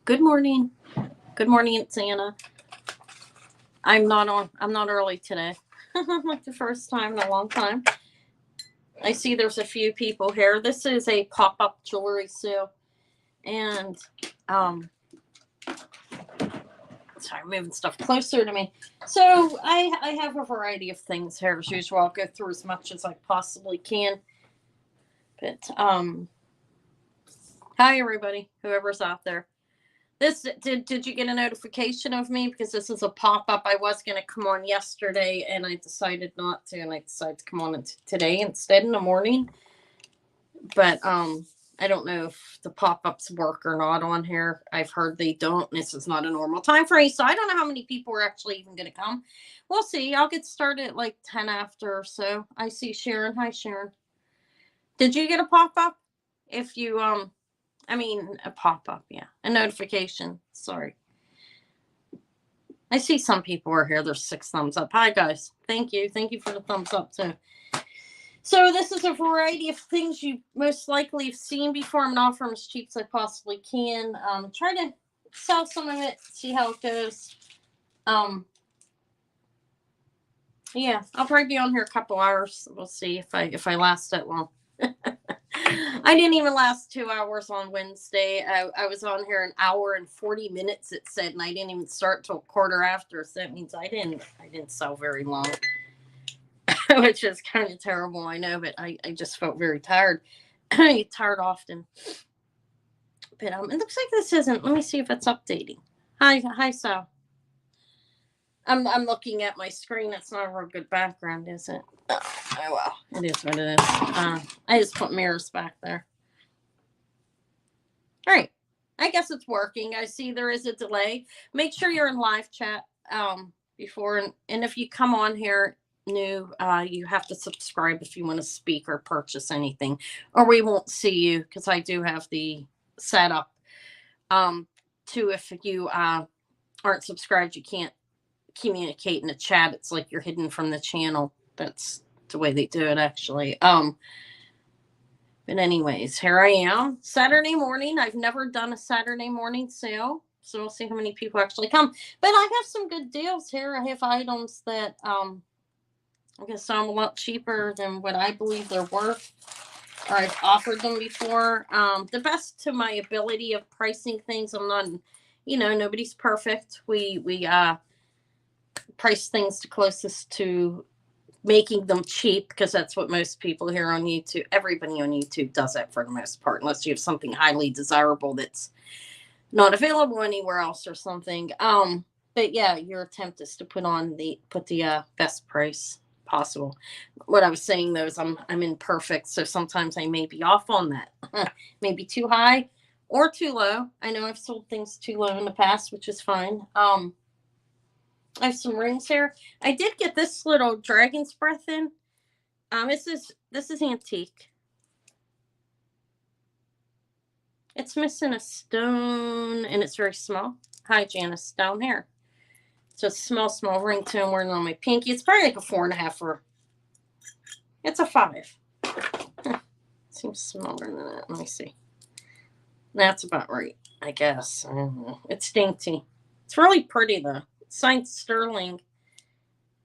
Good morning. Good morning, it's Anna. I'm not early today. Like the first time in a long time. I see there's a few people here. This is a pop-up jewelry sale. And um sorry, moving stuff closer to me. So I have a variety of things here as usual. I'll go through as much as I possibly can. But hi everybody, whoever's out there. This did you get a notification of me? Because this is a pop up. I was gonna come on yesterday and I decided not to, and I decided to come on today instead in the morning. But I don't know if the pop ups work or not on here. I've heard they don't. This is not a normal time for me, so I don't know how many people are actually even gonna come. We'll see. I'll get started at like 10 after or so. I see Sharon. Hi Sharon. Did you get a pop up? If you I mean a pop up, yeah. A notification. Sorry. I see some people are here. There's 6 thumbs up. Hi, guys. Thank you. Thank you for the thumbs up, too. So, this is a variety of things you most likely have seen before. I'm not offering as cheap as I possibly can. Try to sell some of it, see how it goes. Yeah, I'll probably be on here a couple hours. We'll see if I last that long. I didn't even last 2 hours on Wednesday. I was on here an hour and 40 minutes. It said, and I didn't even start till quarter after. So that means I didn't sell very long, which is kind of terrible. I know, but I just felt very tired. I get tired often. But it looks like this isn't. Let me see if it's updating. Hi, Sal. I'm looking at my screen. That's not a real good background, is it? Oh well, it is what it is. I just put mirrors back there. All right. I guess it's working. I see there is a delay. Make sure you're in live chat before, and if you come on here new, you have to subscribe if you want to speak or purchase anything, or we won't see you because I do have the setup. To if you aren't subscribed, you can't communicate in the chat. It's like you're hidden from the channel. That's the way they do it, actually. But anyways, here I am. Saturday morning. I've never done a Saturday morning sale. So we'll see how many people actually come. But I have some good deals here. I have items that I guess I'm a lot cheaper than what I believe they're worth. Or I've offered them before. The best to my ability of pricing things. I'm not, nobody's perfect. We price things the closest to making them cheap because that's what most people here on YouTube, everybody on YouTube does that for the most part, unless you have something highly desirable that's not available anywhere else or something. But yeah, your attempt is to put the best price possible. What I was saying though is I'm imperfect, so sometimes I may be off on that. Maybe too high or too low. I know I've sold things too low in the past, which is fine. I have some rings here. I did get this little dragon's breath in. This is antique. It's missing a stone and it's very small. Hi, Janice, down here. So it's a small ring too. I'm wearing it on my pinky. It's probably like a 4.5 or it's a 5. Seems smaller than that. Let me see. That's about right, I guess. I don't know. It's dainty. It's really pretty though. Signed Sterling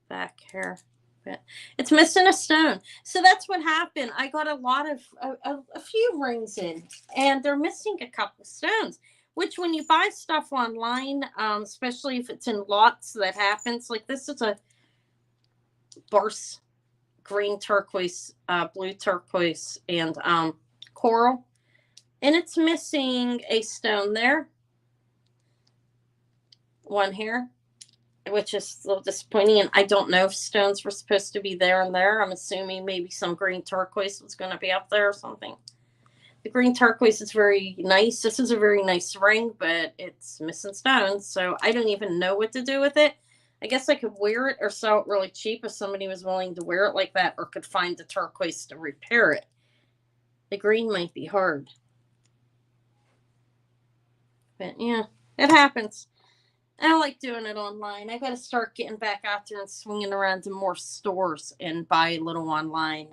back here. But it's missing a stone. So that's what happened. I got a few rings in, and they're missing a couple stones. Which, when you buy stuff online, especially if it's in lots, that happens. Like this is a Barse green turquoise, blue turquoise, and coral, and it's missing a stone there. One here, which is a little disappointing. And I don't know if stones were supposed to be there and there. I'm assuming maybe some green turquoise was going to be up there or something. The green turquoise is very nice. This is a very nice ring, but it's missing stones. So I don't even know what to do with it. I guess I could wear it or sell it really cheap if somebody was willing to wear it like that or could find the turquoise to repair it. The green might be hard. But yeah, it happens. I don't like doing it online. I got to start getting back out there and swinging around to more stores and buy a little online.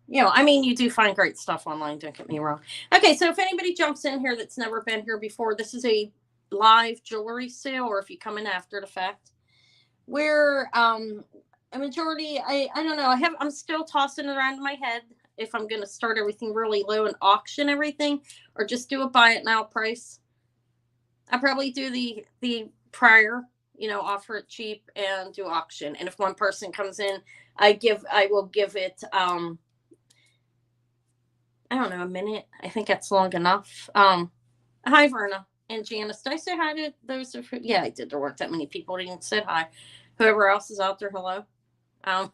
You know, I mean, you do find great stuff online, don't get me wrong. Okay, so if anybody jumps in here that's never been here before, this is a live jewelry sale, or if you come in after the fact, where a majority, I don't know, I'm still tossing it around in my head if I'm going to start everything really low and auction everything, or just do a buy it now price. I probably do the prior, you know, offer it cheap and do auction. And if one person comes in, I will give it I don't know, a minute. I think that's long enough. Hi Verna and Janice. Did I say hi to those of who? Yeah, I did. There weren't that many people that even said hi. Whoever else is out there, hello. Um,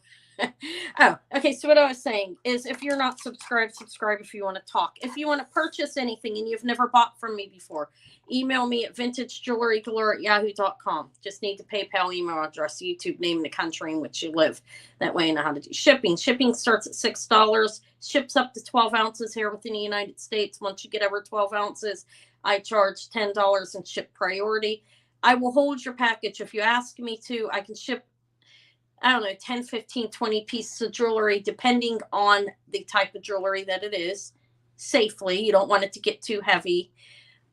oh, okay. So what I was saying is, if you're not subscribed, subscribe if you want to talk. If you want to purchase anything and you've never bought from me before, email me at vintagejewelrygalore@yahoo.com. Just need the PayPal email address, YouTube name, the country in which you live. That way I know how to do shipping. Shipping starts at $6, ships up to 12 ounces here within the United States. Once you get over 12 ounces, I charge $10 and ship priority. I will hold your package. If you ask me to, I can ship, I don't know, 10, 15, 20 pieces of jewelry, depending on the type of jewelry that it is, safely. You don't want it to get too heavy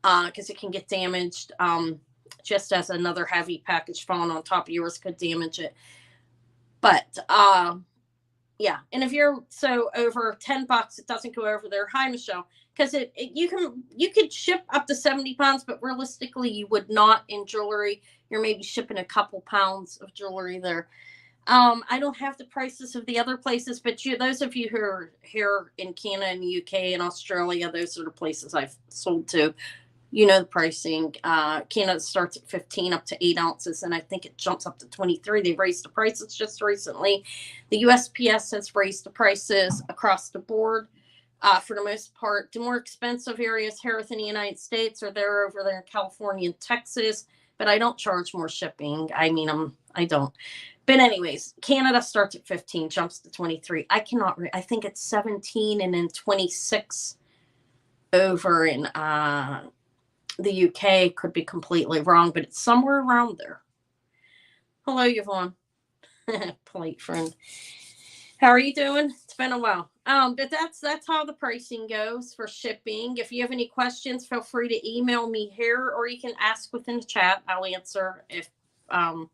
because it can get damaged. Just as another heavy package falling on top of yours could damage it. But yeah, and if you're so over $10, it doesn't go over there. Hi, Michelle. Because you could ship up to 70 pounds, but realistically, you would not in jewelry. You're maybe shipping a couple pounds of jewelry there. I don't have the prices of the other places, but those of you who are here in Canada and the UK and Australia, those are the places I've sold to. You know the pricing. Canada starts at 15 up to 8 ounces, and I think it jumps up to 23. They've raised the prices just recently. The USPS has raised the prices across the board. For the most part, the more expensive areas here within the United States are there over there in California and Texas, but I don't charge more shipping. I mean, I don't. But anyways, Canada starts at 15, jumps to 23. I think it's 17 and then 26 over in the UK. Could be completely wrong, but it's somewhere around there. Hello, Yvonne. Polite friend. How are you doing? It's been a while. But that's how the pricing goes for shipping. If you have any questions, feel free to email me here, or you can ask within the chat. I'll answer if I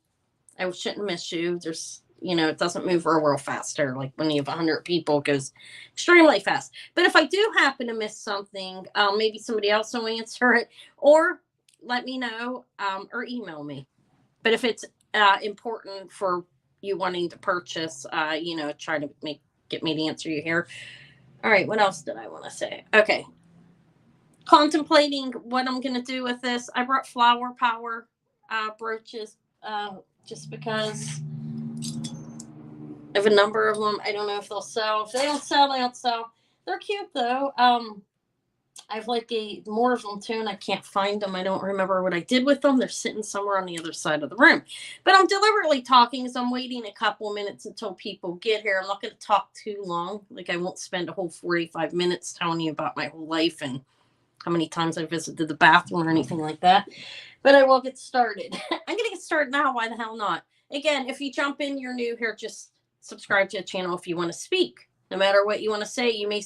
shouldn't miss you. There's, it doesn't move real fast there. Like when you have 100 people, it goes extremely fast. But if I do happen to miss something, maybe somebody else will answer it, or let me know, or email me. But if it's important for you wanting to purchase, try to get me to answer you here. All right, what else did I want to say? Okay. Contemplating what I'm going to do with this. I brought flower power brooches just because I have a number of them. I don't know if they'll sell. If they don't sell, they don't sell. They're cute though. I've like more of them too, and I can't find them. I don't remember what I did with them. They're sitting somewhere on the other side of the room. But I'm deliberately talking, so I'm waiting a couple minutes until people get here. I'm not going to talk too long. Like I won't spend a whole 45 minutes telling you about my whole life and how many times I visited the bathroom or anything like that. But I will get started. I'm going to get started now. Why the hell not? Again, if you jump in, you're new here, just subscribe to the channel if you want to speak. No matter what you want to say, you may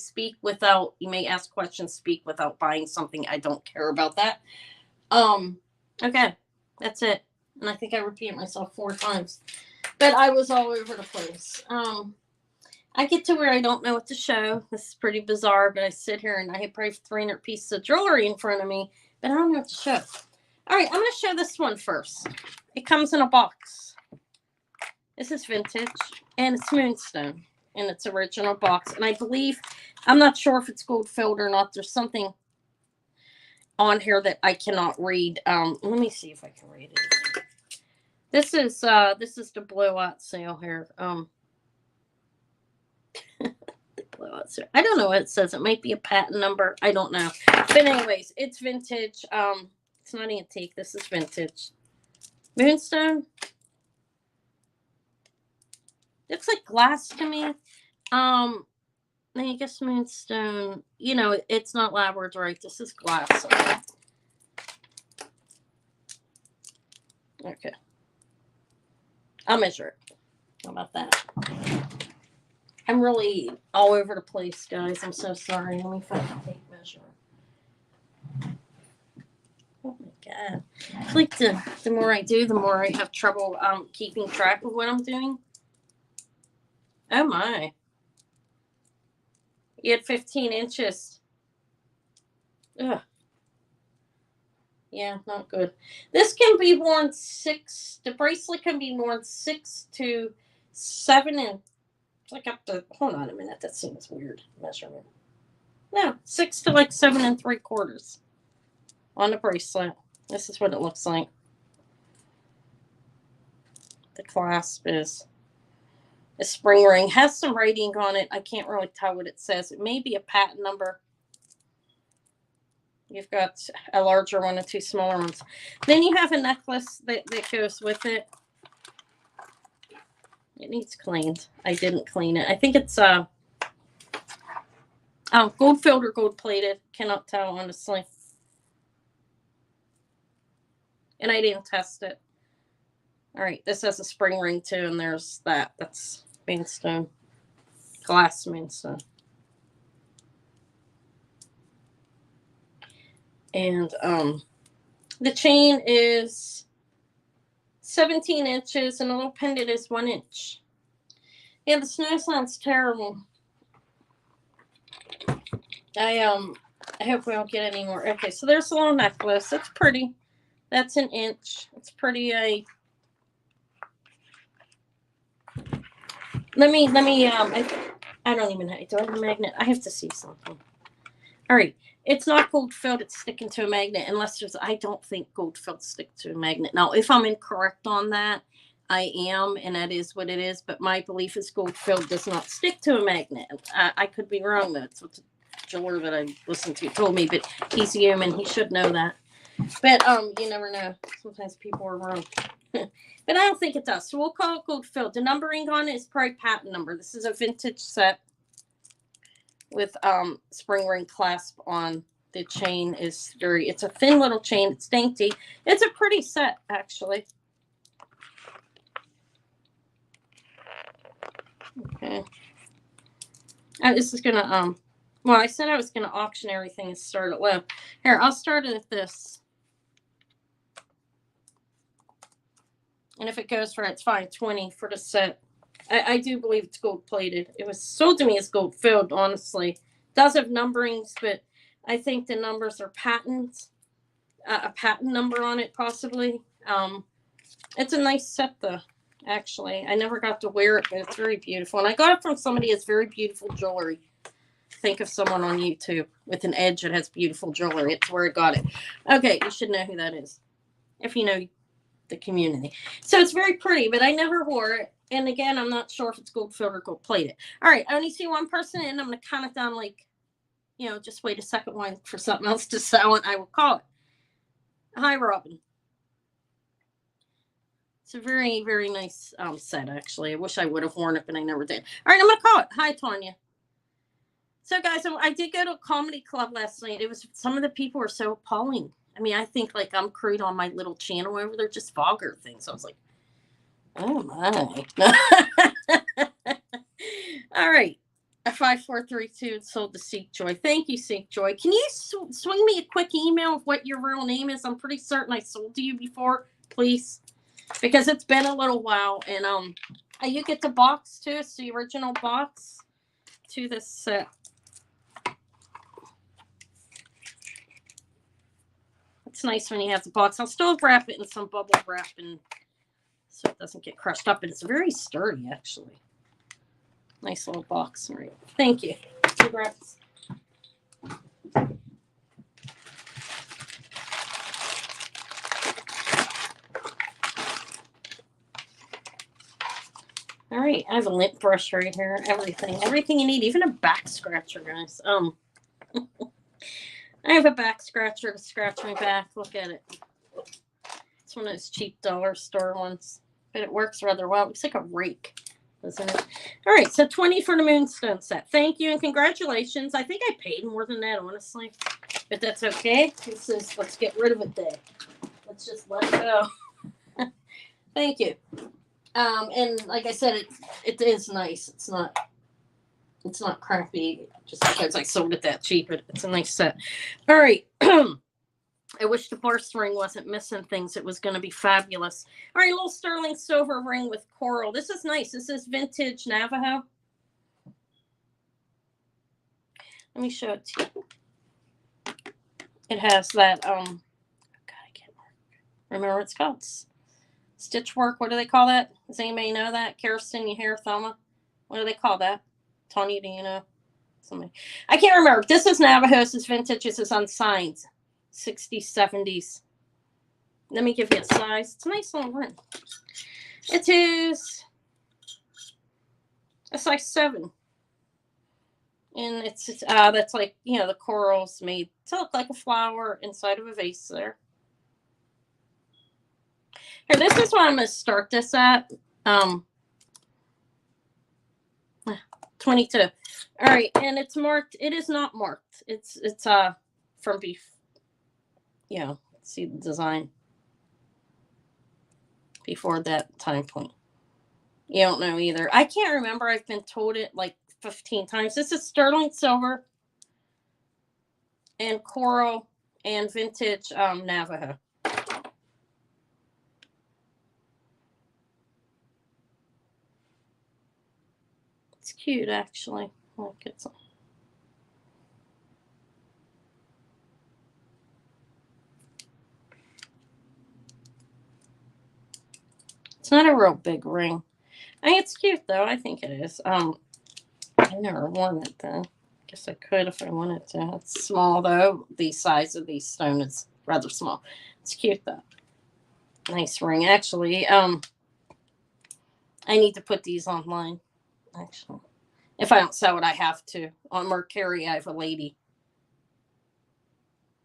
ask questions, speak without buying something. I don't care about that. Okay, that's it. And I think I repeated myself 4 times, but I was all over the place. I get to where I don't know what to show. This is pretty bizarre, but I sit here and I have probably 300 pieces of jewelry in front of me, but I don't know what to show. All right, I'm going to show this one first. It comes in a box. This is vintage, and it's moonstone. In its original box, and I believe, I'm not sure if it's gold filled or not. There's something on here that I cannot read. Let me see if I can read it. This is the blowout sale here. The blowout sale. I don't know what it says. It might be a patent number. I don't know. But anyways, it's vintage. It's not antique. This is vintage. Moonstone. Looks like glass to me. I guess moonstone, it's not labradorite. This is glass. Okay. I'll measure it. How about that? I'm really all over the place, guys. I'm so sorry. Let me find the tape measure. Oh my god. I feel like the more I do, the more I have trouble keeping track of what I'm doing. Oh my. You had 15 inches. Ugh. Yeah, not good. This can be worn the bracelet can be worn 6 to 7 and like up to, hold on a minute, that seems weird measurement. No, 6 to like 7 3/4 on the bracelet. This is what it looks like. The clasp is a spring ring, has some writing on it. I can't really tell what it says. It may be a patent number. You've got a larger one and 2 smaller ones. Then you have a necklace that goes with it. It needs cleaned. I didn't clean it. I think it's gold filled or gold plated. Cannot tell, honestly. And I didn't test it. All right, this has a spring ring too, and there's that. That's moonstone. Glass moonstone. And the chain is 17 inches, and the little pendant is 1 inch. Yeah, the snow sounds terrible. I hope we don't get any more. Okay, so there's a little necklace. It's pretty. That's 1 inch. It's pretty. I don't even know. Do I have a magnet? I have to see something. All right. It's not gold filled. It's sticking to a magnet unless I don't think gold filled stick to a magnet. Now, if I'm incorrect on that, I am, and that is what it is. But my belief is gold filled does not stick to a magnet. I could be wrong. That's what the jeweler that I listened to told me, but he's human. He should know that. But you never know. Sometimes people are wrong. But I don't think it does. So we'll call it gold filled. The numbering on it is probably patent number. This is a vintage set with spring ring clasp on. The chain is it's a thin little chain. It's dainty. It's a pretty set, actually. Okay. This is gonna well, I said I was gonna auction everything and start at low. Here, I'll start it at this. And if it goes for it's fine, 20 for the set. I do believe it's gold plated. It was sold to me as gold filled, honestly. It does have numberings, but I think the numbers are patents. A patent number on it, possibly. It's a nice set, though, actually. I never got to wear it, but it's very beautiful. And I got it from somebody that's very beautiful jewelry. Think of someone on YouTube with an edge that has beautiful jewelry. It's where I got it. Okay, you should know who that is, if you know the community. So it's very pretty, but I never wore it. And again, I'm not sure if it's gold filled or gold plated. All right, I only see one person, and I'm going to count it down like, just wait a second while for something else to sell, and I will call it. Hi, Robin. It's a very, very nice set, actually. I wish I would have worn it, but I never did. All right, I'm going to call it. Hi, Tanya. So, guys, I did go to a comedy club last night. It was, some of the people were so appalling. I mean, I think like I'm crude on my little channel over there, just vulgar things. I was like, oh my. All right. 5432 sold to Seek Joy. Thank you, Seek Joy. Can you swing me a quick email of what your real name is? I'm pretty certain I sold to you before, please, because it's been a little while. And you get the box too. It's the original box to this set. It's nice when you have the box. I'll still wrap it in some bubble wrap and so it doesn't get crushed up. But it's very sturdy, actually. Nice little box. All right. Thank you. Congrats. All right. I have a lint brush right here. Everything you need. Even a back scratcher, guys. I have a back scratcher to scratch my back. Look at it. It's one of those cheap dollar store ones, but it works rather well. It looks like a rake, doesn't it? All right, so 20 for the Moonstone set. Thank you and congratulations. I think I paid more than that, honestly, but that's okay. This is let's get rid of it day. Let's just let it go. Thank you. And like I said, it is nice. It's not It's not crappy just because I sold it that cheap. It's a nice set. All right. I wish the purse ring wasn't missing things. It was going to be fabulous. All right, little sterling silver ring with coral. This is nice. This is vintage Navajo. Let me show it to you. It has that, God, I can't remember what it's called. Stitch work. What do they call that? Does anybody know that? Kirsten, you hear Thelma? What do they call that? Tony, do you know? Somebody. I can't remember. This is Navajo. This is vintage. This is unsigned. 60s, 70s. Let me give you a size. It's a nice little ring. It is a size 7. And it's that's like, you know, the corals made to look like a flower inside of a vase there. Here, this is what I'm going to start this at. 22. All right, and it's marked. It is not marked. It's from beef. Yeah, see the design before that time point. You don't know either. I can't remember. I've been told it like 15 times. This is sterling silver and coral and vintage Navajo. It's cute, actually. Look, it's not a real big ring. I think it's cute though. I think it is. I never worn it though. Guess I could if I wanted to. It's small though. The size of these stone is rather small. It's cute though. Nice ring. Actually, I need to put these online. Actually, if I don't sell it, I have to. On Mercury, I have a lady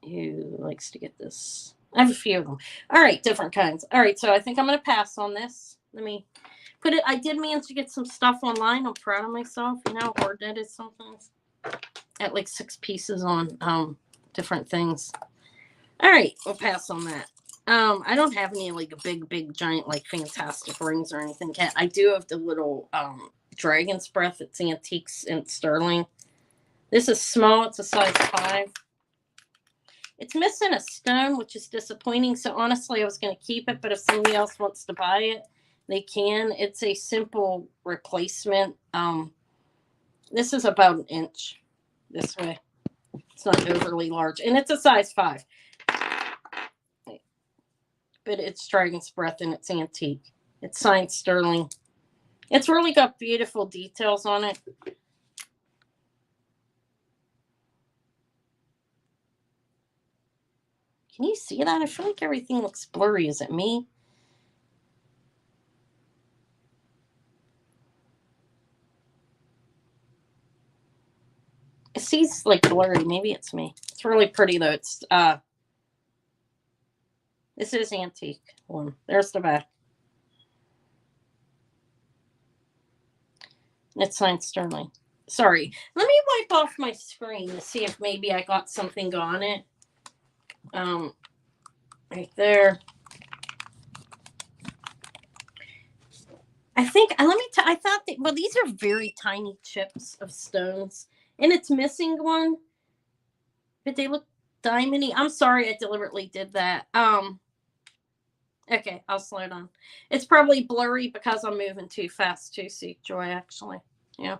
who likes to get this. I have a few of them. All right, different kinds. All right, so I think I'm going to pass on this. Let me put it. I did manage to get some stuff online. I'm proud of myself. You know how hard that is sometimes. At like 6 pieces on different things. All right, we'll pass on that. I don't have any like big giant like fantastic rings or anything yet. I do have the little dragon's breath. It's antiques and sterling. This is small. It's a size 5. It's missing a stone, which is disappointing. So honestly, I was going to keep it, but if somebody else wants to buy it, they can. It's a simple replacement. This is about an inch this way. It's not overly large, and it's a size 5. But it's dragon's breath and it's antique. It's signed sterling. It's really got beautiful details on it. Can you see that? I feel like everything looks blurry. Is it me? It seems like blurry. Maybe it's me. It's really pretty though. It's this is antique one. There's the back. It's signed sterling. Sorry. Let me wipe off my screen to see if maybe I got something on it. Right there. I think, I thought that, well, these are very tiny chips of stones, and it's missing one, but they look diamondy. I'm sorry I deliberately did that. Okay, I'll slow down. It's probably blurry because I'm moving too fast to see Joy, actually. Yeah.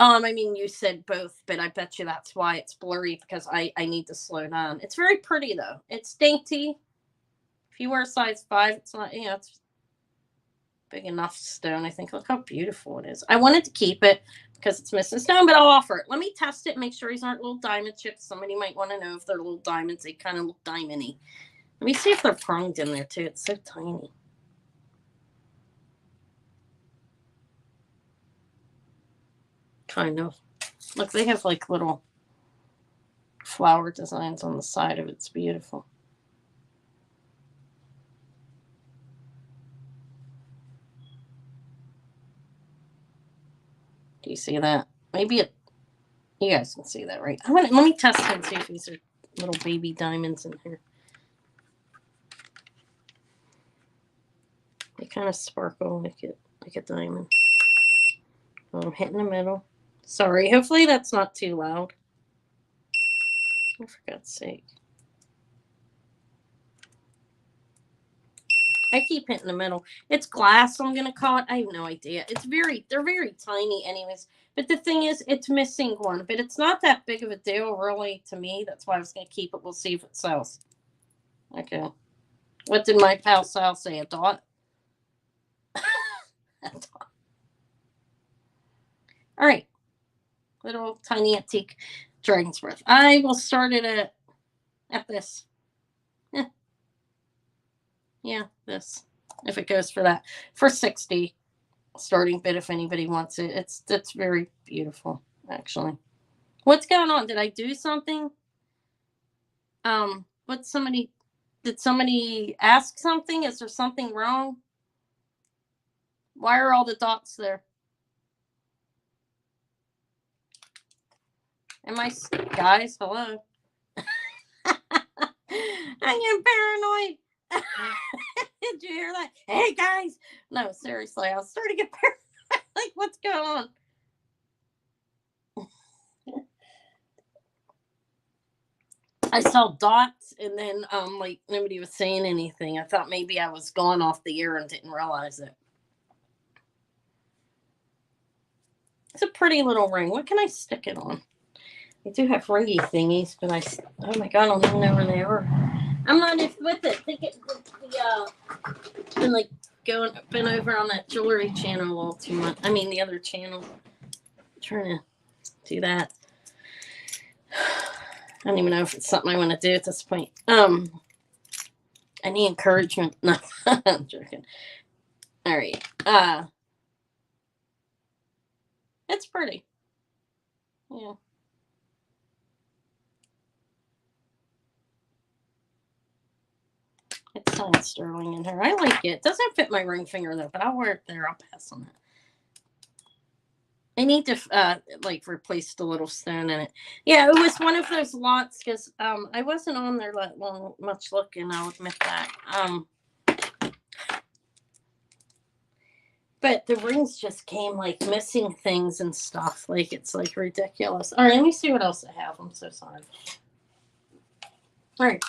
I mean, you said both, but I bet you that's why it's blurry, because I need to slow down. It's very pretty, though. It's dainty. If you wear a size 5, it's not, you know, it's big enough stone, I think. Look how beautiful it is. I wanted to keep it because it's missing stone, but I'll offer it. Let me test it, make sure these aren't little diamond chips. Somebody might want to know if they're little diamonds. They kind of look diamondy. Let me see if they're pronged in there, too. It's so tiny. Kind of. Look, they have like little flower designs on the side of it. It's beautiful. Do you see that? Maybe it. You guys can see that, right? Let me test it and see if these are little baby diamonds in here. They kind of sparkle like a diamond. I'm hitting the middle. Sorry, hopefully that's not too loud. Oh, for God's sake. I keep hitting the middle. It's glass, I'm going to call it. I have no idea. They're very tiny anyways. But the thing is, it's missing one. But it's not that big of a deal, really, to me. That's why I was going to keep it. We'll see if it sells. Okay. What did my pal Sal say? A dot? A dot. All right. Little tiny antique dragon's breath. I will start it at this. Yeah, this. If it goes for that. For 60 starting bid if anybody wants it. It's very beautiful, actually. What's going on? Did I do something? Did somebody ask something? Is there something wrong? Why are all the dots there? Guys, hello? I get paranoid. Did you hear that? Hey, guys. No, seriously, I was starting to get paranoid. Like, what's going on? I saw dots, and then like nobody was saying anything. I thought maybe I was gone off the air and didn't realize it. It's a pretty little ring. What can I stick it on? I do have ringy thingies, but oh my God, I don't even know where they are. I'm not with it. Been like been over on that jewelry channel a little too much. I mean, the other channel. I'm trying to do that. I don't even know if it's something I want to do at this point. I need encouragement. No, I'm joking. All right. It's pretty. Yeah. It's signed sterling in her. I like it. It doesn't fit my ring finger though, but I'll wear it there. I'll pass on that. I need to like replace the little stone in it. Yeah, it was one of those lots because I wasn't on there that long much looking, I'll admit that. But the rings just came like missing things and stuff. Like it's like ridiculous. All right, let me see what else I have. I'm so sorry. All right.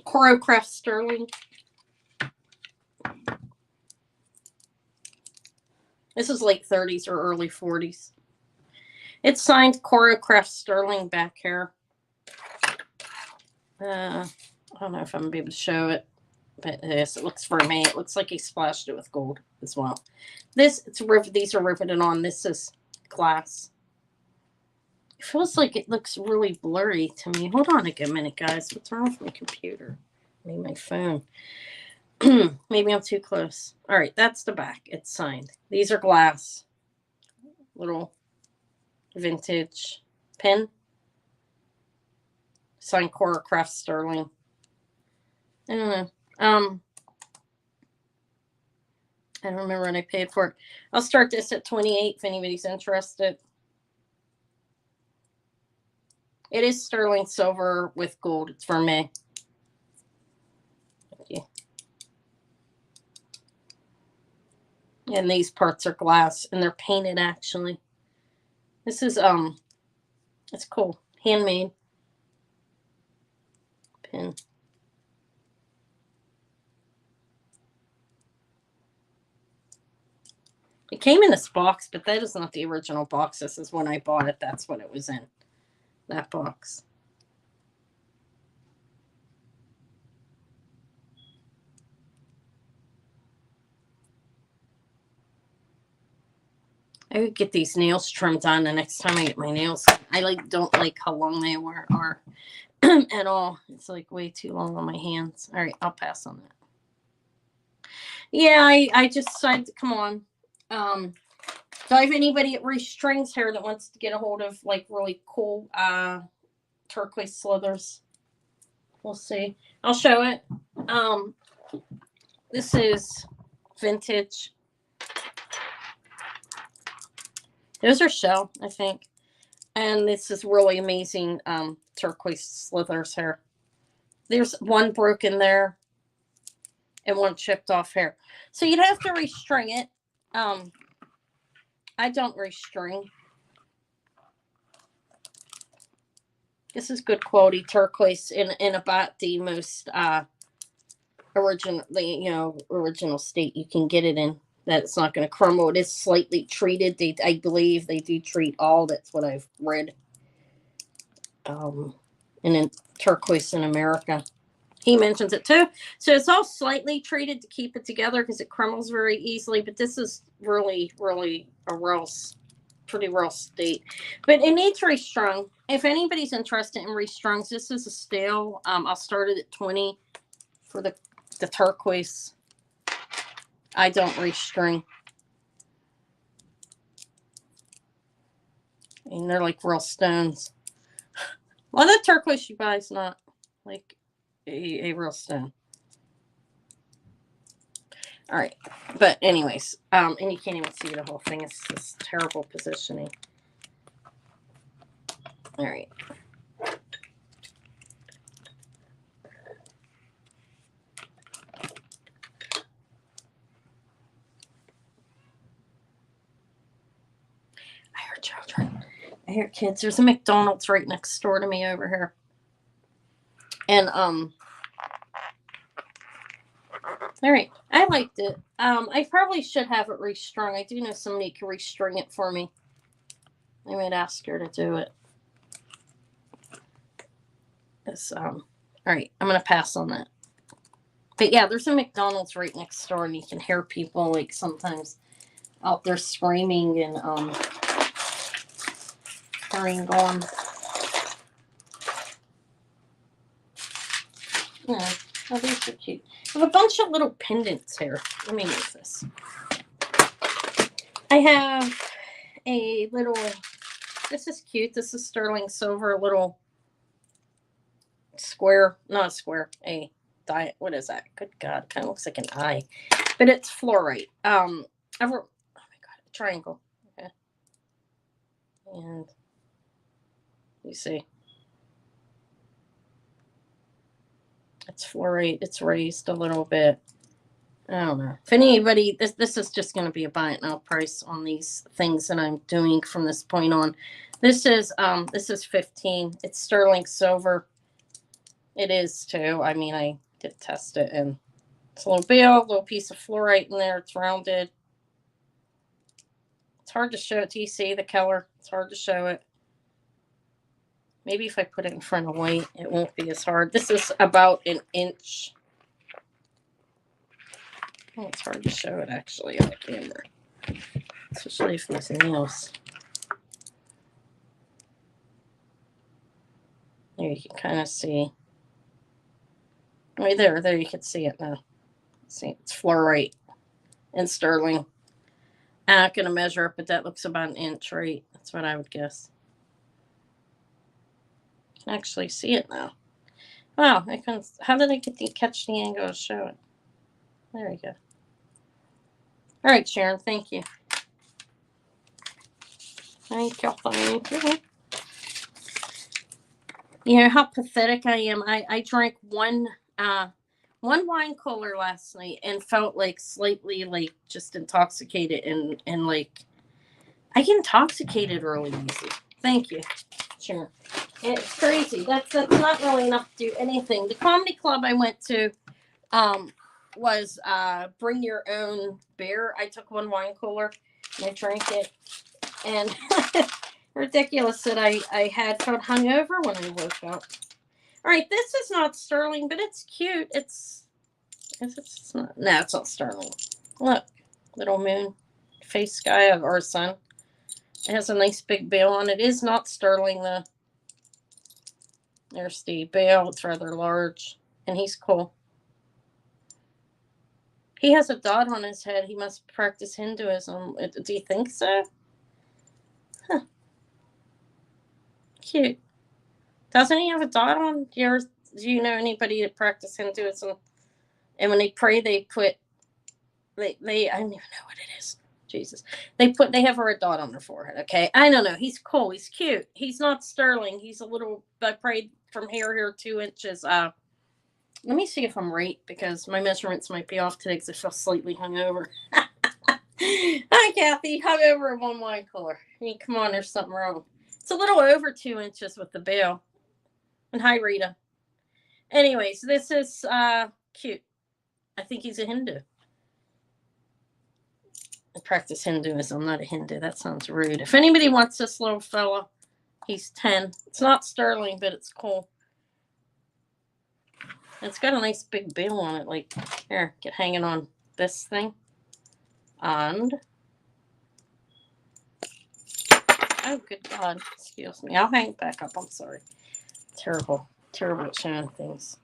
Clearout sterling. This is late 30s or early 40s. It's signed Clearout sterling back here. I don't know if I'm going to be able to show it. But yes, it looks for me. It looks like he splashed it with gold as well. These are riveted on. This is glass. It feels like it looks really blurry to me. Hold on a minute, guys. What's wrong with my computer? Maybe my phone. Maybe I'm too close. All right, that's the back. It's signed. These are glass. Little vintage pen. Signed Clearout sterling. I don't know. I don't remember when I paid for it. I'll start this at 28 if anybody's interested. It is sterling silver with gold. It's for me. Thank you. And these parts are glass and they're painted actually. This is it's cool. Handmade. Pin. It came in this box, but that is not the original box. This is when I bought it. That's what it was in. That box. I would get these nails trimmed on the next time I get my nails. I don't like how long they are at all. It's like way too long on my hands. All right, I'll pass on that. Yeah, I just decided to come on. Do I have anybody at Restrings here that wants to get a hold of like really cool turquoise slithers? We'll see. I'll show it. This is vintage. Those are shell, I think. And this is really amazing turquoise slithers here. There's one broken there and one chipped off here. So you'd have to restring it. I don't restring. This is good quality turquoise in about the most original state you can get it in. That it's not going to crumble. It is slightly treated. I believe they do treat all. That's what I've read. And in turquoise in America, he mentions it too. So it's all slightly treated to keep it together because it crumbles very easily. But this is really, really a pretty raw state. But it needs restrung. If anybody's interested in restrungs, this is a stale. I'll start it at 20 for the turquoise. I don't restring. And they're like real stones. Well, the turquoise you buy is not like a real stone. All right. But anyways, and you can't even see the whole thing. It's just terrible positioning. All right. I hear children. I hear kids. There's a McDonald's right next door to me over here. And all right. I liked it. I probably should have it restrung. I do know somebody can restring it for me. I might ask her to do it. This all right, I'm gonna pass on that. But yeah, there's a McDonald's right next door, and you can hear people like sometimes out there screaming and carrying on. Yeah, oh, these are cute. I have a bunch of little pendants here. Let me use this. I have a little. This is cute. This is sterling silver, a little square, not a square, a diet. What is that? Good God, kind of looks like an eye, but it's fluorite. Oh my God, a triangle. Okay, and you see, it's fluorite. It's raised a little bit. I don't know if anybody. This is just going to be a buy it now price on these things that I'm doing from this point on. This is 15. It's sterling silver. It is too. I mean, I did test it, and it's a little piece of fluorite in there. It's rounded. It's hard to show it. Do you see the color? It's hard to show it. Maybe if I put it in front of white, it won't be as hard. This is about an inch. Oh, it's hard to show it actually on the camera, especially if these nails. There you can kind of see. Right there you can see it now. See, it's fluorite and sterling. I'm not going to measure it, but that looks about an inch, right? That's what I would guess. You can actually see it now. Wow, how did I catch the angle to show it? There we go. All right, Sharon, thank you. Thank you. You know how pathetic I am. I drank one wine cooler last night and felt like slightly like just intoxicated and like I get intoxicated really easy. Thank you, Sharon. It's crazy. That's not really enough to do anything. The comedy club I went to was bring your own beer. I took one wine cooler and I drank it, and ridiculous that I felt hungover when I woke up. All right, this is not sterling, but it's cute. It's not. No, it's not sterling. Look, little moon face guy or sun. It has a nice big bale on it. It is not sterling though. There's the bale. It's rather large, and he's cool. He has a dot on his head. He must practice Hinduism. Do you think so? Huh. Cute. Doesn't he have a dot on? Do you know anybody that practice Hinduism? And when they pray, they put they I don't even know what it is. Jesus. They have a dot on their forehead. Okay. I don't know. He's cool. He's cute. He's not sterling. He's a little. I prayed from here 2 inches. Let me see if I'm right because my measurements might be off today because I feel slightly hungover. Hi, Kathy. Hungover in one wine cooler. I mean, come on, there's something wrong. It's a little over 2 inches with the bale. And hi, Rita. Anyways, this is cute. I think he's a Hindu. I practice Hinduism. I'm not a Hindu. That sounds rude. If anybody wants this little fella, he's 10. It's not sterling, but it's cool. It's got a nice big bill on it. Like, here, get hanging on this thing. And, oh, good God. Excuse me. I'll hang it back up. I'm sorry. Terrible at showing things.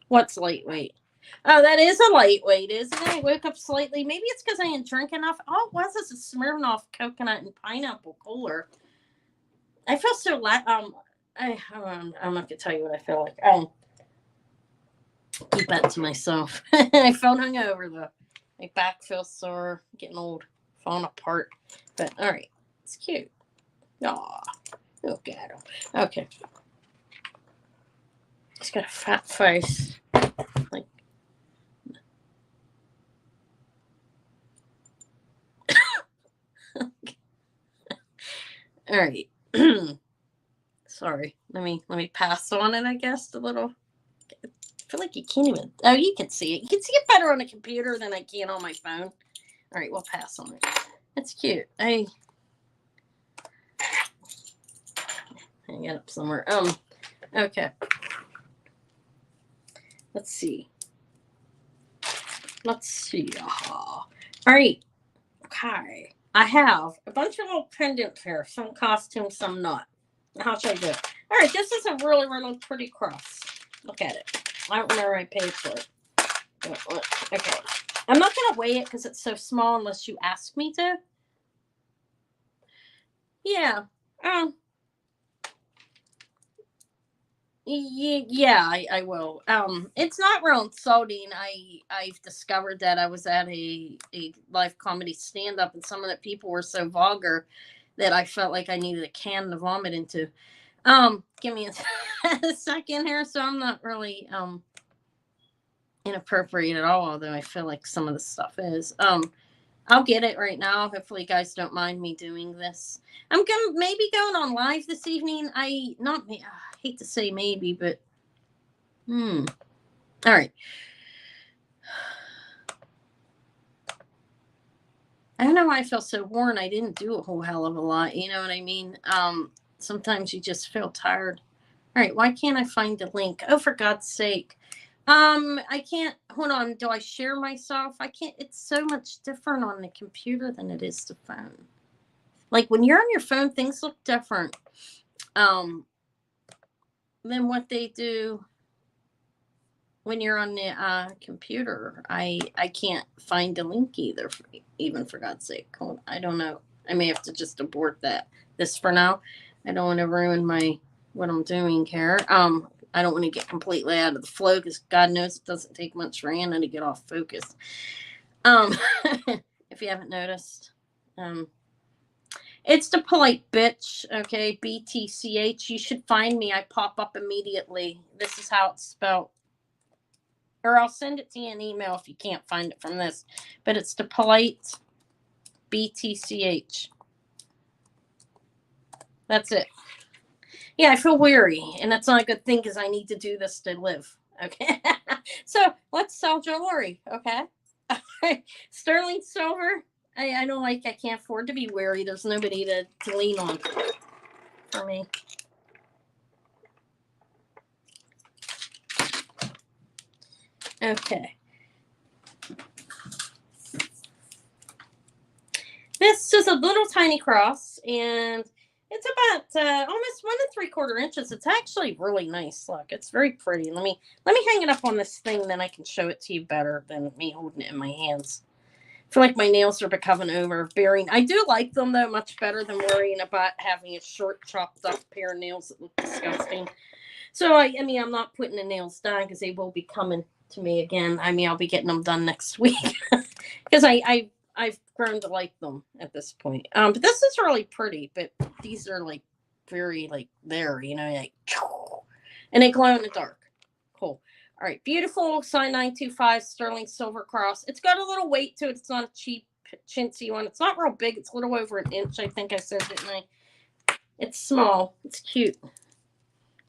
What's lightweight? Oh, that is a lightweight, isn't it? I woke up slightly. Maybe it's because I didn't drink enough. All it was is a Smirnoff coconut and pineapple cooler. I feel so I'm not gonna tell you what I feel like. Keep that to myself. I felt hungover though. My back feels sore. Getting old, falling apart. But all right, it's cute. Aw, look at him. Okay, he's got a fat face. Like. All right. Sorry. Let me pass on it, I guess, a little. I feel like you can't even. Oh, you can see it. You can see it better on a computer than I can on my phone. All right, we'll pass on it. That's cute. Hang it up somewhere. Okay. Let's see. All right. Okay. I have a bunch of little pendants here. Some costume, some not. How should I do it? All right, this is a really, really pretty cross. Look at it. I don't know where I paid for it. Okay. I'm not going to weigh it because it's so small unless you ask me to. Yeah. Yeah, I will. It's not real insulting. I've discovered that I was at a live comedy stand-up and some of the people were so vulgar that I felt like I needed a can to vomit into. Give me a second here. So I'm not really inappropriate at all, although I feel like some of the stuff is. I'll get it right now. Hopefully you guys don't mind me doing this. I'm maybe going on live this evening. I hate to say maybe, but all right. I don't know why I feel so worn. I didn't do a whole hell of a lot. You know what I mean? Sometimes you just feel tired. All right. Why can't I find the link? Oh, for God's sake. I can't. Hold on. Do I share myself? I can't. It's so much different on the computer than it is the phone. Like when you're on your phone, things look different than what they do when you're on the computer. I can't find a link either, even for God's sake. I don't know. I may have to just abort this for now. I don't want to ruin what I'm doing here. I don't want to get completely out of the flow because God knows it doesn't take much for Anna to get off focus. If you haven't noticed, it's the polite bitch. Okay, BTCH. You should find me. I pop up immediately. This is how it's spelled. Or I'll send it to you in email if you can't find it from this. But it's the polite BTCH. That's it. Yeah, I feel weary, and that's not a good thing because I need to do this to live. Okay, so let's sell jewelry. Okay, sterling silver. I don't I can't afford to be weary. There's nobody to lean on for me. Okay. This is a little tiny cross, and it's about almost 1 3/4 inches. It's actually really nice. Look, it's very pretty. Let me hang it up on this thing, then I can show it to you better than me holding it in my hands. I feel like my nails are becoming overbearing. I do like them though, much better than worrying about having a short, chopped up pair of nails that look disgusting. So I mean, I'm not putting the nails down because they will be coming to me again. I mean, I'll be getting them done next week because I've grown to like them at this point. But this is really pretty, but these are like very like there, you know, like, and they glow in the dark. Cool. All right. Beautiful size 925 sterling silver cross. It's got a little weight to it. It's not a cheap chintzy one. It's not real big. It's a little over 1 inch. I think I said, didn't I? It's small. It's cute.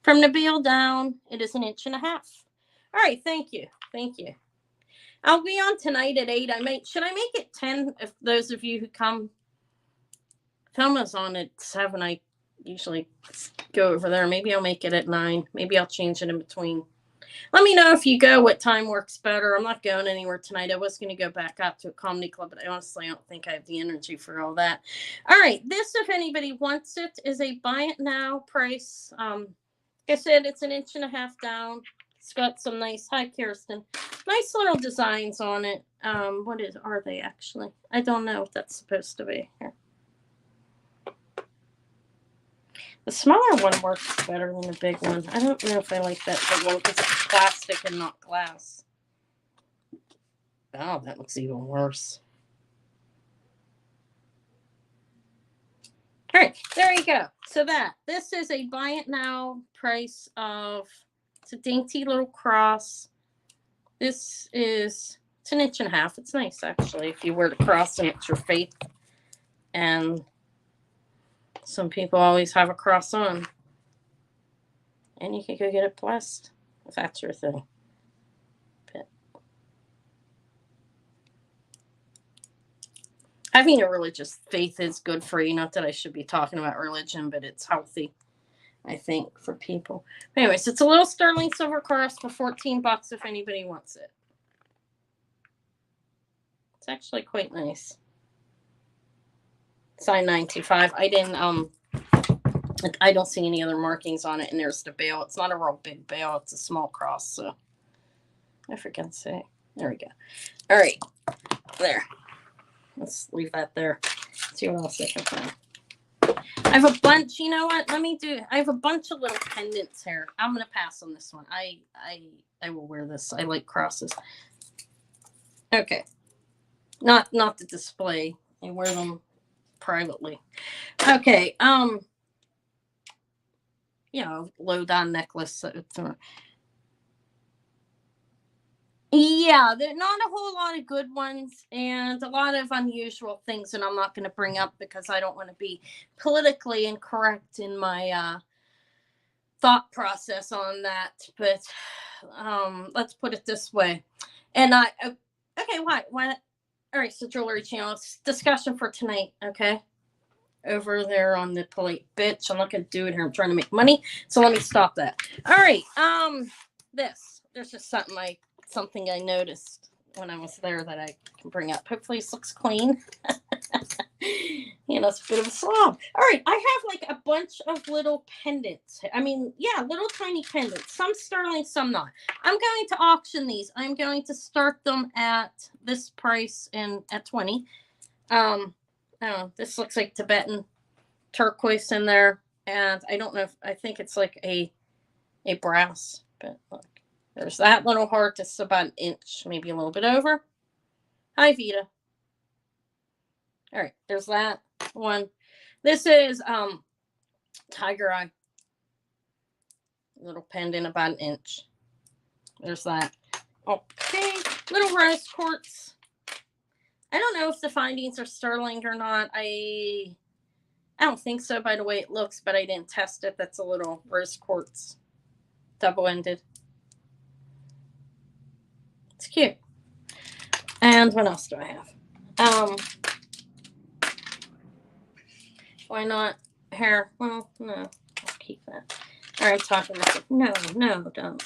From the bail down, it is 1.5 inches. All right, thank you. Thank you. I'll be on tonight at 8. Should I make it 10 if those of you who come? Thelma's on at 7. I usually go over there. Maybe I'll make it at 9. Maybe I'll change it in between. Let me know if you go, what time works better. I'm not going anywhere tonight. I was going to go back out to a comedy club, but I honestly don't think I have the energy for all that. All right. This, if anybody wants it, is a buy it now price. Like I said, it's 1.5 inches down. It's got some nice, hi Kirsten, nice little designs on it. Are they actually? I don't know what that's supposed to be. Here. The smaller one works better than the big one. I don't know if I like that big one because it's plastic and not glass. Oh, that looks even worse. All right, there you go. So this is a buy it now price of, it's a dainty little cross. It's 1.5 inches. It's nice actually if you wear the cross and it's your faith. And some people always have a cross on. And you can go get it blessed if that's your thing. But having a religious faith is good for you. Not that I should be talking about religion, but it's healthy, I think, for people. Anyways, it's a little sterling silver cross for $14 if anybody wants it. It's actually quite nice. Size 925. I don't see any other markings on it, and there's the bail. It's not a real big bail. It's a small cross, so I forgot to say. There we go. All right, there. Let's leave that there. See what else I can find. I have a bunch. You know what? I have a bunch of little pendants here. I'm gonna pass on this one. I will wear this. I like crosses. Okay, not the display. I wear them privately. Okay. Low down necklace. Yeah, there's not a whole lot of good ones and a lot of unusual things that I'm not going to bring up because I don't want to be politically incorrect in my thought process on that. But let's put it this way. And okay, what? All right, so Jewelry Channel, it's discussion for tonight, okay? Over there on the polite bitch. I'm not going to do it here. I'm trying to make money. So let me stop that. All right. There's just something I noticed when I was there that I can bring up. Hopefully this looks clean. It's a bit of a slob. All right. I have like a bunch of little pendants. Little tiny pendants. Some sterling, some not. I'm going to auction these. I'm going to start them at this price and at 20. This looks like Tibetan turquoise in there. And I don't know I think it's like a brass. But look, there's that little heart. It's about 1 inch, maybe a little bit over. Hi, Vita. All right, there's that one. This is tiger eye. Little pendant about 1 inch. There's that. Okay, little rose quartz. I don't know if the findings are sterling or not. I don't think so by the way it looks, but I didn't test it. That's a little rose quartz, double-ended. It's cute. And what else do I have? Why not hair? Well, no, I'll keep that. All right, talking about it. No, don't.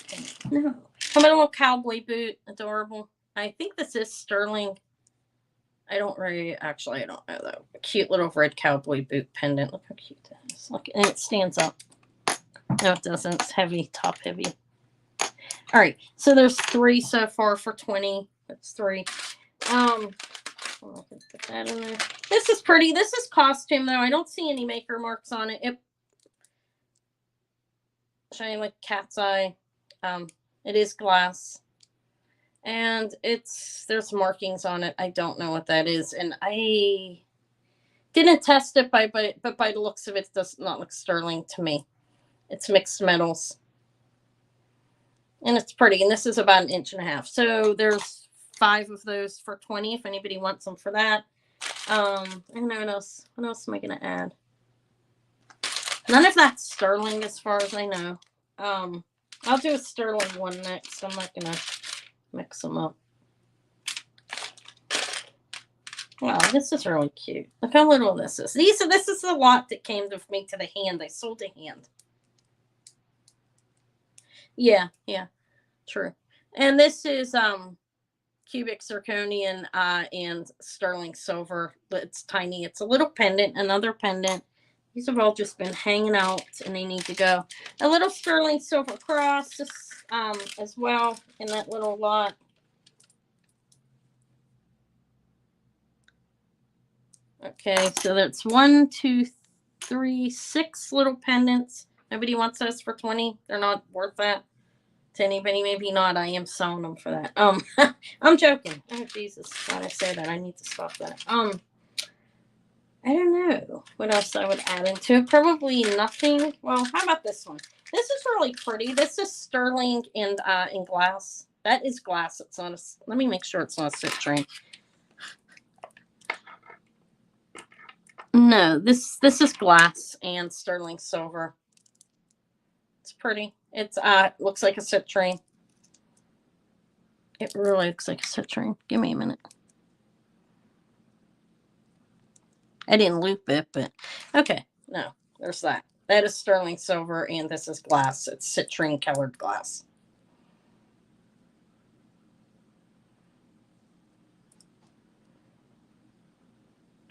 No. How about a little cowboy boot? Adorable. I think this is sterling. I don't know though. A cute little red cowboy boot pendant. Look how cute that is. Look, and it stands up. No, it doesn't. It's heavy, top heavy. All right, so there's 3 so far for 20. That's 3. I'll put that in there. This is pretty. This is costume though. I don't see any maker marks on it. Shiny like cat's eye. It is glass. And there's markings on it. I don't know what that is. And I didn't test it but by the looks of it, it does not look sterling to me. It's mixed metals. And it's pretty. And this is about 1.5 inches. So there's 5 of those for 20 if anybody wants them for that. I don't know what else. What else am I going to add? None of that's sterling as far as I know. I'll do a sterling one next. I'm not gonna mix them up. Wow, this is really cute. Look how little this is. This is the lot that came with me to the hand. I sold a hand. Yeah, yeah, true. And this is cubic zirconian and sterling silver, but it's tiny. It's a little pendant, another pendant. These have all just been hanging out and they need to go. A little sterling silver cross as well in that little lot. Okay, so that's 1, 2, 3, 6 little pendants. Nobody wants those for 20. They're not worth that to anybody. Maybe not. I am selling them for that. I'm joking. Oh Jesus, why'd I say that? I need to stop that. I don't know what else I would add into it. Probably nothing. Well, how about this one? This is really pretty. This is sterling and in glass. That is glass. It's not a. Let me make sure it's not a citrine. No, this is glass and sterling silver. It's pretty. It's looks like a citrine. It really looks like a citrine. Give me a minute. I didn't loop it, but okay. No, there's that. That is sterling silver, and this is glass. It's citrine colored glass.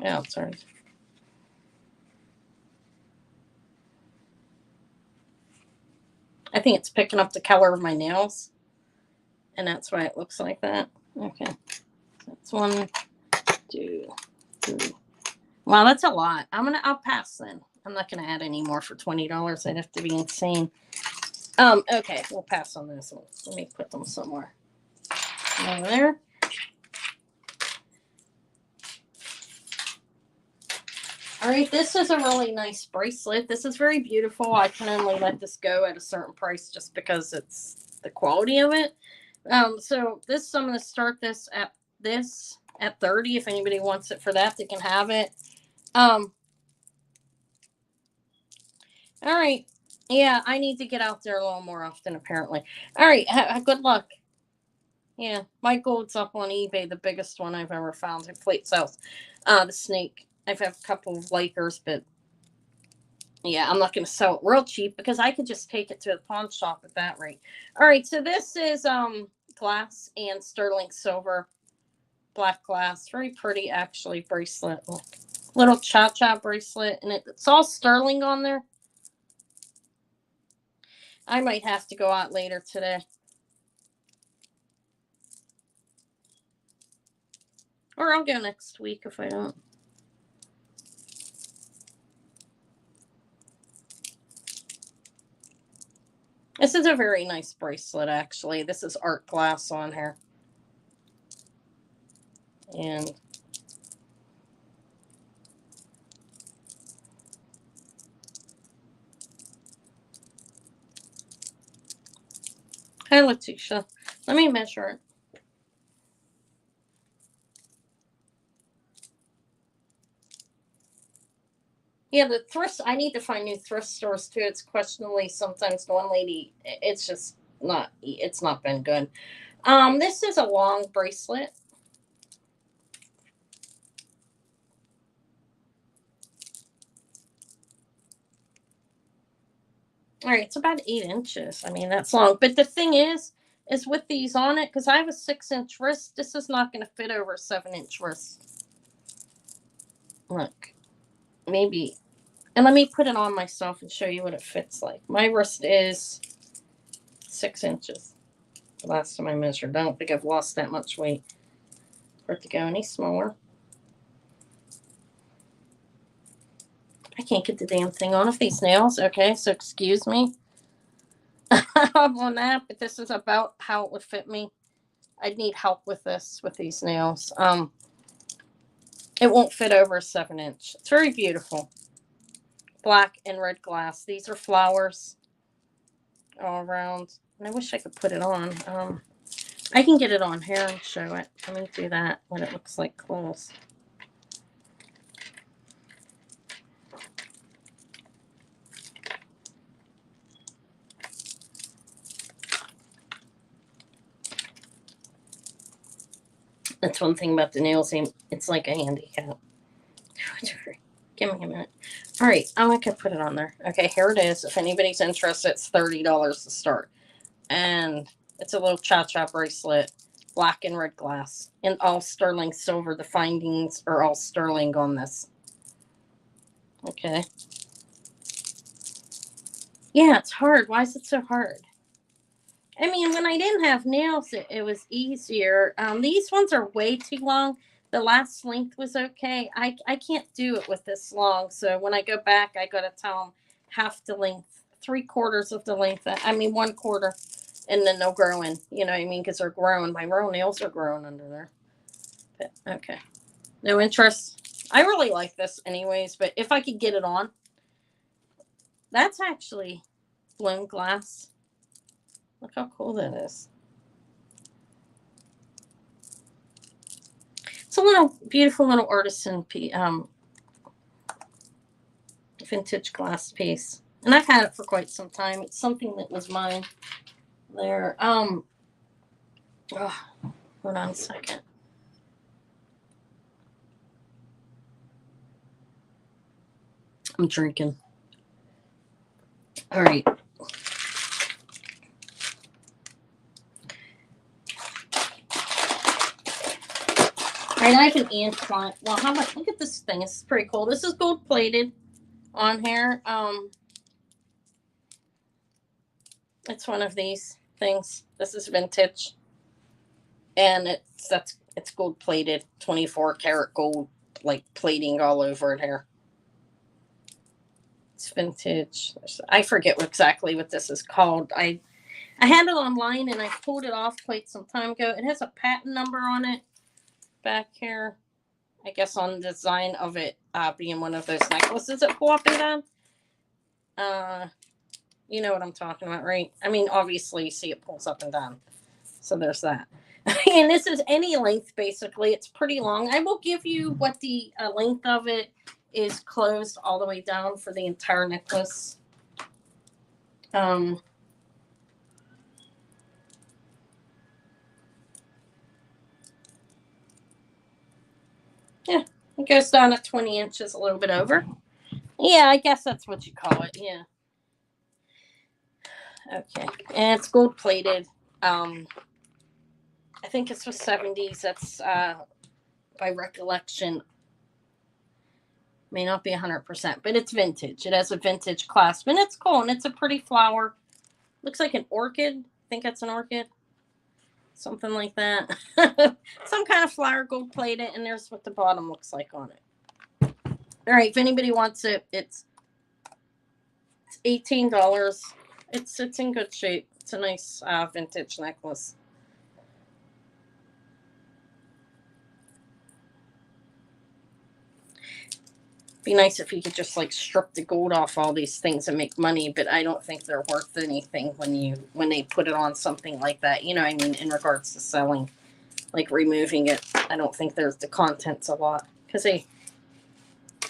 Yeah, sorry. I think it's picking up the color of my nails, and that's why it looks like that. Okay, that's 1, 2, 3. Wow, that's a lot. I'll pass then. I'm not gonna add any more for $20. I'd have to be insane. Okay, we'll pass on this one. Let me put them somewhere. Over there. All right, this is a really nice bracelet. This is very beautiful. I can only let this go at a certain price just because it's the quality of it. So this, I'm going to start this at 30. If anybody wants it for that, they can have it. All right. Yeah, I need to get out there a little more often, apparently. All right, good luck. Yeah, my gold's up on eBay, the biggest one I've ever found. It plate sells. The snake. I've had a couple of Lakers, but yeah, I'm not going to sell it real cheap because I could just take it to the pawn shop at that rate. All right, so this is glass and sterling silver, black glass. Very pretty, actually, bracelet. Little cha-cha bracelet, and it's all sterling on there. I might have to go out later today. Or I'll go next week if I don't. This is a very nice bracelet, actually. This is art glass on here. And hi, Letitia. Let me measure it. Yeah, the thrift. I need to find new thrift stores too. It's questionably sometimes the one lady. It's just not. It's not been good. This is a long bracelet. All right, it's about 8 inches. I mean, that's long. But the thing is with these on it, because I have a 6-inch wrist, this is not going to fit over a 7-inch wrist. Look, maybe. And let me put it on myself and show you what it fits like. My wrist is 6 inches. The last time I measured, I don't think I've lost that much weight for it to go any smaller. I can't get the damn thing on with these nails. Okay, so excuse me on that, but this is about how it would fit me. I'd need help with this, with these nails. It won't fit over a 7-inch. It's very beautiful. Black and red glass. These are flowers all around. And I wish I could put it on. I can get it on here and show it. Let me do that, what it looks like close. That's one thing about the nails. It's like a handicap. Give me a minute. All right. Oh, I could put it on there. Okay, here it is. If anybody's interested, it's $30 to start. And it's a little cha-cha bracelet, black and red glass, and all sterling silver. The findings are all sterling on this. Okay. Yeah, it's hard. Why is it so hard? I mean, when I didn't have nails, it was easier. These ones are way too long. The last length was okay. I can't do it with this long. So when I go back, I got to tell them half the length, 3/4 of the length. I mean, 1/4. And then they'll grow in. You know what I mean? Because they're growing. My real nails are growing under there. But, okay. No interest. I really like this anyways. But if I could get it on. That's actually blown glass. Look how cool that is. It's a little beautiful little artisan vintage glass piece, and I've had it for quite some time. It's something that was mine. There. Oh, hold on a second. I'm drinking. All right. All right, I have an inch on it. Well, how about, look at this thing. It's pretty cool. This is gold plated on here. It's one of these things. This is vintage. And it's gold plated, 24 karat gold, like plating all over it here. It's vintage. I forget exactly what this is called. I had it online and I pulled it off quite some time ago. It has a patent number on it back here. I guess on the design of it being one of those necklaces that pull up and down. You know what I'm talking about, right? I mean, obviously, you see it pulls up and down. So there's that. And this is any length, basically. It's pretty long. I will give you what the length of it is closed all the way down for the entire necklace. Yeah, it goes down at 20 inches, a little bit over. Yeah, I guess that's what you call it. Yeah. Okay. And it's gold plated. I think it's for 70s. That's by recollection. May not be 100%, but it's vintage. It has a vintage clasp, and it's cool, and it's a pretty flower. Looks like an orchid. I think that's an orchid. Something like that. Some kind of flower, gold plated, and there's what the bottom looks like on it. All right, if anybody wants it, it's $18. It's in good shape. It's a nice vintage necklace. Be nice if you could just like strip the gold off all these things and make money, but I don't think they're worth anything when they put it on something like that. You know what I mean, in regards to selling, like removing it. I don't think there's the contents a lot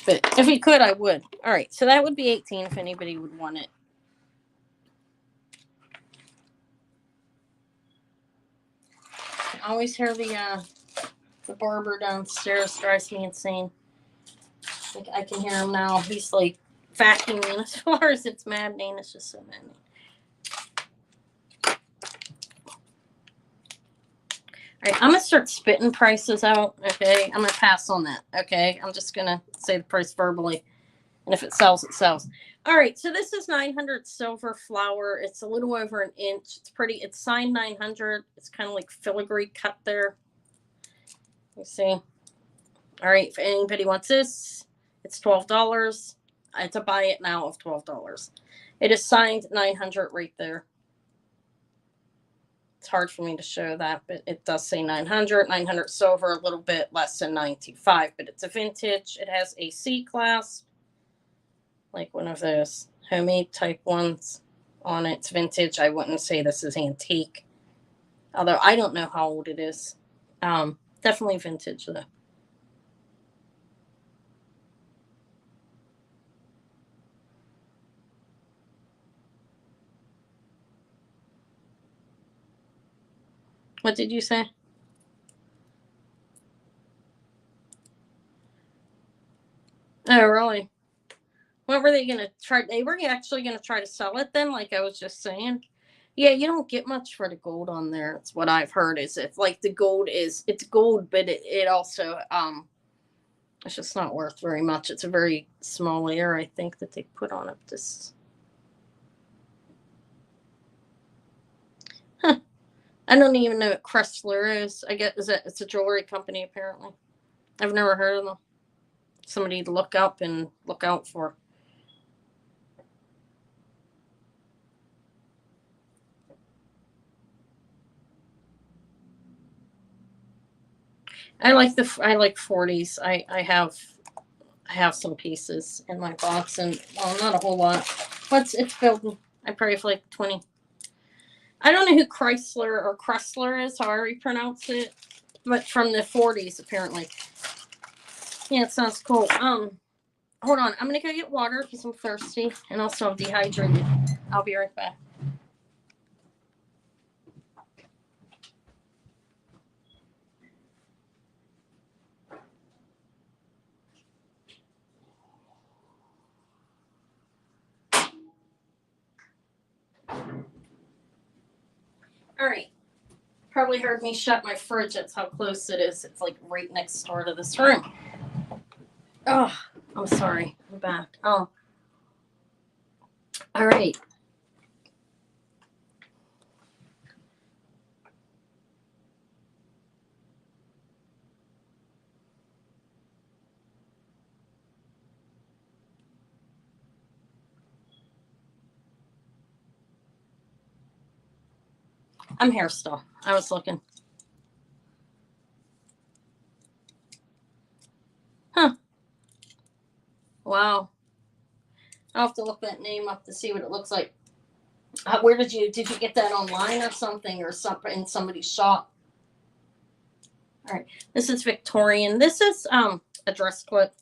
but if we could, I would. All right, so that would be 18 if anybody would want it. I always hear the barber downstairs drives me insane. Like I can hear him now. He's like vacuuming as far as it's maddening. It's just so maddening. All right, I'm going to start spitting prices out, okay? I'm going to pass on that, okay? I'm just going to say the price verbally, and if it sells, it sells. All right, so this is 900 silver flower. It's a little over an inch. It's pretty. It's signed 900. It's kind of like filigree cut there. You see? All right, if anybody wants this, it's $12. I had to buy it now of $12. It is signed 900 right there. It's hard for me to show that, but it does say 900 silver, a little bit less than 95, but it's a vintage. It has a C clasp, like one of those homemade type ones on it. It's vintage. I wouldn't say this is antique, although I don't know how old it is. Definitely vintage though. What did you say? Oh, really? What were they going to try? They were actually going to try to sell it then, like I was just saying. Yeah, you don't get much for the gold on there. It's what I've heard. Is it's like the gold is it's gold, but it also it's just not worth very much. It's a very small layer, I think, that they put on it. This. Huh. I don't even know what Chrysler is. I guess it's a jewelry company apparently. I've never heard of them. Somebody to look up and look out for. I like 40s. I have some pieces in my box, and well, not a whole lot. But it's building. I probably have like 20. I don't know who Chrysler or Chrysler is, however you pronounce it, but from the 40s apparently. Yeah, it sounds cool. Hold on, I'm gonna go get water because I'm thirsty, and also I'm dehydrated. I'll be right back. All right. Probably heard me shut my fridge. That's how close it is. It's like right next door to this room. Oh, I'm sorry. I'm back. Oh. All right. I'm here still. I was looking. Huh. Wow. I'll have to look that name up to see what it looks like. Where did you get that online or something, or something in somebody's shop? All right. This is Victorian. This is a dress clip.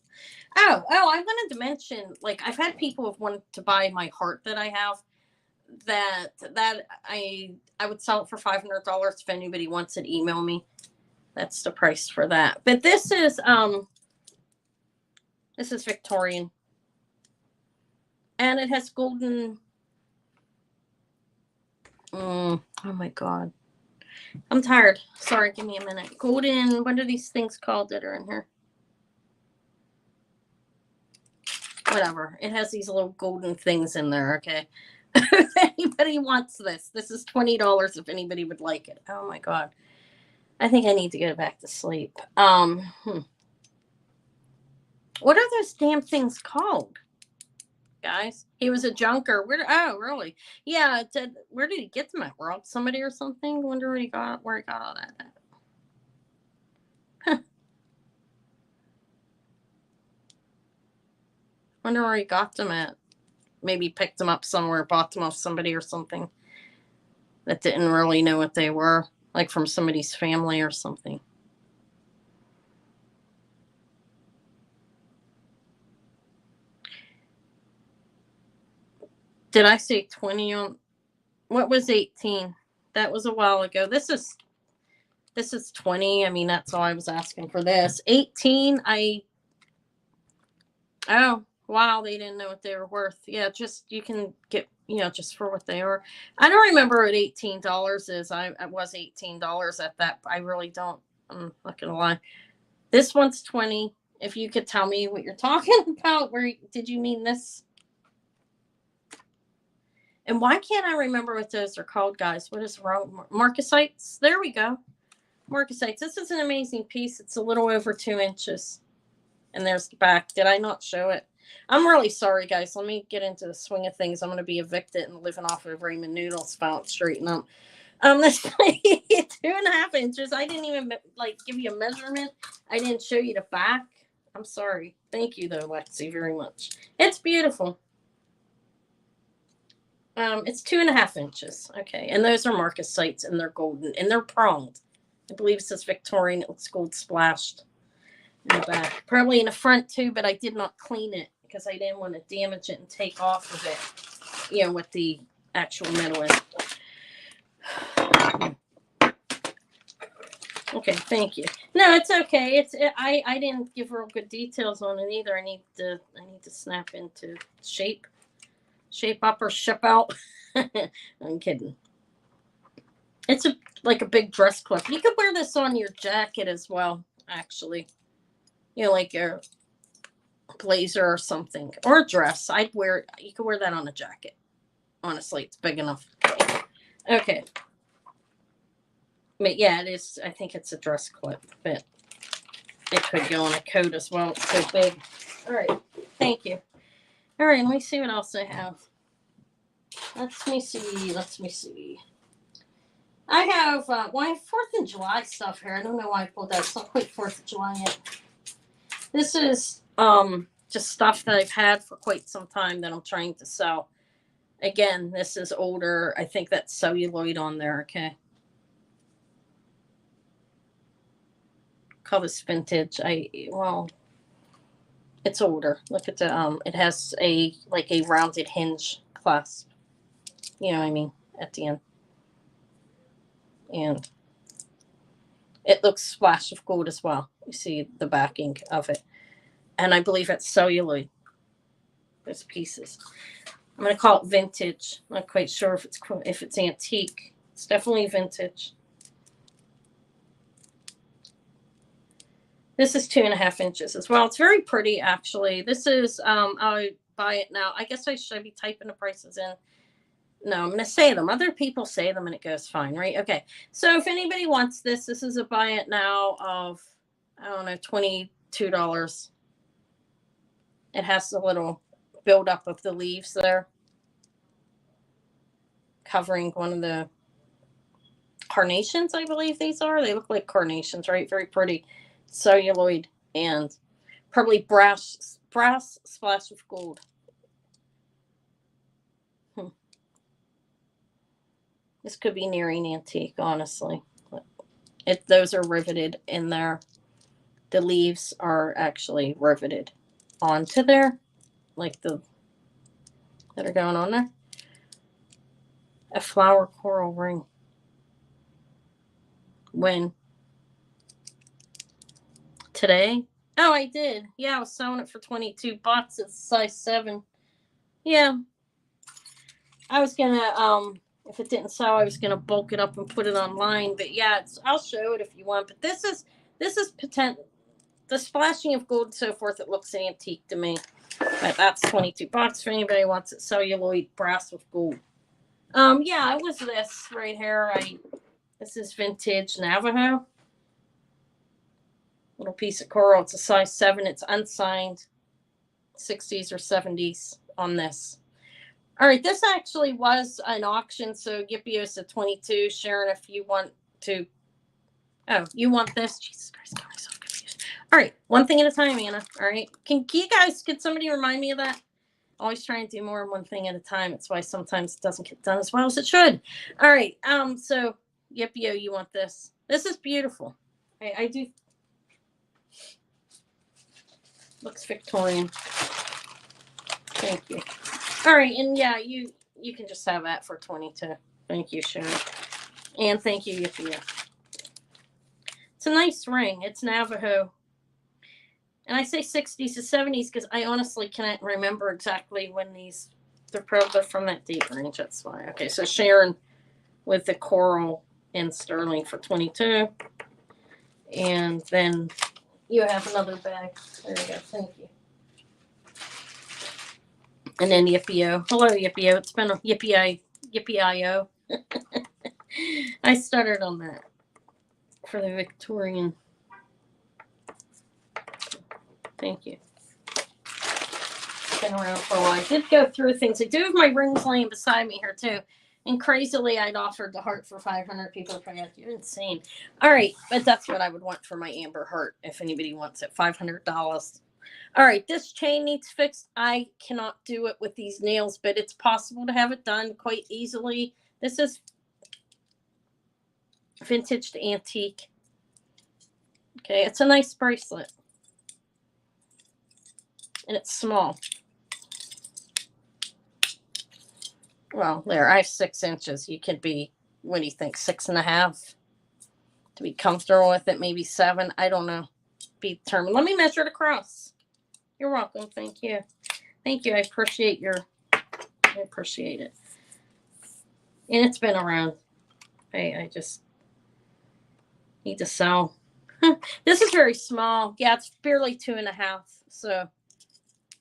Oh, I wanted to mention, like, I've had people who've wanted to buy my heart that I have. That I would sell it for $500 if anybody wants it. Email me. That's the price for that. But this is Victorian, and it has golden. Oh my god, I'm tired. Sorry, give me a minute. Golden. What are these things called that are in here? Whatever. It has these little golden things in there. Okay. If anybody wants this is $20 if anybody would like it. Oh my god, I think I need to go back to sleep. What are those damn things called, guys? He was a junker. Oh, really? Yeah. Where did he get them at? Robbed somebody or something? Wonder where he got all that at. Huh. Wonder where he got them at. Maybe picked them up somewhere, bought them off somebody or something that didn't really know what they were, like from somebody's family or something. Did I say 20 on? What was 18? That was a while ago. This is 20. I mean, that's all I was asking for this. 18, oh, wow, they didn't know what they were worth. Yeah, just, you can get, just for what they are. I don't remember what $18 is. I was $18 at that. I really don't. I'm not going to lie. This one's 20. If you could tell me what you're talking about, did you mean this? And why can't I remember what those are called, guys? What is wrong? Marcasites? There we go. Marcasites. This is an amazing piece. It's a little over 2 inches. And there's the back. Did I not show it? I'm really sorry, guys. Let me get into the swing of things. I'm going to be evicted and living off of ramen noodles. Spout straighten up. This 2.5 inches. I didn't even give you a measurement. I didn't show you the back. I'm sorry. Thank you, though, Lexi, very much. It's beautiful. It's 2.5 inches. Okay. And those are Marcasites, and they're golden, and they're pronged. I believe it says Victorian. It looks gold splashed in the back. Probably in the front, too, but I did not clean it because I didn't want to damage it and take off of it, what the actual metal is. Okay, thank you. No, it's okay. I didn't give real good details on it either. I need to snap into shape up or ship out. I'm kidding. It's like a big dress clip. You could wear this on your jacket as well, actually. You know, like your blazer or something, or a dress. You could wear that on a jacket. Honestly, it's big enough. Okay. But yeah, it is. I think it's a dress clip, but it could go on a coat as well. It's so big. All right. Thank you. All right. Let me see what else I have. Let me see. I have, well, I have 4th of July stuff here. I don't know why I pulled that. It's not quite 4th of July yet. This is just stuff that I've had for quite some time that I'm trying to sell. Again, this is older. I think that's celluloid on there, okay? Call this vintage. Well, it's older. Look at the, it has a rounded hinge clasp. You know what I mean? At the end. And it looks splash of gold as well. You see the backing of it. And I believe it's celluloid. Those pieces. I'm going to call it vintage. I'm not quite sure if it's antique. It's definitely vintage. This is 2.5 inches as well. It's very pretty, actually. This is, I'll buy it now. I guess I should be typing the prices in. No, I'm going to say them. Other people say them and it goes fine, right? Okay. So if anybody wants this is a buy it now of, I don't know, $22. It has a little buildup of the leaves there, covering one of the carnations, I believe these are. They look like carnations, right? Very pretty. Celluloid and probably brass splash of gold. This could be nearing antique, honestly. Those are riveted in there. The leaves are actually riveted onto there, like that are going on there. A flower coral ring. When? Today? Oh, I did. Yeah, I was selling it for $22. It's size 7. Yeah. I was gonna if it didn't sell, I was gonna bulk it up and put it online. But yeah, I'll show it if you want. But this is the splashing of gold and so forth. It looks antique to me. But that's $22 for anybody who wants it. Celluloid brass with gold. Yeah, it was this right here. This is vintage Navajo. Little piece of coral. It's a size 7. It's unsigned. 60s or 70s on this. All right, this actually was an auction, so Yippee is at 22. Sharon, if you want to, you want this? Jesus Christ, got myself confused. All right, one thing at a time, Anna. All right, can somebody remind me of that? Always try and do more than one thing at a time. It's why sometimes it doesn't get done as well as it should. All right, so Yippee, you want this? This is beautiful. I do. Looks Victorian. Thank you. All right, and yeah, you can just have that for 22. Thank you, Sharon. And thank you, Yippee. It's a nice ring. It's Navajo. And I say 60s to 70s because I honestly cannot remember exactly when they're probably from that date range. That's why. Okay, so Sharon with the coral and sterling for 22. And then you have another bag. There you go. Thank you. And then Yippee-O. Hello, Yippee-O. It's been a Yippee-I-O. I stuttered on that for the Victorian. Thank you. Been around for a while. I did go through things. I do have my rings laying beside me here, too. And crazily, I'd offered the heart for 500. People are probably like, you're insane. All right, but that's what I would want for my amber heart if anybody wants it. $500. All right, this chain needs fixed. I cannot do it with these nails, but it's possible to have it done quite easily. This is vintage to antique. Okay, it's a nice bracelet. And it's small. Well, there, I have 6 inches. You could be, what do you think, 6.5? to be comfortable with it. Maybe 7. I don't know. Be determined. Let me measure it across. You're welcome. Thank you. Thank you. I appreciate it. And it's been around. I just need to sell. This is very small. Yeah, it's barely 2.5. So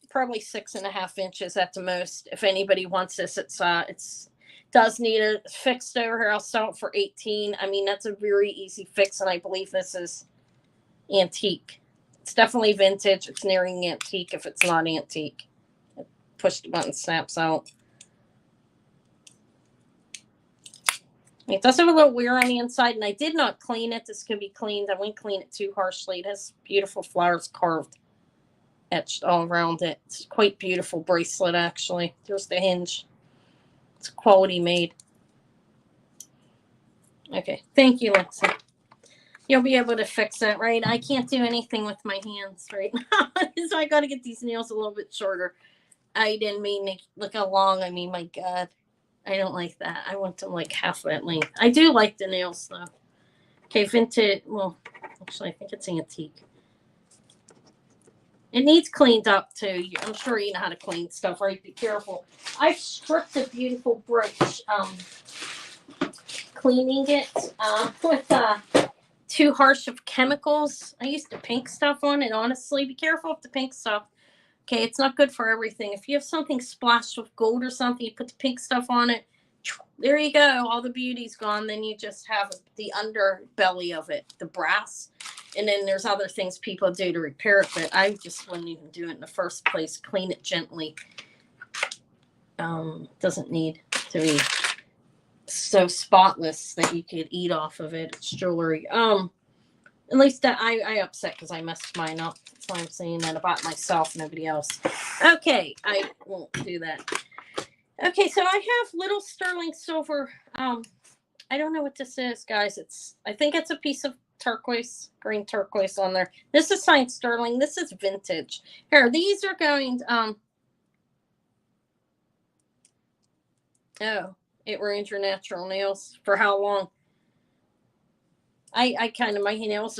probably 6.5 inches at the most. If anybody wants this, it's does need it fixed over here. I'll sell it for 18. I mean, that's a very easy fix, and I believe this is antique. It's definitely vintage. It's nearing antique if it's not antique. Push the button, snaps out. It does have a little wear on the inside, and I did not clean it. This could be cleaned. I wouldn't clean it too harshly. It has beautiful flowers carved, etched all around it. It's a quite beautiful bracelet, actually. There's the hinge. It's quality made. Okay, thank you, Lexi. You'll be able to fix that, right? I can't do anything with my hands right now, so I got to get these nails a little bit shorter. I didn't mean to look how long. I mean, my God. I don't like that. I want them like half that length. I do like the nails though. Okay, vintage. Well, actually, I think it's antique. It needs cleaned up too. I'm sure you know how to clean stuff, right? Be careful. I've stripped a beautiful brooch, cleaning it with too harsh of chemicals. I used the pink stuff on it. Honestly, be careful with the pink stuff. Okay, it's not good for everything. If you have something splashed with gold or something, you put the pink stuff on it, there you go. All the beauty's gone. Then you just have the underbelly of it, the brass. And then there's other things people do to repair it, but I just wouldn't even do it in the first place. Clean it gently. Doesn't need to be so spotless that you could eat off of it. It's jewelry. At least that I upset because I messed mine up. That's why I'm saying that about myself, nobody else. Okay, I won't do that. Okay, so I have little sterling silver. I don't know what this is, guys. I think it's a piece of turquoise, green turquoise on there. This is signed sterling. This is vintage. Here, these are going. Oh, it ruins your natural nails. For how long? I kind of my hands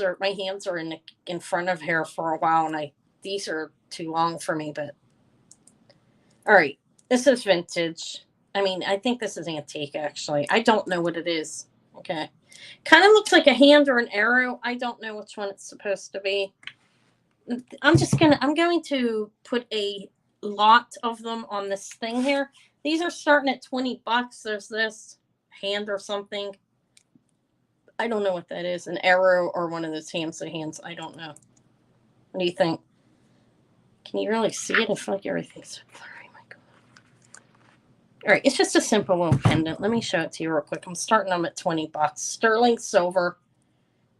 are in front of hair for a while, and these are too long for me. But all right, this is vintage. I mean, I think this is antique. Actually, I don't know what it is. Okay, kind of looks like a hand or an arrow. I don't know which one it's supposed to be. I'm going to put a lot of them on this thing here. These are starting at $20. There's this hand or something. I don't know what that is. An arrow or one of those hands. I don't know. What do you think? Can you really see it? I feel like everything's so blurry. My God. All right. It's just a simple little pendant. Let me show it to you real quick. I'm starting them at $20. Sterling silver.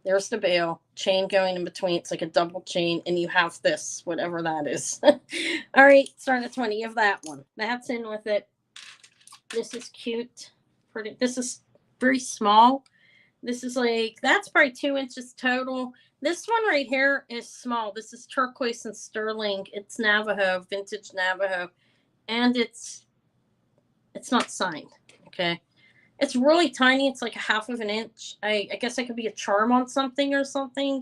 There's the bail. Chain going in between. It's like a double chain. And you have this, whatever that is. All right. Starting at 20. You have that one. That's in with it. This is cute. Pretty. This is very small. This is that's probably 2 inches total. This one right here is small. This is turquoise and sterling. It's Navajo, vintage Navajo. And it's not signed. Okay. It's really tiny. It's like a half of an inch. I guess it could be a charm on something or something.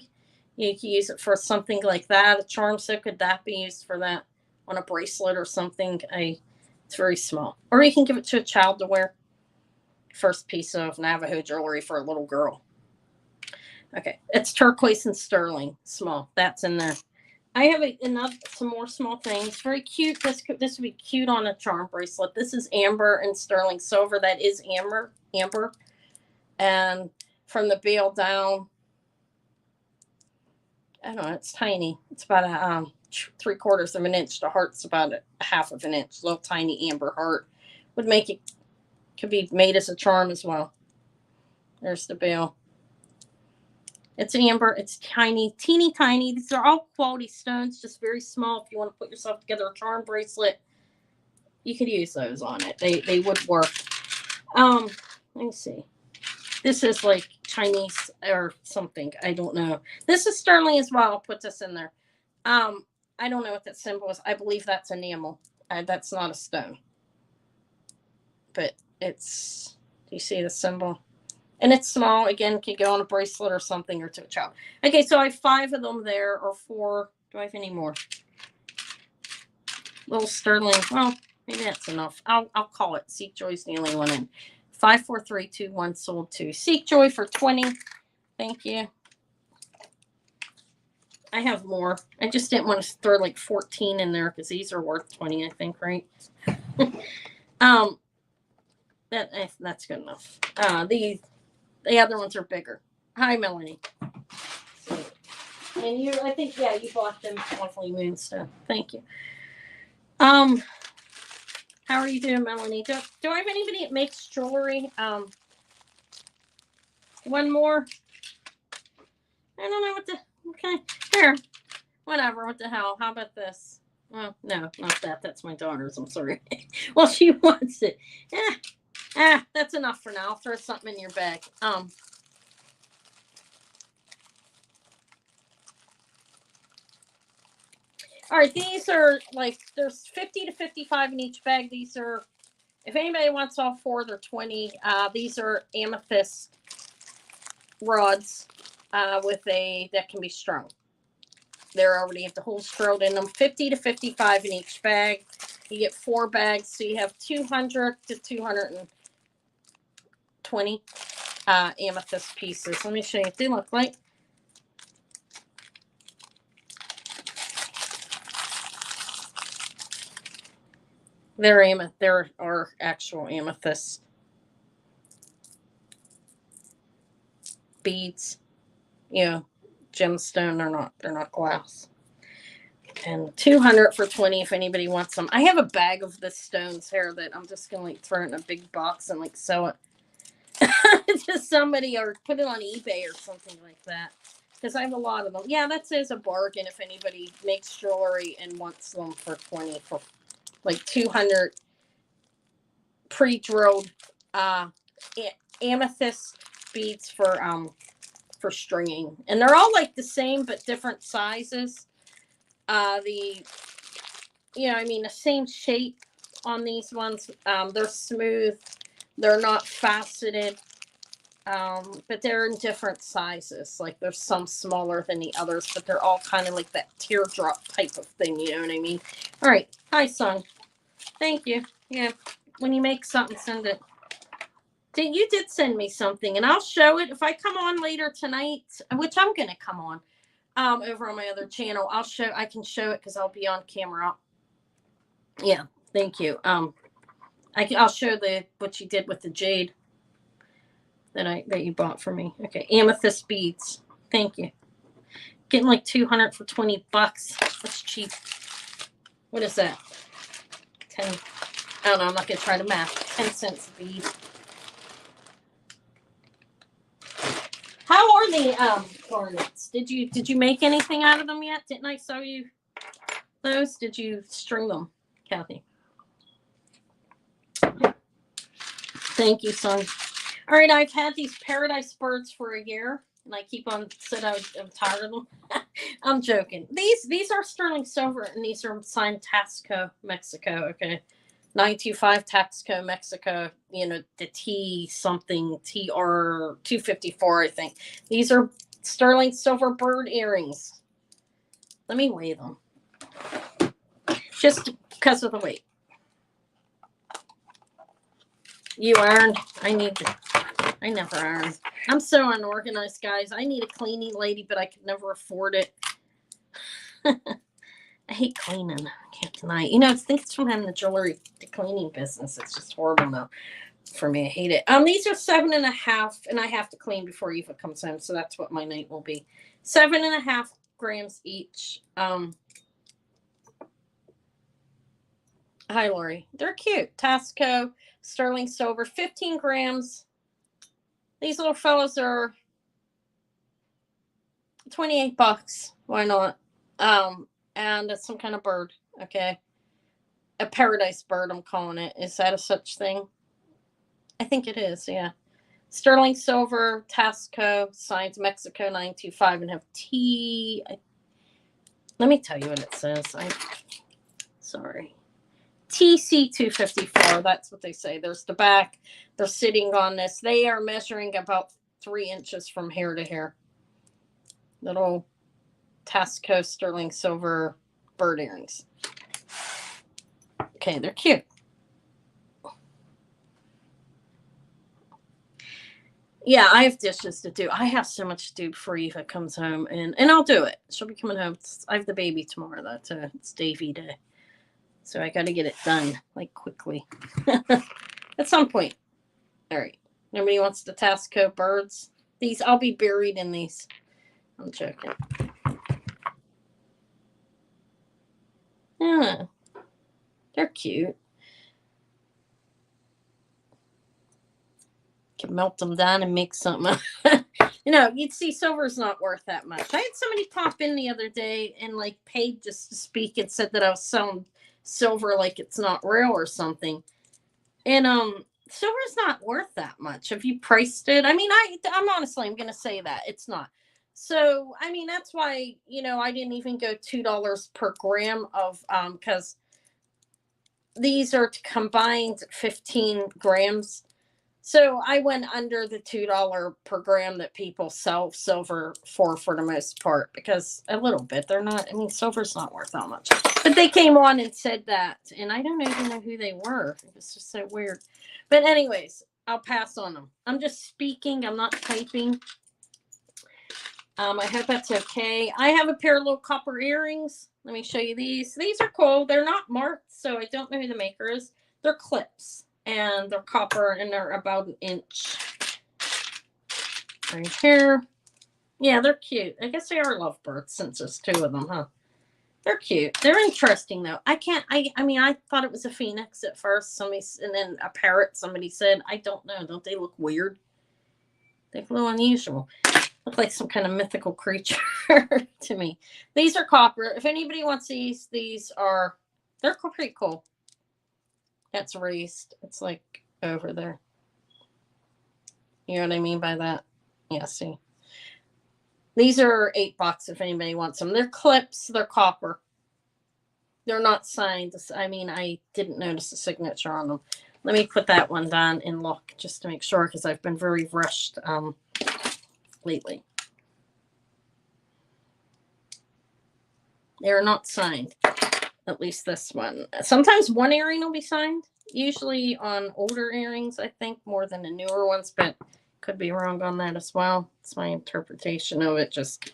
You can use it for something like that. A charm. So could that be used for that on a bracelet or something? It's very small. Or you can give it to a child to wear. First piece of Navajo jewelry for a little girl. Okay, it's turquoise and sterling, small. That's in there. I have some more small things. Very cute. This would be cute on a charm bracelet. This is amber and sterling silver. That is amber. And from the bail down, I don't know. It's tiny. It's about a 3/4 of an inch. The heart's about a half of an inch. Little tiny amber heart would make it. Could be made as a charm as well. There's the bail. It's amber. It's tiny, teeny tiny. These are all quality stones, just very small. If you want to put yourself together a charm bracelet, you could use those on it. They would work. Let me see. This is like Chinese or something. I don't know. This is sterling as well. I'll put this in there. I don't know what that symbol is. I believe that's enamel. That's not a stone. But do you see the symbol? And it's small. Again, can go on a bracelet or something or to a child. Okay, so I have 5 of them there, or 4. Do I have any more? Little sterling. Well, maybe that's enough. I'll call it. Seek Joy's the only one in. 5, 4, 3, 2, 1 sold to Seek Joy for 20. Thank you. I have more. I just didn't want to throw like 14 in there because these are worth 20, I think, right? That's good enough. The other ones are bigger. Hi, Melanie. And you, I think, yeah, you bought them lovely moonstone. Thank you. How are you doing, Melanie? Do I have anybody that makes jewelry? One more. I don't know what the. Okay, here. Whatever. What the hell? How about this? Oh, no, not that. That's my daughter's. I'm sorry. Well, she wants it. That's enough for now. I'll throw something in your bag. All right, these are like, there's 50 to 55 in each bag. These are, if anybody wants all 4, they're 20. These are amethyst rods that can be strung. They're already have the holes drilled in them. 50 to 55 in each bag. You get 4 bags, so you have 200 to 220 amethyst pieces. Let me show you what they look like. There are actual amethyst beads. You know, gemstone. They're not glass. And 200 for 20 if anybody wants them. I have a bag of the stones here that I'm just gonna like throw it in a big box and like sew it to somebody or put it on eBay or something like that. Because I have a lot of them. Yeah, that says a bargain if anybody makes jewelry and wants them for 20 for like 200 pre-drilled amethyst beads for stringing. And they're all like the same but different sizes. The same shape on these ones. They're smooth. They're not faceted. But they're in different sizes. Like there's some smaller than the others, but they're all kind of like that teardrop type of thing. You know what I mean? All right. Hi, son. Thank you. Yeah. When you make something, send it. You did send me something, and I'll show it if I come on later tonight, which I'm gonna come on. Over on my other channel, I can show it because I'll be on camera. Yeah, thank you. I'll show what you did with the jade that you bought for me. Okay, amethyst beads. Thank you. Getting like 200 for $20. That's cheap. What is that? 10. I don't know. I'm not gonna try to math. 10 cents a bead. How are the garnets? Did you make anything out of them yet? Didn't I show you those? Did you string them, Kathy? Thank you, son. All right, I've had these paradise birds for a year, and I keep on said I'm tired of them. I'm joking. These are sterling silver, and these are signed Taxco, Mexico. Okay. 925 Taxco, Mexico, the T something, TR 254, I think. These are sterling silver bird earrings. Let me weigh them. Just because of the weight. You iron. I never iron. I'm so unorganized, guys. I need a cleaning lady, but I could never afford it. I hate cleaning. I can't deny it. I think it's from having the cleaning business. It's just horrible now for me. I hate it. These are 7.5, and I have to clean before Eva comes home, so that's what my night will be. 7.5 grams each. Hi, Lori. They're cute. Tasco, sterling silver, 15 grams. These little fellows are $28. Why not? And it's some kind of bird. Okay. A paradise bird, I'm calling it. Is that a such thing? I think it is, yeah. Sterling silver, Tasco, signs Mexico 925, and have T. Let me tell you what it says. Sorry. TC254. That's what they say. There's the back. They're sitting on this. They are measuring about 3 inches from here to here. Little Tasco sterling silver bird earrings. Okay, they're cute. Yeah, I have dishes to do. I have so much to do before Eva comes home, and I'll do it. She'll be coming home. I have the baby tomorrow. It's Davy Day, so I got to get it done like quickly at some point. All right. Nobody wants the Tasco birds. These, I'll be buried in these. I'm joking. Yeah, they're cute. Can melt them down and make something. You know, you'd see silver's not worth that much. I had somebody pop in the other day and like paid just to speak and said that I was selling silver like it's not real or something. And silver's not worth that much. If you priced it, I mean, I'm honestly, I'm gonna say that it's not. So I mean, that's why, you know, I didn't even go $2 per gram of because these are combined 15 grams. So I went under the $2 per gram that people sell silver for the most part, because a little bit, they're not, I mean, silver's not worth that much. But they came on and said that, and I don't even know who they were. It was just so weird. But anyways, I'll pass on them. I'm just speaking. I'm not typing. I hope that's okay. I have a pair of little copper earrings. Let me show you these. These are cool. They're not marked, so I don't know who the maker is. They're clips. And they're copper, and they're about 1 inch. Right here. Yeah, they're cute. I guess they are lovebirds since there's 2 of them, huh? They're cute. They're interesting, though. I mean, I thought it was a phoenix at first. And then a parrot, somebody said. I don't know. Don't they look weird? They look a little unusual. Look like some kind of mythical creature to me. These are copper. If anybody wants these, they're pretty cool. That's raised. It's like over there. You know what I mean by that? Yeah, see. These are $8 if anybody wants them. They're clips. They're copper. They're not signed. I mean, I didn't notice a signature on them. Let me put that one down and look just to make sure, because I've been very rushed lately. They're not signed. At least this one. Sometimes one earring will be signed. Usually on older earrings, I think, more than the newer ones, but could be wrong on that as well. It's my interpretation of it, just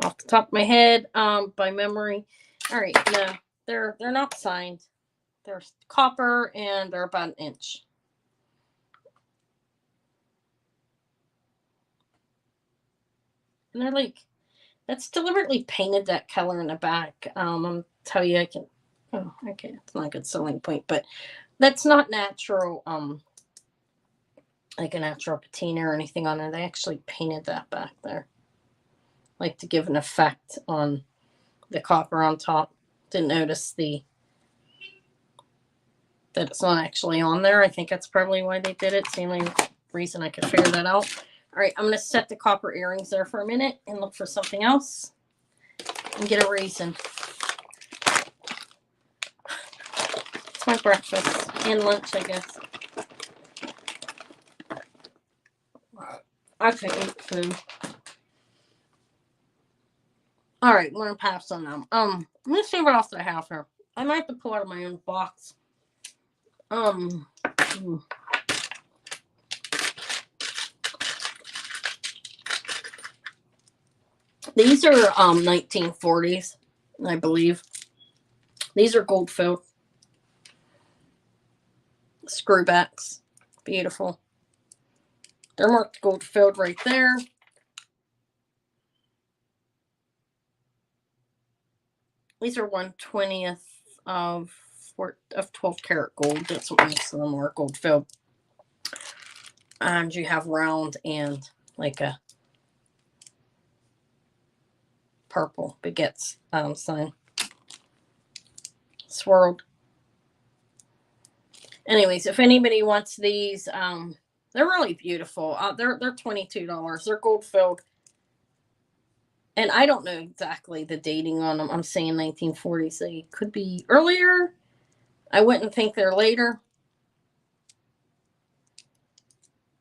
off the top of my head, by memory. All right, no, they're not signed. They're copper, and they're about 1 inch. And they're like, that's deliberately painted that color in the back. I'll tell you, I can. Oh, okay, it's not a good selling point, but that's not natural. Like a natural patina or anything on it. They actually painted that back there, like to give an effect on the copper on top. Didn't notice that it's not actually on there. I think that's probably why they did it. It's the only reason I could figure that out. All right, I'm going to set the copper earrings there for a minute and look for something else and get a reason. It's my breakfast and lunch, I guess. I can eat food. All right, I'm going to pass on them. Let me see what else I have here. I might have to pull out of my own box. These are 1940s, I believe. These are gold filled screwbacks. Beautiful. They're marked gold filled right there. These are 1/20th of 12 karat gold. That's what makes them more gold filled. And you have round and like a purple baguettes sign. Swirled. Anyways, if anybody wants these, they're really beautiful. They're $22. They're gold filled. And I don't know exactly the dating on them. I'm saying 1940s. They could be earlier. I wouldn't think they're later.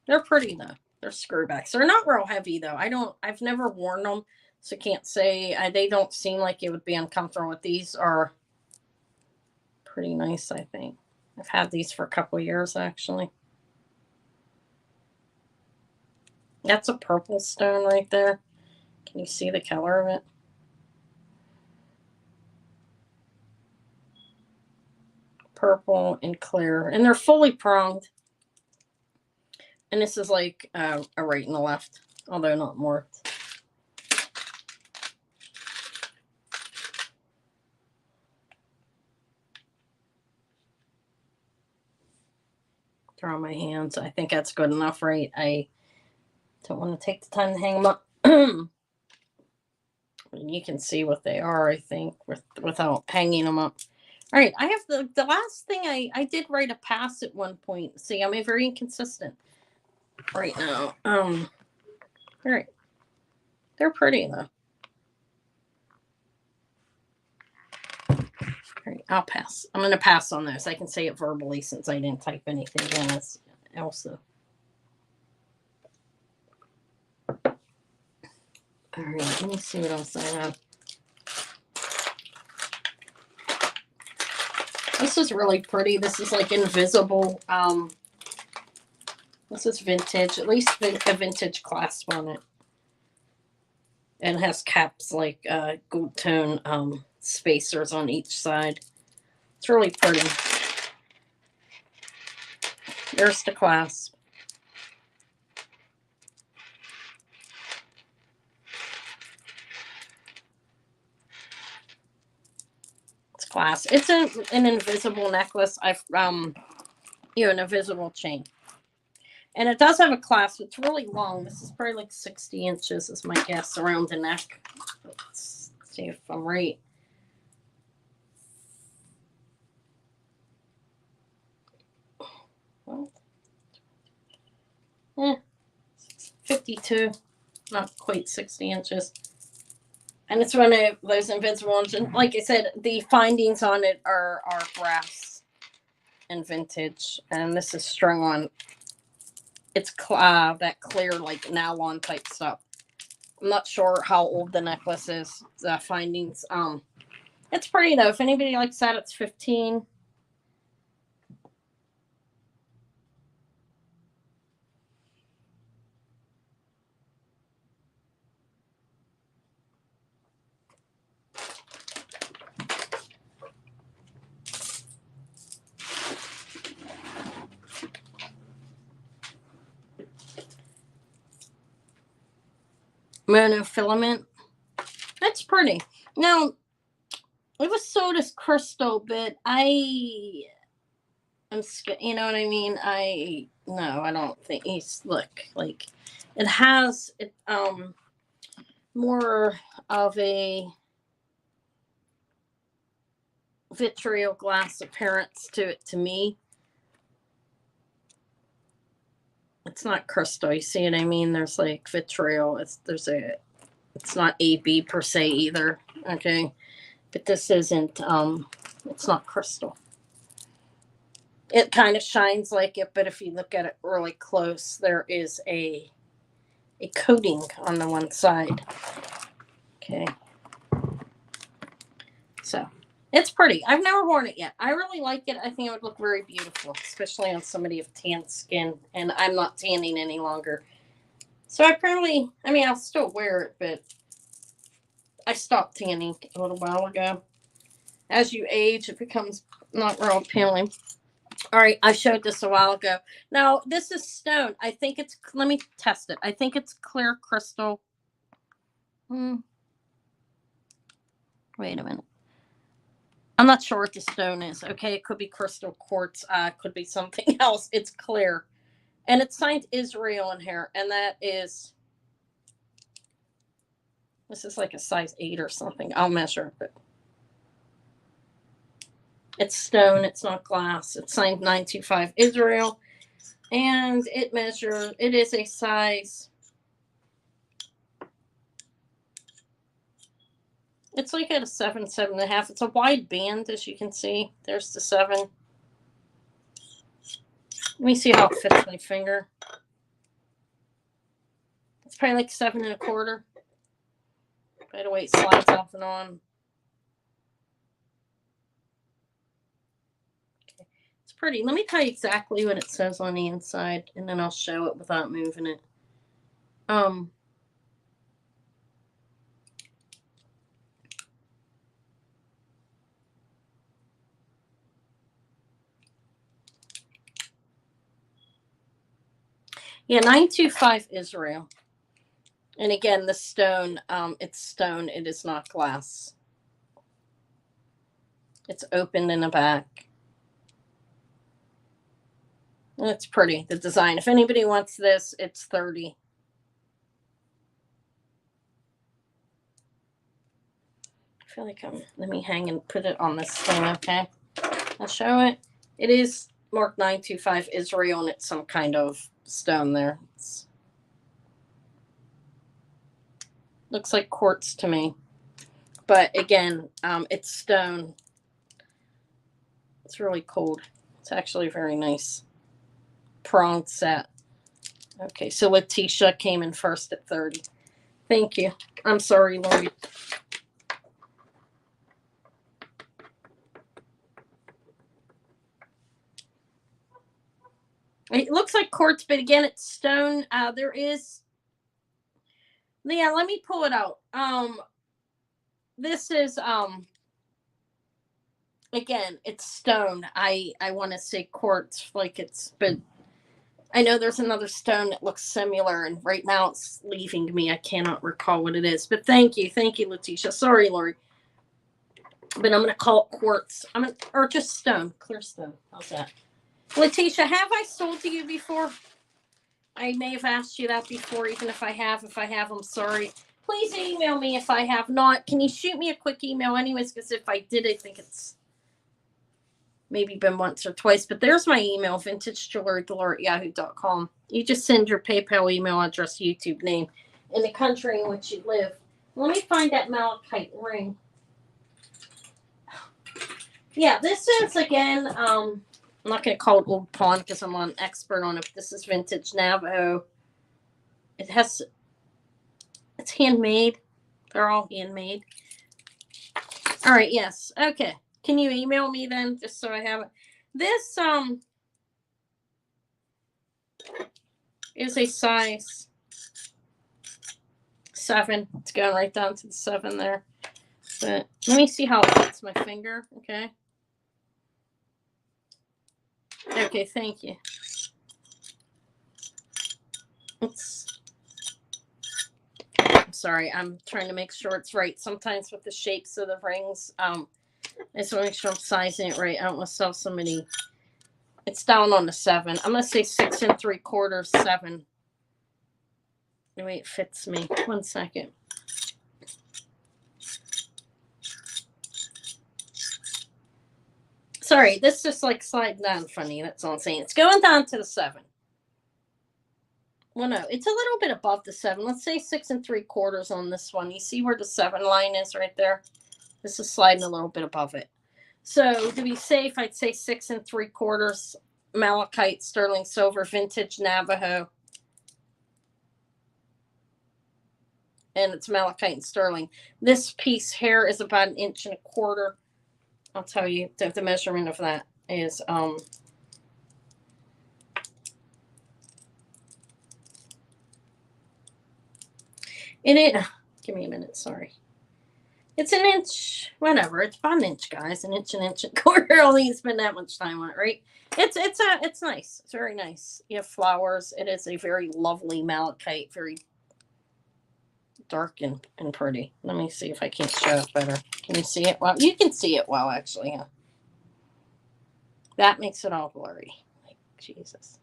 They're pretty though. They're screwbacks. They're not real heavy though. I've never worn them, so can't say. They don't seem like it would be uncomfortable. With these are pretty nice, I think. I've had these for a couple years actually. That's a purple stone right there. Can you see the color of it? Purple and clear, and they're fully pronged. And this is like a right and a left, although not more. They're on my hands. I think that's good enough, right? I don't want to take the time to hang them up. You can see what they are, I think, without hanging them up. All right, I have the last thing I did write a pass at one point. See, I'm very inconsistent right now. All right, they're pretty though. All right, I'll pass. I'm going to pass on those. I can say it verbally since I didn't type anything else though. All right, let me see what else I have. This is really pretty. This is like invisible. This is vintage, at least a vintage clasp on it. And it has caps like gold tone spacers on each side. It's really pretty. There's the clasp. Glass. It's an invisible necklace. An invisible chain. And it does have a clasp. It's really long. This is probably like 60 inches is my guess around the neck. Let's see if I'm right. Well, 52, not quite 60 inches. And it's one of those invisible ones. And like I said, the findings on it are brass and vintage. And this is strung on. It's that clear, like nylon type stuff. I'm not sure how old the necklace is. The findings. It's pretty though. If anybody likes that, it's 15. Monofilament. That's pretty. Now, it was sold as crystal, but I'm scared. You know what I mean? I don't think look like it has more of a vitriol glass appearance to it to me. It's not crystal. You see what I mean? There's like vitriol. It's not AB per se either. Okay. But this isn't, it's not crystal. It kind of shines like it, but if you look at it really close, there is a coating on the one side. Okay. So it's pretty. I've never worn it yet. I really like it. I think it would look very beautiful, especially on somebody of tan skin. And I'm not tanning any longer. So I'll still wear it, but I stopped tanning a little while ago. As you age, it becomes not real appealing. All right, I showed this a while ago. Now, this is stone. I think let me test it. I think it's clear crystal. Wait a minute. I'm not sure what the stone is. Okay, it could be crystal quartz. Could be something else. It's clear. And it's signed Israel in here. And this is like a size 8 or something. I'll measure it. It's stone. It's not glass. It's signed 925 Israel. And it is a size It's like at a 7, 7.5. It's a wide band, as you can see. There's the 7. Let me see how it fits my finger. It's probably like 7.25. By the way, it slides off and on. Okay. It's pretty. Let me tell you exactly what it says on the inside, and then I'll show it without moving it. Yeah, 925 Israel. And again, the stone, it's stone. It is not glass. It's open in the back. And it's pretty, the design. If anybody wants this, it's 30. I feel like let me hang and put it on this thing, okay? I'll show it. It is marked 925 Israel, and it's some kind of stone there. Looks like quartz to me. But again, it's stone. It's really cold. It's actually very nice. Prong set. Okay, so Letitia came in first at 30. Thank you. I'm sorry, Lori. It looks like quartz, but again, it's stone. There is. Yeah, let me pull it out. This is again, it's stone. I want to say quartz, like it's, but I know there's another stone that looks similar, and right now it's leaving me. I cannot recall what it is. But thank you, Letitia. Sorry, Lori. But I'm gonna call it quartz. Or just stone, clear stone. How's that? Letitia, have I sold to you before? I may have asked you that before, even if I have. If I have, I'm sorry. Please email me if I have not. Can you shoot me a quick email anyways? Because if I did, I think it's maybe been once or twice. But there's my email, vintagejewelrygalore@yahoo.com. You just send your PayPal email address, YouTube name, and the country in which you live. Let me find that malachite ring. Yeah, this is, again, I'm not going to call it old pawn because I'm not an expert on it. But this is vintage Navajo. It's handmade. They're all handmade. All right, yes. Okay. Can you email me then, just so I have it? This is a size 7. It's going right down to the 7 there. But let me see how it fits my finger. Okay. Okay, thank you. I'm sorry, I'm trying to make sure it's right. Sometimes with the shapes of the rings, I just want to make sure I'm sizing it right. I don't want to sell somebody. It's down on the 7. I'm going to say 6 3/4, 7. The way it fits me. 1 second. Sorry, this just like sliding down funny. That's all I'm saying. It's going down to the 7. Well, no, it's a little bit above the 7. Let's say 6 3/4 on this one. You see where the 7 line is right there? This is sliding a little bit above it. So to be safe, I'd say 6 3/4 malachite, sterling silver, vintage Navajo. And it's malachite and sterling. This piece here is about 1 1/4 inches. I'll tell you the measurement of that is in it. Give me a minute, sorry. It's 1 inch, whatever. It's about 1 inch, guys. 1 inch, 1.25 inches. Only spend that much time on it, right? It's nice. It's very nice. You have flowers. It is a very lovely malachite, very dark and pretty. Let me see if I can't show it better. Can you see it? Well, you can see it well, actually. Huh? That makes it all blurry. Like, Jesus.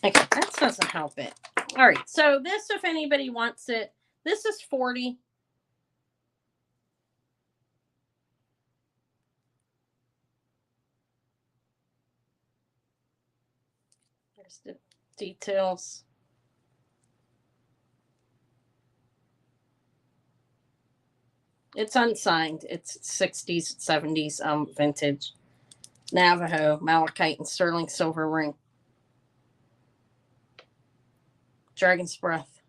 Okay, that doesn't help it. All right, so this, if anybody wants it, this is 40. There's the details. It's unsigned. It's 60s, 70s vintage. Navajo, malachite, and sterling silver ring. Dragon's Breath.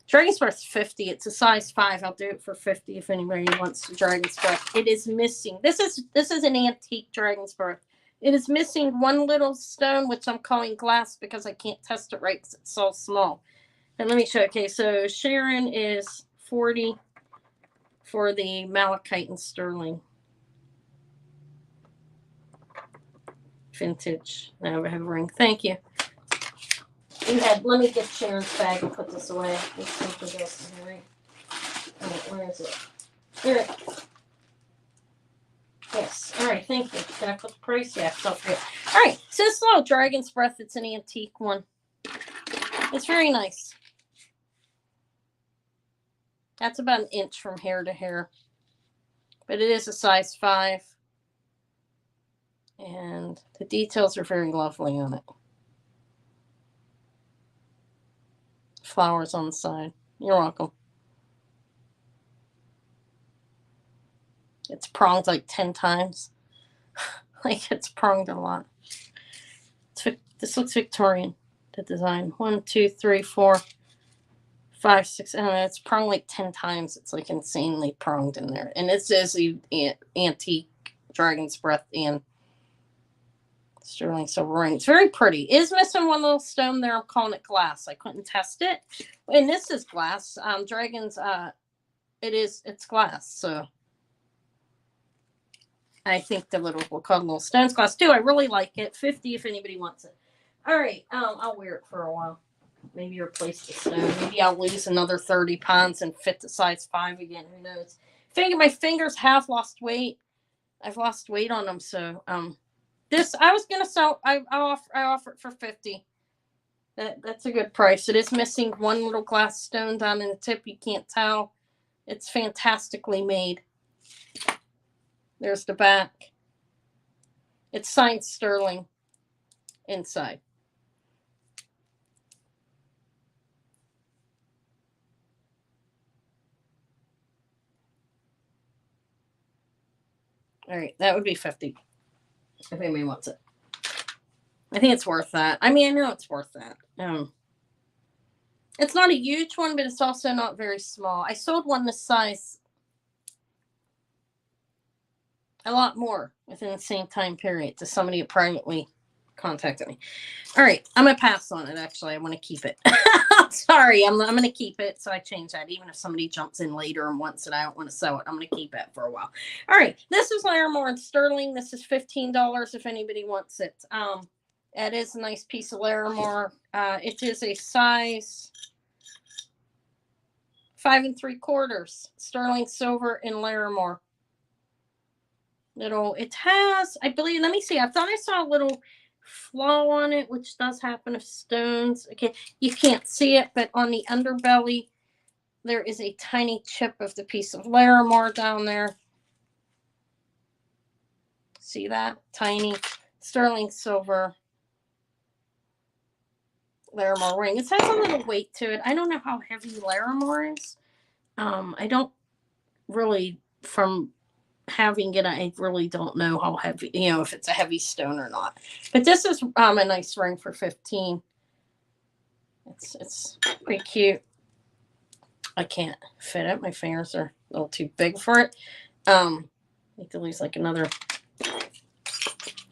Dragon's Breath's 50. It's a size 5. I'll do it for 50 if anybody wants the Dragon's Breath. It is missing. This is an antique Dragon's Breath. It is missing one little stone, which I'm calling glass because I can't test it right because it's so small. And let me show. Okay, so Sharon is 40 for the malachite and sterling. Vintage Navajo ring. Thank you. Let me get Sharon's bag and put this away. There's something else in here. Right, where is it? There. Yes. All right. Thank you. Can I put the price? Yeah. Don't forget. All right. So this little Dragon's Breath. It's an antique one. It's very nice. That's about an inch from hair to hair, but it is a size 5, and the details are very lovely on it. Flowers on the side. You're welcome. It's pronged like 10 times. Like it's pronged a lot. This looks Victorian, the design. 1, 2, 3, 4, 5, 6. I don't know. It's pronged like 10 times. It's like insanely pronged in there. And it says the antique Dragon's Breath and sterling silver ring. It's very pretty. It is missing one little stone there. I'm calling it glass. I couldn't test it. And this is glass. Dragons, it's glass. So I think we'll call it little stones glass too. I really like it. 50 if anybody wants it. All right. I'll wear it for a while. Maybe replace the stone. Maybe I'll lose another 30 pounds and fit the size 5 again. Who knows? My fingers have lost weight. I've lost weight on them. So, this I was gonna sell. I offer it for 50. That's a good price. It is missing one little glass stone down in the tip. You can't tell. It's fantastically made. There's the back. It's signed sterling inside. All right, that would be 50 if anybody wants it. I think it's worth that. I mean, I know it's worth that. It's not a huge one, but it's also not very small. I sold one this size a lot more within the same time period to somebody who privately contacted me. All right, I'm gonna pass on it. Actually, I want to keep it. Sorry, I'm gonna keep it. So I changed that. Even if somebody jumps in later and wants it, I don't want to sell it. I'm gonna keep it for a while. All right, this is Larimore and sterling. This is $15 if anybody wants it. It is a nice piece of Larimore. It is a size 5 3/4 sterling silver in Larimore. It has, I believe, let me see. I thought I saw a little flaw on it, which does happen if stones. Okay, you can't see it, but on the underbelly, there is a tiny chip of the piece of Larimore down there. See that? Tiny sterling silver Larimore ring. It has a little weight to it. I don't know how heavy Larimore is. I don't really, from having it, I really don't know how heavy, if it's a heavy stone or not. But this is a nice ring for 15. It's pretty cute. I can't fit it. My fingers are a little too big for it. I need to lose like another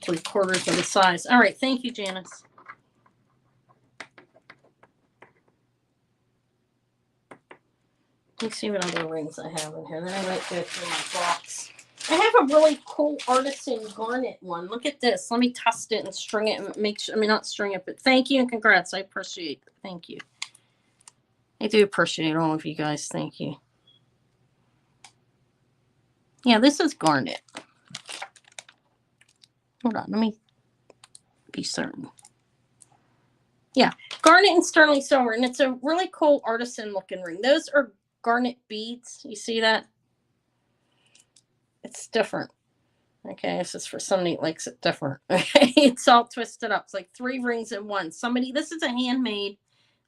3/4 of the size. All right, thank you, Janice. Let me see what other rings I have in here. Then I might go through my box. I have a really cool artisan garnet one. Look at this. Let me test it and string it and make sure. I mean, not string it, but thank you and congrats. I appreciate it. Thank you. I do appreciate all of you guys. Thank you. Yeah, this is garnet. Hold on. Let me be certain. Yeah, garnet and sterling silver. And it's a really cool artisan looking ring. Those are garnet beads. You see that? It's different. Okay, this is for somebody that likes it different. Okay, it's all twisted up. It's like 3 rings in one. This is a handmade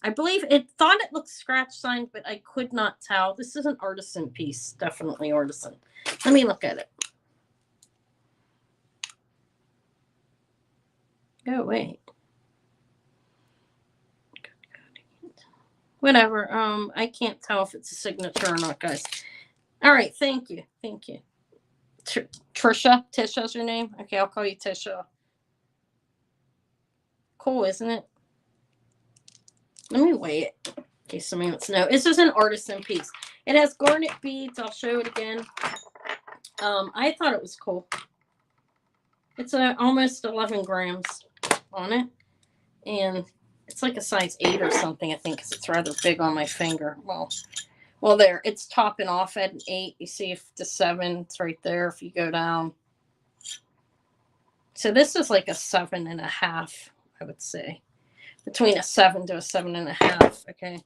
I believe it thought it looked scratch signed, but I could not tell. This is an artisan piece, definitely artisan. Let me look at it. Oh, wait. Whatever. I can't tell if it's a signature or not, guys. All right, thank you. Thank you. Trisha? Tisha's your name? Okay, I'll call you Tisha. Cool, isn't it? Let me weigh it in case somebody wants to know. This is an artisan piece. It has garnet beads. I'll show it again. I thought it was cool. It's almost 11 grams on it. And it's like a size 8 or something, I think, because it's rather big on my finger. Well, there. It's topping off at an 8. You see if the 7, it's right there if you go down. So this is like a 7.5, I would say. Between a 7 to a 7.5, okay?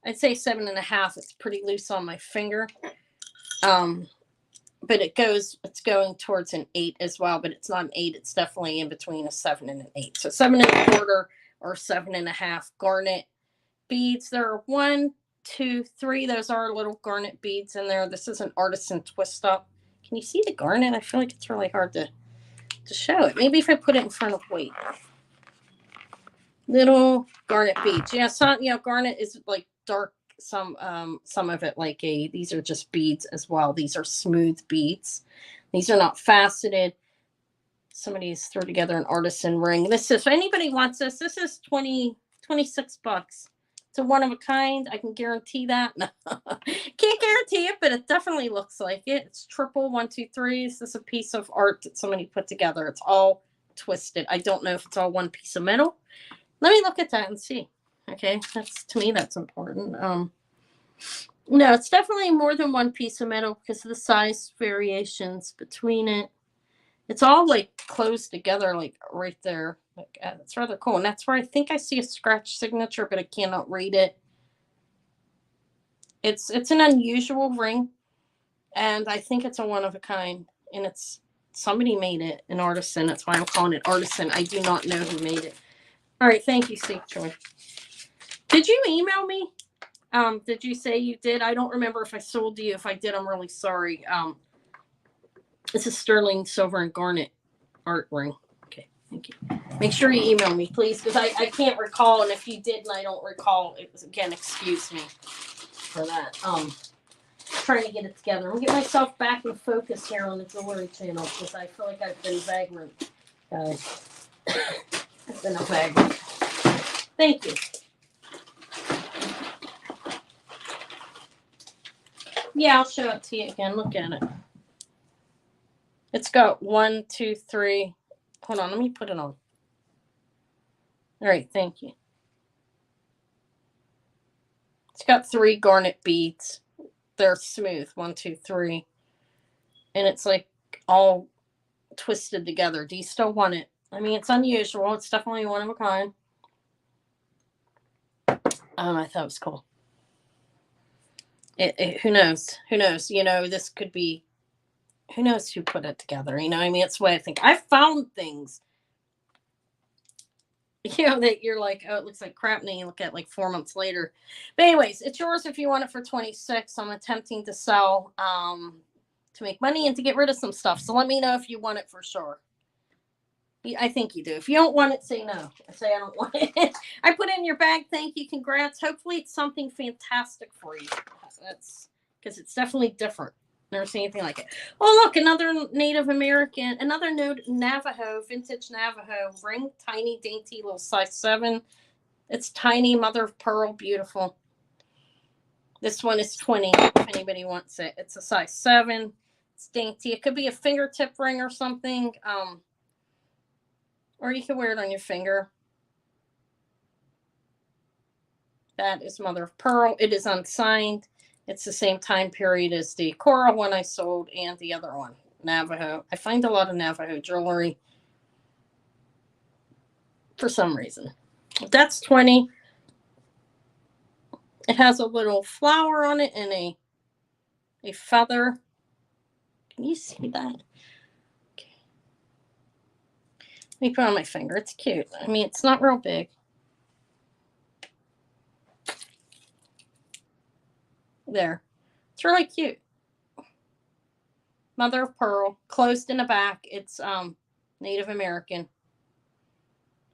I'd say 7.5. It's pretty loose on my finger. But it's going towards an 8 as well, but it's not an 8. It's definitely in between a 7 and an 8. So 7.25 or 7.5 garnet beads. There are 1, 2, 3. Those are little garnet beads in there. This is an artisan twist up. Can you see the garnet? I feel like it's really hard to show it. Maybe if I put it in front of weight. Little garnet beads. Yeah, some, garnet is like dark. Some of it like these are just beads as well. These are smooth beads. These are not faceted. Somebody's threw together an artisan ring. This is, if anybody wants this is 26 bucks. It's a one of a kind. I can guarantee that. No. Can't guarantee it, but it definitely looks like it. It's triple 1, 2, 3. This is a piece of art that somebody put together. It's all twisted. I don't know if it's all one piece of metal. Let me look at that and see. Okay, to me that's important. No, it's definitely more than one piece of metal because of the size variations between it. It's all like closed together, like right there. Like, it's rather cool, and that's where I think I see a scratch signature, but I cannot read it. It's an unusual ring, and I think it's a one of a kind, and somebody made it, an artisan. That's why I'm calling it artisan. I do not know who made it. All right, thank you, Steve Joy. Did you email me? Did you say you did? I don't remember if I sold to you. If I did, I'm really sorry. It's a sterling silver and garnet art ring. Okay, thank you. Make sure you email me, please, because I can't recall, and if you did and I don't recall, it was, again, excuse me for that. Trying to get it together. I'm get myself back in focus here on the jewelry channel because I feel like I've been vagrant, guys. I've been a vagrant. Thank you. Yeah, I'll show it to you again. Look at it. It's got 1, 2, 3. Hold on, let me put it on. All right, thank you. It's got 3 garnet beads. They're smooth. 1, 2, 3. And it's like all twisted together. Do you still want it? I mean, it's unusual. It's definitely one of a kind. I thought it was cool. Who knows? Who knows? This could be, who knows who put it together? I mean, it's the way I think. I found things, that you're like, oh, it looks like crap. And then you look at like 4 months later. But anyways, it's yours if you want it for 26. I'm attempting to sell to make money and to get rid of some stuff. So let me know if you want it for sure. I think you do. If you don't want it, say no. I say I don't want it. I put it in your bag. Thank you. Congrats. Hopefully it's something fantastic for you. That's because it's definitely different. Never seen anything like it. Oh, look, another Native American, another Navajo, vintage Navajo ring. Tiny, dainty, little size 7. It's tiny, mother of pearl, beautiful. This one is 20 if anybody wants it. It's a size 7. It's dainty. It could be a fingertip ring or something. Or you can wear it on your finger. That is mother of pearl. It is unsigned. It's the same time period as the coral one I sold and the other one, Navajo. I find a lot of Navajo jewelry for some reason. That's 20. It has a little flower on it and a feather. Can you see that? Okay. Let me put it on my finger. It's cute. I mean, it's not real big. There. It's really cute. Mother of pearl, closed in the back. It's Native American.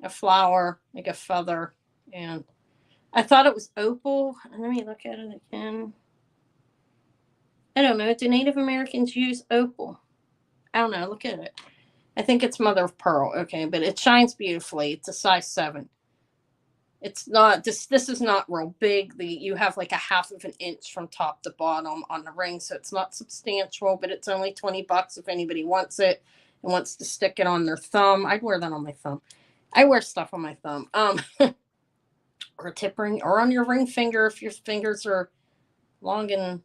A flower, like a feather. And I thought it was opal. Let me look at it again. I don't know. Do Native Americans use opal? I don't know. Look at it. I think it's mother of pearl. Okay, but it shines beautifully. It's a size 7. It's not this is not real big. You have like a half of an inch from top to bottom on the ring, so it's not substantial, but it's only $20 if anybody wants it and wants to stick it on their thumb. I'd wear that on my thumb. I wear stuff on my thumb. Or a tip ring, or on your ring finger if your fingers are long and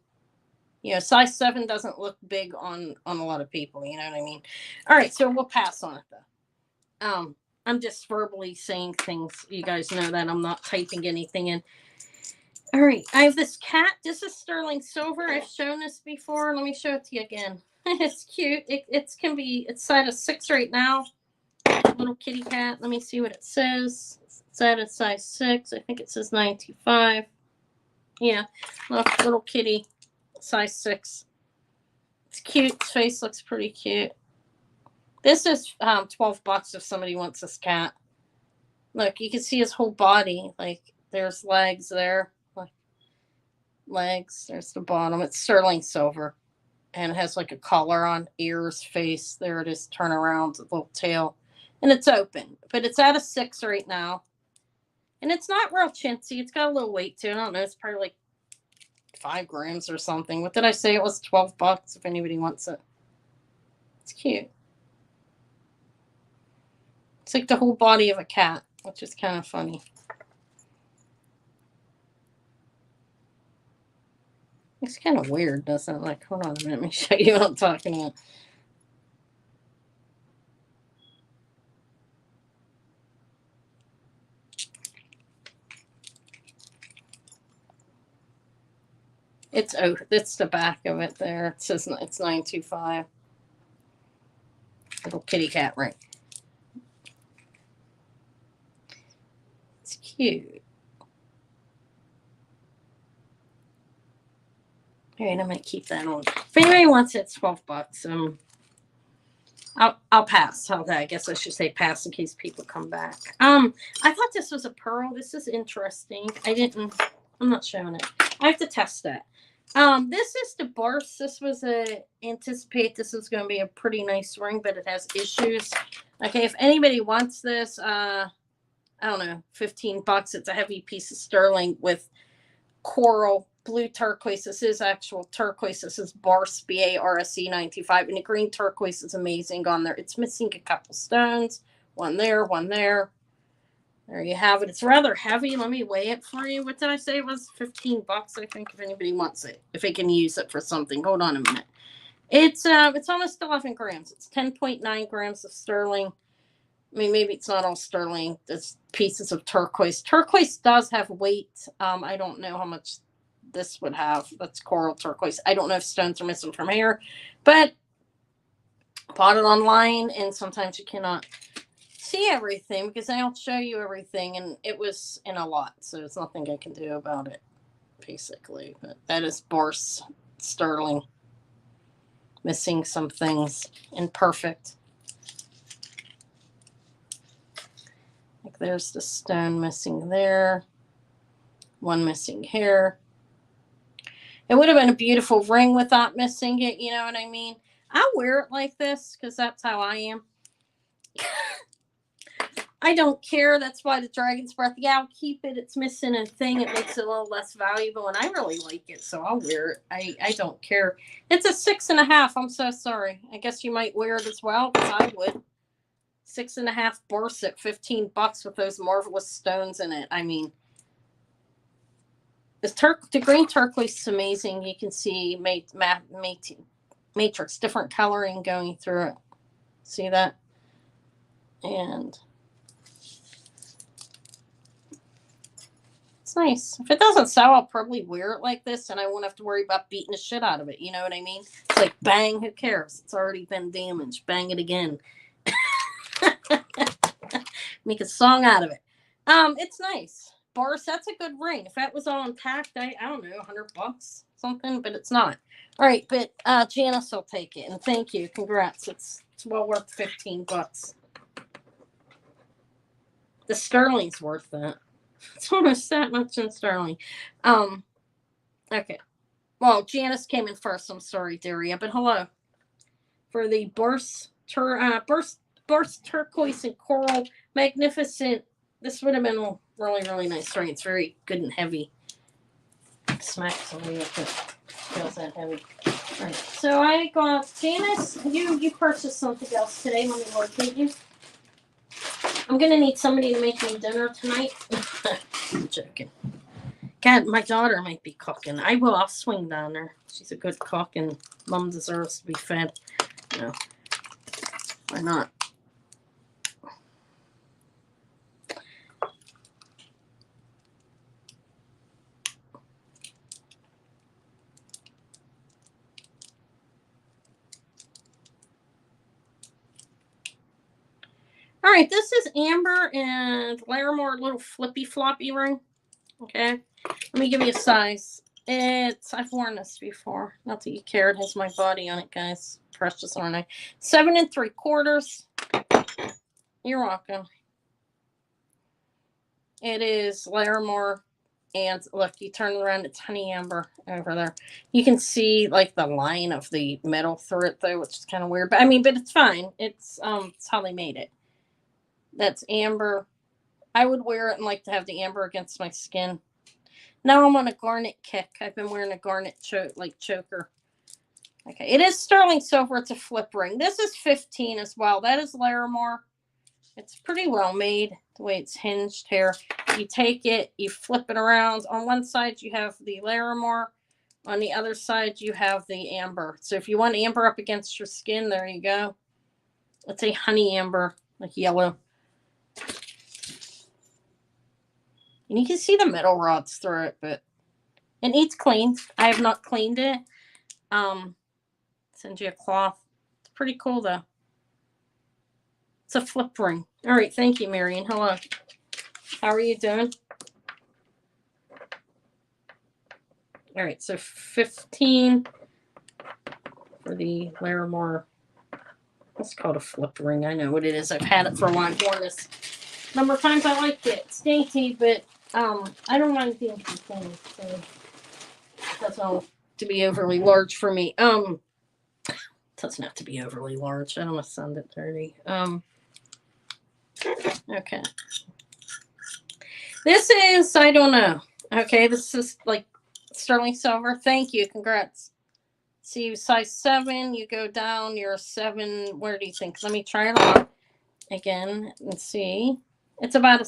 size 7 doesn't look big on a lot of people, you know what I mean? All right, so we'll pass on it though. I'm just verbally saying things. You guys know that I'm not typing anything in. All right, I have this cat. This is sterling silver. I've shown this before. Let me show it to you again. It's cute. It's size 6 right now. Little kitty cat. Let me see what it says. It's at a size 6. I think it says 925. Yeah, little kitty, size 6. It's cute. Its face looks pretty cute. This is $12 if somebody wants this cat. Look, you can see his whole body. Like, there's legs there. Legs. There's the bottom. It's sterling silver. And it has like a collar on. Ears, face. There it is. Turn around. A little tail. And it's open. But it's at a 6 right now. And it's not real chintzy. It's got a little weight to it. I don't know. It's probably like 5 grams or something. What did I say? It was $12 if anybody wants it. It's cute. It's like the whole body of a cat, which is kind of funny. It's kind of weird, doesn't it? Like, hold on a minute. Let me show you what I'm talking about. It's the back of it there. It says it's 925. Little kitty cat ring. It's cute. All right, I'm gonna keep that on. If anybody wants it, it's $12. I'll pass. Okay, I guess I should say pass in case people come back. I thought this was a pearl. This is interesting. I'm not showing it. I have to test that. This is the burst. This was anticipate this is going to be a pretty nice ring, but it has issues. Okay, if anybody wants this, I don't know, $15. It's a heavy piece of sterling with coral blue turquoise. This is actual turquoise. This is Barse, BARSE 925, and the green turquoise is amazing on there. It's missing a couple stones. One there, one there. There you have it. It's rather heavy. Let me weigh it for you. What did I say? It was $15, I think, if anybody wants it. If they can use it for something. Hold on a minute. It's almost 11 grams. It's 10.9 grams of sterling. I mean, maybe it's not all sterling. There's pieces of turquoise. Turquoise does have weight. I don't know how much this would have. That's coral turquoise. I don't know if stones are missing from here, but bought it online, and sometimes you cannot see everything because I don't show you everything, and it was in a lot, so there's nothing I can do about it, basically. But that is Barse sterling. Missing some things. Imperfect. Like there's the stone missing there. One missing here. It would have been a beautiful ring without missing it, you know what I mean? I'll wear it like this because that's how I am. I don't care. That's why the Dragon's Breath. Yeah, I'll keep it. It's missing a thing. It makes it a little less valuable, and I really like it, so I'll wear it. I don't care. It's a 6.5. I'm so sorry. I guess you might wear it as well, because I would. 6.5 Barse at $15 with those marvelous stones in it. I mean, the green turquoise is amazing. You can see matrix, different coloring going through it. See that? And it's nice. If it doesn't sell, I'll probably wear it like this, and I won't have to worry about beating the shit out of it. You know what I mean? It's like, bang, who cares? It's already been damaged. Bang it again. Make a song out of it. It's nice. Boris, that's a good ring. If that was all intact, I don't know, $100 something, but it's not. All right, but Janice will take it, and thank you. Congrats. It's well worth $15. The sterling's worth that. It's almost that much in sterling. Okay. Well, Janice came in first. I'm sorry, Daria, but hello. For the burst turquoise and coral, magnificent. This would have been really, really nice ring. It's very good and heavy. Smacks on me if it feels that heavy. All right. So I got Janice. You purchased something else today. Let me locate you. I'm gonna need somebody to make me dinner tonight. I'm joking. God, my daughter might be cooking. I'll swing down there. She's a good cook, and Mom deserves to be fed. No, why not? All right, this is Amber and Larimore little flippy floppy ring. Okay, let me give you a size. I've worn this before. Not that you care. It has my body on it, guys. Precious, aren't I? 7 3/4. You're welcome. It is Larimore, and look, you turn it around. It's honey amber over there. You can see like the line of the metal through it though, which is kind of weird. But but it's fine. It's how they made it. That's amber. I would wear it and like to have the amber against my skin. Now I'm on a garnet kick. I've been wearing a garnet choker. Okay, it is sterling silver. It's a flip ring. This is 15 as well. That is Larimore. It's pretty well made the way it's hinged here. You take it, you flip it around. On one side you have the Larimore. On the other side you have the amber. So if you want amber up against your skin, there you go. It's a honey amber, like yellow. And you can see the metal rods through it, but it needs cleaned. I have not cleaned it. Send you a cloth. It's pretty cool though. It's a flip ring. All right, thank you, Marion. Hello. How are you doing? All right, so 15 for the Larimore. It's called a flip ring. I know what it is. I've had it for a while. I've worn this number of times. I like it. It's dainty, but I don't mind being contained, so it doesn't have to be overly large for me. It doesn't have to be overly large. I don't want to sound it dirty. Okay. This is, I don't know. Okay, this is like sterling silver. Thank you. Congrats. See, size 7, you go down, you're a 7. Where do you think? Let me try it on again and see. It's about a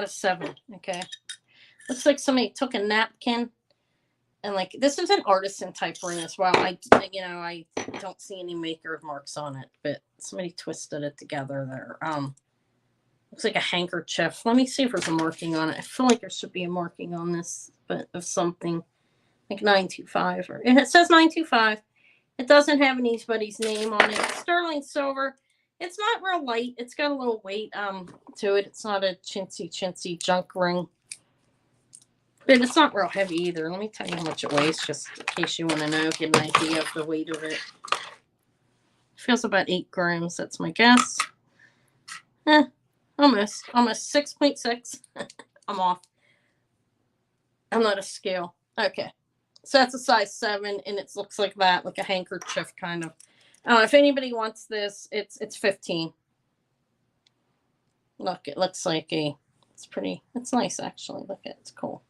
7. Okay. Looks like somebody took a napkin and like, this is an artisan type ring as well. I don't see any maker marks on it, but somebody twisted it together there. Looks like a handkerchief. Let me see if there's a marking on it. I feel like there should be a marking on this, but of something like 925 or it says 925. It doesn't have anybody's name on it. Sterling silver. It's not real light. It's got a little weight to it. It's not a chintzy junk ring. But it's not real heavy either. Let me tell you how much it weighs, just in case you want to know, get an idea of the weight of it. It feels about 8 grams. That's my guess. Almost 6.6. I'm off. I'm not a scale. Okay. So that's a size 7, and it looks like that, like a handkerchief kind of. If anybody wants this, it's 15. Look, it looks like it's pretty, it's nice actually. Look at it, it's cool.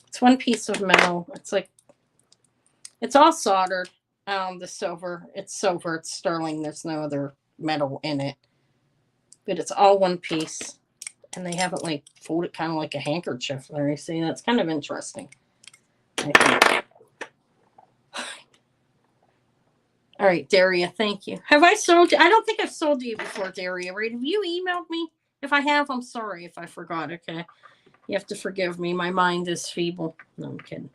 It's one piece of metal. It's like, it's all soldered. The silver, it's sterling. There's no other metal in it. But it's all one piece. And they have it like folded kind of like a handkerchief there. You see, that's kind of interesting. I think. All right, Daria, thank you. Have I sold you? I don't think I've sold you before, Daria, right? Have you emailed me? If I have, I'm sorry if I forgot, okay? You have to forgive me. My mind is feeble. No, I'm kidding.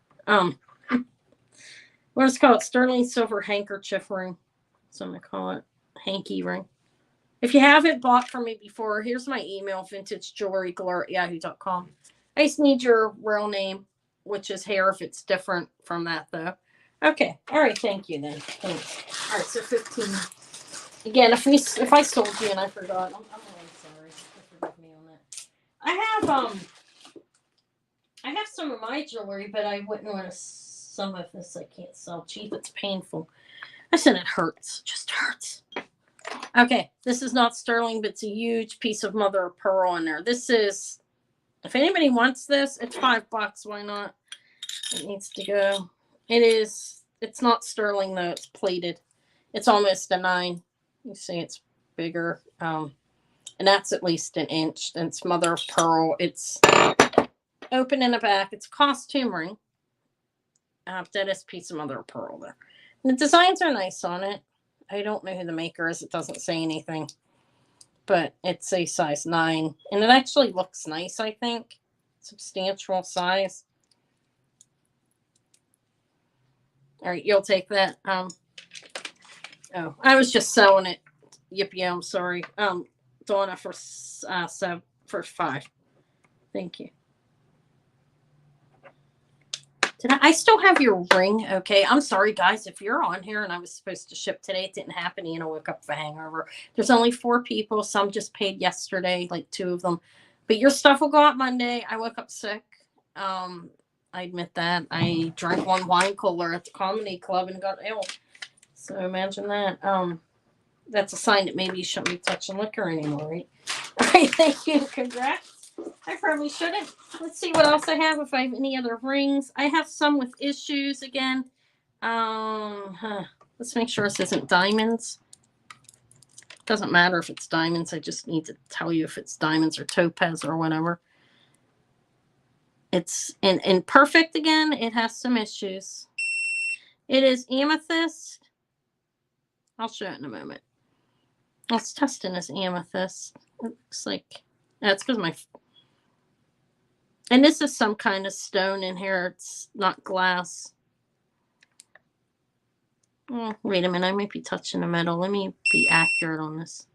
What is it called? Sterling silver handkerchief ring. That's what I'm going to call it. Hanky ring. If you haven't bought from me before, here's my email, vintagejewelrygalore@yahoo.com. I just need your real name, which is hair if it's different from that, though. Okay. All right. Thank you, then. Thanks. All right. So 15. Again, if I sold you and I forgot, I'm really sorry. Forgive me on that. I have some of my jewelry, but I wouldn't want to. Some of this I can't sell cheap. It's painful. I said it hurts. It just hurts. Okay, this is not sterling, but it's a huge piece of mother of pearl in there. This is, if anybody wants this, it's $5. Why not? It needs to go. It's not sterling though. It's plated. It's almost a 9. You see, it's bigger. And that's at least an inch. And it's mother of pearl. It's open in the back. It's a costume ring. That is a piece of mother of pearl there. And the designs are nice on it. I don't know who the maker is. It doesn't say anything. But it's a size 9. And it actually looks nice, I think. Substantial size. All right, you'll take that. Oh, I was just selling it. Yippee, I'm sorry. Donna for 5. Thank you. I still have your ring. Okay. I'm sorry, guys. If you're on here and I was supposed to ship today, it didn't happen. I woke up with a hangover. There's only 4 people. Some just paid yesterday, like 2 of them. But your stuff will go out Monday. I woke up sick. I admit that. I drank 1 wine cooler at the comedy club and got ill. So imagine that. That's a sign that maybe you shouldn't be touching liquor anymore, right? All right. Thank you. Congrats. I probably shouldn't. Let's see what else I have. If I have any other rings, I have some with issues again. Let's make sure this isn't diamonds. Doesn't matter if it's diamonds. I just need to tell you if it's diamonds or topaz or whatever. It's in perfect again. It has some issues. It is amethyst. I'll show it in a moment. It's testing as amethyst. It looks like that's because my. And this is some kind of stone in here. It's not glass. Oh, wait a minute. I might be touching the metal. Let me be accurate on this.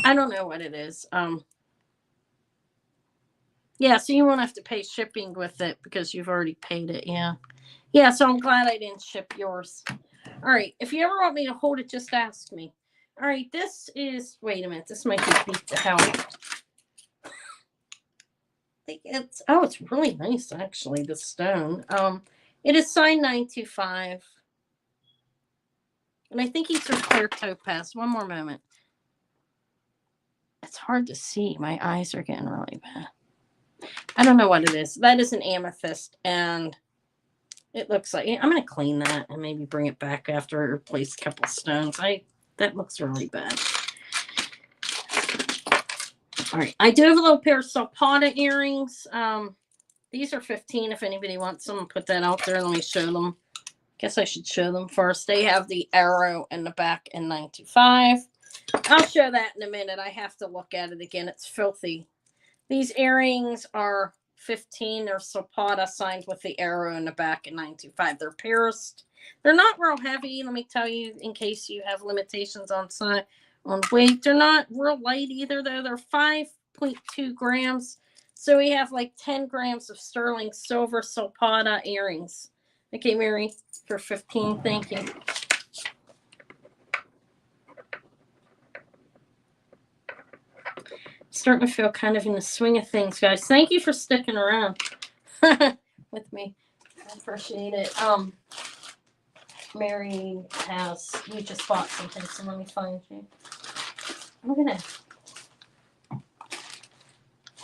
I don't know what it is. Yeah, so you won't have to pay shipping with it because you've already paid it. Yeah. Yeah, so I'm glad I didn't ship yours. All right. If you ever want me to hold it, just ask me. All right. This is, wait a minute. This might be beat to hell. It's really nice actually, the stone. It is signed 925. And I think he's a clear topaz. One more moment. It's hard to see. My eyes are getting really bad. I don't know what it is. That is an amethyst, and it looks like I'm going to clean that and maybe bring it back after I replace a couple stones. That looks really bad. All right, I do have a little pair of Zapata earrings. These are 15 if anybody wants them. Put that out there. Let me show them. Guess I should show them first. They have the arrow in the back in 925. I'll show that in a minute. I have to look at it again. It's filthy. These earrings are 15. They're Zapata signed with the arrow in the back in 925. They're pierced. They're not real heavy. Let me tell you, in case you have limitations on weight. They're not real light either, though. They're 5.2 grams. So we have like 10 grams of sterling silver Zapata earrings. Okay, Mary, for 15. Thank you. Starting to feel kind of in the swing of things, guys. Thank you for sticking around with me. I appreciate it. Mary you just bought something, so let me find you.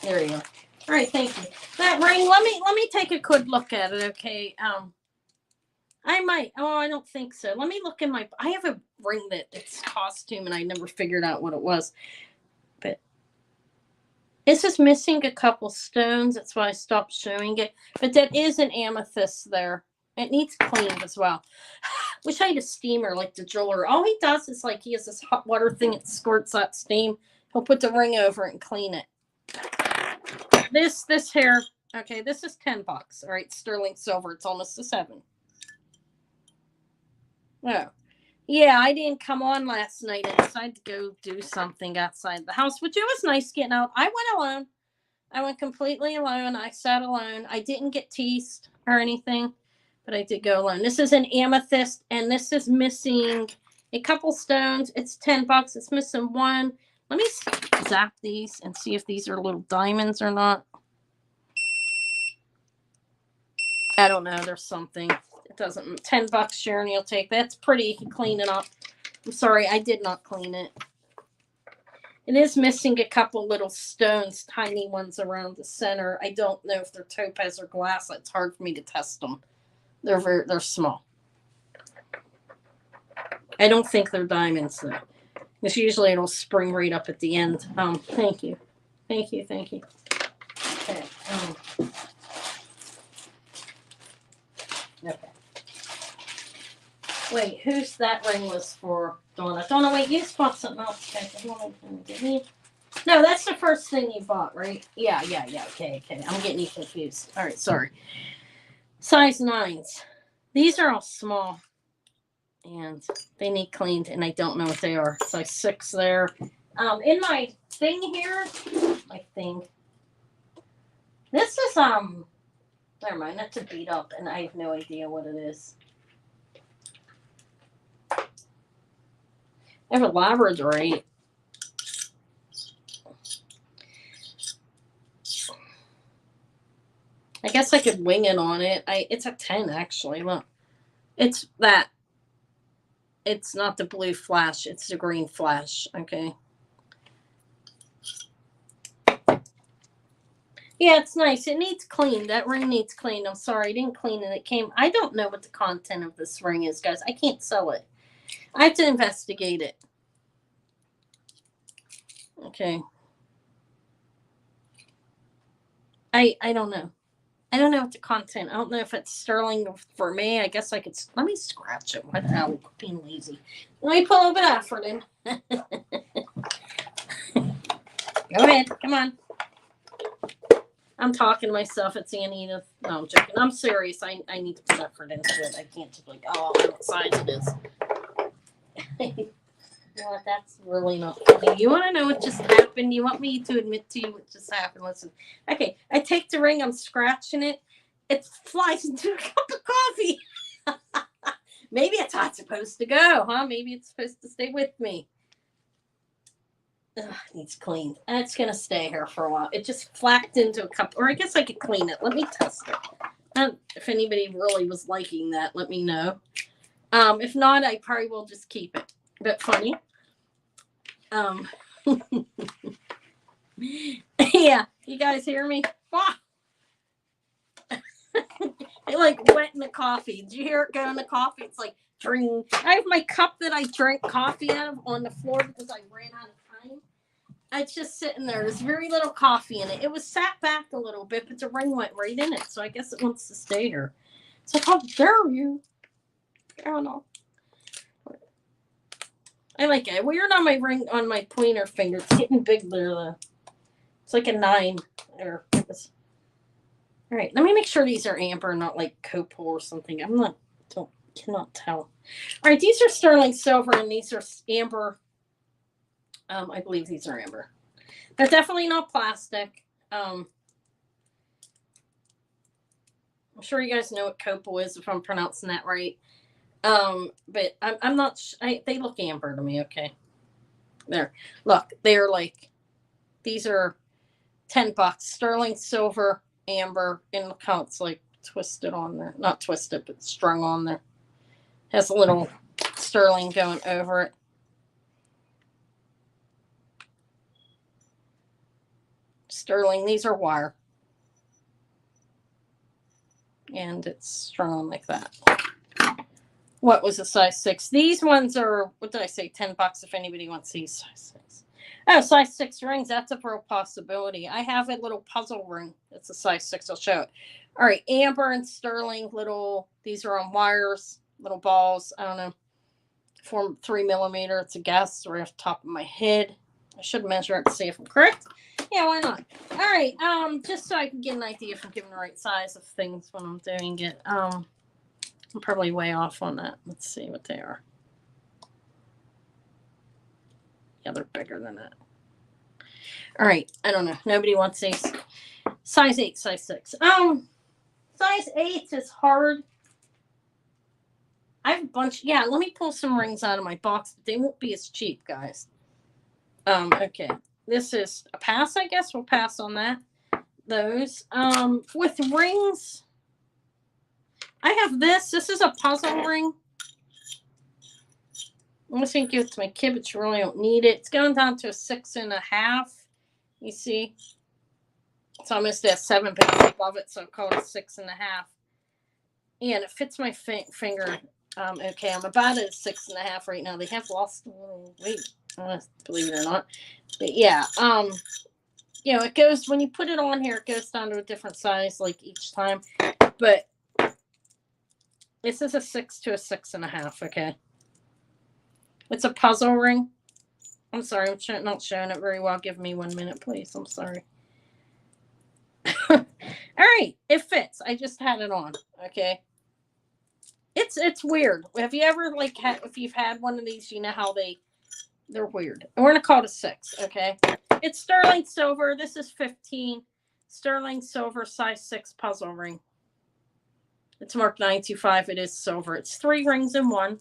There you go. All right, thank you. That ring, let me take a good look at it, okay? I don't think so. Let me look in I have a ring it's costume, and I never figured out what it was. But this is missing a couple stones. That's why I stopped showing it. But that is an amethyst there. It needs cleaned as well. Wish I had a steamer like the jeweler. All he does is he has this hot water thing that squirts that steam. He'll put the ring over it and clean it. This hair, okay, this is $10. All right, sterling silver. It's almost a 7. Oh, Yeah, I didn't come on last night. I decided to go do something outside the house, which it was nice getting out. I went alone. I went completely alone. I sat alone. I didn't get teased or anything, but I did go alone. This is an amethyst, and this is missing a couple stones. It's $10. It's missing one. Let me zap these and see if these are little diamonds or not. I don't know. There's something. It doesn't. $10, Sharon. You'll take. That's pretty. You can clean it up. I'm sorry. I did not clean it. It is missing a couple little stones, tiny ones around the center. I don't know if they're topaz or glass. It's hard for me to test them. They're small. I don't think they're diamonds though. Because usually it'll spring right up at the end. Thank you. Thank you. Thank you. Okay. Okay. Wait, who's that ring was for? Donna. Donna, wait, you bought something else. Okay. No, that's the first thing you bought, right? Yeah. Okay. I'm getting you confused. All right, sorry. Size 9s. These are all small. And they need cleaned, and I don't know what they are. Size 6 there. In my thing here, this is, never mind, that's a beat up, and I have no idea what it is. I have a labradorite. I guess I could wing it on it. It's a 10, actually. Look. It's that. It's not the blue flash. It's the green flash. Okay. Yeah, it's nice. It needs cleaned. That ring needs cleaned. I'm sorry. I didn't clean it. It came. I don't know what the content of this ring is, guys. I can't sell it. I have to investigate it. Okay. I don't know. I don't know what the content. I don't know if it's sterling for me. I guess I could. Let me scratch it. What the hell? Being lazy. Let me put a little bit of effort in. Go ahead. Come on. I'm talking to myself. It's Annie. No, I'm joking. I'm serious. I need to put effort into it. I can't just like, oh, what size it is. You know what? That's really not funny. You want to know what just happened? You want me to admit to you what just happened? Listen. Okay, I take the ring. I'm scratching it. It flies into a cup of coffee. Maybe it's not supposed to go, huh? Maybe it's supposed to stay with me. Ugh, needs cleaned. It's going to stay here for a while. It just flacked into a cup. Or I guess I could clean it. Let me test it. If anybody really was liking that, let me know. If not, I probably will just keep it. Bit funny. Yeah, you guys hear me? It like went in the coffee. Did you hear it go in the coffee? It's like drink. I have my cup that I drank coffee out of on the floor because I ran out of time. It's just sitting there. There's very little coffee in it. It was sat back a little bit, but the ring went right in it. So I guess it wants to stay here. It's like, how dare you? I don't know. I like it. Weird on my ring, on my pointer finger. It's getting big there, though. It's like a 9. Or it was. All right, let me make sure these are amber, not like copal or something. Cannot tell. All right, these are sterling silver, and these are amber. I believe these are amber. They're definitely not plastic. I'm sure you guys know what copal is, if I'm pronouncing that right. But I'm not. They look amber to me. Okay. There. Look, they're like. These are $10. Sterling silver, amber, and look how it's like twisted on there. Not twisted, but strung on there. Has a little sterling going over it. Sterling. These are wire. And it's strung on like that. What was a size 6? These ones are, what did I say, $10 if anybody wants these size 6. Oh, size 6 rings. That's a real possibility. I have a little puzzle ring. It's a size 6. I'll show it. All right, amber and sterling, little, these are on wires, little balls. I don't know, 3 millimeter. It's a guess right off the top of my head. I should measure it to see if I'm correct. Yeah, why not? All right, just so I can get an idea if I'm giving the right size of things when I'm doing it. I'm probably way off on that. Let's see what they are. Yeah, they're bigger than that. All right. I don't know. Nobody wants these. Size 8, size 6. Size 8 is hard. I have a bunch. Yeah, let me pull some rings out of my box, but they won't be as cheap, guys. Okay. This is a pass, I guess. We'll pass on that. Those. With rings, I have this. This is a puzzle ring. I'm just going to give it to my kid, but you really don't need it. It's going down to a 6.5. You see? It's almost at 7 picks above it, so I'll call it a 6.5. And it fits my finger. Okay, I'm about at 6.5 right now. They have lost a little weight, believe it or not. But yeah, you know, it goes, when you put it on here, it goes down to a different size, like each time. But this is a 6 to a 6.5, okay? It's a puzzle ring. I'm sorry, I'm not showing it very well. Give me 1 minute, please. I'm sorry. All right, it fits. I just had it on, okay? It's weird. Have you ever, like, if you've had one of these, you know how they're weird. And we're going to call it a 6, okay? It's sterling silver. This is 15. Sterling silver, size 6 puzzle ring. It's marked 925. It is silver. It's 3 rings in 1.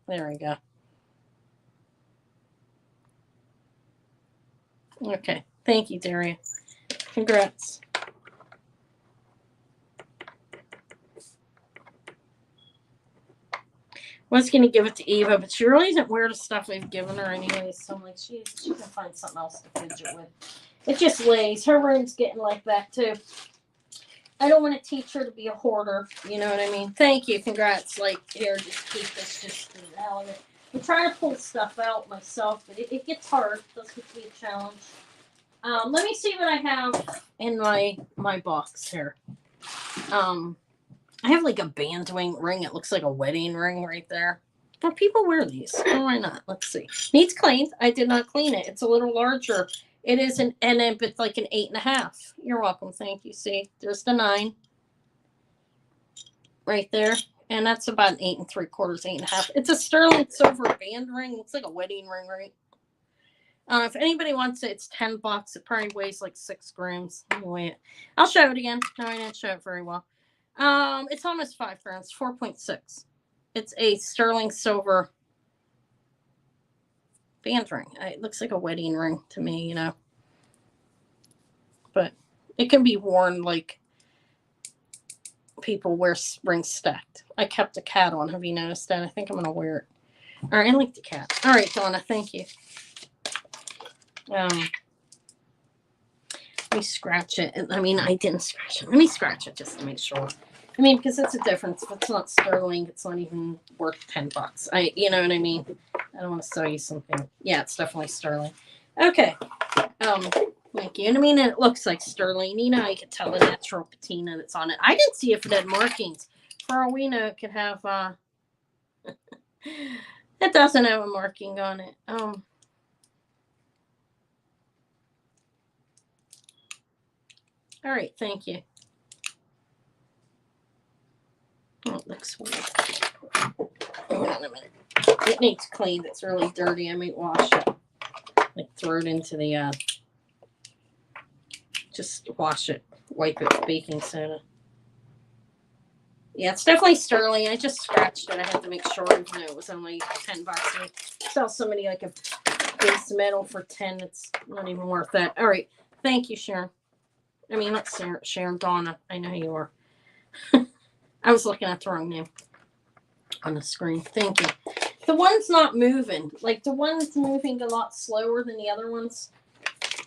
There we go. Okay. Thank you, Daria. Congrats. Was going to give it to Eva, but she really doesn't wear the stuff we've given her anyway, so I'm like, she can find something else to fidget with. It just lays. Her room's getting like that, too. I don't want to teach her to be a hoarder. You know what I mean? Thank you. Congrats. Like, here, just keep this just for the hell of it. I'm trying to pull stuff out myself, but it gets hard. It does get to be a challenge. Let me see what I have in my box here. I have like a band ring. It looks like a wedding ring right there. But people wear these. Oh, why not? Let's see. Needs cleaned. I did not clean it. It's a little larger. It is it's like an 8.5. You're welcome. Thank you. See, there's the 9 right there. And that's about an 8 3/4, 8.5. It's a sterling silver band ring. Looks like a wedding ring, right? If anybody wants it, it's $10. It probably weighs like 6 grams. Anyway, I'll show it again. No, I didn't show it very well. It's almost 5 grams, 4.6. It's a sterling silver band ring. It looks like a wedding ring to me, you know. But it can be worn like people wear rings stacked. I kept a cat on. Have you noticed that? I think I'm going to wear it. All right, I like the cat. All right, Donna, thank you. Let me scratch it. I mean, I didn't scratch it. Let me scratch it just to make sure. I mean, because it's a difference. If it's not sterling, it's not even worth $10. You know what I mean? I don't want to sell you something. Yeah, it's definitely sterling. Okay. Thank you. And I mean, it looks like sterling. You know, I could tell the natural patina that's on it. I didn't see if it had markings. For all we know, it could have. It doesn't have a marking on it. All right. Thank you. Oh, it looks weird. Hold on a minute. It needs cleaned. It's really dirty. I might wash it. Like throw it into the just wash it. Wipe it with baking soda. Yeah, it's definitely sterling. I just scratched it. I had to make sure it was only $10. I sell somebody like a base metal for 10. It's not even worth that. All right. Thank you, Sharon. I mean, not Sharon, Donna. I know who you are. I was looking at the wrong name on the screen. Thank you. The one's not moving. Like, the one's moving a lot slower than the other ones.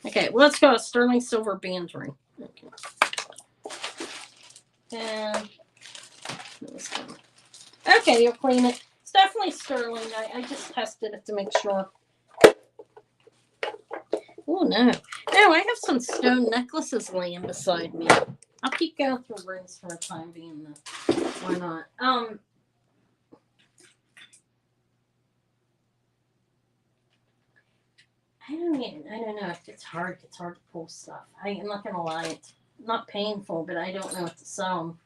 Okay, well, let's go. A sterling silver band ring. Okay. And okay, you'll clean it. It's definitely sterling. I just tested it to make sure. Oh, no. No, I have some stone necklaces laying beside me. I'll keep going through rings for a time being, though. Why not? I don't know. It's hard. It's hard to pull stuff. I'm not gonna lie. not painful, but I don't know what to sell them.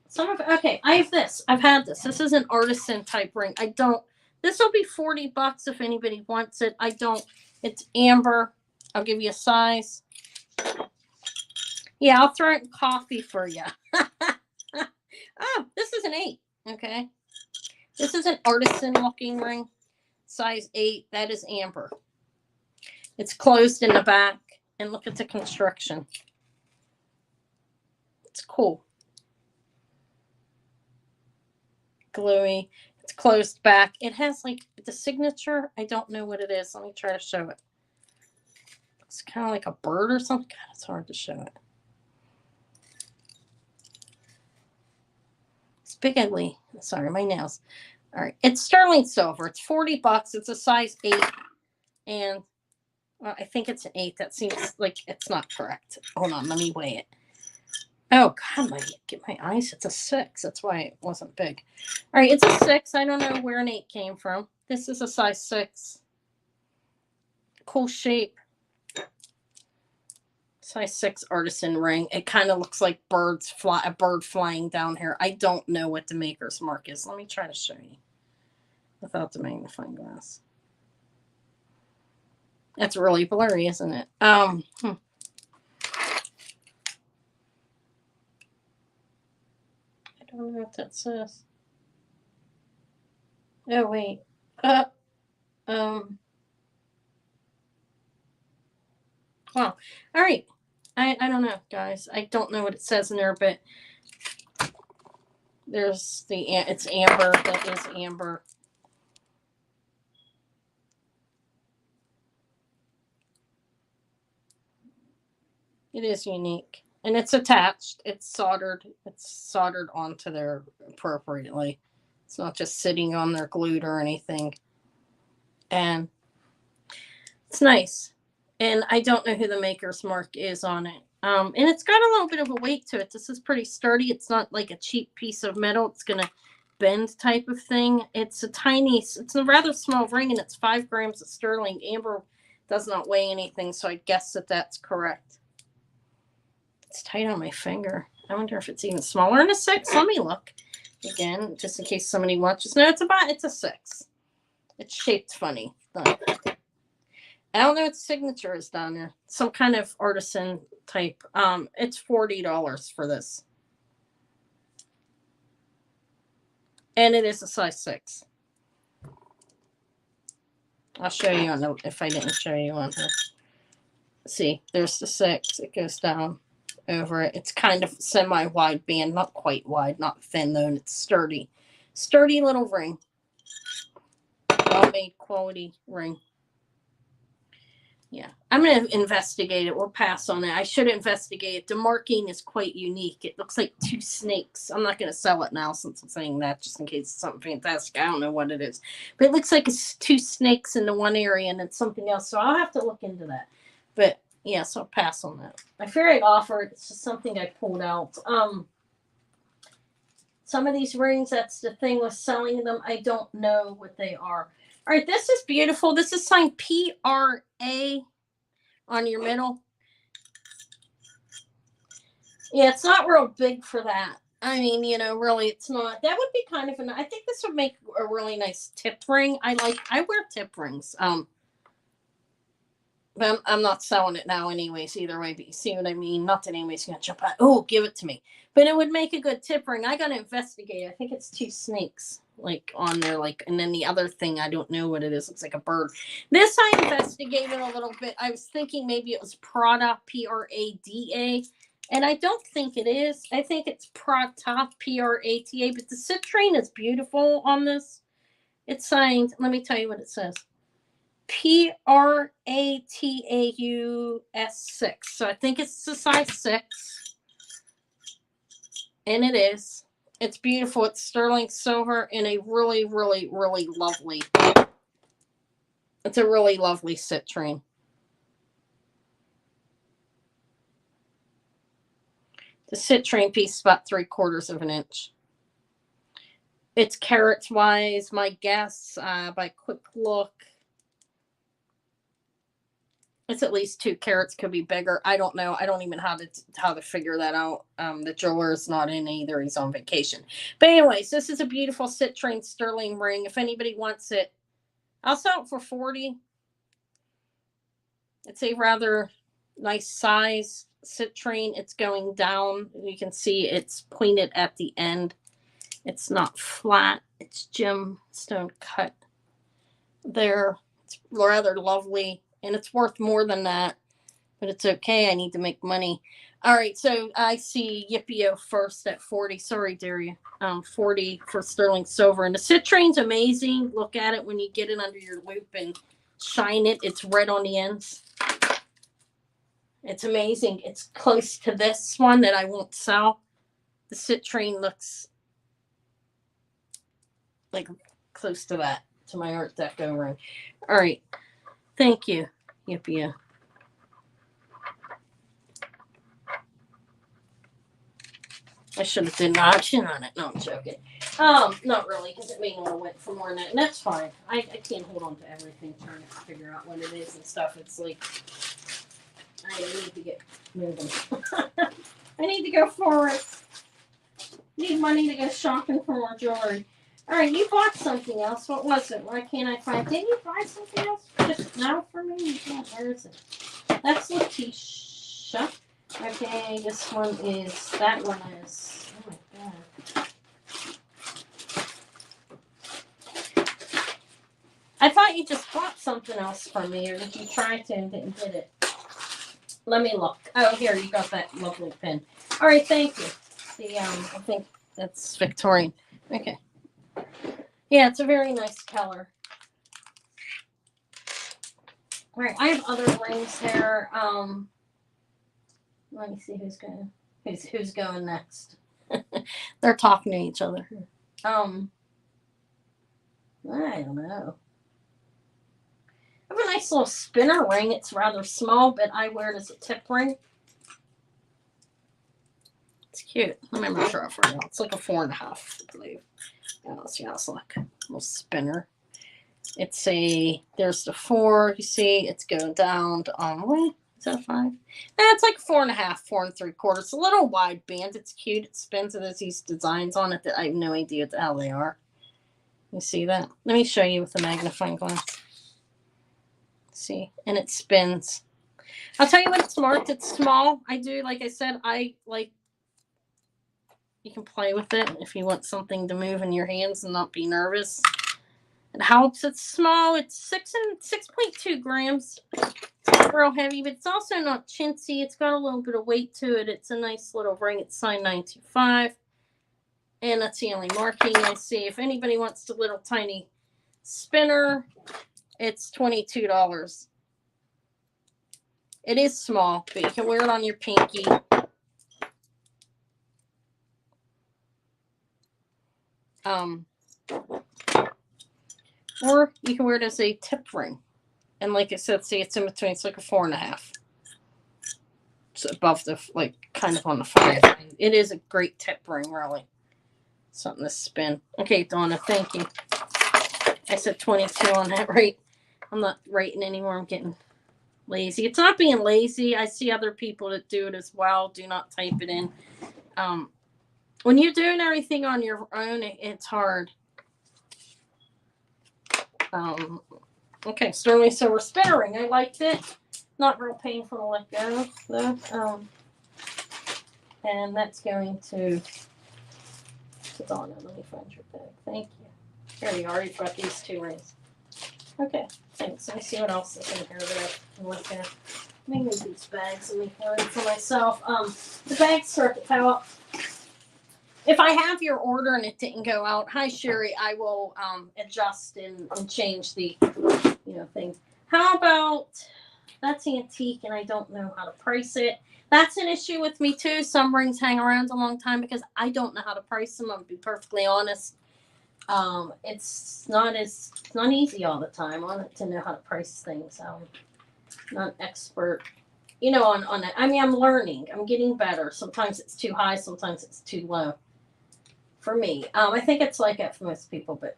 Some of okay, I have this. I've had this. This is an artisan type ring. I don't. This will be $40 if anybody wants it. I don't. It's amber. I'll give you a size. Yeah, I'll throw it in coffee for you. Oh, this is an 8. Okay. This is an artisan looking ring. Size 8. That is amber. It's closed in the back. And look at the construction. It's cool. Gluey. It's closed back. It has like the signature. I don't know what it is. Let me try to show it. It's kind of like a bird or something. God, it's hard to show it. It's big ugly. Sorry, my nails. All right. It's sterling silver. It's $40. It's a size 8. And well, I think it's an 8. That seems like it's not correct. Hold on. Let me weigh it. Oh, God, get my eyes. It's a 6. That's why it wasn't big. All right, it's a 6. I don't know where an 8 came from. This is a size 6. Cool shape. Size 6 artisan ring. It kind of looks like a bird flying down here. I don't know what the maker's mark is. Let me try to show you without the magnifying glass. That's really blurry, isn't it? I don't know what that says. Oh, wait. Well, all right. I don't know, guys. I don't know what it says in there, but there's it's amber. That is amber. It is unique. And it's attached. It's soldered. It's soldered onto there appropriately. It's not just sitting on there glued or anything. And it's nice. And I don't know who the maker's mark is on it. And it's got a little bit of a weight to it. This is pretty sturdy. It's not like a cheap piece of metal. It's going to bend type of thing. It's a rather small ring, and it's 5 grams of sterling. Amber does not weigh anything, so I guess that's correct. It's tight on my finger. I wonder if it's even smaller than a 6. Let me look again, just in case somebody watches. No, it's a 6. It's shaped funny. I don't know what the signature is down there. Some kind of artisan type. It's $40 for this. And it is a size 6. I'll show you if I didn't show you on here. See, there's the 6. It goes down over it. It's kind of semi-wide band, not quite wide, not thin though, and it's sturdy. Sturdy little ring. Well-made quality ring. Yeah, I'm going to investigate it. We'll pass on it. I should investigate it. The marking is quite unique. It looks like 2 snakes. I'm not going to sell it now since I'm saying that, just in case it's something fantastic. I don't know what it is. But it looks like it's 2 snakes in the one area and it's something else. So I'll have to look into that. But, yeah, so I'll pass on that. I figured I'd offer it. It's just something I pulled out. Some of these rings, that's the thing with selling them. I don't know what they are. All right, this is beautiful. This is signed PRA on your middle. Yeah, it's not real big for that. I mean, really, it's not. That would be kind of I think this would make a really nice tip ring. I wear tip rings. But I'm not selling it now anyways, either way, but you see what I mean? Not that anybody's going to jump out. Oh, give it to me. But it would make a good tip ring. I got to investigate. I think it's 2 snakes, on there, and then the other thing, I don't know what it is. Looks like a bird. This I investigated a little bit. I was thinking maybe it was Prada, Prada, and I don't think it is. I think it's Prata, Prata, but the citrine is beautiful on this. It's signed. Let me tell you what it says. Prataus 6. So I think it's a size 6. And it is. It's beautiful. It's sterling silver in a really, really, really lovely. It's a really lovely citrine. The citrine piece is about 3/4 of an inch. It's carats wise, my guess, by quick look. It's at least 2 carats, could be bigger. I don't know. I don't even know how to figure that out. The jeweler is not in either. He's on vacation. But anyways, this is a beautiful citrine sterling ring. If anybody wants it, I'll sell it for 40. It's a rather nice size citrine. It's going down. You can see it's pointed at the end. It's not flat. It's gemstone cut there. It's rather lovely. And it's worth more than that, but it's okay. I need to make money. All right, so I see Yippio first at 40. Sorry, Daria. 40 for sterling silver. And the citrine's amazing. Look at it when you get it under your loupe and shine it. It's red on the ends. It's amazing. It's close to this one that I won't sell. The citrine looks like close to that, to my Art Deco ring. All right. Thank you, Yippee. I should have did an auction on it. No, I'm joking. Not really, because it may not have went for more than that. And that's fine. I can't hold on to everything trying to figure out what it is and stuff. It's like, I need to get moving. I need to go forward. Need money to go shopping for more jewelry. All right, you bought something else. What was it? Why can't I find it? Didn't you buy something else just now for me? Yeah, where is it? That's Letitia. Okay, this one is, that one is, oh my God. I thought you just bought something else from me, or did you try to and didn't get it? Let me look. Oh, here, you got that lovely pin. All right, thank you. The, I think that's Victorian. Okay. Yeah, it's a very nice color. All right, I have other rings there. Let me see who's going next. They're talking to each other. I don't know. I have a nice little spinner ring. It's rather small, but I wear it as a tip ring. It's cute. Let me measure it for you. It's like a 4.5, I believe. Let's see how it's like. Little spinner. It's there's the 4. You see, it's going down to wait, is that 5? It's like 4.5, 4 3/4. It's a little wide band. It's cute. It spins. It has these designs on it that I have no idea what the hell they are. You see that? Let me show you with the magnifying glass. See, and it spins. I'll tell you what it's marked. It's small. I do, like I said, I like. You can play with it if you want something to move in your hands and not be nervous. It helps. It's small. It's 6.2 grams. It's not real heavy, but it's also not chintzy. It's got a little bit of weight to it. It's a nice little ring. It's signed 925. And that's the only marking I see. If anybody wants the little tiny spinner, it's $22. It is small, but you can wear it on your pinky. Or you can wear it as a tip ring. And like I said, see, it's in between. It's like a 4.5. It's above the, like, kind of on the 5. It is a great tip ring, really. Something to spin. Okay, Donna, thank you. I said 22 on that, right? I'm not writing anymore. I'm getting lazy. It's not being lazy. I see other people that do it as well. Do not type it in. When you're doing everything on your own, it's hard. Okay, sterling silver spinner ring. I liked it. Not real painful to let go, though. And that's going to Donna. Let me find your bag. Thank you. Here you are. You've got these 2 rings. Okay, thanks. Let me see what else is in here that I can look at. Let me move these bags and make room for myself. The bags start to pile up. If I have your order and it didn't go out, hi Sherry, I will adjust and change the thing. How about that's antique and I don't know how to price it. That's an issue with me too. Some rings hang around a long time because I don't know how to price them. I'm gonna be perfectly honest. It's not easy all the time to know how to price things. Not an expert, on that. I mean, I'm learning. I'm getting better. Sometimes it's too high. Sometimes it's too low. For me, I think it's like that for most people, but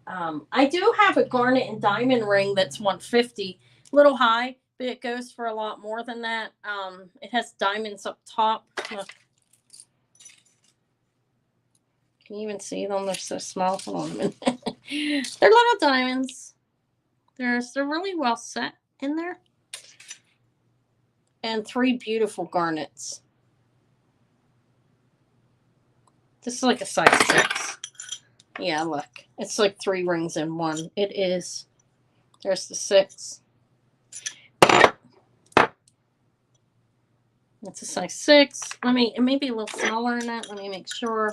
I do have a garnet and diamond ring that's $150, a little high, but it goes for a lot more than that. It has diamonds up top. Look. Can you even see them? They're so small. Hold on a minute. They're little diamonds. They're really well set in there. And 3 beautiful garnets. This is like a size 6. Yeah, look. It's like 3 rings in one. It is. There's the 6. It's a size 6. It may be a little smaller than that. Let me make sure.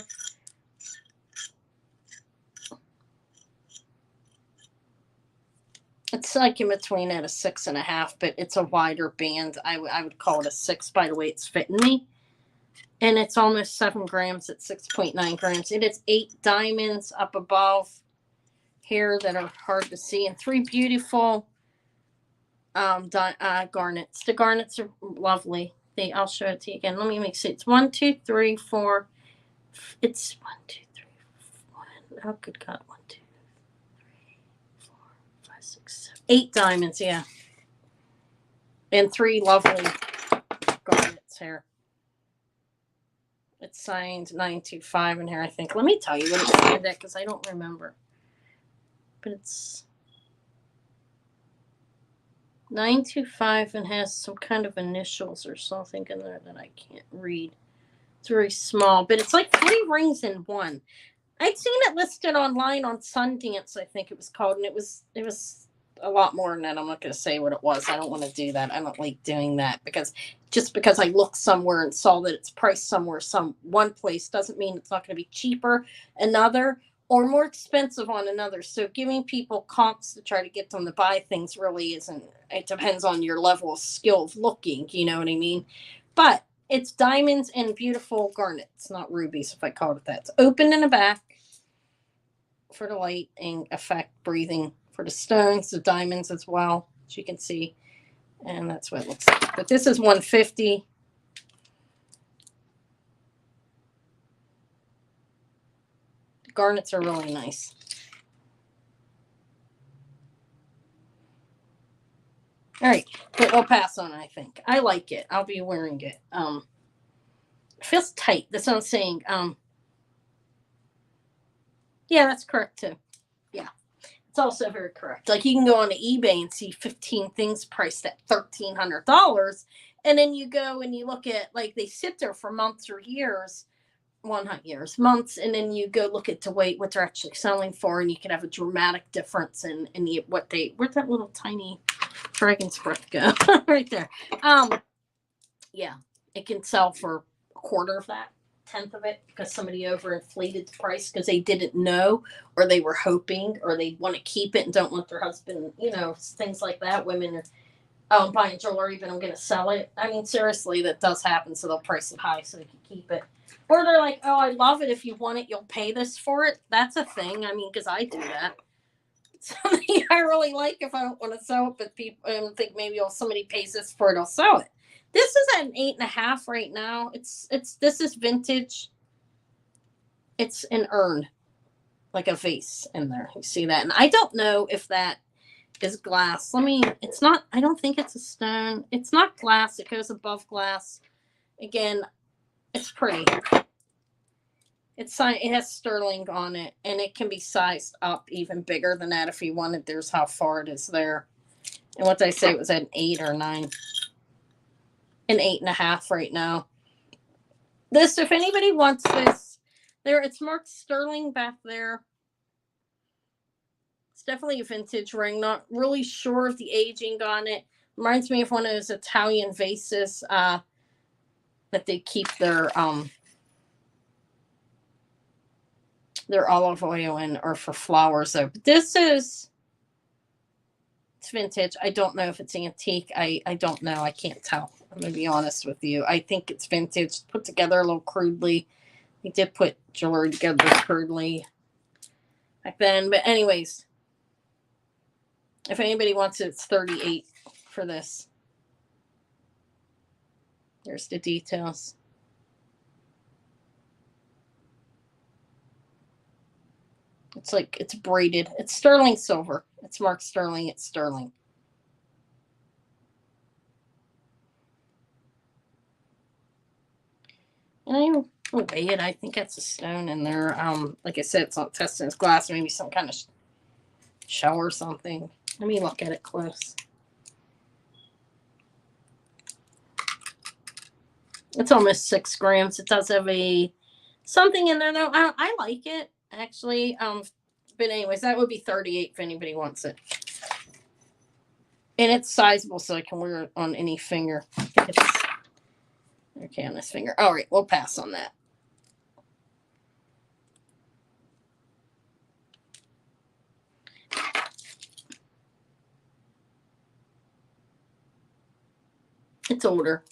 It's like in between at a 6.5, but it's a wider band. I would call it a 6 by the way it's fitting me. And it's almost 7 grams at 6.9 grams. It is 8 diamonds up above here that are hard to see, and 3 beautiful garnets. The garnets are lovely. I'll show it to you again. Let me make sure. It's 1, 2, 3, 4. It's 1, 2, 3, 1. Oh, good God. 1, 2, 3, 4, 5, 6, 7. 8 diamonds, yeah. And 3 lovely garnets here. It's signed 925 in here, I think. Let me tell you what it's signed at because I don't remember. But it's 925 and has some kind of initials or something in there that I can't read. It's very small, but it's like 3 rings in one. I'd seen it listed online on Sundance, I think it was called, and it was a lot more than that. I'm not going to say what it was. I don't want to do that. I don't like doing that because just because I looked somewhere and saw that it's priced somewhere, one place doesn't mean it's not going to be cheaper another or more expensive on another. So giving people comps to try to get them to buy things really isn't. It depends on your level of skill of looking. You know what I mean? But it's diamonds and beautiful garnets, not rubies, if I called it that. It's open in the back for the light and effect breathing. For the stones, the diamonds as well, as you can see. And that's what it looks like. But this is 150. The garnets are really nice. All right, but we'll pass on, I think. I like it. I'll be wearing it. It feels tight. That's what I'm saying. Yeah, that's correct too. Yeah. It's also very correct. Like you can go on to eBay and see 15 things priced at $1,300. And then you go and you look at, like, they sit there for months or years. Well, not years, months. And then you go look at what they're actually selling for. And you can have a dramatic difference in where'd that little tiny dragon's breath go? Right there. Yeah, it can sell for a quarter of that. 1/10 of it because somebody overinflated the price because they didn't know or they were hoping or they want to keep it and don't want their husband, things like that. Women are buying jewelry, but I'm going to sell it. I mean, seriously, that does happen. So they'll price it high so they can keep it. Or they're like, oh, I love it. If you want it, you'll pay this for it. That's a thing. I mean, because I do that. Something I really like if I don't want to sell it, but people think maybe somebody pays this for it, I'll sell it. This is at an 8.5 right now. This is vintage. It's an urn, like a vase in there. You see that? And I don't know if that is glass. It's not, I don't think it's a stone. It's not glass. It goes above glass. Again, it's pretty. It has sterling on it, and it can be sized up even bigger than that if you wanted. There's how far it is there. And what did I say? It was at an 8 or 9. An 8.5 right now. This, if anybody wants this, it's marked sterling back there. It's definitely a vintage ring. Not really sure of the aging on it. Reminds me of one of those Italian vases that they keep their olive oil in, or for flowers. So it's vintage. I don't know if it's antique. I don't know. I can't tell. I'm going to be honest with you. I think it's vintage, put together a little crudely. We did put jewelry together crudely back then. But anyways, if anybody wants it, it's $38 for this. There's the details. It's braided. It's sterling silver. It's marked sterling. It's sterling. I'll weigh it. I think it's a stone in there. Like I said, it's not tested as glass. Maybe some kind of shell or something. Let me look at it close. It's almost 6 grams. It does have something in there though. I like it actually. But anyways, that would be 38 if anybody wants it. And it's sizable, so I can wear it on any finger. I think it's okay on this finger. All right, we'll pass on that. It's older.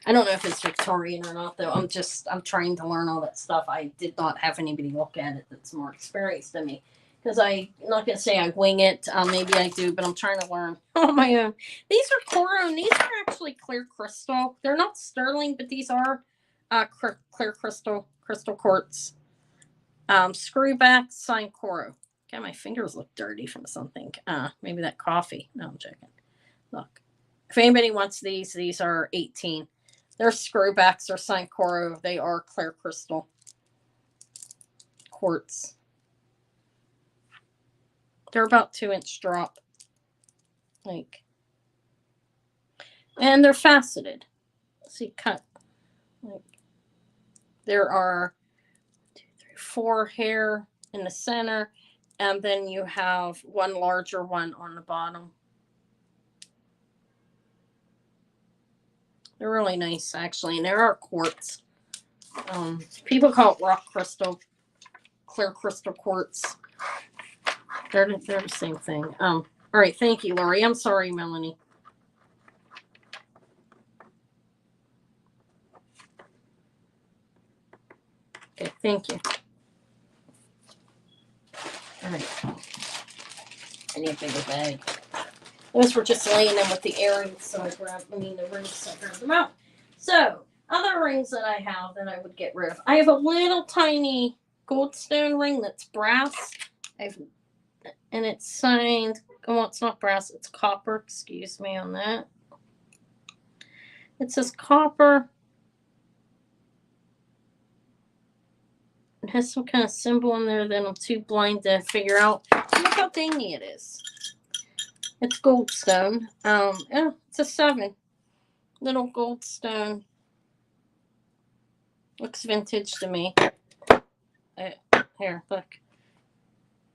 I don't know if it's Victorian or not, though. I'm trying to learn all that stuff. I did not have anybody look at it that's more experienced than me. Because I'm not going to say I wing it. Maybe I do, but I'm trying to learn on my own. These are Coro, and these are actually clear crystal. They're not sterling, but these are clear crystal quartz. Screw back, signed Coro. God, my fingers look dirty from something. Maybe that coffee. No, I'm joking. Look. If anybody wants these are 18. They're screwbacks or signed Coro. They are clear crystal quartz. They're about 2-inch drop. And they're faceted. See, cut. There are 2, 3, 4 hair in the center, and then you have one larger one on the bottom. They're really nice, actually, and they are quartz. People call it rock crystal, clear crystal quartz. They're the same thing. All right, thank you, Lori. I'm sorry, Melanie. Okay, thank you. All right. I need a bigger bag. Those were just laying in with the earrings, so the rings, so I grabbed them out. So, other rings that I have that I would get rid of. I have a little tiny goldstone ring that's brass. And it's signed. Well, it's not brass, it's copper. Excuse me on that. It says copper. It has some kind of symbol in there that I'm too blind to figure out. Look how dingy it is. It's goldstone. Yeah, it's a 7. Little goldstone. Looks vintage to me. Here, look.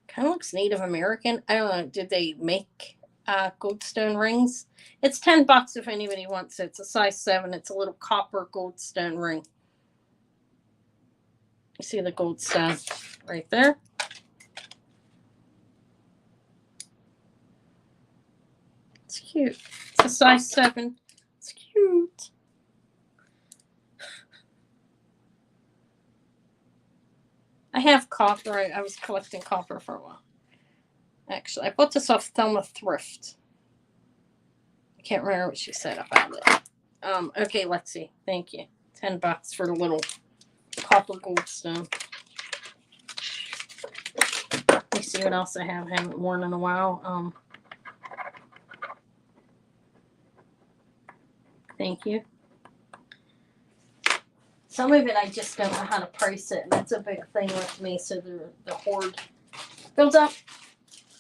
Kind of looks Native American. I don't know. Did they make goldstone rings? It's $10 if anybody wants it. It's a size 7. It's a little copper goldstone ring. You see the goldstone right there? It's cute. It's a size 7. It's cute. I have copper. I was collecting copper for a while. Actually, I bought this off Thelma Thrift. I can't remember what she said about it. Okay, let's see. Thank you. $10 for the little copper goldstone. Let me see what else I have. I haven't worn in a while. Thank you. Some of it I just don't know how to price it. That's a big thing with me. So the hoard builds up.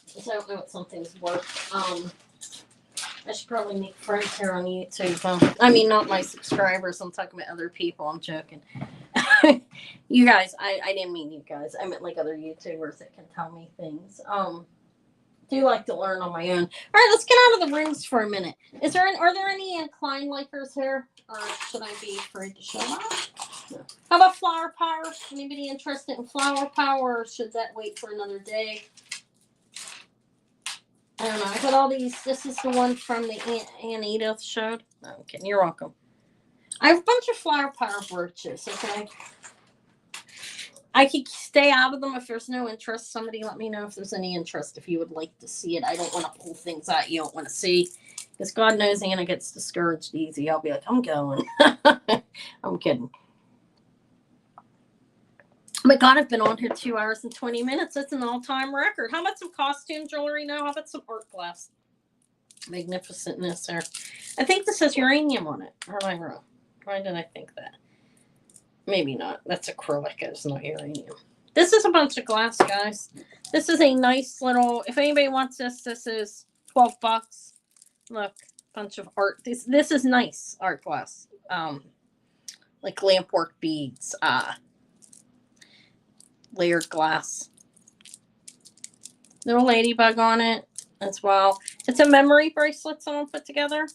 So I don't know what something's worth. I should probably make friends here on YouTube. I mean, not my subscribers. I'm talking about other people. I'm joking. You guys, I didn't mean you guys. I meant like other YouTubers that can tell me things. Do like to learn on my own. All right, let's get out of the rings for a minute. Are there any Klein likers here? Or should I be afraid to show them? No. How about flower power? Anybody interested in flower power, or should that wait for another day? I don't know. I got all these. This is the one from the Aunt Edith showed. No, I'm kidding. You're welcome. I have a bunch of flower power brooches. Okay. I could stay out of them if there's no interest. Somebody let me know if there's any interest, if you would like to see it. I don't want to pull things out you don't want to see. Because God knows Anna gets discouraged easy. I'll be like, I'm going. I'm kidding. Oh my God, I've been on here 2 hours and 20 minutes. That's an all-time record. How about some costume jewelry now? How about some art glass? Magnificentness there. I think this has uranium on it. Or am I wrong? Why did I think that? Maybe not. That's acrylic. It's not uranium. This is a bunch of glass, guys. This is a nice little, if anybody wants this, this is 12 bucks. Look, bunch of art. This is nice art glass. Like lampwork beads, layered glass. Little ladybug on it as well. It's a memory bracelet someone put together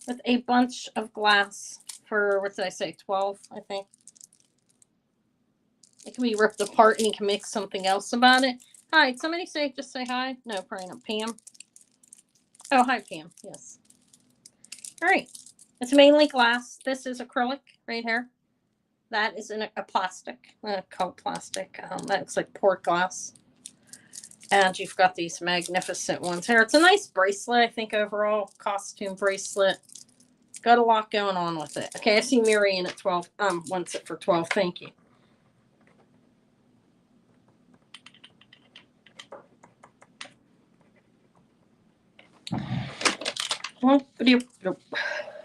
with a bunch of glass for, what did I say, 12, I think. It can be ripped apart and you can make something else about it. Hi, did somebody just say hi? No, probably not. Pam. Oh, hi, Pam. Yes. All right. It's mainly glass. This is acrylic right here. That is in a plastic. Called plastic. That looks like poured glass. And you've got these magnificent ones here. It's a nice bracelet, I think, overall. Costume bracelet. Got a lot going on with it. Okay, I see Marion at 12. Wants it for 12. Thank you.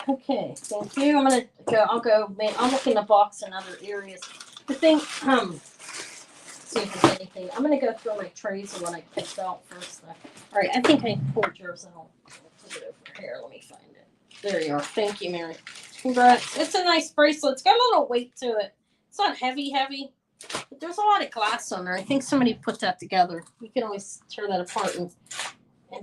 Okay, thank you. I'm gonna go. I'll look in the box in other areas. I think see if there's anything. I'm gonna go through my trays and what I picked out first. All right, I think I poured yours out. Put it over here. Let me find it. There you are. Thank you, Mary. Congrats. It's a nice bracelet. It's got a little weight to it. It's not heavy, but there's a lot of glass on there. I think somebody put that together. You can always tear that apart and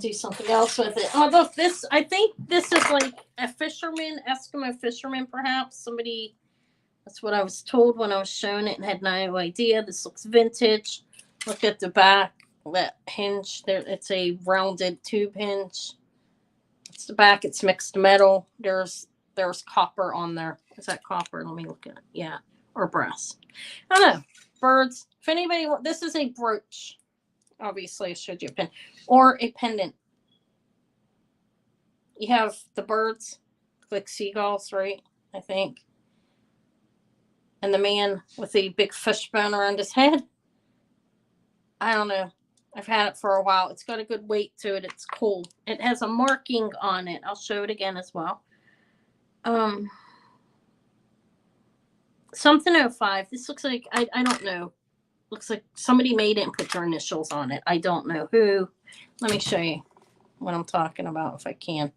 do something else with it. Although this, I think this is like a fisherman, Eskimo fisherman, perhaps. Somebody, that's what I was told when I was shown it and had no idea. This looks vintage. Look at the back, that hinge there. It's a rounded tube hinge. It's the back. It's mixed metal. There's copper on there. Is that copper? Let me look at it. Yeah, or brass. I don't know. Birds. If anybody wants, this is a brooch. Obviously, I showed you a pin. Or a pendant. You have the birds, like seagulls, right? I think. And the man with the big fish bone around his head. I don't know. I've had it for a while. It's got a good weight to it. It's cool. It has a marking on it. I'll show it again as well. Something 05. This looks like, I don't know. Looks like somebody made it and put their initials on it. I don't know who. Let me show you what I'm talking about if I can.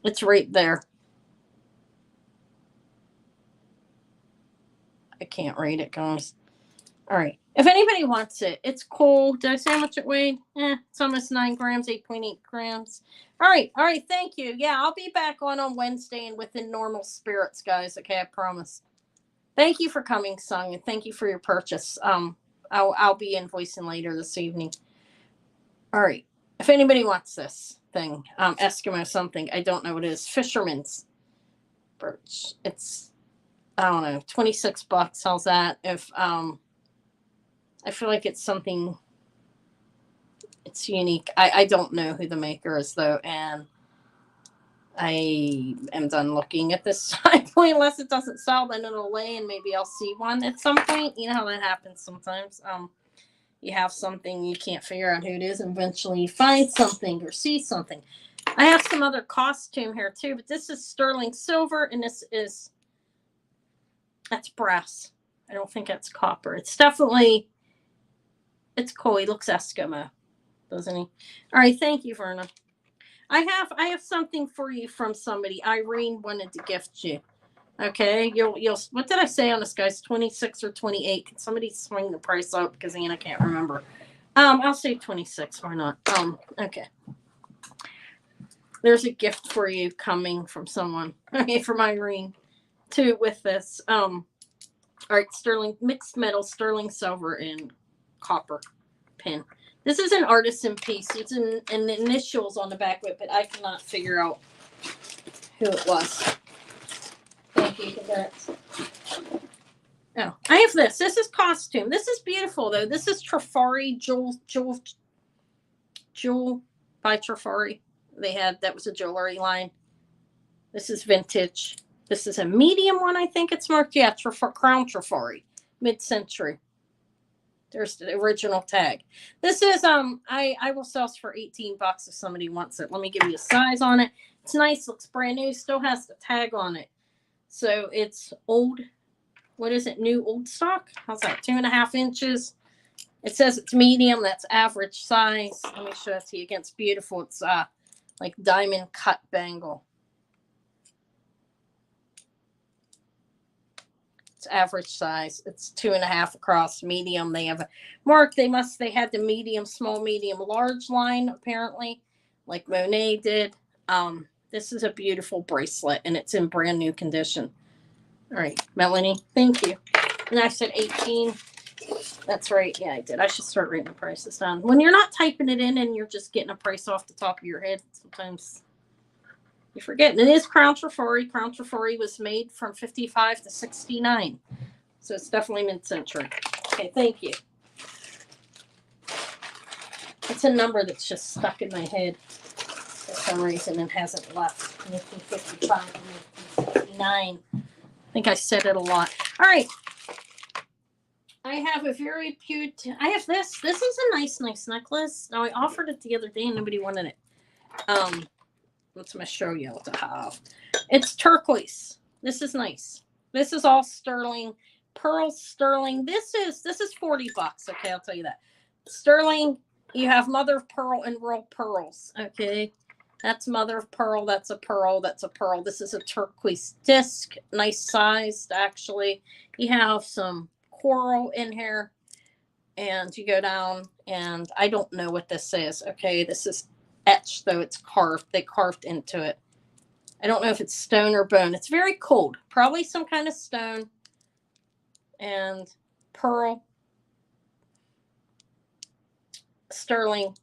It's right there. I can't read it, guys. All right. If anybody wants it, it's cool. Did I say how much it weighed? It's almost 9 grams, 8.8 grams. All right. All right. Thank you. Yeah, I'll be back on Wednesday and within normal spirits, guys. Okay, I promise. Thank you for coming, Sung, and thank you for your purchase. I'll be invoicing later this evening. All right. If anybody wants this thing, Eskimo something, I don't know what it is. Fisherman's brooch. It's, I don't know, 26 bucks. How's that? If I feel like it's something, it's unique. I don't know who the maker is though, and I am done looking at this side point. Unless it doesn't sell, then it'll lay and maybe I'll see one at some point. You know how that happens sometimes. You have something, you can't figure out who it is, and eventually you find something or see something. I have some other costume here too, but this is sterling silver, and that's brass. I don't think that's copper. It's definitely, it's cool. He looks Eskimo, doesn't he? All right, thank you, Verna. I have something for you from somebody. Irene wanted to gift you. Okay, you'll. What did I say on this, guys? 26 or 28? Can somebody swing the price up because Anna can't remember? I'll say 26. Why not? Okay. There's a gift for you coming from someone. Okay, from Irene, too. With this. All right, sterling mixed metal, sterling silver, and copper pin. This is an artisan piece. It's an initials on the back of it, but I cannot figure out who it was. Thank you. Congrats. Oh, I have this. This is costume. This is beautiful, though. This is Trifari Jewel by Trifari. That was a jewelry line. This is vintage. This is a medium one, I think it's marked. Yeah, Crown Trifari, mid-century. There's the original tag. This is I will sell this for 18 bucks if somebody wants it. Let me give you a size on it. It's nice, looks brand new, still has the tag on it. So it's old what is it? New old stock? How's that? 2.5 inches. It says it's medium. That's average size. Let me show it to you again. It's beautiful. It's like diamond cut bangle. It's average size. It's 2.5 across, medium. They have a mark. They had the medium, small, medium, large line apparently, like Monet did. This is a beautiful bracelet, and it's in brand new condition. All right, Melanie, thank you. And I said 18. That's right. Yeah, I did. I should start writing the prices down. When you're not typing it in and you're just getting a price off the top of your head, sometimes you forget. And it is Crown Trifori. Crown Trifori was made from 55 to 69. So it's definitely mid-century. Okay, thank you. It's a number that's just stuck in my head for some reason and hasn't left. 1955 and 1959. I think I said it a lot. All right. I have a very cute, I have this. This is a nice necklace. Now, I offered it the other day and nobody wanted it. Let's show you what I have. It's turquoise. This is nice. This is all sterling. Pearl sterling. This is $40. Okay, I'll tell you that. Sterling, you have mother of pearl and royal pearls. Okay. That's mother of pearl. That's a pearl. That's a pearl. This is a turquoise disc. Nice sized, actually. You have some coral in here. And you go down, and I don't know what this is. Okay, this is etched, though. It's carved. They carved into it. I don't know if it's stone or bone. It's very cold. Probably some kind of stone. And pearl. Sterling.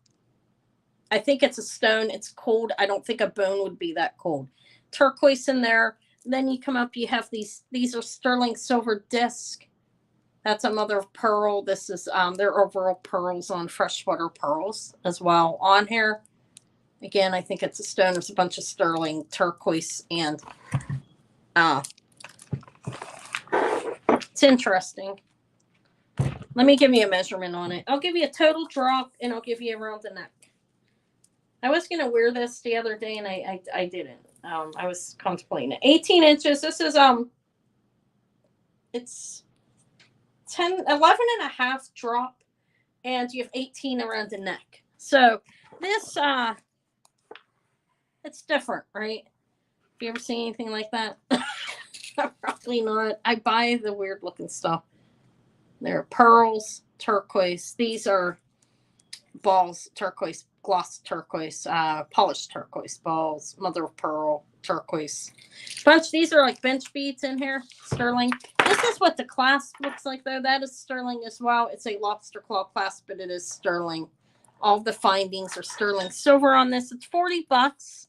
I think it's a stone. It's cold. I don't think a bone would be that cold. Turquoise in there. Then you come up, you have these are sterling silver disc. That's a mother of pearl. This is, there are overall pearls on freshwater pearls as well on here. Again, I think it's a stone. There's a bunch of sterling, turquoise, and it's interesting. Let me give you a measurement on it. I'll give you a total drop, and I'll give you around the neck. I was going to wear this the other day, and I didn't. I was contemplating it. 18 inches. This is, it's 11 and a half drop, and you have 18 around the neck. So this, it's different, right? Have you ever seen anything like that? Probably not. I buy the weird looking stuff. There are pearls, turquoise. These are balls, turquoise, gloss turquoise, polished turquoise balls, mother of pearl, turquoise. Bunch. These are like bench beads in here, sterling. This is what the clasp looks like, though. That is sterling as well. It's a lobster claw clasp, but it is sterling. All the findings are sterling silver on this. It's $40.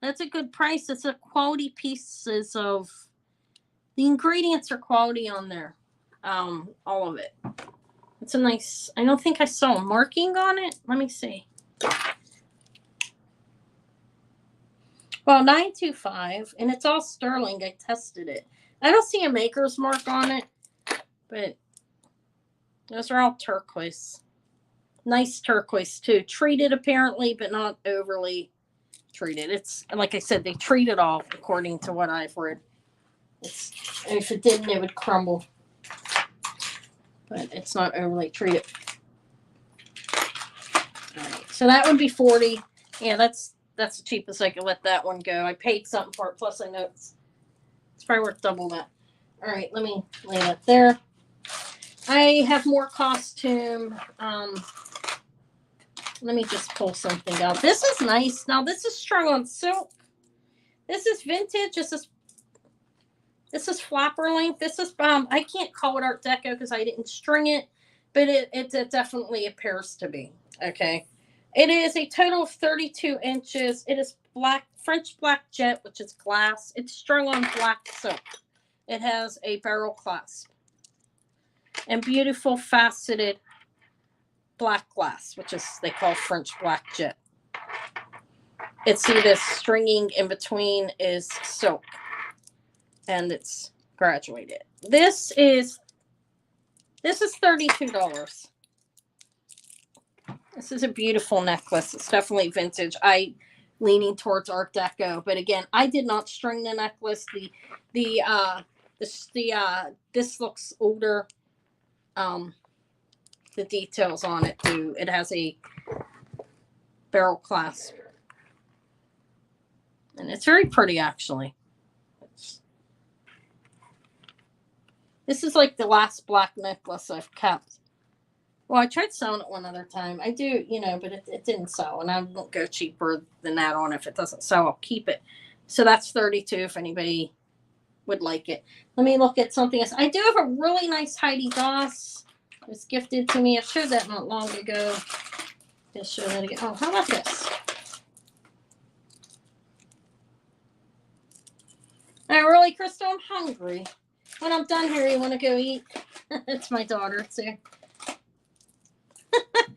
That's a good price. It's a quality pieces of the ingredients are quality on there. All of it. It's a nice, I don't think I saw a marking on it. Let me see. Well, 925, and it's all sterling. I tested it. I don't see a maker's mark on it, but those are all turquoise. Nice turquoise, too. Treated, apparently, but not overly treated. It's, like I said, they treat it all, according to what I've read. And if it didn't, it would crumble. But it's not overly treated. All right, so that would be 40. Yeah, that's the cheapest I could let that one go. I paid something for it, plus I know it's probably worth double that. All right, let me lay that there. I have more costume. Let me just pull something out. This is nice. Now, this is strung on silk. This is vintage. This is flapper length. This is, I can't call it Art Deco because I didn't string it, but it definitely appears to be. Okay. It is a total of 32 inches. It is black, French black jet, which is glass. It's strung on black silk. It has a barrel clasp and beautiful faceted black glass, which is, they call French black jet. It's, see, this stringing in between is silk. And it's graduated. This is $32. This is a beautiful necklace. It's definitely vintage. I leaning towards Art Deco, but again, I did not string the necklace. The This looks older. The details on it too. It has a barrel clasp, and it's very pretty actually. This is like the last black necklace I've kept. Well, I tried selling it one other time. I do, but it didn't sell, and I won't go cheaper than that on it. If it doesn't sell, I'll keep it. So that's 32 if anybody would like it. Let me look at something else. I do have a really nice Heidi Doss. It was gifted to me. I showed that not long ago. Just show that again. Oh, how about this? All right, really, Crystal, I'm hungry. When I'm done here, you want to go eat? It's my daughter. It's here.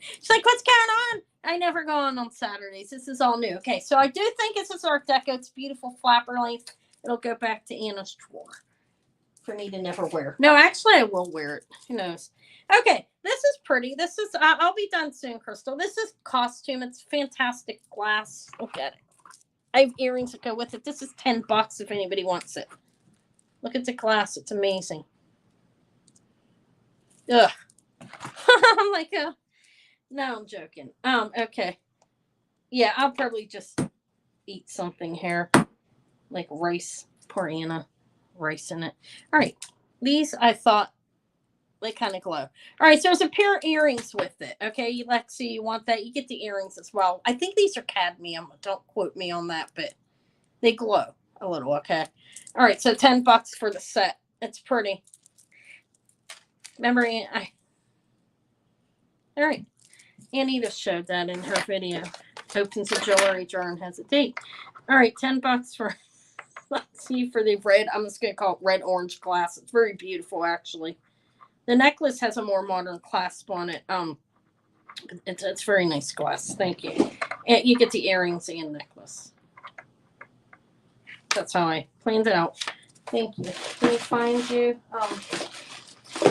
She's like, what's going on? I never go on Saturdays. This is all new. Okay, so I do think this is Art Deco. It's beautiful flapper length. It'll go back to Anna's drawer for me to never wear. No, actually, I will wear it. Who knows? Okay, this is pretty. This is, I'll be done soon, Crystal. This is costume. It's fantastic glass. Look at it. I have earrings that go with it. This is $10 if anybody wants it. Look at the glass. It's amazing. Ugh. I'm like, no, I'm joking. Okay. Yeah, I'll probably just eat something here. Like rice. Poor Anna. Rice in it. All right. These, I thought, they kind of glow. All right, so there's a pair of earrings with it. Okay, Lexi, you want that? You get the earrings as well. I think these are cadmium. Don't quote me on that, but they glow a little, okay? All right, so $10 for the set. It's pretty. Remember, all right. Annie just showed that in her video. Opens a jewelry jar and has a date. All right, $10 for, let's see, for the red. I'm just going to call it red orange glass. It's very beautiful, actually. The necklace has a more modern clasp on it. It's very nice glass. Thank you. And you get the earrings and necklace. That's how I planned it out. Thank you. Let me find you.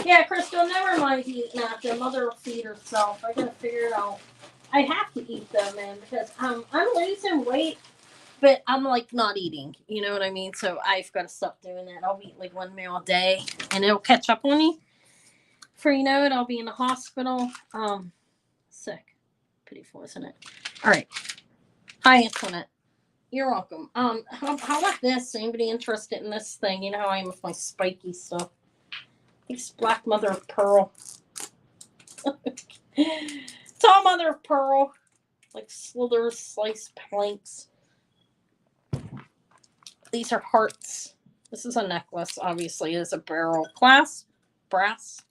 Yeah, Crystal, never mind eating after. Mother will feed herself. I gotta figure it out. I have to eat though, man, because I'm losing weight, but I'm like not eating. You know what I mean? So I've got to stop doing that. I'll eat like one meal a day, and it'll catch up on me. For you know it, I'll be in the hospital. Sick. Pitiful, isn't it? All right. Hi, Antoinette. You're welcome. How about this? Anybody interested in this thing? You know how I am with my spiky stuff. It's black mother of pearl. It's all mother of pearl. Like slithers, sliced planks. These are hearts. This is a necklace, obviously. It is a barrel clasp. Brass.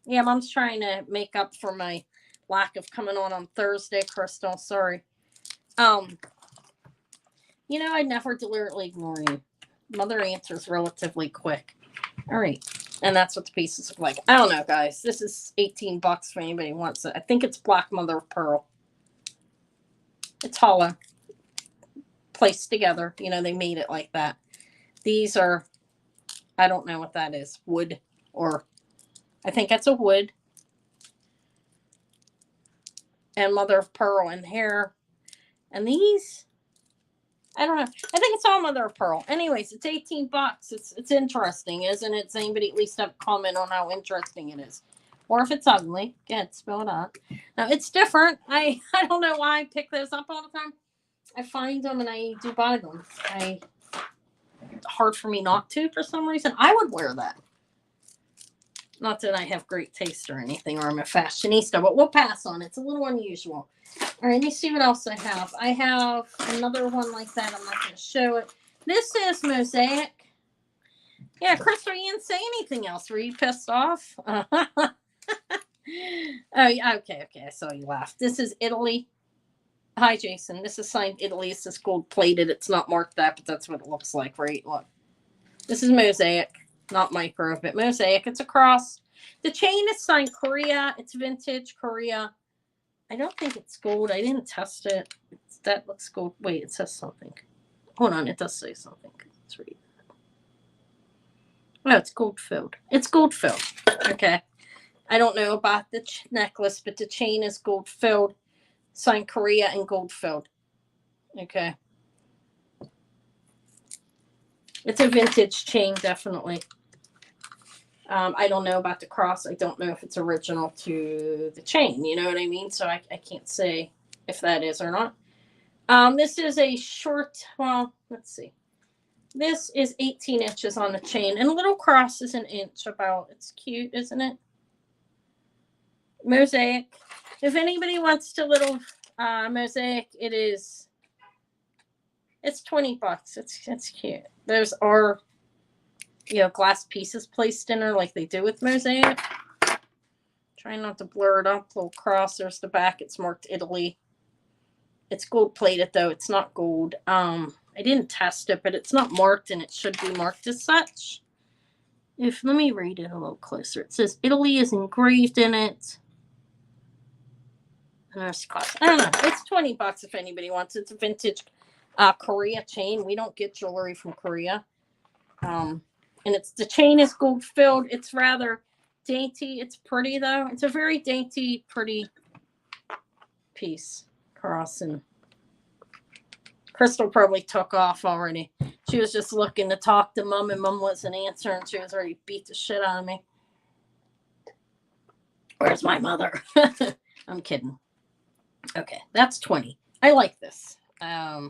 Yeah, Mom's trying to make up for my lack of coming on Thursday, Crystal. Sorry. You know, I never deliberately ignore you. Mother answers relatively quick. All right. And that's what the pieces look like. I don't know, guys. This is $18 for anybody who wants it. I think it's black mother of pearl. It's hollow. Placed together. You know, they made it like that. These are, I don't know what that is. Wood or, I think that's a wood. And mother of pearl and hair. And these, I don't know. I think it's all mother of pearl. Anyways, it's $18. It's interesting, isn't it? Does anybody at least have a comment on how interesting it is? Or if it's ugly, go ahead, spell it out. Now, it's different. I don't know why I pick those up all the time. I find them and I do buy them. It's hard for me not to for some reason. I would wear that. Not that I have great taste or anything, or I'm a fashionista, but we'll pass on it. It's a little unusual. All right, let me see what else I have. I have another one like that. I'm not going to show it. This is mosaic. Yeah, Crystal, you didn't say anything else. Were you pissed off? Oh, yeah, okay. I saw you laugh. This is Italy. Hi, Jason. This is signed Italy. This is gold plated. It's not marked that, but that's what it looks like, right? Look. This is mosaic. Not micro, but mosaic. It's a cross. The chain is signed Korea. It's vintage Korea. I don't think it's gold. I didn't test it. That looks gold. Wait, it says something. Hold on. It does say something. Let's read. Oh, it's gold filled. It's gold filled. Okay. I don't know about the necklace, but the chain is gold filled. Signed Korea and gold filled. Okay. It's a vintage chain, definitely. I don't know about the cross. I don't know if it's original to the chain. You know what I mean? So I can't say if that is or not. This is a short, well, let's see. This is 18 inches on the chain, and a little cross is an inch about. It's cute, isn't it? Mosaic. If anybody wants to little mosaic, it's $20. It's cute. There's our, glass pieces placed in her like they do with mosaic. Trying not to blur it up. Little cross. There's the back. It's marked Italy. It's gold plated though. It's not gold. I didn't test it, but it's not marked, and it should be marked as such. Let me read it a little closer. It says Italy is engraved in it. And there's cost. I don't know. It's $20 if anybody wants. It's a vintage Korea chain. We don't get jewelry from Korea. And the chain is gold filled. It's rather dainty. It's pretty though. It's a very dainty, pretty piece. Cross, and Crystal probably took off already. She was just looking to talk to Mom, and Mom wasn't answering. She was already beat the shit out of me. Where's my mother? I'm kidding. Okay, that's 20. I like this. I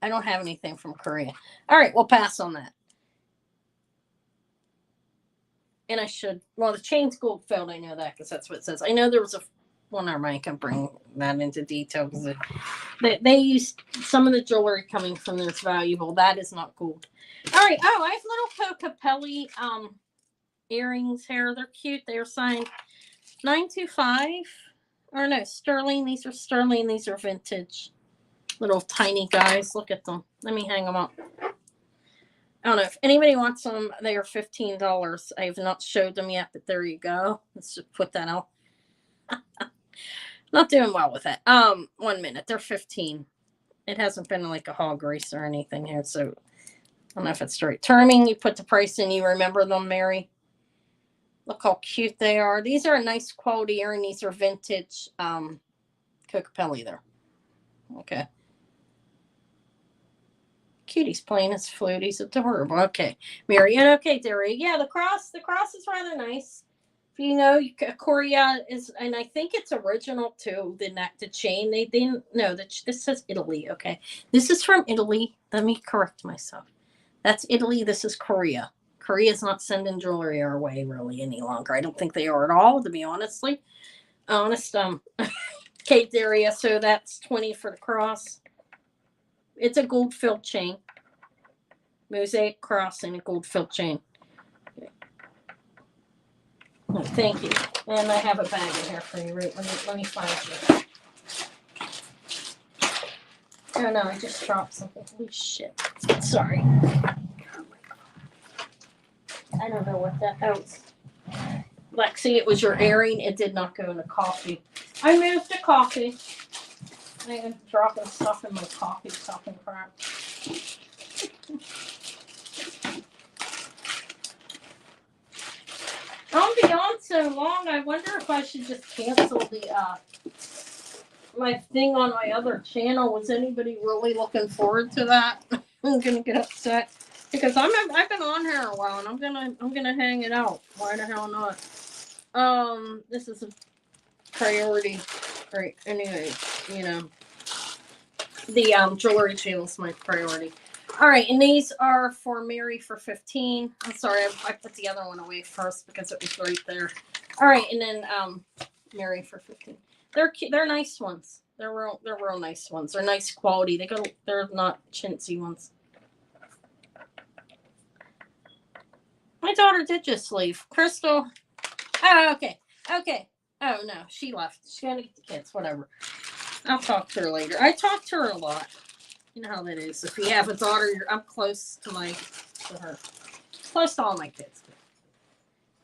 don't have anything from Korea. All right, we'll pass on that. And the chain's gold filled. I know that because that's what it says. I know there was I can bring that into detail because they used some of the jewelry coming from this valuable. That is not gold. All right. Oh, I have little Cocapelli earrings here. They're cute. They're signed 925. Or no, sterling. These are sterling. These are vintage. Little tiny guys. Look at them. Let me hang them up. I don't know if anybody wants them. They are $15. I have not showed them yet, but there you go. Let's just put that out. Not doing well with that. 1 minute. They're 15. It hasn't been like a hog race or anything here, so I don't know if it's right. Terming, you put the price in, you remember them, Mary. Look how cute they are. These are a nice quality earring. These are vintage Cocapelli there. Okay. Cutie's playing his flute. He's adorable. Okay. Mary, okay, Derry. Yeah, the cross is rather nice. You know, Korea is, and I think it's original too. The chain, they didn't know that this says Italy. Okay, this is from Italy. Let me correct myself. That's Italy. This is Korea. Korea's not sending jewelry our way really any longer. I don't think they are at all, to be honest. Kate Daria. So that's 20 for the cross. It's a gold filled chain, mosaic cross, and a gold filled chain. Oh, thank you. And I have a bag in here for you. Right? Let me find you. Oh no, I just dropped something. Holy shit. Sorry. Oh my God. I don't know what that was. Lexi, it was your airing. It did not go in the coffee. I moved the coffee. I am dropping stuff in my coffee, talking crap. I'll be on so long. I wonder if I should just cancel the my thing on my other channel. Was anybody really looking forward to that? I'm gonna get upset because I've been on here a while, and I'm gonna hang it out. Why the hell not? This is a priority. Right. Anyway, the jewelry channel is my priority. All right, and these are for Mary for 15. I'm sorry, I put the other one away first because it was right there. All right, and then Mary for 15. They're nice ones. They're real nice ones. They're nice quality. They're not chintzy ones. My daughter did just leave. Crystal. Oh, okay. Oh no, she left. She's gonna get the kids. Whatever. I'll talk to her later. I talk to her a lot. You know how that is. If you have a daughter, I'm close to her. Close to all my kids.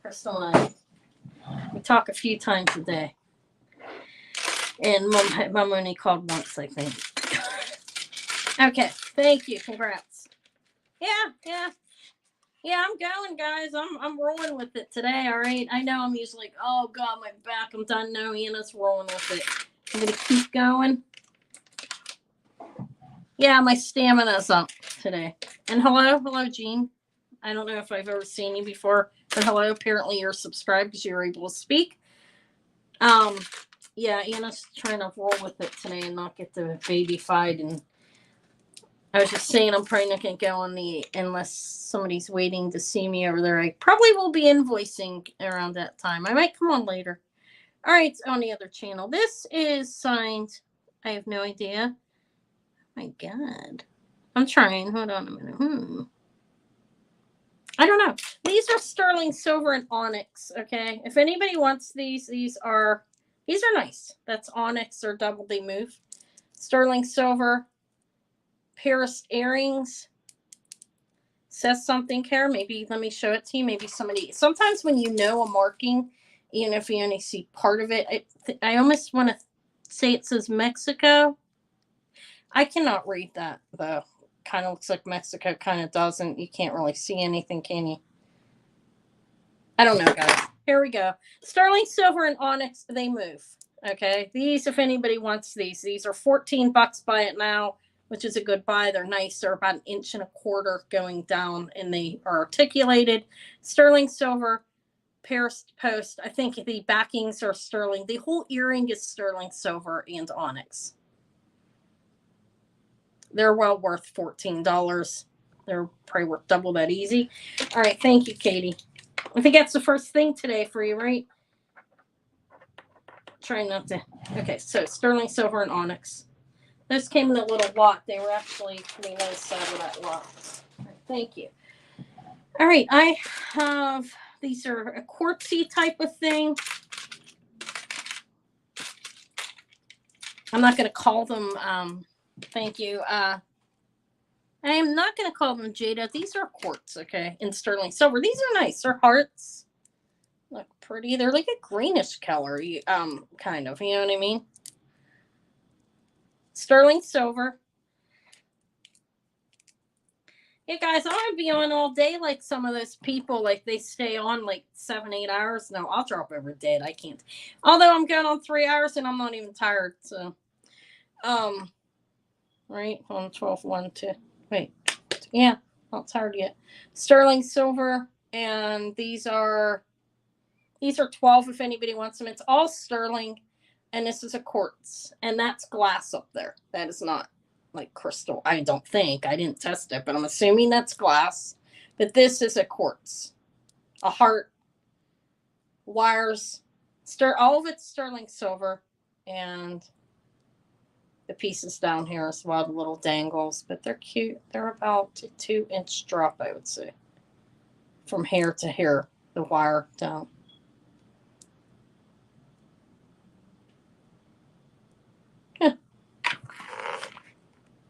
Crystal and we talk a few times a day. And Mom only called once, I think. Okay. Thank you. Congrats. Yeah. I'm going, guys. I'm rolling with it today. All right. I know I'm usually like, oh God, my back. I'm done. No, Anna's rolling with it. I'm gonna keep going. Yeah, my stamina's up today. And hello, Jean. I don't know if I've ever seen you before, but hello. Apparently, you're subscribed because you're able to speak. Um, yeah, Anna's trying to roll with it today and not get the baby fied. And I was just saying, I'm probably not going to go on the unless somebody's waiting to see me over there. I probably will be invoicing around that time. I might come on later. All right, it's on the other channel. This is signed. I have no idea. Oh my God. I'm trying. Hold on a minute. I don't know. These are sterling silver and onyx. Okay. If anybody wants these are nice. That's onyx or double D move. Sterling silver. Paris earrings. Says something here. Maybe let me show it to you. Maybe somebody. Sometimes when you know a marking, even if you only see part of it, I almost want to say it says Mexico. I cannot read that though. Kind of looks like Mexico, kind of doesn't. You can't really see anything, can you? I don't know, guys. Here we go. Sterling silver and onyx, they move. Okay. These, if anybody wants these are $14. Buy it now, which is a good buy. They're nice. They're about 1.25 inches going down, and they are articulated. Sterling silver, Paris post. I think the backings are sterling. The whole earring is sterling silver and onyx. They're well worth $14. They're probably worth double that easy. All right. Thank you, Katie. I think that's the first thing today for you, right? Trying not to. Okay, so sterling silver and onyx. Those came in a little lot. They were actually pretty nice out of that lot. Right, thank you. All right, I have, these are a quartzy type of thing. I'm not going to call them, thank you. I am not going to call them Jada. These are quartz, okay, in sterling silver. These are nice. They're hearts. Look pretty. They're like a greenish color, kind of. You know what I mean? Sterling silver. Yeah, guys, I want to be on all day like some of those people. Like they stay on like 7-8 hours. No, I'll drop over dead. I can't. Although I'm going on 3 hours and I'm not even tired. So, right on 12, 1, 2. Wait, yeah, not tired yet. Sterling silver, and these are 12. If anybody wants them, it's all sterling, and this is a quartz, and that's glass up there. That is not like crystal. I don't think. I didn't test it, but I'm assuming that's glass. But this is a quartz. A heart. Wires. All of it's sterling silver. And the pieces down here as well, the little dangles. But they're cute. They're about a 2-inch drop, I would say. From here to here. The wire down.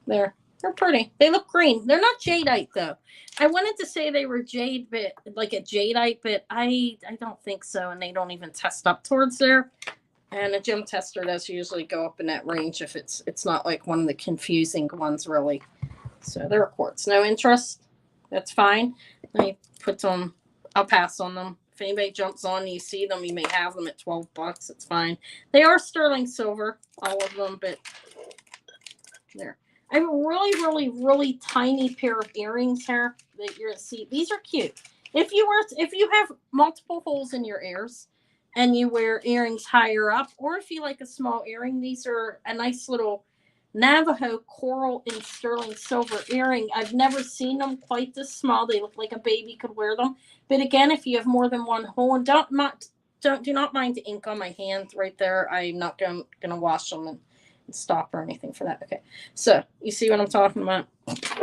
There. They're pretty. They look green. They're not jadeite though. I wanted to say they were jade, but like a jadeite, but I don't think so, and they don't even test up towards there. And a gem tester does usually go up in that range if it's not like one of the confusing ones really. So they're quartz. No interest. That's fine. Let me put them. I'll pass on them. If anybody jumps on, you see them, you may have them at $12. It's fine. They are sterling silver, all of them, but there. I have a really tiny pair of earrings here that you're gonna see. These are cute. If you have multiple holes in your ears and you wear earrings higher up, or if you like a small earring, these are a nice little Navajo coral and sterling silver earring. I've never seen them quite this small. They look like a baby could wear them. But again, if you have more than one hole, and do not mind the ink on my hand right there. I'm not gonna wash them and stop or anything for that. Okay, so you see what I'm talking about?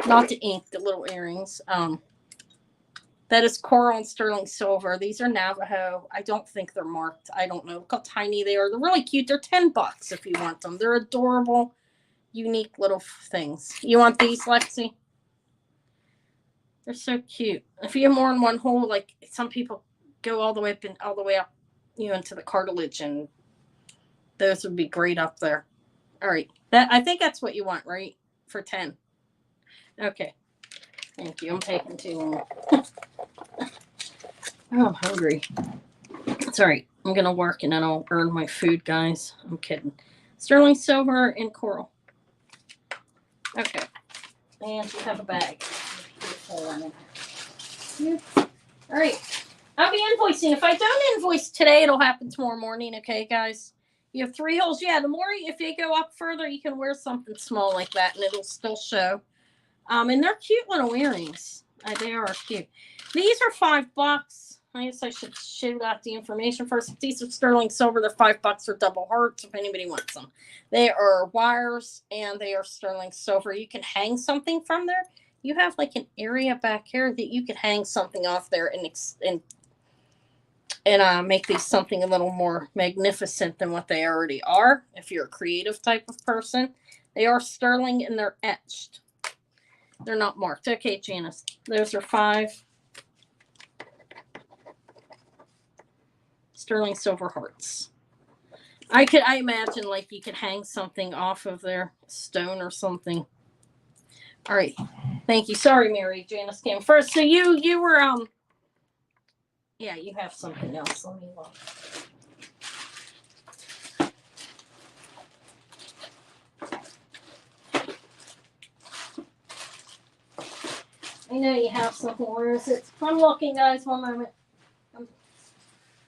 Not the ink, the little earrings. That is coral and sterling silver. These are Navajo. I don't think they're marked. I don't know. Look how tiny they are. They're really cute. They're $10 if you want them. They're adorable, unique little things. You want these, Lexi? They're so cute. If you have more than one hole, like some people go all the way up and all the way up, into the cartilage, and those would be great up there. All right. I think that's what you want, right? For 10. Okay. Thank you. I'm taking too long. Oh, I'm hungry. It's all right. I'm going to work and then I'll earn my food, guys. I'm kidding. Sterling silver and coral. Okay. And you have a bag. Yeah. All right. I'll be invoicing. If I don't invoice today, it'll happen tomorrow morning. Okay, guys? You have 3 holes. Yeah, the more, if they go up further, you can wear something small like that, and it'll still show. And they're cute little earrings. They are cute. These are $5. I guess I should shoot out the information first. These are sterling silver. They're $5 for double hearts if anybody wants them. They are wires and they are sterling silver. You can hang something from there. You have like an area back here that you could hang something off there and make these something a little more magnificent than what they already are. If you're a creative type of person, they are sterling and they're etched. They're not marked. Okay, Janice. Those are 5 sterling silver hearts. I imagine like you could hang something off of their stone or something. All right. Thank you. Sorry, Mary. Janice came first. So you were yeah, you have something else. Let me look. I know you have something. Where is it? I'm looking, guys. One moment.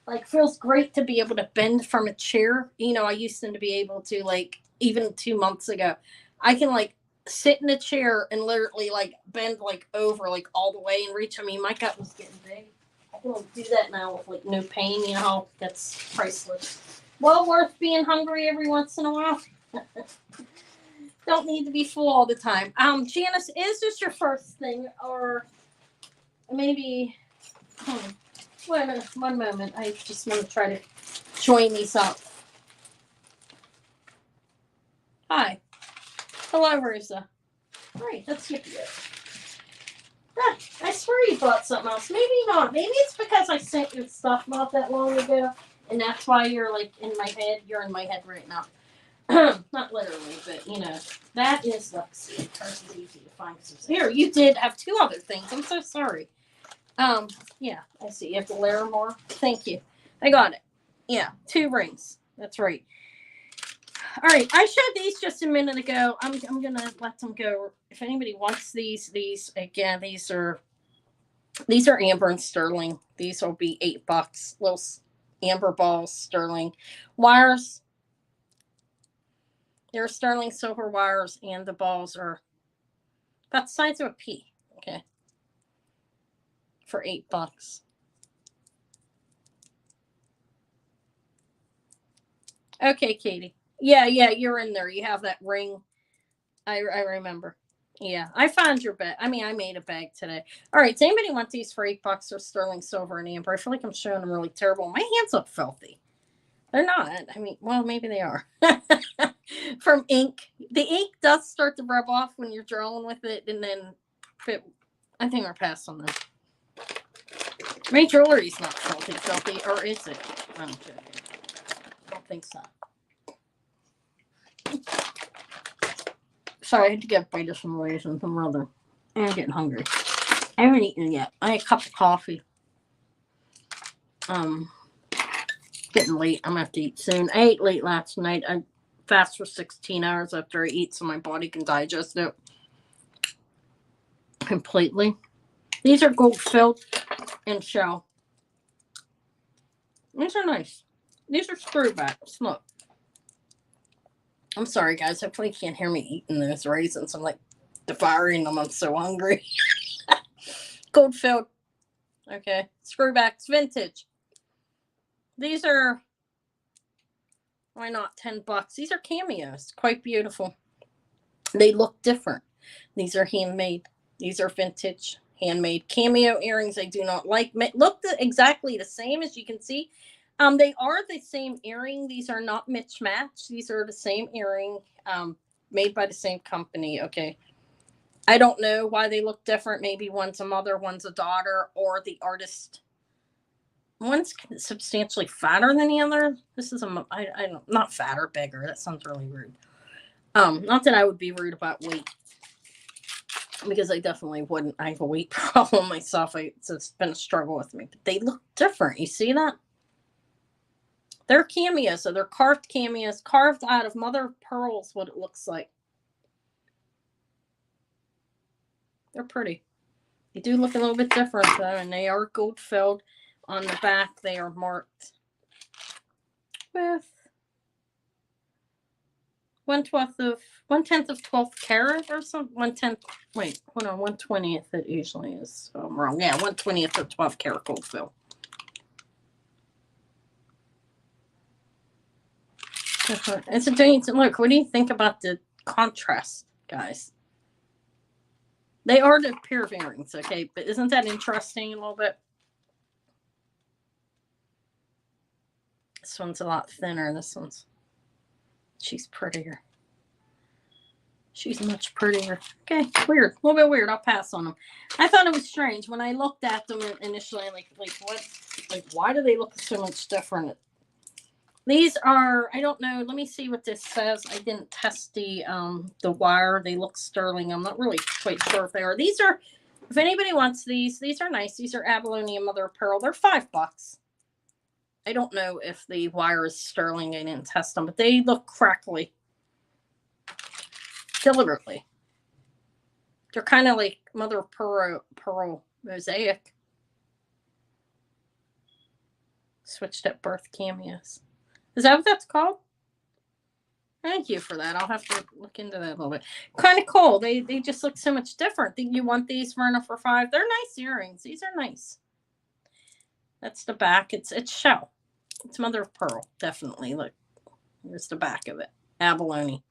Like, feels great to be able to bend from a chair. You know, I used to be able to, like, even 2 months ago, I can like sit in a chair and literally like bend like over like all the way and reach. I mean, my gut was getting big. I can like, do that now with like no pain. You know, that's priceless. Well worth being hungry every once in a while. Don't need to be full all the time. Janice, is this your first thing, or maybe? Wait a minute, one moment. I just want to try to join these up. Hi. Hello, Rosa. All right, let's get it. Ah, I swear you bought something else. Maybe not. Maybe it's because I sent you stuff not that long ago, and that's why you're like in my head. You're in my head right now. Not literally, but you know, that is Lexi. Hers is easy to find. Here, you did have 2 other things. I'm so sorry. Yeah, I see. You have to layer more. Thank you. I got it. Yeah, 2 rings. That's right. All right, I showed these just a minute ago. I'm gonna let them go. If anybody wants these again, these are amber and sterling. These will be $8. Little amber balls, sterling wires. They're sterling silver wires, and the balls are about the size of a pea. Okay, for $8. Okay, Katie. Yeah, you're in there. You have that ring. I remember. Yeah, I found your bag. I mean, I made a bag today. All right, does anybody want these for $8 or sterling silver and amber? I feel like I'm showing them really terrible. My hands look filthy. They're not. I mean, well, maybe they are. From ink. The ink does start to rub off when you're drawing with it, and then I think we're past on that. My jewelry's not filthy, or is it? I don't think so. Sorry, I had to get a bite of some raisins and some other. I'm getting hungry. I haven't eaten yet. I had a cup of coffee. Getting late. I'm gonna have to eat soon. I ate late last night. I fast for 16 hours after I eat so my body can digest it completely. These are gold filled and shell. These are nice. These are screwbacks. Look. I'm sorry, guys. Hopefully you can't hear me eating those raisins. I'm like devouring them. I'm so hungry. Gold filled. Okay. Screwbacks. Vintage. These are, why not, $10? These are cameos. Quite beautiful. They look different. These are handmade. These are vintage, handmade. Cameo earrings I do not like. Look exactly the same, as you can see. They are the same earring. These are not mismatched. These are the same earring, made by the same company. Okay. I don't know why they look different. Maybe one's a mother, one's a daughter, or the artist. One's substantially fatter than the other. This is I don't, not fatter, bigger. That sounds really rude. Not that I would be rude about weight, because I definitely wouldn't. I have a weight problem myself. So it's been a struggle with me. But they look different. You see that? They're cameos, so they're carved cameos, carved out of mother of pearls. What it looks like. They're pretty. They do look a little bit different though, and they are gold filled. On the back, they are marked with 1/10 of 12th carat or something. 1/10. Wait, hold on. 1/20th. It usually is. So I'm wrong. Yeah, 1/20th of 12 karat gold fill. It's a decent look. What do you think about the contrast, guys? They are the pair of earrings, okay? But isn't that interesting a little bit? This one's a lot thinner. This one's, she's prettier. She's much prettier. Okay, weird. A little bit weird. I'll pass on them. I thought it was strange when I looked at them initially. Like what? Like, why do they look so much different? These are, I don't know. Let me see what this says. I didn't test the wire. They look sterling. I'm not really quite sure if they are. These are, if anybody wants these are nice. These are abalone and mother of pearl. They're $5. I don't know if the wire is sterling. I didn't test them, but they look crackly. Deliberately. They're kind of like mother of pearl mosaic. Switched at birth cameos. Is that what that's called? Thank you for that. I'll have to look into that a little bit. Kind of cool. They just look so much different. Think you want these, Verna, for $5? They're nice earrings. These are nice. That's the back. It's shell. It's mother of pearl. Definitely. Look. Here's the back of it. Abalone.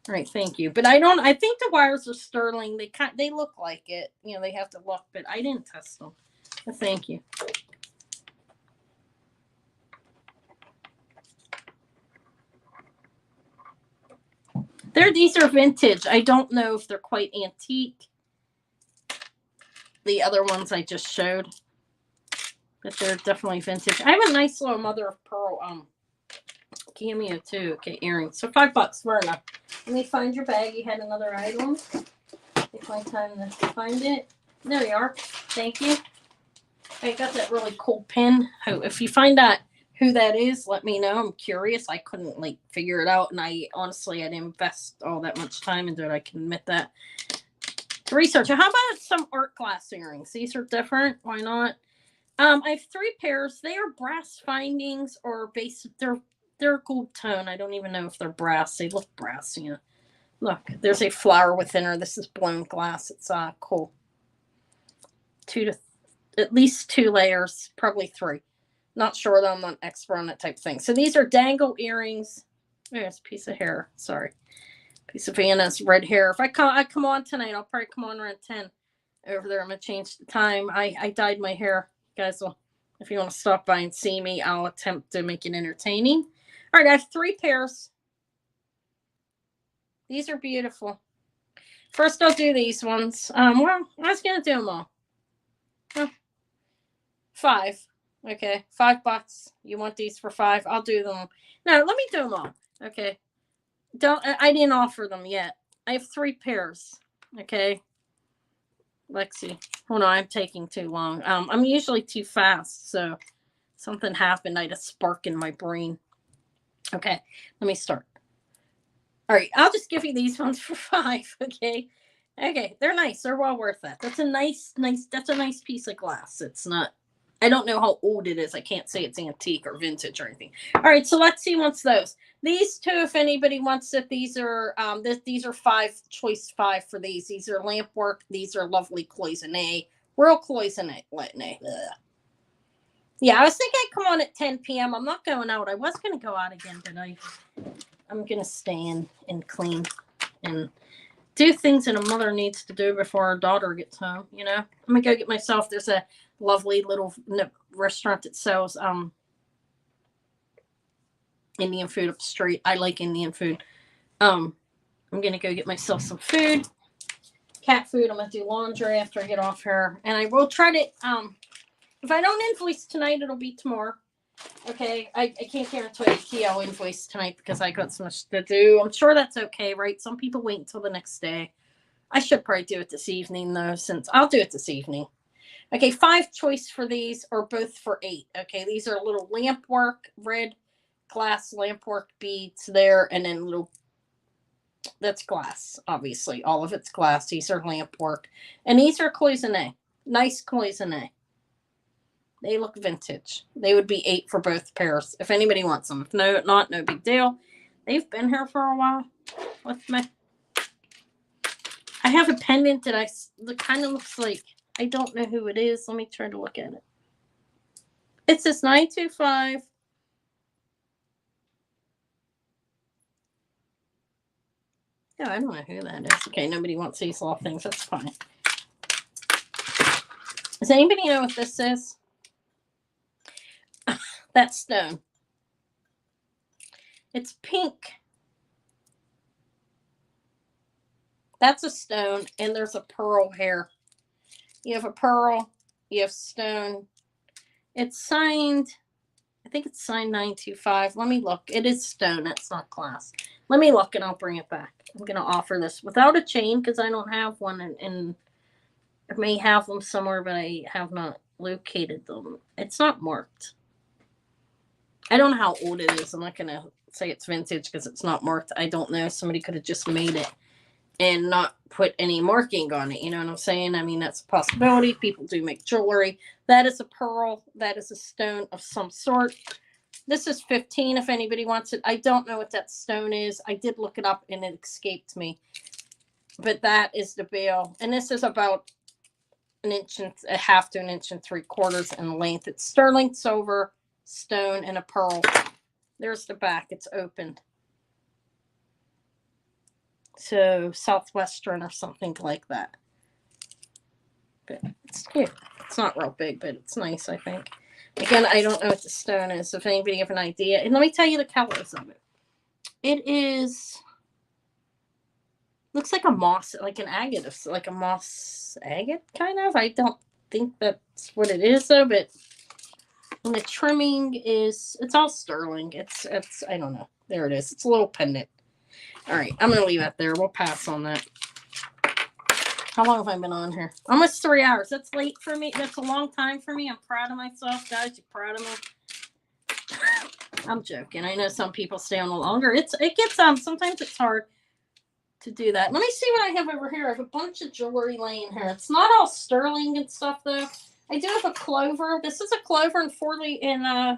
All right, thank you. But I think the wires are sterling. They look like it. You know, they have to look, but I didn't test them. But thank you. These are vintage. I don't know if they're quite antique. The other ones I just showed. But they're definitely vintage. I have a nice little mother of pearl cameo too. Okay, earrings. So $5, Verna. Let me find your bag. You had another item. Take my time to find it. There you are. Thank you. I got that really cool pin. If you find out who that is, let me know. I'm curious. I couldn't figure it out, and I didn't invest all that much time into it. I can admit that. Research. How about some art glass earrings? These are different. Why not? I have 3 pairs. They are brass findings or base. They're gold tone. I don't even know if they're brass. They look brassy. Yeah. Look, there's a flower within her. This is blown glass. It's cool. At least 2 layers, probably 3. Not sure though. I'm not an expert on that type of thing. So these are dangle earrings. There's a piece of hair. Sorry. Piece of Anna's red hair. If I come on tonight, I'll probably come on around 10 over there. I'm going to change the time. I dyed my hair. You guys will, if you want to stop by and see me, I'll attempt to make it entertaining. All right, I have 3 pairs. These are beautiful. First, I'll do these ones. Well, I was going to do them all. 5. Okay, $5. You want these for 5? I'll do them. No, let me do them all. Okay. I didn't offer them yet. I have 3 pairs. Okay. Lexi. Hold on, I'm taking too long. I'm usually too fast, so something happened. I had a spark in my brain. Okay, let me start. All right, I'll just give you these ones for 5. Okay. Okay, they're nice. They're well worth that. That's a nice piece of glass. It's not, I don't know how old it is. I can't say it's antique or vintage or anything. All right, so let's see what's those. These 2, if anybody wants it, these are 5, choice 5 for these. These are lamp work. These are lovely cloisonne, real cloisonne. Yeah, I was thinking I'd come on at 10 p.m. I'm not going out. I was going to go out again, but I'm going to stay in and clean and do things that a mother needs to do before her daughter gets home. You know, I'm going to go get myself. There's a lovely little restaurant that sells Indian food up the street. I like Indian food. I'm going to go get myself some food, cat food. I'm going to do laundry after I get off her. And I will try to, if I don't invoice tonight, it'll be tomorrow. Okay. I can't guarantee I'll invoice tonight because I got so much to do. I'm sure that's okay, right? Some people wait until the next day. I should probably do it this evening though, since I'll do it this evening. Okay. 5 choice for these or both for 8. Okay. These are little lamp work, red glass lamp work beads there, and then little That's glass, obviously. All of it's glass. These are lamp work. And these are cloisonne. Nice cloisonne. They look vintage. They would be 8 for both pairs if anybody wants them. If no, not, no big deal. They've been here for a while with me. I have a pendant that that kind of looks like, I don't know who it is. Let me try to look at it. It says 925. Yeah, I don't know who that is. Okay, nobody wants these little things. That's fine. Does anybody know what this is? That stone. It's pink. That's a stone, and there's a pearl here. You have a pearl, you have stone. It's signed, I think it's signed 925. Let me look. It is stone. It's not glass. Let me look, and I'll bring it back. I'm going to offer this without a chain because I don't have one, and I may have them somewhere, but I have not located them. It's not marked. I don't know how old it is. I'm not going to say it's vintage because it's not marked. I don't know. Somebody could have just made it and not put any marking on it. You know what I'm saying? I mean, that's a possibility. People do make jewelry. That is a pearl. That is a stone of some sort. This is 15 if anybody wants it. I don't know what that stone is. I did look it up and it escaped me. But that is the bail. And this is about an inch and a half to an inch and 3/4 in length. It's sterling silver, stone, and a pearl. There's the back. It's opened. So Southwestern or something like that. But it's cute. It's not real big, but it's nice, I think. Again, I don't know what the stone is. If anybody have an idea. And let me tell you the colors of it. It is, looks like a moss, like an agate, like a moss agate, kind of. I don't think that's what it is, though, but and the trimming is, it's all sterling. It's I don't know. There it is. It's a little pendant. All right, I'm going to leave that there. We'll pass on that. How long have I been on here? Almost 3 hours. That's late for me. That's a long time for me. I'm proud of myself, guys. You proud of me? I'm joking. I know some people stay on longer. It gets sometimes it's hard to do that. Let me see what I have over here. I have a bunch of jewelry laying here. It's not all sterling and stuff though. I do have a clover. This is a clover and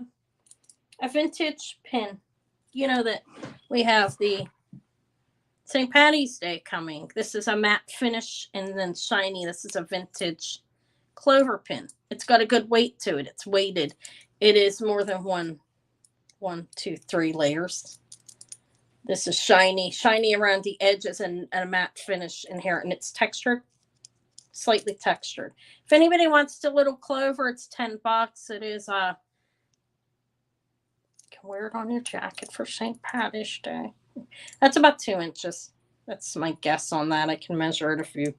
a vintage pin. You know that we have the St. Patty's Day coming. This is a matte finish and then shiny. This is a vintage clover pin. It's got a good weight to it. It's weighted. It is more than one, 2, 3 layers. This is shiny around the edges and a matte finish in here. And it's textured, slightly textured. If anybody wants the little clover, it's $10. It is, you can wear it on your jacket for St. Patty's Day. That's about 2 inches. That's my guess on that. I can measure it if you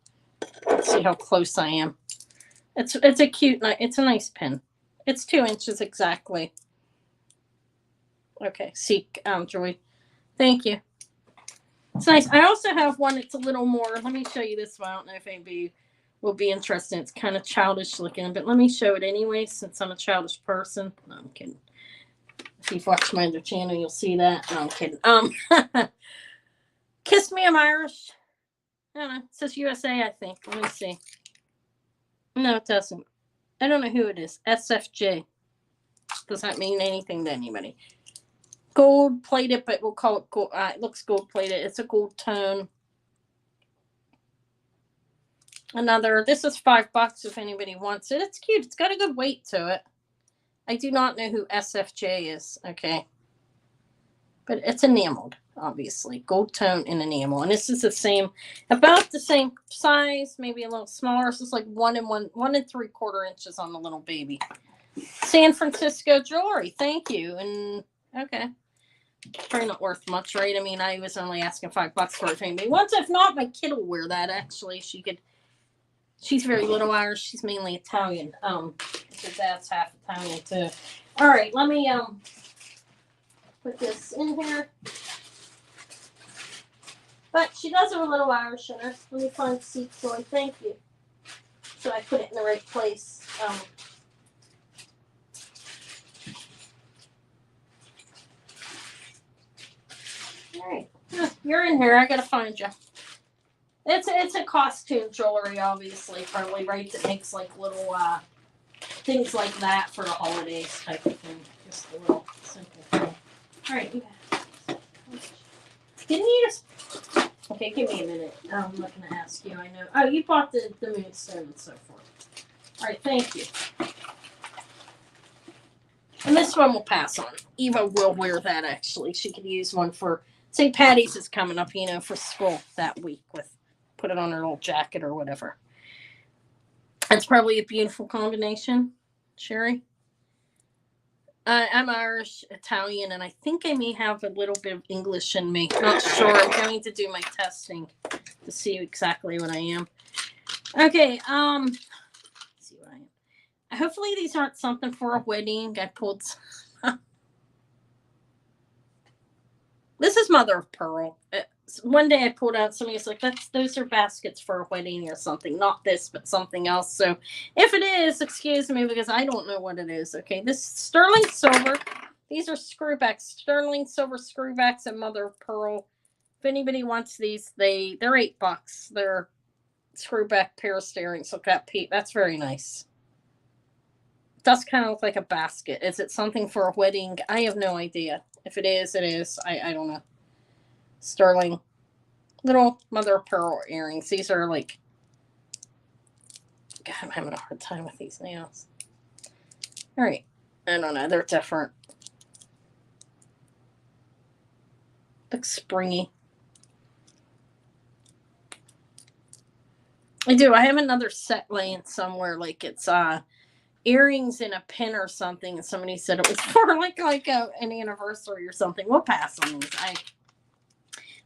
see how close I am. It's a cute, it's a nice pin. It's 2 inches exactly. Okay, see, Joy. Thank you. It's nice. I also have one that's a little more. Let me show you this one. I don't know if anybody will be interested. It's kind of childish looking, but let me show it anyway since I'm a childish person. No, I'm kidding. If you've watched my other channel, you'll see that. No, I'm kidding. Kiss Me, I'm Irish. I don't know. It says USA, I think. Let me see. No, it doesn't. I don't know who it is. SFJ. Does that mean anything to anybody? Gold plated, but we'll call it gold. It looks gold plated. It's a gold tone. Another. This is $5 if anybody wants it. It's cute. It's got a good weight to it. I do not know who SFJ is. Okay. But it's enameled, obviously. Gold tone and enamel. And this is the same, about the same size, maybe a little smaller. This is like 1 3/4 inches on the little baby. San Francisco jewelry. Thank you. And okay. Probably not worth much, right? I mean, I was only asking $5 for it if anybody wants. If not, my kid will wear that actually. She's very little Irish. She's mainly Italian. Her dad's half Italian too. All right, let me put this in here. But she does have a little Irish in her. Let me find seat toy. Thank you. So I put it in the right place. All right. You're in here. I gotta find you. It's a costume jewelry, obviously, probably, right? That makes like little things like that for the holidays type of thing. Just a little simple thing. All right, didn't you just? Okay, give me a minute. I'm looking to ask you. I know. Oh, you bought the moonstone and so forth. All right, thank you. And this one will pass on. Eva will wear that, actually. She could use one for St. Patty's is coming up, you know, for school that week. Put it on her little jacket or whatever. That's probably a beautiful combination, Sherry. I'm Irish, Italian, and I think I may have a little bit of English in me. Not sure. I'm going to do my testing to see exactly what I am. Okay, let's see what I am. Hopefully these aren't something for a wedding. I pulled. This is mother of pearl. One day I pulled out, somebody's like, those are baskets for a wedding or something. Not this, but something else. So if it is, excuse me, because I don't know what it is. Okay, this sterling silver. These are screwbacks, sterling silver screwbacks and mother of pearl. If anybody wants these, they're $8. They're screwback pair of earrings. Look at Pete. That's very nice. It does kind of look like a basket. Is it something for a wedding? I have no idea. If it is, it is. I don't know. Sterling little mother of pearl earrings. These are like, God, I'm having a hard time with these nails. All right. I don't know. They're different. Look springy. I do. I have another set laying somewhere. Like it's earrings in a pin or something. And somebody said it was for like an anniversary or something. We'll pass on these.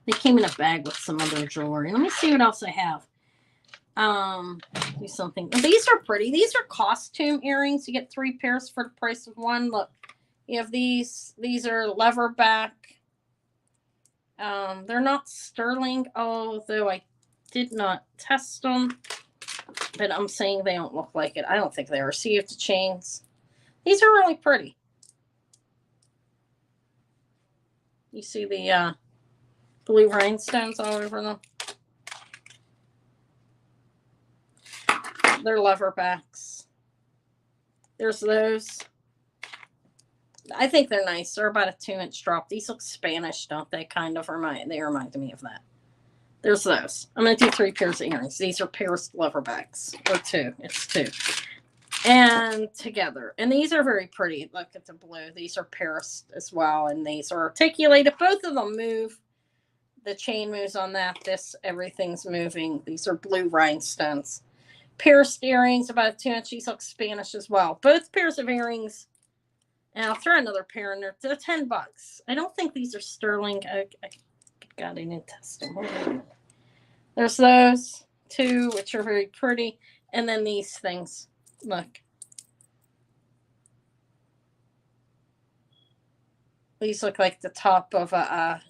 They came in a bag with some other jewelry. Let me see what else I have. Do something. These are pretty. These are costume earrings. You get 3 pairs for the price of 1. Look, you have these. These are lever back. They're not sterling, although I did not test them. But I'm saying they don't look like it. I don't think they are. See, you have the chains. These are really pretty. You see the blue rhinestones all over them. They're lever backs. There's those. I think they're nice. They're about a 2-inch drop. These look Spanish, don't they? Kind of remind me of that. There's those. I'm going to do 3 pairs of earrings. These are pairs lever backs. Or 2. It's 2. And together. And these are very pretty. Look at the blue. These are pairs as well. And these are articulated. Both of them move. The chain moves on that. Everything's moving. These are blue rhinestones. Pierced earrings, about 2 inches. These look Spanish as well. Both pairs of earrings. And I'll throw another pair in there. They're $10. I don't think these are sterling. God, I didn't test them. There's those 2, which are very pretty. And then these things. Look. These look like the top of a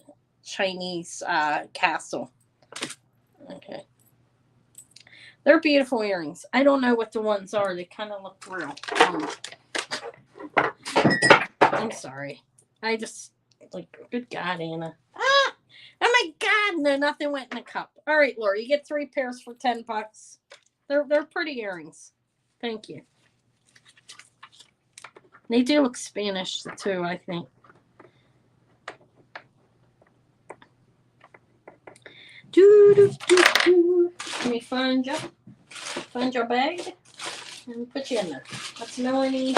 Chinese castle. Okay. They're beautiful earrings. I don't know what the ones are. They kind of look real. I'm sorry. I just, like, good God, Anna. Ah! Oh my God! No, nothing went in the cup. All right, Laura, you get 3 pairs for $10. They're pretty earrings. Thank you. They do look Spanish too, I think. Let me find your bag and put you in there. That's Melanie.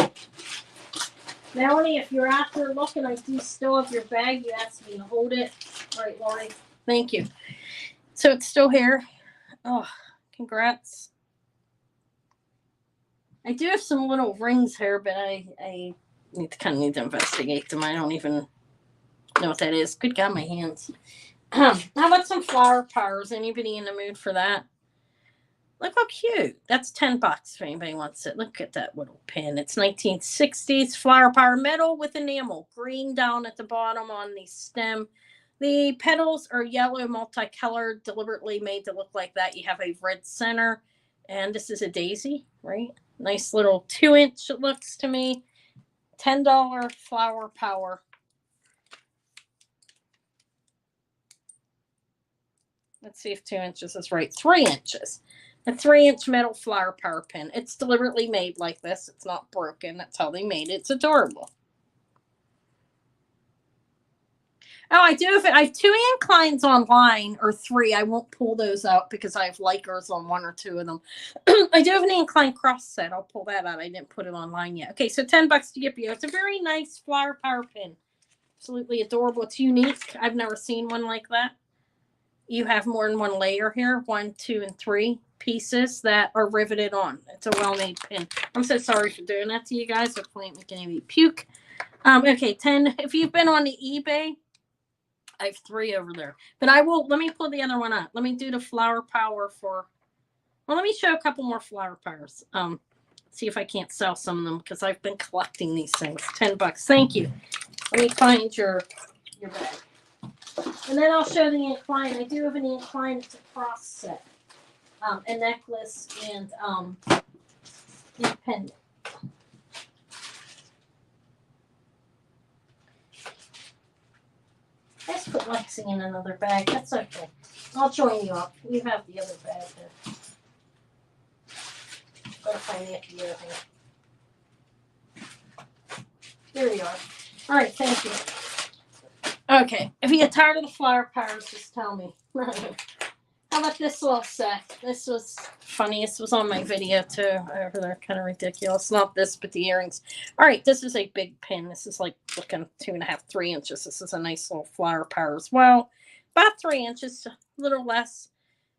Melanie, if you're out there looking, I do still have your bag. You asked me to hold it. All right, Lori. Thank you. So it's still here. Oh, congrats. I do have some little rings here, but I need to investigate them. I don't even know what that is. Good God, my hands. How about some flower powers? Anybody in the mood for that? Look how cute. That's $10 if anybody wants it. Look at that little pin. It's 1960s flower power metal with enamel. Green down at the bottom on the stem. The petals are yellow, multicolored, deliberately made to look like that. You have a red center. And this is a daisy, right? Nice little 2-inch, it looks to me. $10 flower power. Let's see if 2 inches is right. 3 inches. A 3-inch metal flower power pin. It's deliberately made like this. It's not broken. That's how they made it. It's adorable. Oh, I do. I have 2 inclines online, or 3. I won't pull those out because I have likers on 1 or 2 of them. I do have an incline cross set. I'll pull that out. I didn't put it online yet. Okay, so $10 to give you. It's a very nice flower power pin. Absolutely adorable. It's unique. I've never seen one like that. You have more than one layer here. 1, 2, and 3 pieces that are riveted on. It's a well-made pin. I'm so sorry for doing that to you guys. Hopefully it making any puke. Okay, 10. If you've been on the eBay, I have 3 over there. But I will, let me pull the other one up. Let me do the flower power for, well, let me show a couple more flower powers. See if I can't sell some of them because I've been collecting these things. $10. Thank you. Let me find your bag. And then I'll show the incline. I do have an incline. It's a cross set. A necklace and a pendant. I just put Lexi in another bag. That's okay. I'll join you up. You have the other bag there. Gotta find the other thing. There you are. All right, thank you. Okay, if you get tired of the flower powers, just tell me. How about this little set? This was funny. This was on my video too. Over there, kind of ridiculous. Not this, but the earrings. All right, this is a big pin. This is like looking 2.5, 3 inches. This is a nice little flower power as well. About 3 inches, a little less.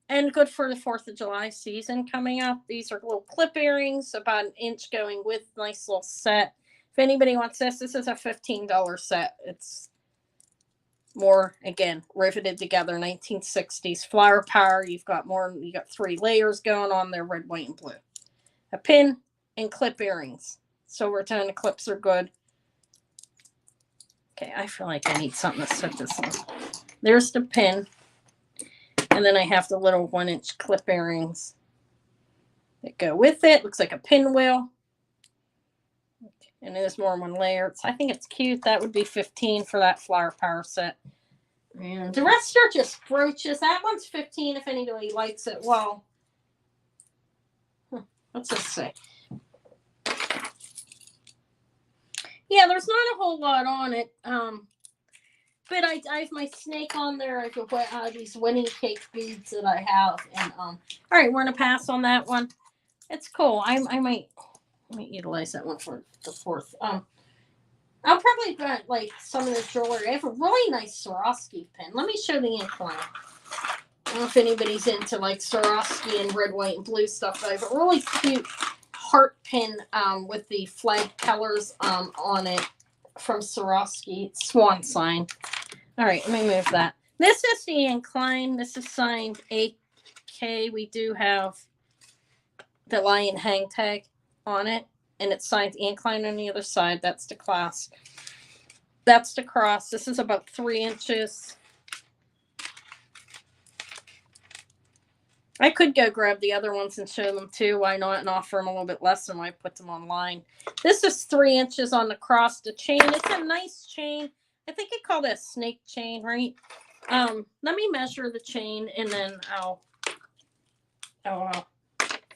And good for the 4th of July season coming up. These are little clip earrings, about 1 inch going with nice little set. If anybody wants this is a $15 set. It's more, again, riveted together, 1960s flower power. You've got more, you got 3 layers going on there, red, white, and blue. A pin and clip earrings. Silver tone, the clips are good. Okay, I feel like I need something to set this on. There's the pin. And then I have the little 1-inch clip earrings that go with it. Looks like a pinwheel. And there's more than 1 layer. I think it's cute. That would be $15 for that flower power set. And the rest are just brooches. That one's $15 if anybody likes it. Well, what's this say? Yeah, there's not a whole lot on it. But I have my snake on there. I have these wedding cake beads that I have. And all right, we're gonna pass on that one. It's cool. I might utilize that one for the 4th. I'll probably put like some of the jewelry. I have a really nice Swarovski pin. Let me show the incline. I don't know if anybody's into like Swarovski and red, white, and blue stuff, but I have a really cute heart pin with the flag colors on it from Swarovski. Swan sign. All right, let me move that. This is the incline. This is signed AK. We do have the lion hang tag on it, and it's signed incline on the other side. That's the clasp. That's the cross. This is about 3 inches. I could go grab the other ones and show them too. Why not? And offer them a little bit less than why I put them online. This is 3 inches on the cross. The chain, it's a nice chain. I think it called it a snake chain, right? Let me measure the chain and then I'll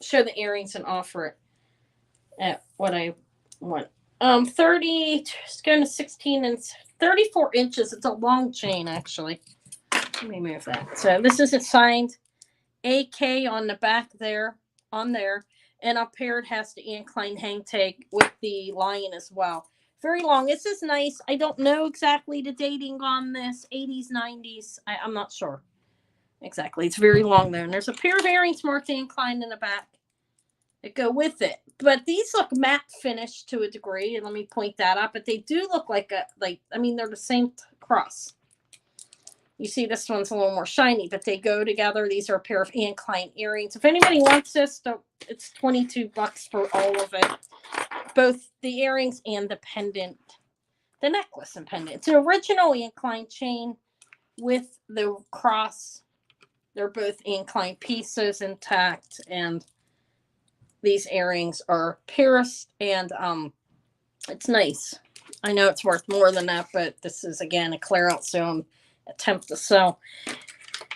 show the earrings and offer it at what I want. 30, it's going to 16 and 34 inches. It's a long chain, actually. Let me move that. So this is a signed AK on the back there, on there. And up here it has the incline hang tag with the lion as well. Very long. This is nice. I don't know exactly the dating on this. 80s, 90s. I'm not sure exactly. It's very long there. And there's a pair of earrings marked inclined in the back that go with it. But these look matte finish to a degree. And let me point that out. But they do look like they're the same cross. You see this one's a little more shiny, but they go together. These are a pair of incline earrings. If anybody wants this, it's $22 for all of it. Both the earrings and the pendant, the necklace and pendant. It's an original incline chain with the cross. They're both incline pieces intact, and these earrings are pierced, and it's nice. I know it's worth more than that, but this is, again, a Clearout, so I'm attempt to sell.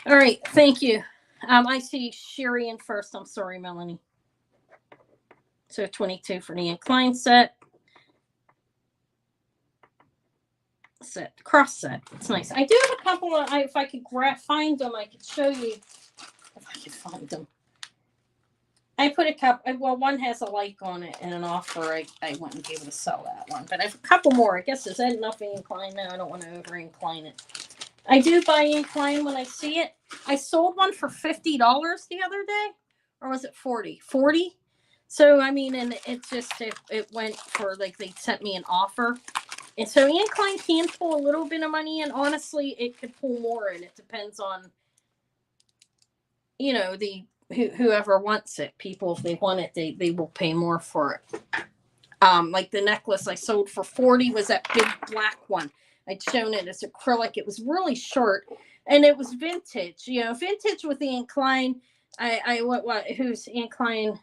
All right, thank you. I see Sherry in first. I'm sorry, Melanie. So 22 for the incline set. Cross set. It's nice. I do have a couple of, if I could find them, I could show you if I could find them. I put a couple, well, one has a like on it and an offer. I wouldn't be able to sell that one, but I have a couple more. I guess, is that enough incline now? I don't want to over incline it. I do buy incline when I see it. I sold one for $50 the other day, or was it 40? 40. So I mean, and it just it went for, like, they sent me an offer, and so incline can pull a little bit of money, and honestly, it could pull more in. It depends on, the whoever wants it. People, if they want it, they will pay more for it. Like the necklace I sold for 40 was that big black one. I'd shown it as acrylic. It was really short, and it was vintage. Vintage with the incline. Who's incline?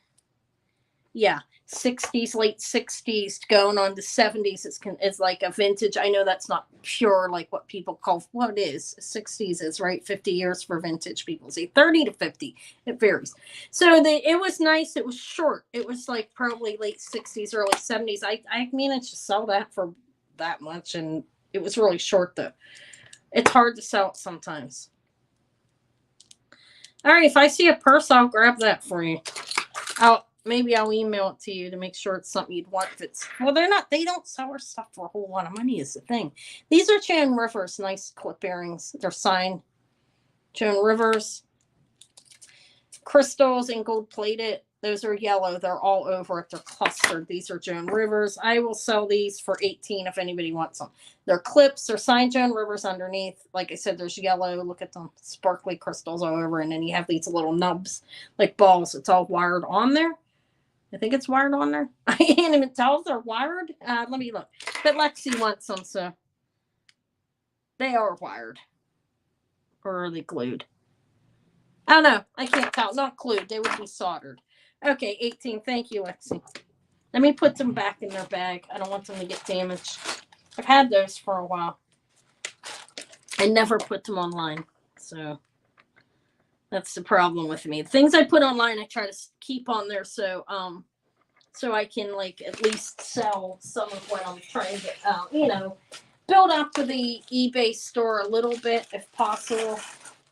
Yeah, 60s, late 60s, going on to 70s. It's like a vintage. I know that's not pure, like what people call, what is 60s is, right? 50 years for vintage. People say 30 to 50. It varies. So it was nice. It was short. It was like probably late 60s, early 70s. I managed to sell that for that much, and it was really short though. It's hard to sell it sometimes. All right, if I see a purse, I'll grab that for you. Maybe I'll email it to you to make sure it's something you'd want. They don't sell our stuff for a whole lot of money is the thing. These are Joan Rivers, nice clip earrings. They're signed Joan Rivers. Crystals and gold plated. Those are yellow. They're all over it. They're clustered. These are Joan Rivers. I will sell these for $18 if anybody wants them. They're clips. They're signed Joan Rivers underneath. Like I said, there's yellow. Look at them. Sparkly crystals all over. And then you have these little nubs, like balls. It's all wired on there. I think it's wired on there. I can't even tell if they're wired. Let me look. But Lexi wants them, so they are wired. Or are they glued? I don't know. I can't tell. Not glued. They would be soldered. Okay, 18. Thank you, Lexi. Let me put them back in their bag. I don't want them to get damaged. I've had those for a while. I never put them online. So that's the problem with me. The things I put online, I try to keep on there so I can, like, at least sell some of what I'm trying to get out. Build up to the eBay store a little bit if possible.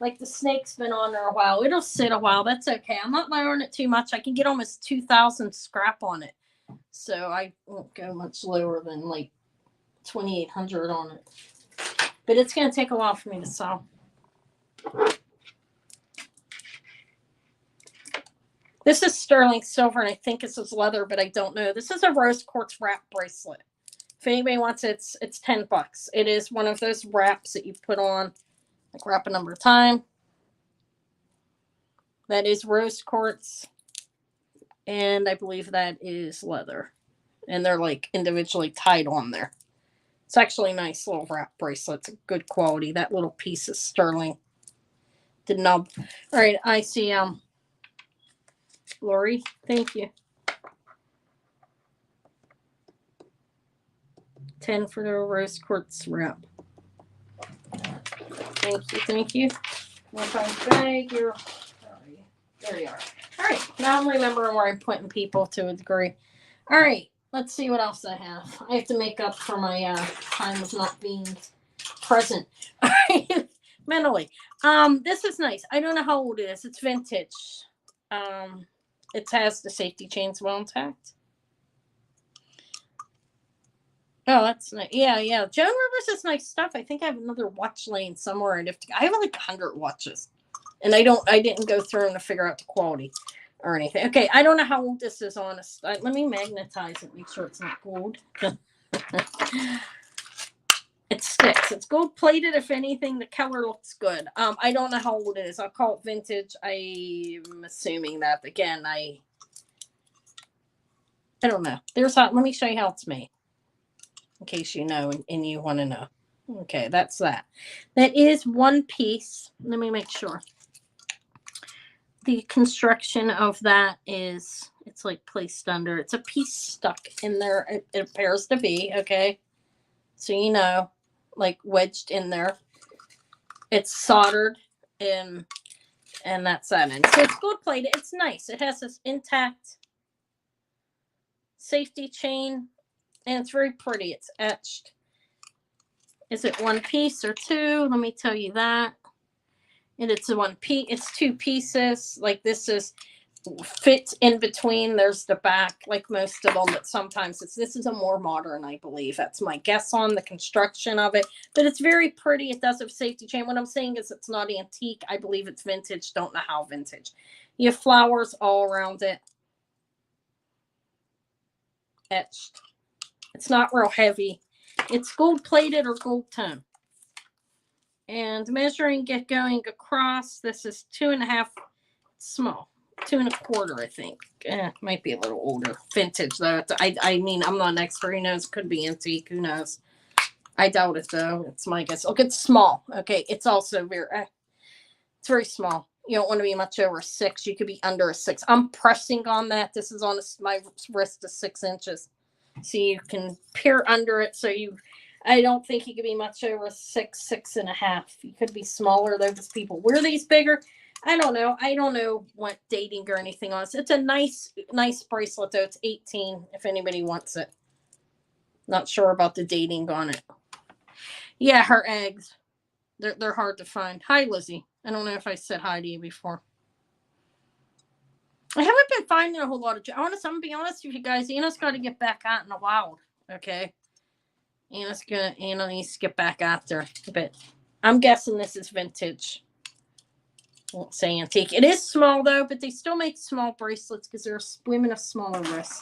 Like the snake's been on there a while. It'll sit a while. That's okay. I'm not lowering it too much. I can get almost 2,000 scrap on it. So I won't go much lower than like 2,800 on it. But it's going to take a while for me to sell. This is sterling silver, and I think this is leather, but I don't know. This is a rose quartz wrap bracelet. If anybody wants it, it's $10. It is one of those wraps that you put on, like, wrap a number of time. That is rose quartz, and I believe that is leather. And they're, like, individually tied on there. It's actually a nice little wrap bracelet. It's a good quality. That little piece is sterling. The nub. All right, I see Lori, thank you. 10 for the rose quartz wrap. Thank you. One time bag. There you are. All right, now I'm remembering where I'm putting people to a degree. All right, let's see what else I have. I have to make up for my time of not being present. All right, mentally. This is nice. I don't know how old it is. It's vintage. It has the safety chains well intact. Oh, that's nice. Yeah. Joan Rivers is nice stuff. I think I have another watch laying somewhere. I have like 100 watches, and I didn't go through them to figure out the quality or anything. Okay, I don't know how old this is. Honest. Let me magnetize it. Make sure it's not gold. It sticks. It's gold plated. If anything, the color looks good. I don't know how old it is. I'll call it vintage. I'm assuming that. Again, I don't know. Let me show you how it's made, in case you know and you want to know. Okay, that's that. That is one piece. Let me make sure. The construction of that is, it's like placed under. It's a piece stuck in there. It appears to be, okay? So like wedged in there. It's soldered. and that's that end. So it's gold plated. It's nice. It has this intact safety chain, and it's very pretty. It's etched. Is it one piece or two? Let me tell you that. And it's a one piece. It's two pieces. Like this is fits in between. There's the back, like most of them, but sometimes this is a more modern, I believe. That's my guess on the construction of it. But it's very pretty. It does have safety chain. What I'm saying is it's not antique. I believe it's vintage. Don't know how vintage. You have flowers all around it. Etched. It's not real heavy. It's gold plated or gold tone. And measuring, get going across. This is 2.5 small. 2.25, I think. Might be a little older. Vintage, though. I mean, I'm not an expert. Who knows? Could be antique. Who knows? I doubt it, though. It's my guess. Look, it's small. Okay, it's also it's very small. You don't want to be much over 6. You could be under a 6. I'm pressing on that. This is on my wrist is 6 inches. So you can peer under it. So I don't think you could be much over 6, 6.5. You could be smaller, though. Just people wear these bigger. I don't know. I don't know what dating or anything on it. It's a nice bracelet, though. It's 18 if anybody wants it. Not sure about the dating on it. Yeah, her eggs. They're hard to find. Hi, Lizzie. I don't know if I said hi to you before. I haven't been finding a whole lot of... I'm going to be honest with you guys. Anna's got to get back out in the wild. Okay? Anna needs to get back out there. But I'm guessing this is vintage. Won't say antique. It is small, though, but they still make small bracelets because there are women of smaller wrists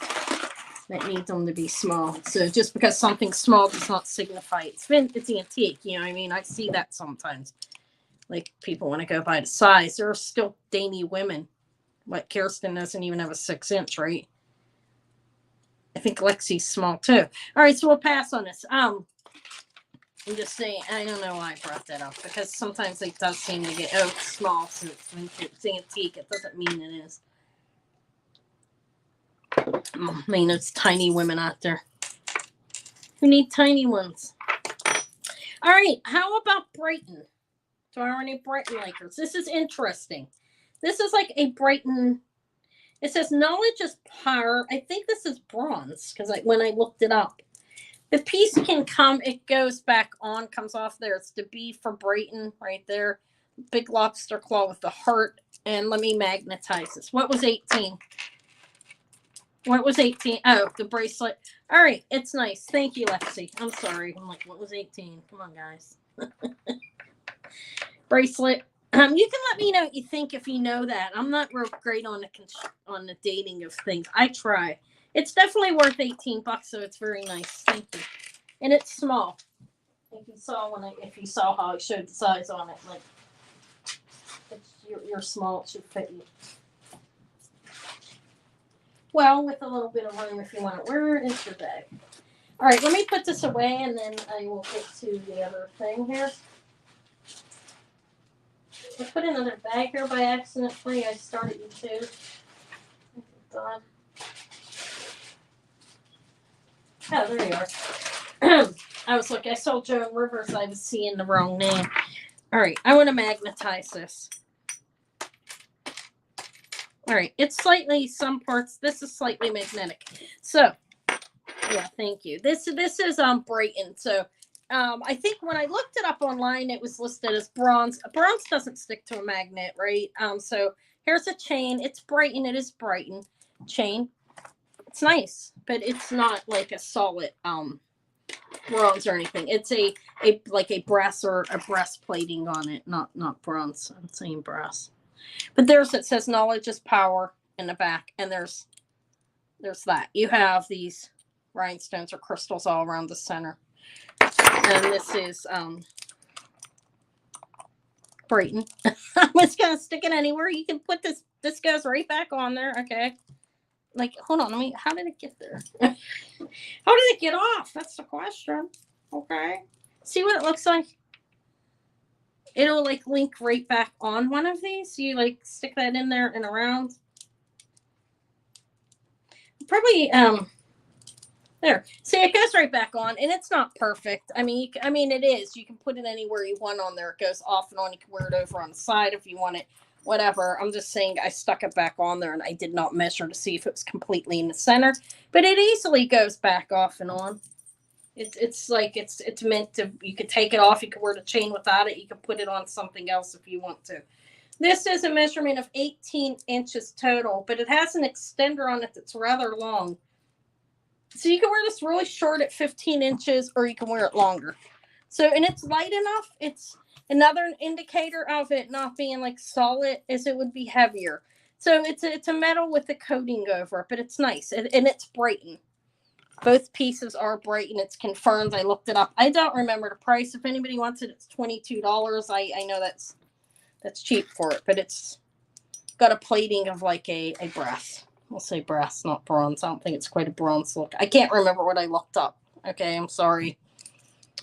that need them to be small. So just because something's small does not signify it's antique. You know what I mean? I see that sometimes. Like, people want to go by the size. There are still dainty women. Like, Kirsten doesn't even have a 6 inch, right? I think Lexi's small, too. All right, so we'll pass on this. I'm just saying, I don't know why I brought that up, because sometimes it does seem to get, it's small, so it's antique. It doesn't mean it is. I mean, it's tiny women out there who need tiny ones. All right, how about Brighton? Do I have any Brighton likers? This is interesting. This is like a Brighton. It says knowledge is power. I think this is bronze, because when I looked it up. The piece can come, it goes back on, comes off there. It's the B for Brighton right there. Big lobster claw with the heart. And let me magnetize this. What was 18? What was 18? Oh, the bracelet. All right, it's nice. Thank you, Lexi. I'm sorry. I'm like, what was 18? Come on, guys. Bracelet. You can let me know what you think if you know that. I'm not real great on the dating of things. I try. It's definitely worth $18, so it's very nice. Thank you. And it's small. If you saw how I showed the size on it, like you're small, it should fit you. Well, with a little bit of room if you want it. Where is your bag? All right, let me put this away, and then I will get to the other thing here. I put another bag here by accident for you. I started you too. God. Oh, there you are. I saw Joan Rivers. I was seeing the wrong name. All right, I want to magnetize this. All right, it's slightly, some parts, this is slightly magnetic. So, yeah, thank you. This is Brighton. So, I think when I looked it up online, it was listed as bronze. Bronze doesn't stick to a magnet, right? So here's a chain. It's Brighton. It is Brighton chain. It's nice, but it's not like a solid bronze or anything. It's like a brass or a brass plating on it, not bronze. I'm saying brass. But it says knowledge is power in the back, and there's that. You have these rhinestones or crystals all around the center. And this is Brighton. I'm just gonna stick it anywhere. You can put this. This goes right back on there. Okay. Like, hold on. How did it get there? How did it get off? That's the question. Okay. See what it looks like? It'll like link right back on one of these. You like stick that in there and around. Probably There. See, it goes right back on, and it's not perfect. I mean, it is. You can put it anywhere you want on there. It goes off and on. You can wear it over on the side if you want it. Whatever. I'm just saying I stuck it back on there, and I did not measure to see if it was completely in the center. But it easily goes back off and on. It's like it's meant to. You could take it off. You could wear the chain without it. You could put it on something else if you want to. This is a measurement of 18 inches total, but it has an extender on it that's rather long. So you can wear this really short at 15 inches, or you can wear it longer. So, and it's light enough. It's another indicator of it not being like solid as it would be heavier. So it's a metal with a coating over it, but it's nice. And it's Brighton. Both pieces are Brighton. It's confirmed. I looked it up. I don't remember the price. If anybody wants it, it's $22. I know that's cheap for it, but it's got a plating of like a brass. We'll say brass, not bronze. I don't think it's quite a bronze look. I can't remember what I looked up. Okay, I'm sorry.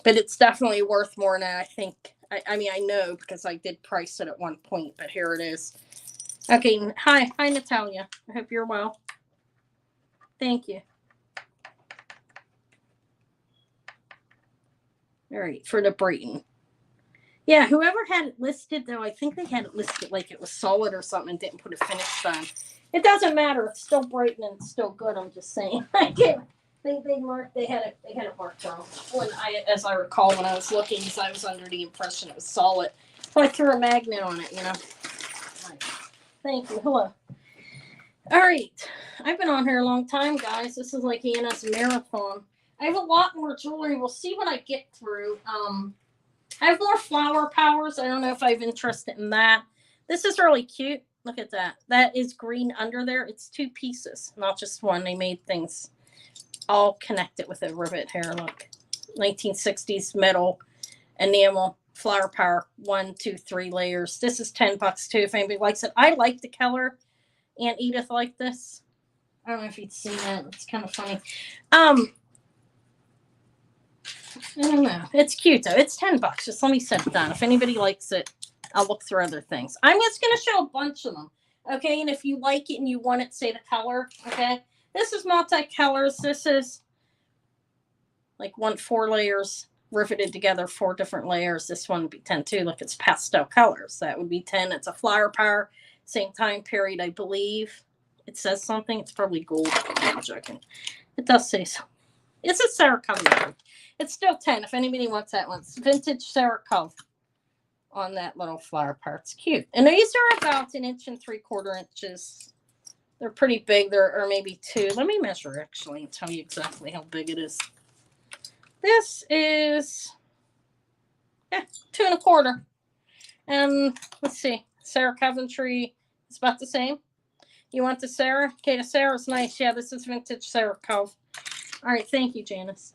But it's definitely worth more than I think. I mean, I know because I did price it at one point, but here it is. Okay, hi, Natalia. I hope you're well. Thank you. All right, for the Brighton. Yeah, whoever had it listed, though, I think they had it listed like it was solid or something and didn't put a finish on. It doesn't matter. It's still Brighton and it's still good. I'm just saying. They had it marked wrong. As I recall, when I was looking, because I was under the impression it was solid. So I threw a magnet on it, you know. All right. Thank you. Hello. All right. I've been on here a long time, guys. This is like ENS marathon. I have a lot more jewelry. We'll see what I get through. I have more flower powers. I don't know if I have interest in that. This is really cute. Look at that. That is green under there. It's two pieces, not just one. They made things all connected with a rivet here. Look, 1960s metal enamel flower power. 1, 2, 3 layers. This is $10 too. If anybody likes it, I like the color. Aunt Edith liked this. I don't know if you'd seen that. It's kind of funny. I don't know. It's cute though. It's $10. Just let me set it down. If anybody likes it, I'll look through other things. I'm just going to show a bunch of them. Okay. And if you like it and you want it, say the color. Okay. This is multi-colors. This is like 4 layers riveted together, 4 different layers. This one would be 10 too. Look, it's pastel colors. That would be 10. It's a flower power. Same time period, I believe. It says something. It's probably gold. I'm joking. It does say so. It's a Sarah Cove. It's still 10 if anybody wants that one. It's vintage Sarah Cove on that little flower part. It's cute. And these are about 1 3/4 inches. They're pretty big. Or maybe 2. Let me measure actually and tell you exactly how big it is. This is 2 1/4. And let's see. Sarah Coventry is about the same. You want the Sarah? Okay, the Sarah's nice. Yeah, this is vintage Sarah Cove. All right, thank you, Janice.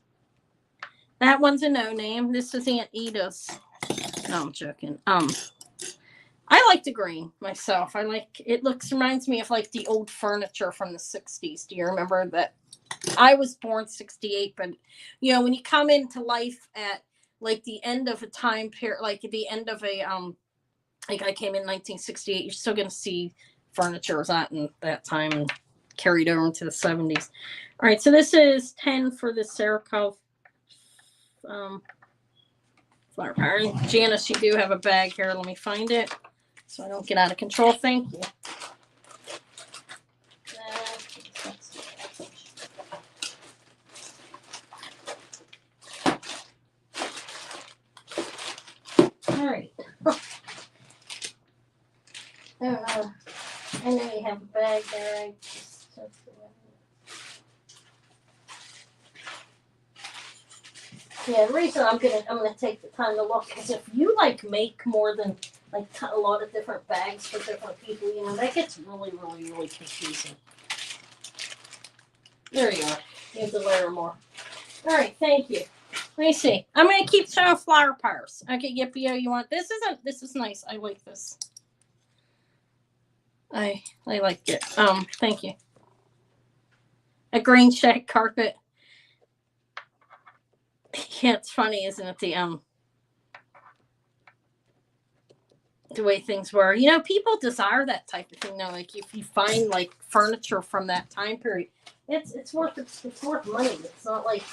That one's a no name. This is Aunt Edith's. No, I'm joking. I like the green myself. I like it. Reminds me of like the old furniture from the 60s. Do you remember that? I was born 68, but you know, when you come into life at like the end of a time period, like at the end of a like I came in 1968, you're still gonna see furniture was at in that time and carried over into the 70s. All right, so this is 10 for the Sarah Cove flower power. Janice, you do have a bag here. Let me find it so I don't get out of control. Thank you. All right. I know you have a bag there. Yeah, the reason I'm gonna take the time to look is if you like make more than like a lot of different bags for different people, you know, that gets really, really, really confusing. There you are. You have to layer more. All right, thank you. Let me see. I'm gonna keep showing flower powers. Okay, Yippee, you want this? This is nice. I like this. I like it. Thank you. A green shag carpet. Yeah, it's funny, isn't it? The way things were. You know, people desire that type of thing now. Like if you find like furniture from that time period, It's worth money. It's not like,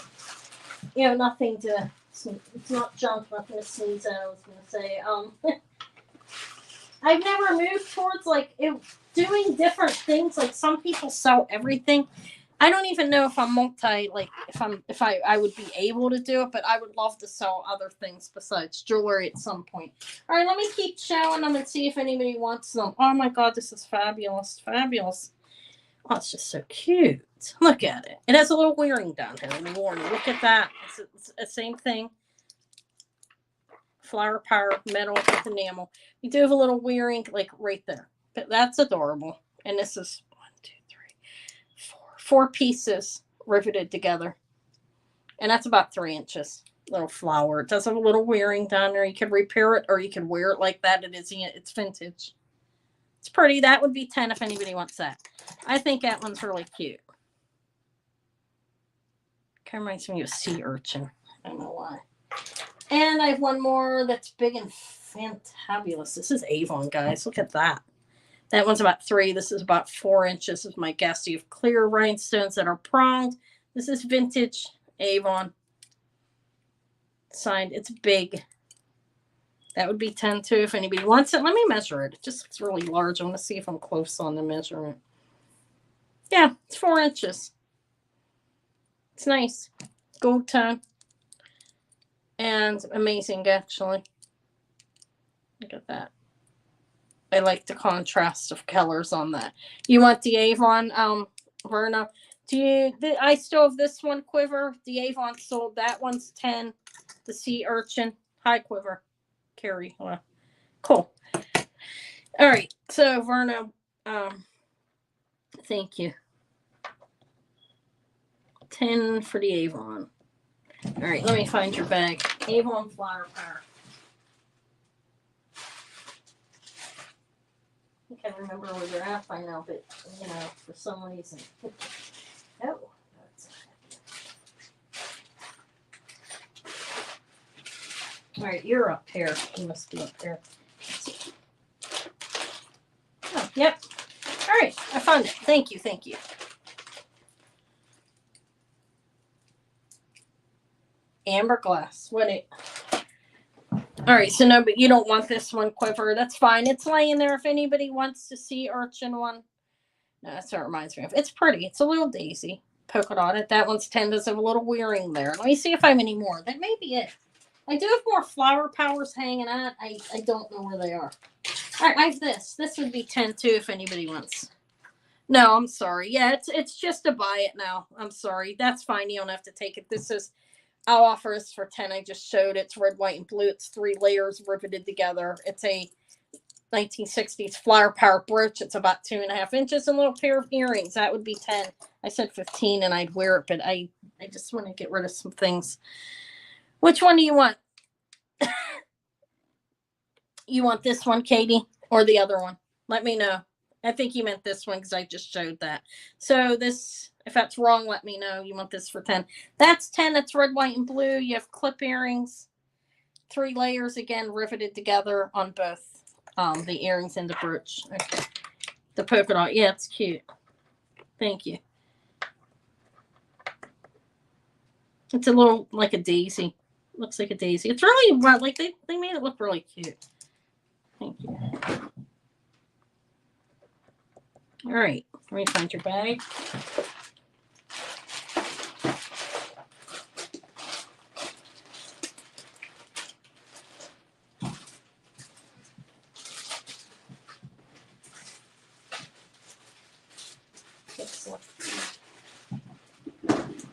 you know, nothing to, it's not junk, nothing to sneeze at. I was gonna say, I've never moved towards like doing different things. Like some people sell everything. I don't even know if I'm if I would be able to do it, but I would love to sell other things besides jewelry at some point. All right, let me keep showing them and see if anybody wants them. Oh my God, this is fabulous, fabulous. Oh, it's just so cute. Look at it. It has a little wearing down here in the warning. Look at that. It's the same thing. Flower power metal with enamel. You do have a little wearing like right there, but that's adorable. And this is 4 pieces riveted together, and that's about 3 inches. Little flower. It does have a little wearing down there. You can repair it or you can wear it like that. It's vintage. It's pretty. That would be 10 if anybody wants that. I think that one's really cute. Kind of reminds me of a sea urchin. I don't know why. And I have one more that's big and fantabulous. This is Avon, guys. Look at that. That one's about 3. This is about 4 inches, is my guess. You have clear rhinestones that are pronged. This is vintage Avon. Signed. It's big. That would be 10 too if anybody wants it. Let me measure it. It just looks really large. I want to see if I'm close on the measurement. Yeah, it's 4 inches. It's nice. Gold tone. And amazing, actually. Look at that. I like the contrast of colors on that. You want the Avon, Verna? I still have this one, Quiver. The Avon sold. That one's 10. The sea urchin. Hi, Quiver. Carrie. Cool. All right. So, Verna, thank you. 10 for the Avon. All right. Let me find your bag. Avon Flower Power. I can't remember where you're at by now, but, you know, for some reason. Oh, that's all right, you're up here. You must be up there. Oh, yep. All right, I found it. Thank you, thank you. Amber glass. All right, so no, but you don't want this one, Quiver. That's fine. It's laying there if anybody wants to see urchin one. No, that's what it reminds me of. It's pretty. It's a little daisy. Polka dotted. That one's 10. Does have a little wearing there. Let me see if I have any more. That may be it. I do have more flower powers hanging out. I don't know where they are. All right, I have this. This would be 10 too if anybody wants. No, I'm sorry. Yeah, it's just to buy it now. I'm sorry. That's fine. You don't have to take it. I'll offer this for 10. I just showed it's red, white, and blue. It's 3 layers riveted together. It's a 1960s flower power brooch. It's about 2.5 inches and a little pair of earrings. That would be 10. I said 15 and I'd wear it, but I just want to get rid of some things. Which one do you want? You want this one, Katie, or the other one? Let me know. I think you meant this one because I just showed that. So this, if that's wrong, let me know. You want this for 10. That's 10. It's red, white, and blue. You have clip earrings. 3 layers, again, riveted together on both the earrings and the brooch. Okay. The polka dot. Yeah, it's cute. Thank you. It's a little like a daisy. Looks like a daisy. It's really, like, they made it look really cute. Thank you. All right. Let me find your bag.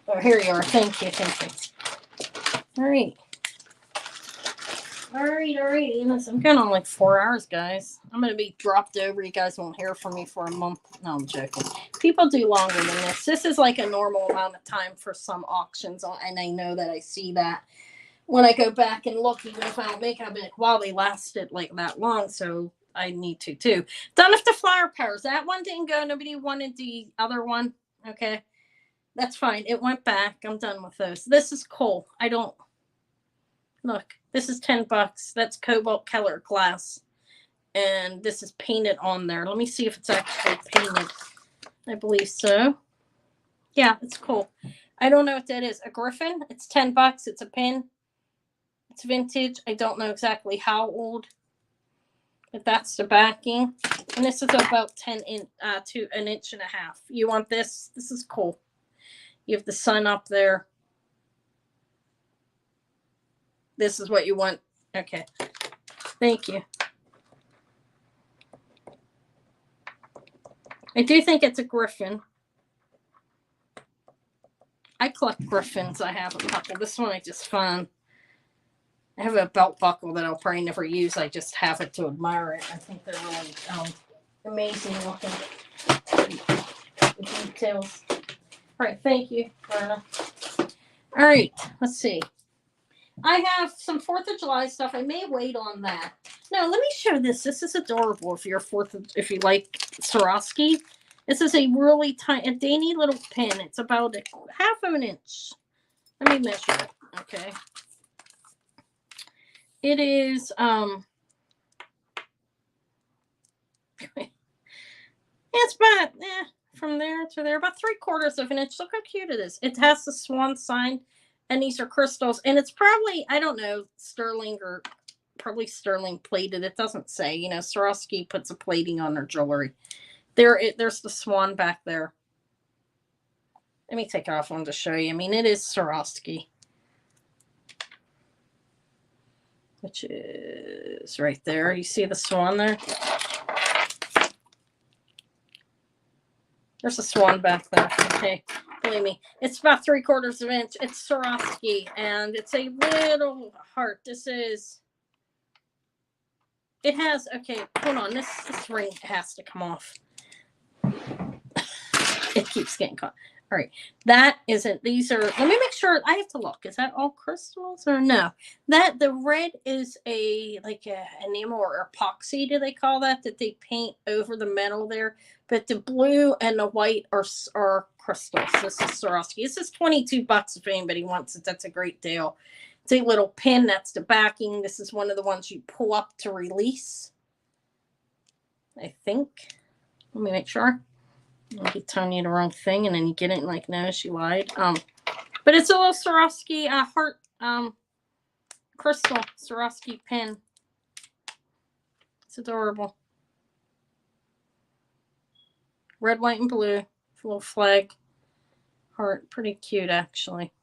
Oh, here you are. Thank you. Thank you. All right. All right. I'm going on like 4 hours, guys. I'm going to be dropped over. You guys won't hear from me for a month. No, I'm joking. People do longer than this. This is like a normal amount of time for some auctions, and I know that I see that when I go back and look, even if I don't make it, I'll be like, wow, they lasted like that long, so I need to too. Done with the flower powers. That one didn't go. Nobody wanted the other one. Okay. That's fine. It went back. I'm done with those. This is cool. Look, this is $10. That's cobalt color glass. And this is painted on there. Let me see if it's actually painted. I believe so. Yeah, it's cool. I don't know what that is. A griffin? It's $10. It's a pin. It's vintage. I don't know exactly how old, but that's the backing. And this is about 10 in to an inch and a half. You want this? This is cool. You have the sun up there. This is what you want. Okay. Thank you. I do think it's a griffin. I collect griffins. I have a couple. This one I just found. I have a belt buckle that I'll probably never use. I just have it to admire it. I think they're really amazing looking. The details. All right. Thank you, Verna. All right. Let's see. I have some 4th of July stuff. I may wait on that. No, let me show this. This is adorable if you're if you like Swarovski. This is a really tiny, a dainty little pin. It's about a half of an inch. Let me measure it. Okay. It is it's about from there to there, about 3/4 of an inch. Look how cute it is. It has the swan sign, and these are crystals, and it's probably, I don't know, sterling or probably sterling plated. It doesn't say. You know, Swarovski puts a plating on their jewelry. There's the swan back there. Let me take it off one to show you. I mean, it is Swarovski, which is right there. You see the swan there? There's a swan back there. Okay, believe me, it's about 3/4 of an inch. It's Swarovski, and it's a little heart. This is. It has. Okay, hold on. This ring has to come off. It keeps getting caught. All right, that isn't. These are. Let me make sure. I have to look. Is that all crystals or no? That the red is a enamel or epoxy. Do they call that they paint over the metal there? But the blue and the white are crystals. This is Swarovski. This is $22 if anybody wants it. That's a great deal. It's a little pin. That's the backing. This is one of the ones you pull up to release. I think. Let me make sure. I'll be telling you the wrong thing, and then you get it and like, no, she lied. But it's a little Swarovski heart crystal Swarovski pin. It's adorable. Red, white, and blue. Little flag heart. Pretty cute, actually.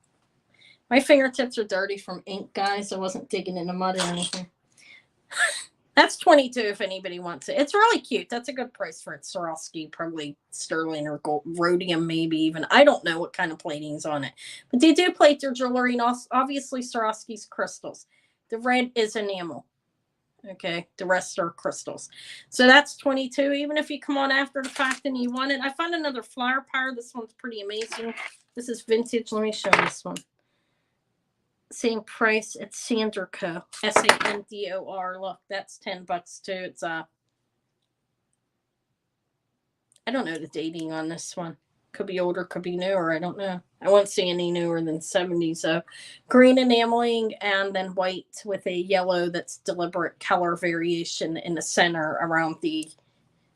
My fingertips are dirty from ink, guys. I wasn't digging in the mud or anything. That's $22 if anybody wants it. It's really cute. That's a good price for it. Swarovski, probably sterling or gold, rhodium, maybe even. I don't know what kind of plating's on it. But they do plate their jewelry, and also, obviously Swarovski's crystals. The red is enamel. Okay, the rest are crystals. So that's $22, even if you come on after the fact and you want it. I found another flower power. This one's pretty amazing. This is vintage. Let me show this one. Same price. It's Sandor. Sandor. Look, that's $10 too. It's I don't know the dating on this one. Could be older, could be newer. I don't know. I won't see any newer than 70. So green enameling and then white with a yellow that's deliberate color variation in the center around the,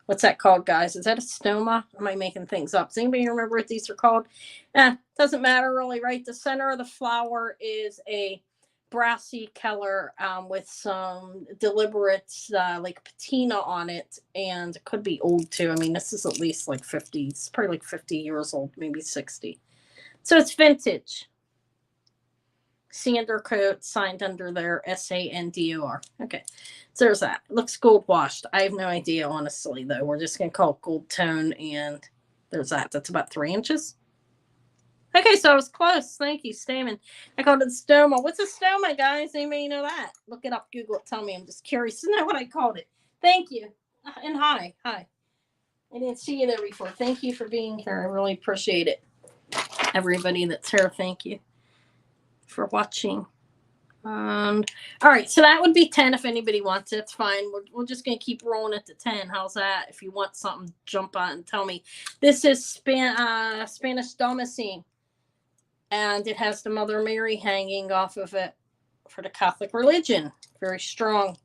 what's that called, guys? Is that a stoma? Am I making things up? Does anybody remember what these are called? Doesn't matter really, right? The center of the flower is a brassy color with some deliberate like patina on it, and it could be old too. I mean, this is at least like 50. It's probably like 50 years old, maybe 60. So it's vintage. Sandor coat signed under there, Sandor. Okay, so there's that. It looks gold washed. I have no idea, honestly, though. We're just gonna call it gold tone, and there's that. That's about 3 inches. Okay, so I was close. Thank you, Stamen. I called it a stoma. What's a stoma, guys? Anybody know that? Look it up, Google it, tell me. I'm just curious to know what I called it. Thank you. And hi. I didn't see you there before. Thank you for being here. I really appreciate it. Everybody that's here, thank you for watching. All right, so that would be 10 if anybody wants it. It's fine. We're just going to keep rolling it to 10. How's that? If you want something, jump on and tell me. This is Spanish Damascene. And it has the Mother Mary hanging off of it for the Catholic religion. Very strong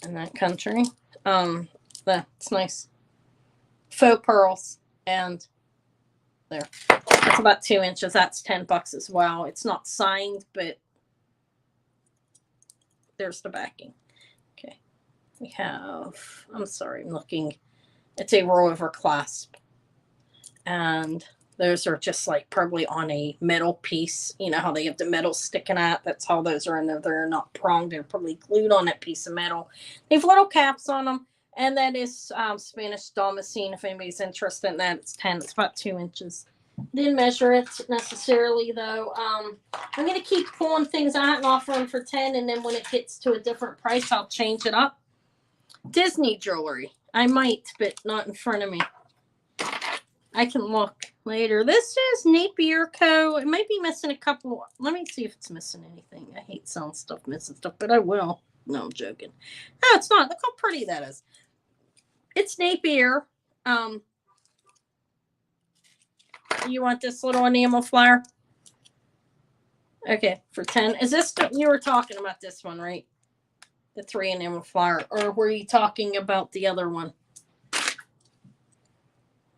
in that country. That's nice. Faux pearls and there. That's about 2 inches. That's $10 as well. It's not signed, but there's the backing. Okay. We have, I'm sorry, I'm looking. It's a roll over clasp. And those are just like probably on a metal piece. You know how they have the metal sticking out? That's how those are in there. They're not pronged. They're probably glued on that piece of metal. They have little caps on them. And that is Spanish damascene. If anybody's interested in that, it's 10. It's about 2 inches. Didn't measure it necessarily, though. I'm going to keep pulling things out and offering for 10. And then when it gets to a different price, I'll change it up. Disney jewelry. I might, but not in front of me. I can look later. This is Napier Co. It might be missing a couple. Let me see if it's missing anything. I hate selling stuff, missing stuff, but I will. No, I'm joking. No, it's not. Look how pretty that is. It's Napier. You want this little enamel flower? Okay, for 10. Is this, you were talking about this one, right? The 3 enamel flower. Or were you talking about the other one?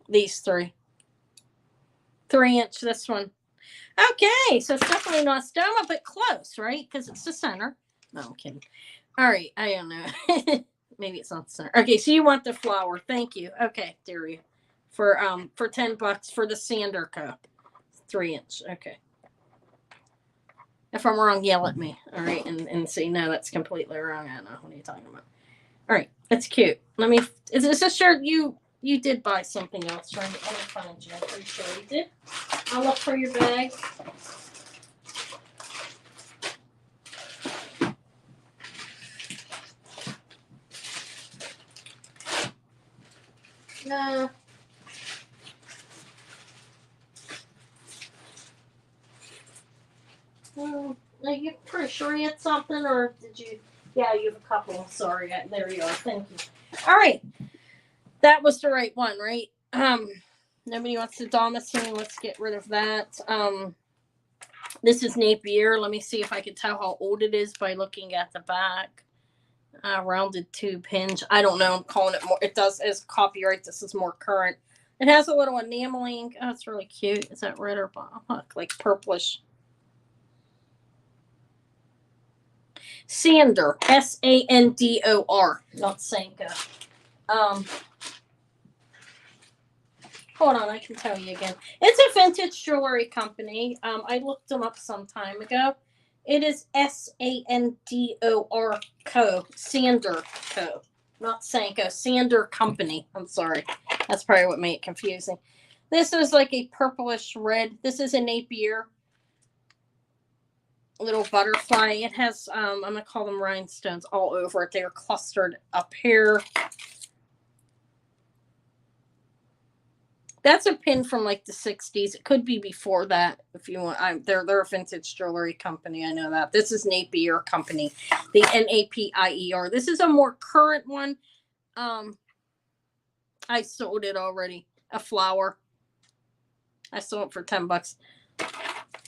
These 3. 3 inch, this one. Okay, so it's definitely not stoma, but close, right? Because it's the center. No, I'm kidding. All right, I don't know. Maybe it's not the center. Okay, so you want the flower. Thank you. Okay, there you for $10 for the Sander cup. 3 inch. Okay. If I'm wrong, yell at me. All right, and say no, that's completely wrong. I don't know. What are you talking about? All right, that's cute. Let me. Is this shirt you did buy something else, right? Let me find you. I'm pretty sure you did. I'll look for your bag. No. Are you pretty sure you had something, or did you? Yeah, you have a couple. Sorry, there you are. Thank you. All right. That was the right one, right? Nobody wants the damascene. Let's get rid of that. This is Napier. Let me see if I can tell how old it is by looking at the back. Rounded tube hinge. I don't know. I'm calling it more. It does as copyright. This is more current. It has a little enameling. Oh, it's really cute. Is that red or like purplish? Sander. Sandor. Not Sanka. Hold on, I can tell you again. It's a vintage jewelry company. I looked them up some time ago. It is Sandor Co. Sander Co. Not Sanko. Sander Company. I'm sorry. That's probably what made it confusing. This is like a purplish red. This is a Napier little butterfly. It has, I'm going to call them rhinestones all over it. They are clustered up here. That's a pin from like the 60s. It could be before that if you want. They're a vintage jewelry company. I know that. This is Napier Company, the Napier. This is a more current one. I sold it already. A flower. I sold it for $10.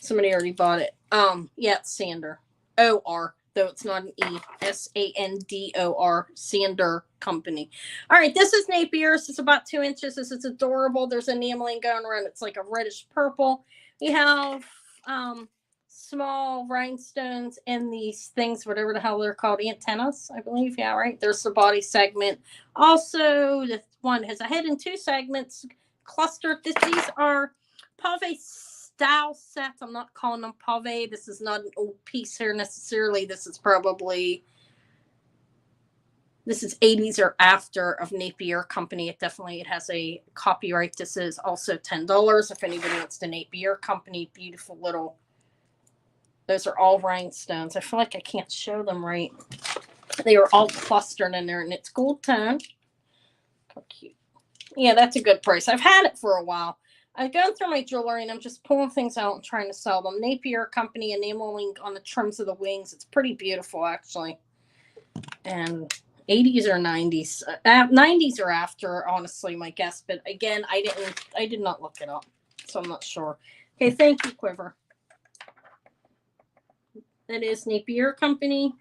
Somebody already bought it. Yeah, it's Sander. O-R. Though it's not an E. Sandor. Sander Company. All right, this is Napier's. It's about 2 inches. This is adorable. There's enameling going around. It's like a reddish purple. We have small rhinestones in these things, whatever the hell they're called, antennas, I believe. Yeah, right. There's the body segment. Also, this one has a head and 2 segments clustered. These are pave style sets. I'm not calling them pave. This is not an old piece here necessarily. This is 80s or after of Napier Company. It has a copyright. This is also $10 if anybody wants the Napier Company. Beautiful little, those are all rhinestones. I feel like I can't show them right. They are all clustered in there, and it's gold tone. How cute. Yeah, that's a good price. I've had it for a while. I'm going through my jewelry, and I'm just pulling things out and trying to sell them. Napier Company, enameling on the trims of the wings. It's pretty beautiful, actually. And 80s or 90s. 90s or after, honestly, my guess. But again, I did not look it up, so I'm not sure. Okay, thank you, Quiver. That is Napier Company.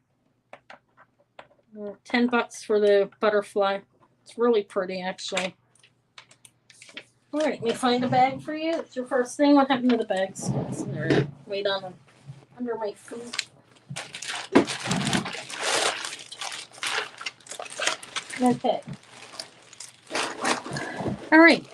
$10 for the butterfly. It's really pretty, actually. All right, let me find a bag for you. It's your first thing. What happened to the bags? They're way down under my feet. Okay. All right.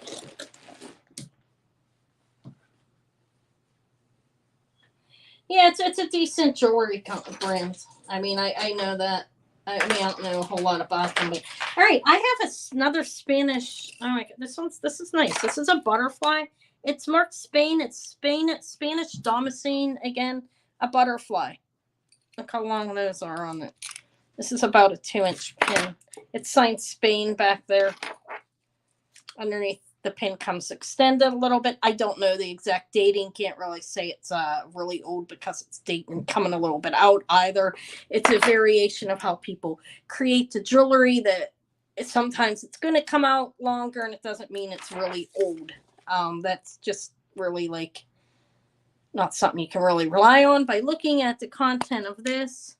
Yeah, it's a decent jewelry brand. I mean, I know that. I mean, I don't know a whole lot about them, but all right. I have another Spanish. Oh my god, this is nice. This is a butterfly. It's marked Spain. It's Spain. It's Spanish Damascene again. A butterfly. Look how long those are on it. This is about a 2-inch pin. It's signed Spain back there. Underneath the pin comes extended a little bit. I don't know the exact dating. Can't really say it's really old because it's dating coming a little bit out either. It's a variation of how people create the jewelry that sometimes it's going to come out longer and it doesn't mean it's really old. That's just really like not something you can really rely on. By looking at the content of this,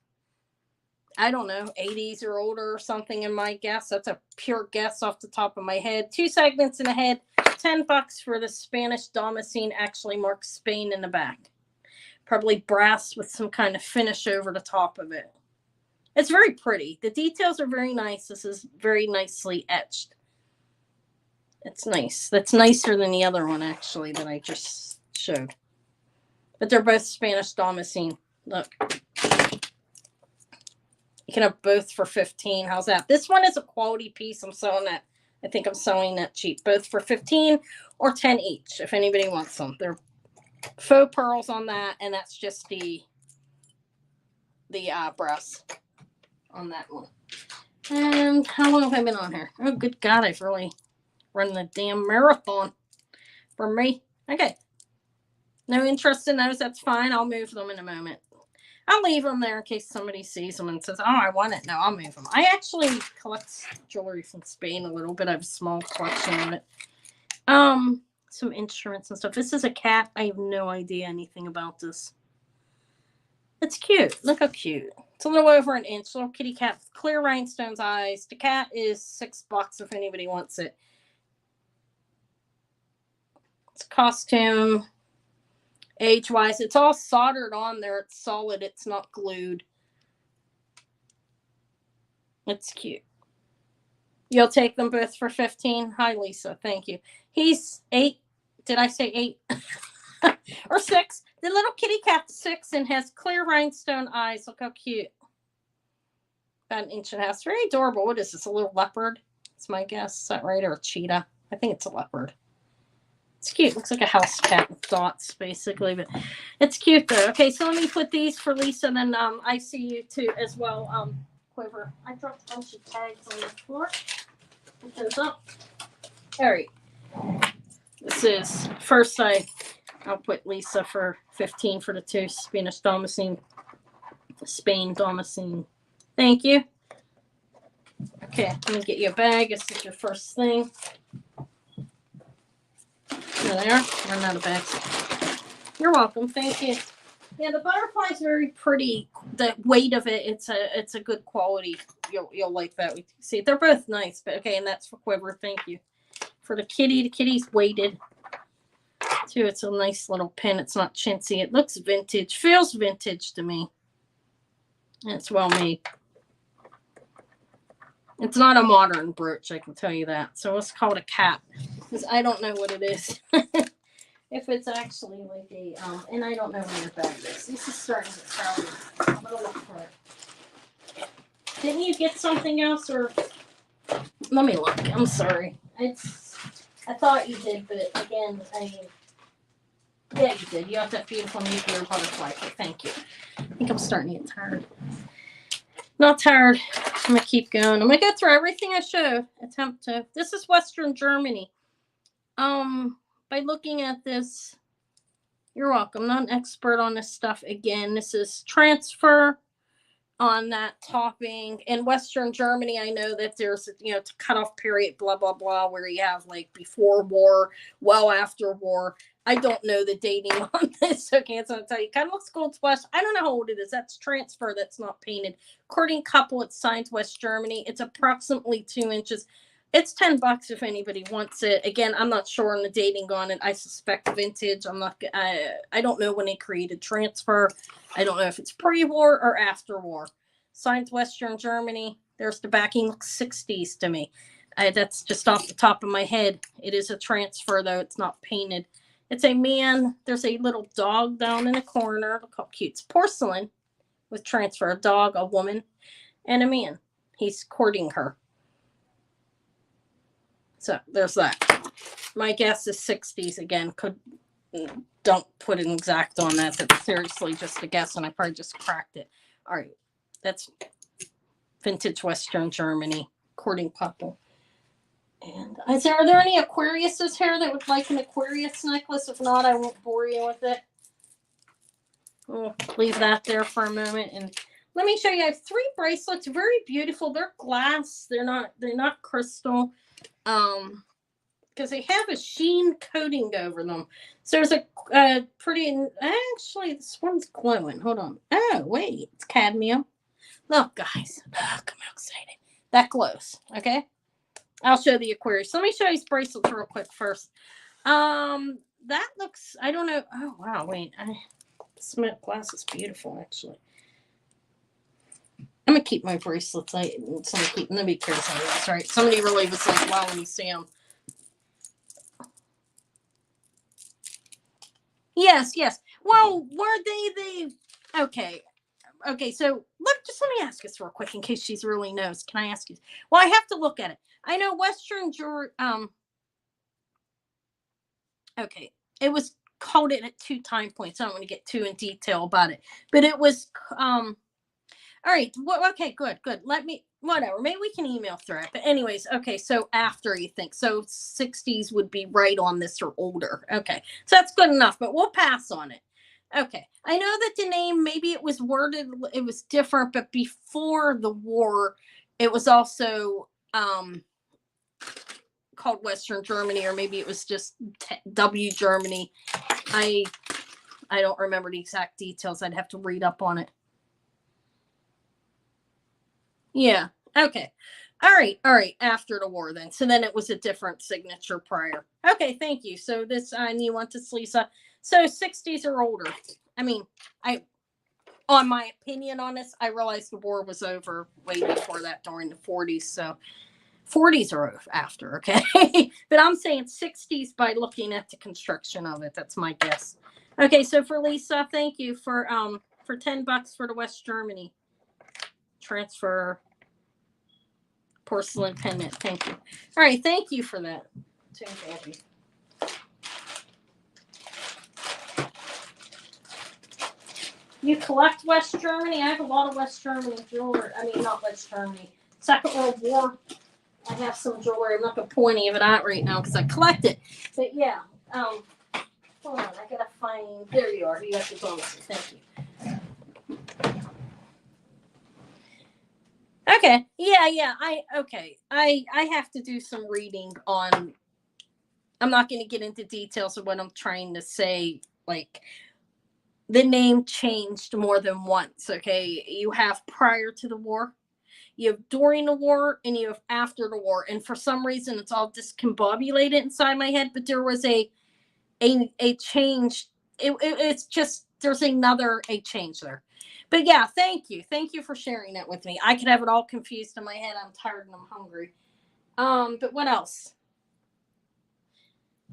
I don't know, 80s or older or something in my guess. That's a pure guess off the top of my head. 2 segments in the head, $10 for the Spanish Damascene, actually marks Spain in the back. Probably brass with some kind of finish over the top of it. It's very pretty. The details are very nice. This is very nicely etched. It's nice. That's nicer than the other one, actually, that I just showed. But they're both Spanish Damascene. Look. You can have both for $15. How's that? This one is a quality piece. I'm selling that. I think I'm selling that cheap. Both for $15 or $10 each. If anybody wants them, they're faux pearls on that, and that's just the brass on that one. And how long have I been on here? Oh, good God! I've really run the damn marathon for me. Okay. No interest in those. That's fine. I'll move them in a moment. I'll leave them there in case somebody sees them and says, oh, I want it. No, I'll move them. I actually collect jewelry from Spain a little bit. I have a small collection of it. Some instruments and stuff. This is a cat. I have no idea anything about this. It's cute. Look how cute. It's a little over an inch. Little kitty cat with clear rhinestones eyes. The cat is $6 if anybody wants it. It's a costume. Age-wise, it's all soldered on there. It's solid. It's not glued. It's cute. You'll take them both for $15. Hi, Lisa. Thank you. He's 8. Did I say 8? Or 6. The little kitty cat's 6 and has clear rhinestone eyes. Look how cute. About 1.5 inches. Very adorable. What is this? A little leopard? That's my guess. Is that right? Or a cheetah? I think it's a leopard. It's cute. Looks like a house cat with dots, basically, but it's cute though. Okay, so let me put these for Lisa, and then I see you too as well. Quiver. I dropped a bunch of tags on the floor. Put those up. All right. This is first I'll put Lisa for $15 for the 2 Spanish Damascene. Spain Damascene. Thank you. Okay, let me get you a bag. This is your first thing. There they are. Run out of bags. You're welcome. Thank you. Yeah, the butterfly's very pretty. The weight of it, it's a good quality. You'll like that. See, they're both nice, but okay, and that's for Quiver. Thank you. For the kitty's weighted too. It's a nice little pin. It's not chintzy. It looks vintage. Feels vintage to me. And it's well made. It's not a modern brooch, I can tell you that. So let's call it a cat, because I don't know what it is. If it's actually like a, and I don't know where your bag is. This is starting to get crowded. I'm going to look for it. Didn't you get something else, or? Let me look. I'm sorry. I thought you did, but again, yeah, you did. You have that beautiful nuclear butterfly. Okay, thank you. I think I'm starting to get tired. Not tired. I'm going to keep going. I'm going to go through everything I showed. Attempt to. This is Western Germany. By looking at this, you're welcome. I'm not an expert on this stuff. Again, this is transfer on that topping. In Western Germany, I know that there's, cutoff period, blah, blah, blah, where you have like before war, well after war. I don't know the dating on this. Okay, so I'll tell you. Kind of looks gold splashed. I don't know how old it is. That's transfer. That's not painted. According couple, it's signed West Germany. It's approximately 2 inches. It's $10 if anybody wants it. Again, I'm not sure on the dating on it. I suspect vintage. I don't know when they created transfer. I don't know if it's pre-war or after war. Signed Western Germany. There's the backing. Looks 60s to me. That's just off the top of my head. It is a transfer though. It's not painted. It's a man. There's a little dog down in the corner. Look how cute. It's porcelain with transfer. A dog, a woman, and a man. He's courting her. So there's that. My guess is 60s again. Don't put an exact on that. That's seriously just a guess, and I probably just cracked it. All right, that's vintage Western Germany courting couple. And are there any Aquariuses here that would like an Aquarius necklace? If not, I won't bore you with it. We'll leave that there for a moment, and let me show you. I have 3 bracelets, very beautiful. They're glass. They're not crystal. Because they have a sheen coating over them. So there's a pretty. Actually, this one's glowing. Hold on. Oh wait, it's cadmium. Look, guys. Look, I'm excited. That glows. Okay. I'll show the Aquarius. Let me show you these bracelets real quick first. That looks. I don't know. Oh wow. Wait. Cement glass is beautiful, actually. I'm gonna keep my bracelets. Nobody cares how that's right. Somebody really was like, "Wow, when you see them." Yes. Well, were they? Okay. So just let me ask this real quick in case she's really knows. Can I ask you? Well, I have to look at it. I know Western Jewelry. Okay, it was coded at 2 time points. I don't want to get too in detail about it, but it was all right. Okay, good. Let me whatever. Maybe we can email through it. But anyways, okay. So after you think so, 60s would be right on this or older. Okay, so that's good enough. But we'll pass on it. Okay, I know that the name maybe it was worded. It was different, but before the war, it was also called Western Germany, or maybe it was just W Germany. I don't remember the exact details. I'd have to read up on it. Yeah. Okay. All right. After the war, then. So then it was a different signature prior. Okay. Thank you. So this, you want this, Lisa? So 60s or older. I mean, on my opinion on this, I realized the war was over way before that, during the 40s. So 40s are after. Okay. But I'm saying 60s by looking at the construction of it. That's my guess. Okay. So for Lisa, thank you for $10 for the West Germany transfer porcelain pendant. Thank you. All right, thank you for that. You collect West Germany? I have a lot of West Germany jewelry. I mean, not West Germany. Second World War. I have some jewelry. I'm not going to pull any of it out right now because I collect it. But yeah, hold on. I got to find. There you are. You have to go with me. Thank you. Okay. Yeah. I have to do some reading on. I'm not going to get into details of what I'm trying to say. Like, the name changed more than once. Okay. You have prior to the war, you have during the war, and you have after the war. And for some reason, it's all discombobulated inside my head. But there was a change. It's just there's a change there. But yeah, thank you for sharing that with me. I could have it all confused in my head. I'm tired and I'm hungry. But what else?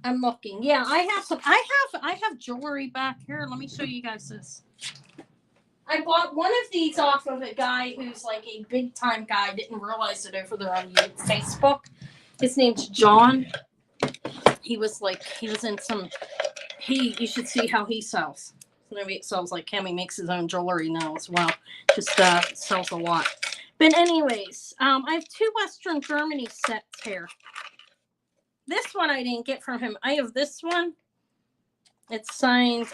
I'm looking. Yeah, I have jewelry back here. Let me show you guys this. I bought one of these off of a guy who's like a big time guy. I didn't realize it over there on Facebook. His name's John. He was in some. You should see how he sells. Maybe it sells like him. He makes his own jewelry now as well. Just sells a lot. But anyways, I have 2 Western Germany sets here. This one I didn't get from him. I have this one. It's signed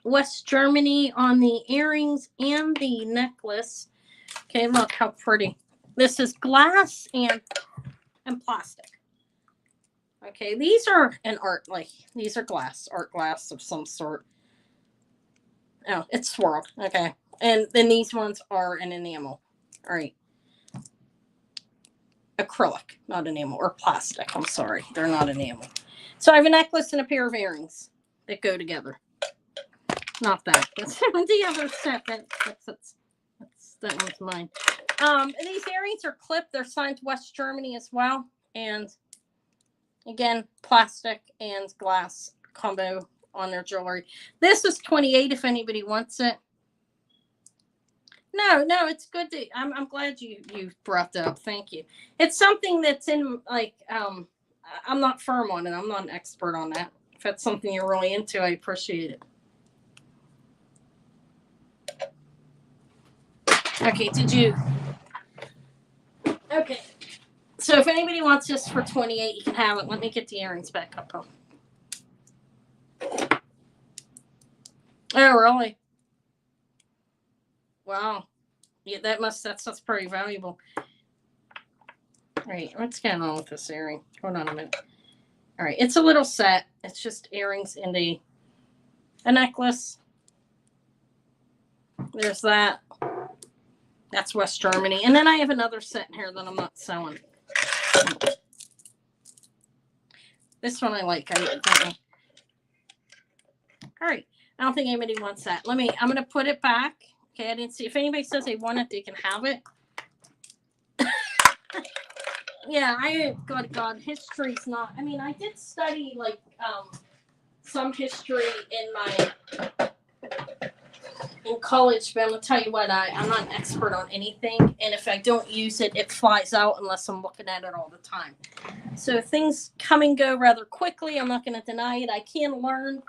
West Germany on the earrings and the necklace. Okay, look how pretty. This is glass and plastic. Okay, these are an art, these are art glass of some sort. Oh, it's swirled. Okay. And then these ones are an enamel. All right. Acrylic, not enamel, or plastic. I'm sorry. They're not enamel. So I have a necklace and a pair of earrings that go together. Not that. That's the other set. That one's mine. These earrings are clipped. They're signed West Germany as well. And again, plastic and glass combo on their jewelry. This is $28 if anybody wants it. No, it's good to. I'm glad you brought that up. Thank you. It's something that's in like I'm not firm on it. I'm not an expert on that. If that's something you're really into, I appreciate it. Okay, did you? Okay. So if anybody wants this for $28, you can have it. Let me get the earrings back up. Oh, really? Wow. Yeah, that's pretty valuable. All right, what's going on with this earring? Hold on a minute. All right, it's a little set. It's just earrings and a necklace. There's that. That's West Germany. And then I have another set in here that I'm not selling. This one I like. All right. I don't think anybody wants that. I'm going to put it back. Okay, I didn't see. If anybody says they want it, they can have it. Yeah, God, history's not. I mean, I did study like some history in college, but I'm gonna tell you what, I'm not an expert on anything, and if I don't use it, it flies out unless I'm looking at it all the time. So things come and go rather quickly. I'm not going to deny it. I can learn.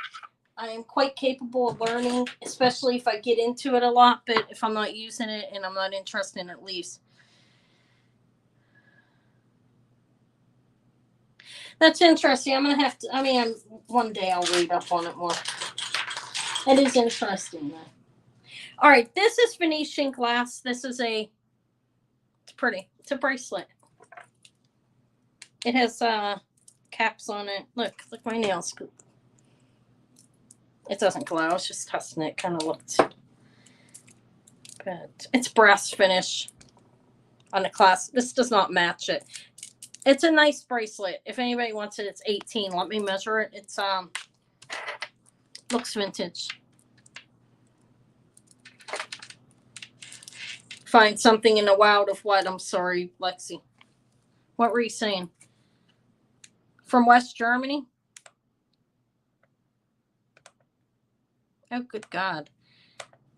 I am quite capable of learning, especially if I get into it a lot, but if I'm not using it and I'm not interested in it, it leaves. That's interesting. I'm going to have to, one day I'll read up on it more. It is interesting, though. All right, this is Venetian glass. This is it's pretty. It's a bracelet. It has caps on it. Look my nails. It doesn't glow. I was just testing it. Kind of looked. But it's brass finish on the class. This does not match it. It's a nice bracelet. If anybody wants it, it's $18. Let me measure it. It's looks vintage. Find something in the wild of what? I'm sorry, Lexi. What were you saying? From West Germany? Oh, good God.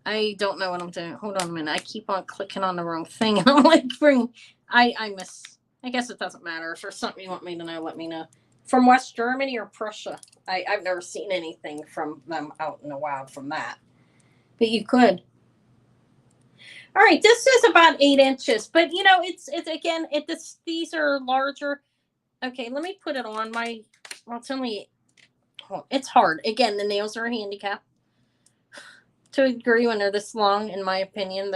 I don't know what I'm doing. Hold on a minute. I keep on clicking on the wrong thing. I'm like, I miss. I guess it doesn't matter. If there's something you want me to know, let me know. From West Germany or Prussia? I've never seen anything from them out in the wild from that. But you could. All right, this is about 8 inches, but it's again, these are larger. Okay, let me put it on it's only, it's hard. Again, the nails are a handicap to a degree when they're this long, in my opinion.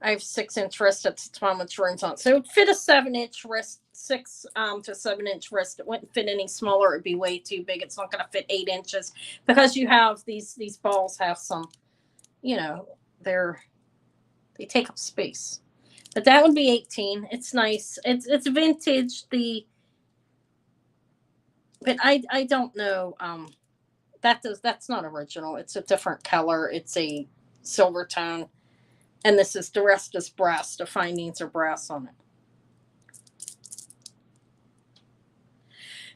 I have 6-inch wrist at the time with rings on. So it would fit a 7-inch wrist, 6 to 7-inch wrist. It wouldn't fit any smaller. It'd be way too big. It's not going to fit 8 inches because you have these balls have some, they take up space. But that would be 18. It's nice. It's vintage. But I don't know. That's not original. It's a different color. It's a silver tone. And the rest is brass. The findings are brass on it.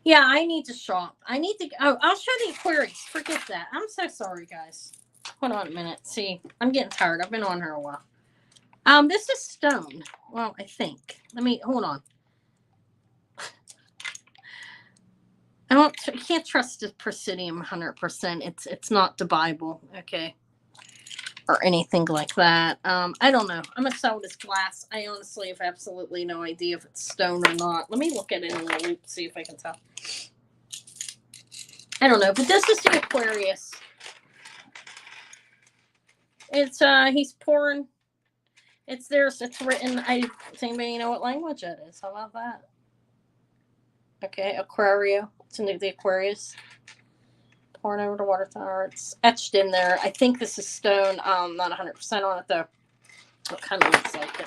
Yeah, I need to shop. I'll show the Aquarius. Forget that. I'm so sorry, guys. Hold on a minute. See, I'm getting tired. I've been on her a while. This is stone. Well, I think. Hold on. I can't trust the Presidium 100%. It's not the Bible, okay, or anything like that. I don't know. I'm gonna sell this glass. I honestly have absolutely no idea if it's stone or not. Let me look at it in a loop, see if I can tell. I don't know, but this is the Aquarius. It's he's pouring. It's written. Does anybody know what language it is? How about that? Okay, Aquario. It's the Aquarius. pouring over the water tower. It's etched in there. I think this is stone. Not 100% on it though. It kind of looks like it.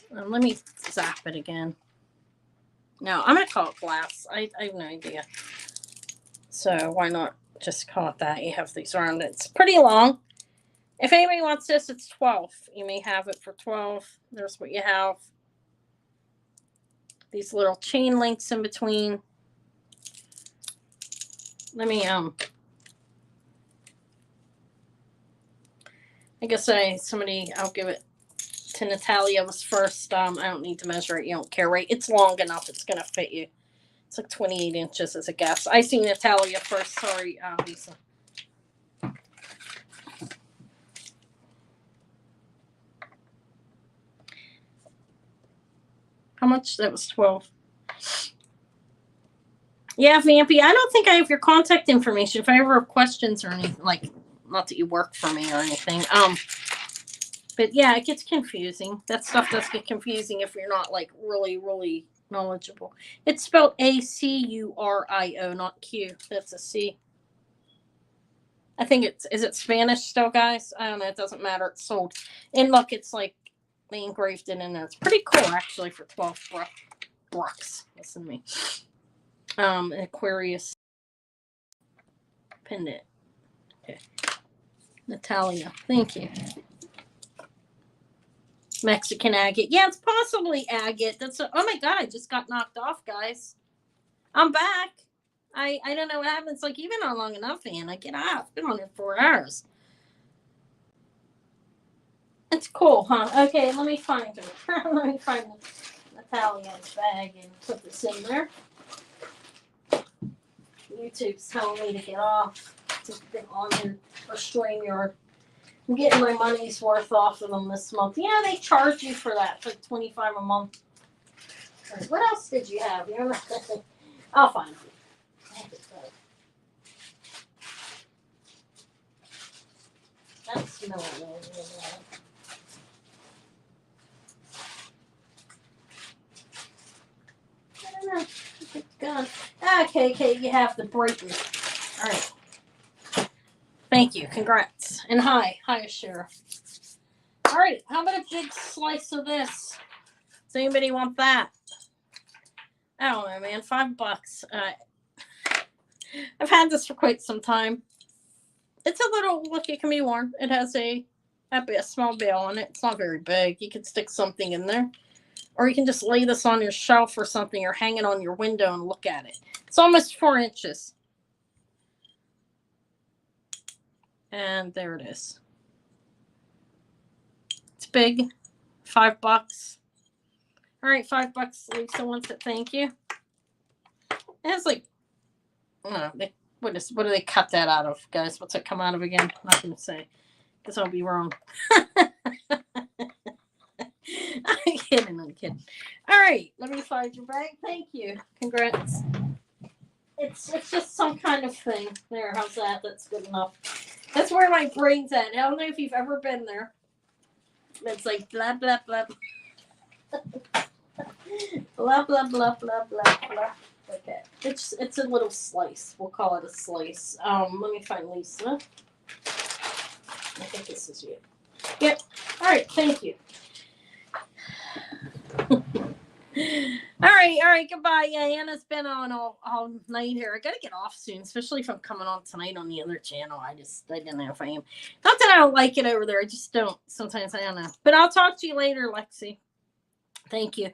Let me zap it again. No, I'm gonna call it glass. I have no idea. So why not just call it that? You have these around it. It's pretty long. If anybody wants this, it's 12. You may have it for 12. There's what you have. These little chain links in between. Let me I guess I'll give it to Natalia was first. I don't need to measure it. You don't care, right? It's long enough. It's gonna fit you. It's like 28 inches as a guess. I see Natalia first. Sorry, Lisa. How much? That was 12. Yeah, Vampy, I don't think I have your contact information. If I ever have questions or anything, like, not that you work for me or anything. But yeah, it gets confusing. That stuff does get confusing if you're not like really, really knowledgeable. It's spelled A-C-U-R-I-O, not Q. That's a C. I think is it Spanish still, guys? I don't know. It doesn't matter. It's sold. And look, it's like they engraved it in there. It's pretty cool, actually, for 12 bucks. Listen to me. An Aquarius pendant. Okay. Natalia, thank you. Mexican agate. Yeah, it's possibly agate. Oh my God, I just got knocked off, guys. I'm back. I don't know what happens. Like, you've been on long enough, Ann. I get off. I've been on here 4 hours. It's cool, huh? Okay, let me find her. Let me find Natalia's bag and put this in there. YouTube's telling me to get off. To get on here or StreamYard. I'm getting my money's worth off of them this month. Yeah, they charge you for that. It's like $25 a month. Right, what else did you have? I'll find it. That's no I don't know. It's gone. Okay, you have the Brighton. All right. Thank you. Congrats. And hi, Sheriff. All right. How about a big slice of this? Does anybody want that? I don't know, man. $5. I've had this for quite some time. It's a little, look, it can be worn. It has a small bail on it. It's not very big. You can stick something in there. Or you can just lay this on your shelf or something or hang it on your window and look at it. It's almost 4 inches. And there it is. It's big. $5. All right, $5. Lisa wants it. Thank you. It has like, I don't know, what do they cut that out of, guys? What's it come out of again? I'm not going to say, because I'll be wrong. I'm kidding. All right, let me find your bag. Thank you. Congrats. It's just some kind of thing. There, how's that? That's good enough. That's where my brain's at. I don't know if you've ever been there. It's like blah, blah, blah. Blah, blah, blah, blah, blah, blah. Okay. It's a little slice. We'll call it a slice. Let me find Lisa. I think this is you. Yep. All right. Thank you. All right. Goodbye. Yeah, Anna's been on all night here. I gotta get off soon, especially if I'm coming on tonight on the other channel. I don't know if I am. Not that I don't like it over there. I just don't. Sometimes I don't know. But I'll talk to you later, Lexi. Thank you.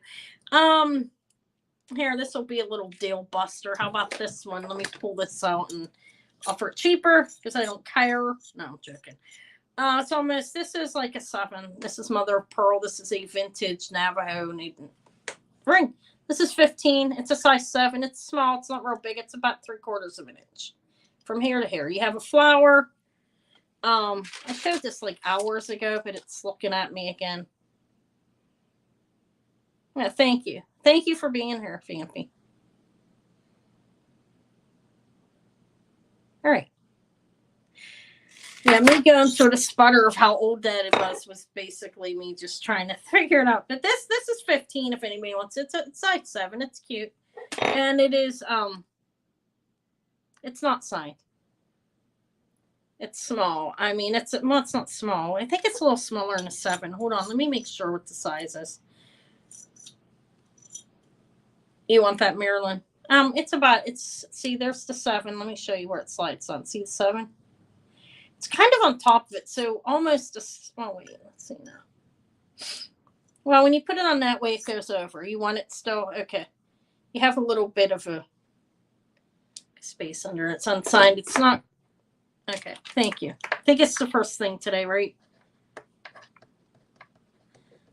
Here, this will be a little deal buster. How about this one? Let me pull this out and offer it cheaper because I don't care. No, I'm joking. It's almost, this is like a 7. This is mother of pearl. This is a vintage Navajo ring. This is 15. It's a size 7. It's small. It's not real big. It's about 3/4 of an inch from here to here. You have a flower. I showed this like hours ago, but it's looking at me again. Yeah, thank you. Thank you for being here, Vampy. All right. Yeah, me going sort of sputter of how old that it was basically me just trying to figure it out. But this is 15 if anybody wants it. It's size 7. It's cute. And it is it's not signed. It's small. I mean, well, it's not small. I think it's a little smaller than a 7. Hold on, let me make sure what the size is. You want that, Marilyn? See, there's the 7. Let me show you where it slides on. See the 7? It's kind of on top of it, so almost oh wait, let's see now. Well, when you put it on that way, it goes over. You want it still? Okay. You have a little bit of a space under it. It's unsigned. It's not. Okay, thank you. I think it's the first thing today, right?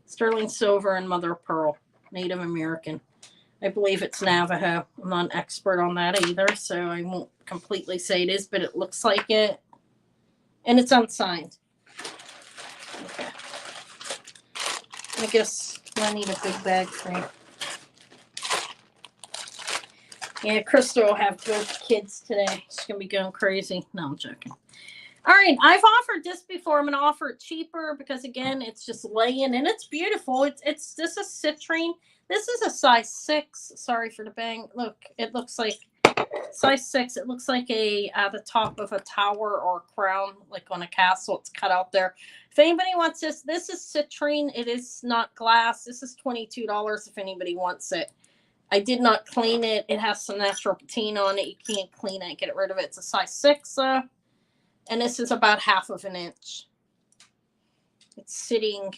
Sterling silver and mother of pearl, Native American. I believe it's Navajo. I'm not an expert on that either, so I won't completely say it is, but it looks like it. And it's unsigned. Okay. I guess I need a big bag for you. Yeah, Krista will have both kids today. She's going to be going crazy. No, I'm joking. All right, I've offered this before. I'm going to offer it cheaper because, again, it's just laying, and it's beautiful. This is citrine. This is a size 6. Sorry for the bang. Look, it looks like size 6. It looks like the top of a tower or a crown, like on a castle. It's cut out there. If anybody wants this is citrine. It is not glass. This is $22 if anybody wants it. I did not clean it. It has some natural patina on it. You can't clean it, get rid of it. It's a size 6. And this is about 1/2 inch. It's sitting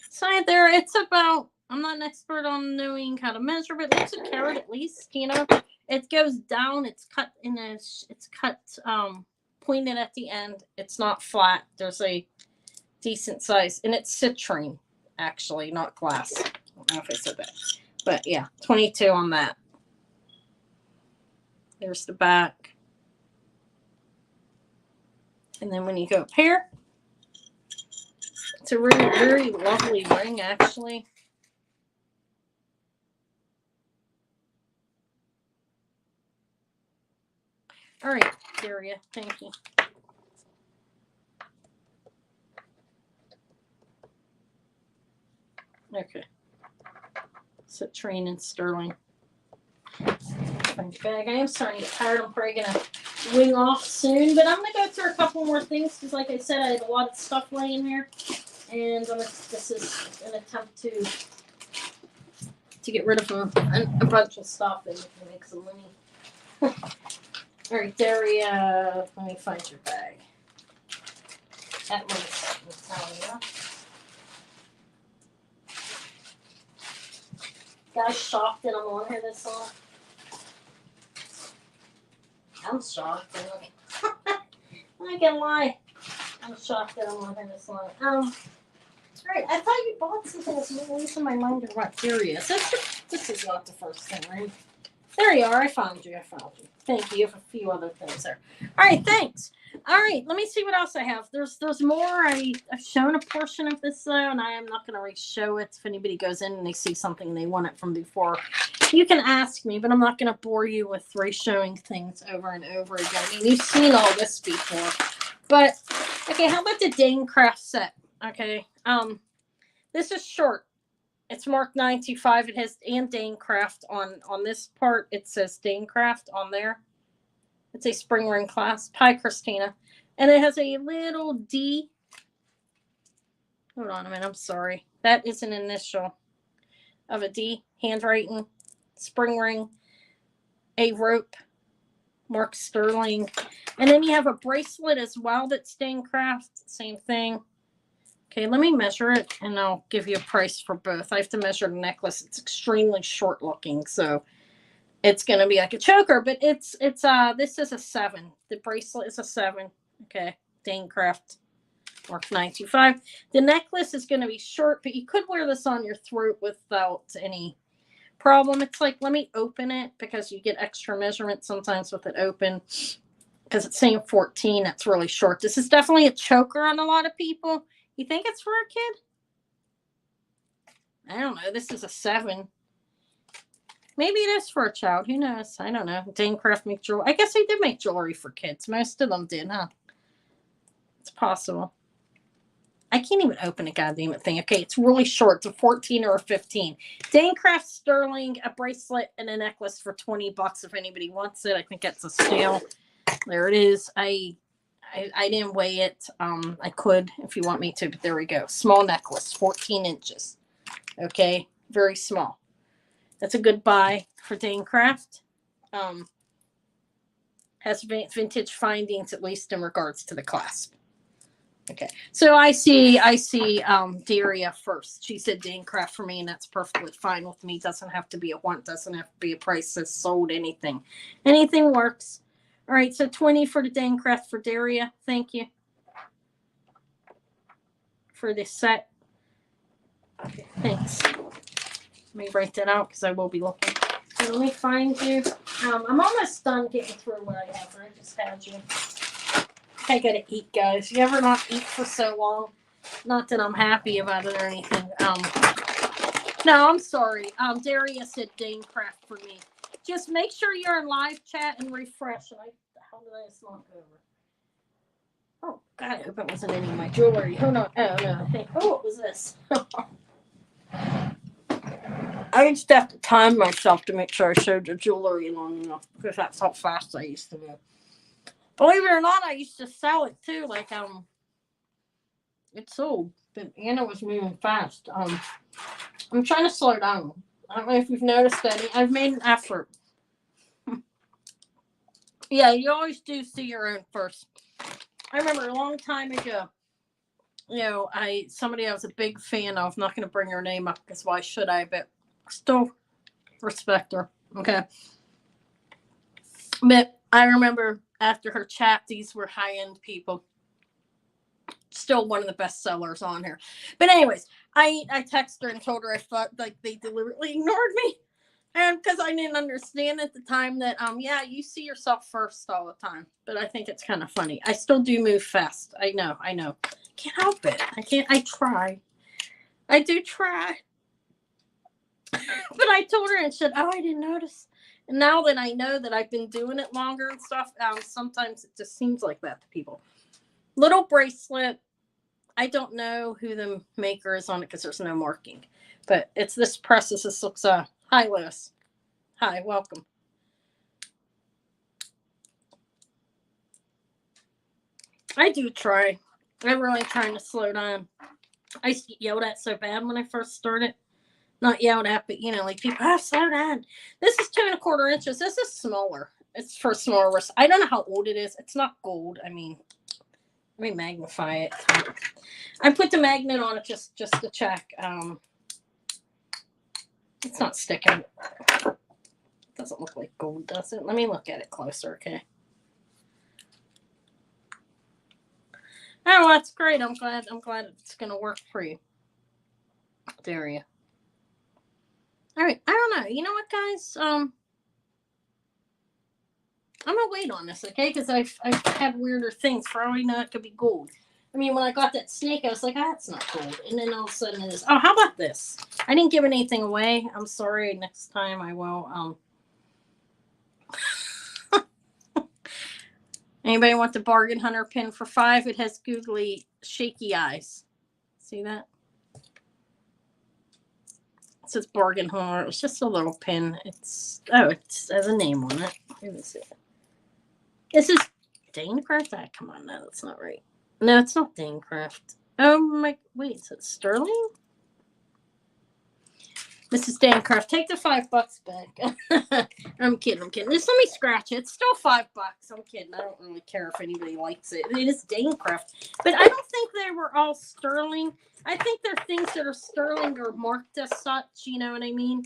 inside there. It's about, I'm not an expert on knowing how to measure, but it looks a carat at least, you know. It goes down. It's cut pointed at the end. It's not flat. There's a decent size, and it's citrine, actually, not glass. I don't know if I said that. But yeah, 22 on that. There's the back. And then when you go up here, it's a really, very lovely ring, actually. All right, Daria, thank you. Okay. Citrine and sterling. Bag. I am starting to get tired. I'm probably going to wing off soon, but I'm going to go through a couple more things because, like I said, I have a lot of stuff laying here, and this is an attempt to get rid of a bunch of stuff and make some money. All right, Daria, let me find your bag. At least, I'm telling you. Guys shocked that I'm on here this long. I'm shocked. I'm not gonna lie. I'm shocked that I'm on here this long. Alright, I thought you bought something that's losing my mind or what serious. This is not the first thing, right? There you are. I found you. Thank you. You have a few other things there. Alright, thanks. Alright, let me see what else I have. There's more. I've shown a portion of this though, and I am not going to re-show it. If anybody goes in and they see something and they want it from before, you can ask me, but I'm not going to bore you with re-showing things over and over again. I mean, you've seen all this before. But, okay, how about the Dane Craft set? Okay, this is short. It's marked 925. It has and Dane Craft on this part. It says Dane Craft on there. It's a spring ring clasp. Hi, Christina. And it has a little D. Hold on a minute. I'm sorry. That is an initial of a D. Handwriting. Spring ring. A rope. Mark sterling. And then you have a bracelet as well that's Dane Craft. Same thing. Okay, let me measure it, and I'll give you a price for both. I have to measure the necklace. It's extremely short looking, so it's going to be like a choker, but this is a 7. The bracelet is a 7. Okay, Dane Craft, mark 925. The necklace is going to be short, but you could wear this on your throat without any problem. It's like, let me open it because you get extra measurement sometimes with it open because it's saying 14. That's really short. This is definitely a choker on a lot of people. You think it's for a kid? I don't know. This is a 7. Maybe it is for a child. Who knows? I don't know. Dane Craft make jewelry. I guess they did make jewelry for kids. Most of them did, huh? It's possible. I can't even open a goddamn thing. Okay, it's really short. It's a 14 or a 15. Dane Craft sterling, a bracelet, and a necklace for $20 if anybody wants it. I think that's a sale. There it is. I didn't weigh it. I could if you want me to, but there we go. Small necklace, 14 inches. Okay, very small. That's a good buy for Dane Craft. Has vintage findings, at least in regards to the clasp. Okay, so I see Daria first. She said Dane Craft for me, and that's perfectly fine with me. Doesn't have to be a want, doesn't have to be a price that's sold, anything. Anything works. All right, so 20 for the Dane Craft for Daria. Thank you for this set. Okay, thanks. Let me write that out because I will be looking. So let me find you. I'm almost done getting through what I have. I just had you. I gotta eat, guys. You ever not eat for so long? Not that I'm happy about it or anything. No, I'm sorry. Daria said Dane Craft for me. Just make sure you're in live chat and refresh. How did I just knock over? Oh God, I hope it wasn't any of my jewelry. Oh no, I think. Oh, it was this. I used to have to time myself to make sure I showed the jewelry long enough because that's how fast I used to move. Believe it or not, I used to sell it too. Like it sold, but Anna was moving fast. I'm trying to slow down. I don't know if you've noticed any. I've made an effort. Yeah, you always do see your own first. I remember a long time ago. Somebody I was a big fan of. I'm not going to bring her name up because why should I? But still respect her. Okay. But I remember after her chat, these were high-end people. Still one of the best sellers on here. But anyways, I texted her and told her I thought like they deliberately ignored me. And because I didn't understand at the time that, you see yourself first all the time. But I think it's kind of funny. I still do move fast. I know. Can't help it. I try. I do try. But I told her and said, oh, I didn't notice. And now that I know that I've been doing it longer and stuff, sometimes it just seems like that to people. Little bracelet. I don't know who the maker is on it because there's no marking. But it's this precious. This looks, hi, Lois. Hi, welcome. I do try. I'm really trying to slow down. I used to get yelled at so bad when I first started. Not yelled at, but like people, slow down. This is 2¼ inches. This is smaller. It's for smaller wrist. I don't know how old it is. It's not gold. I mean, let me magnify it. I put the magnet on it just to check. It's not sticking. It doesn't look like gold, does it? Let me look at it closer, okay? Oh, that's great. I'm glad it's gonna work for you. There you. All right. I don't know. You know what, guys? I'm gonna wait on this, okay? Because I've had weirder things. For all we know, it could be gold. I mean, when I got that snake, I was like, that's not gold. And then all of a sudden it is. Oh, how about this? I didn't give anything away. I'm sorry. Next time I will. Anybody want the Bargain Hunter pin for $5? It has googly, shaky eyes. See that? It says Bargain Hunter. It's just a little pin. It has a name on it. Let me see. This is Dane Craft. Come on, no, that's not right. No, it's not Dane Craft. Oh my, wait, is it Sterling? Mrs. Dane Craft, take the $5 back. I'm kidding. Just let me scratch it. It's still $5. I'm kidding. I don't really care if anybody likes it. It is Dane Craft. But I don't think they were all sterling. I think they're things that are sterling or marked as such. You know what I mean?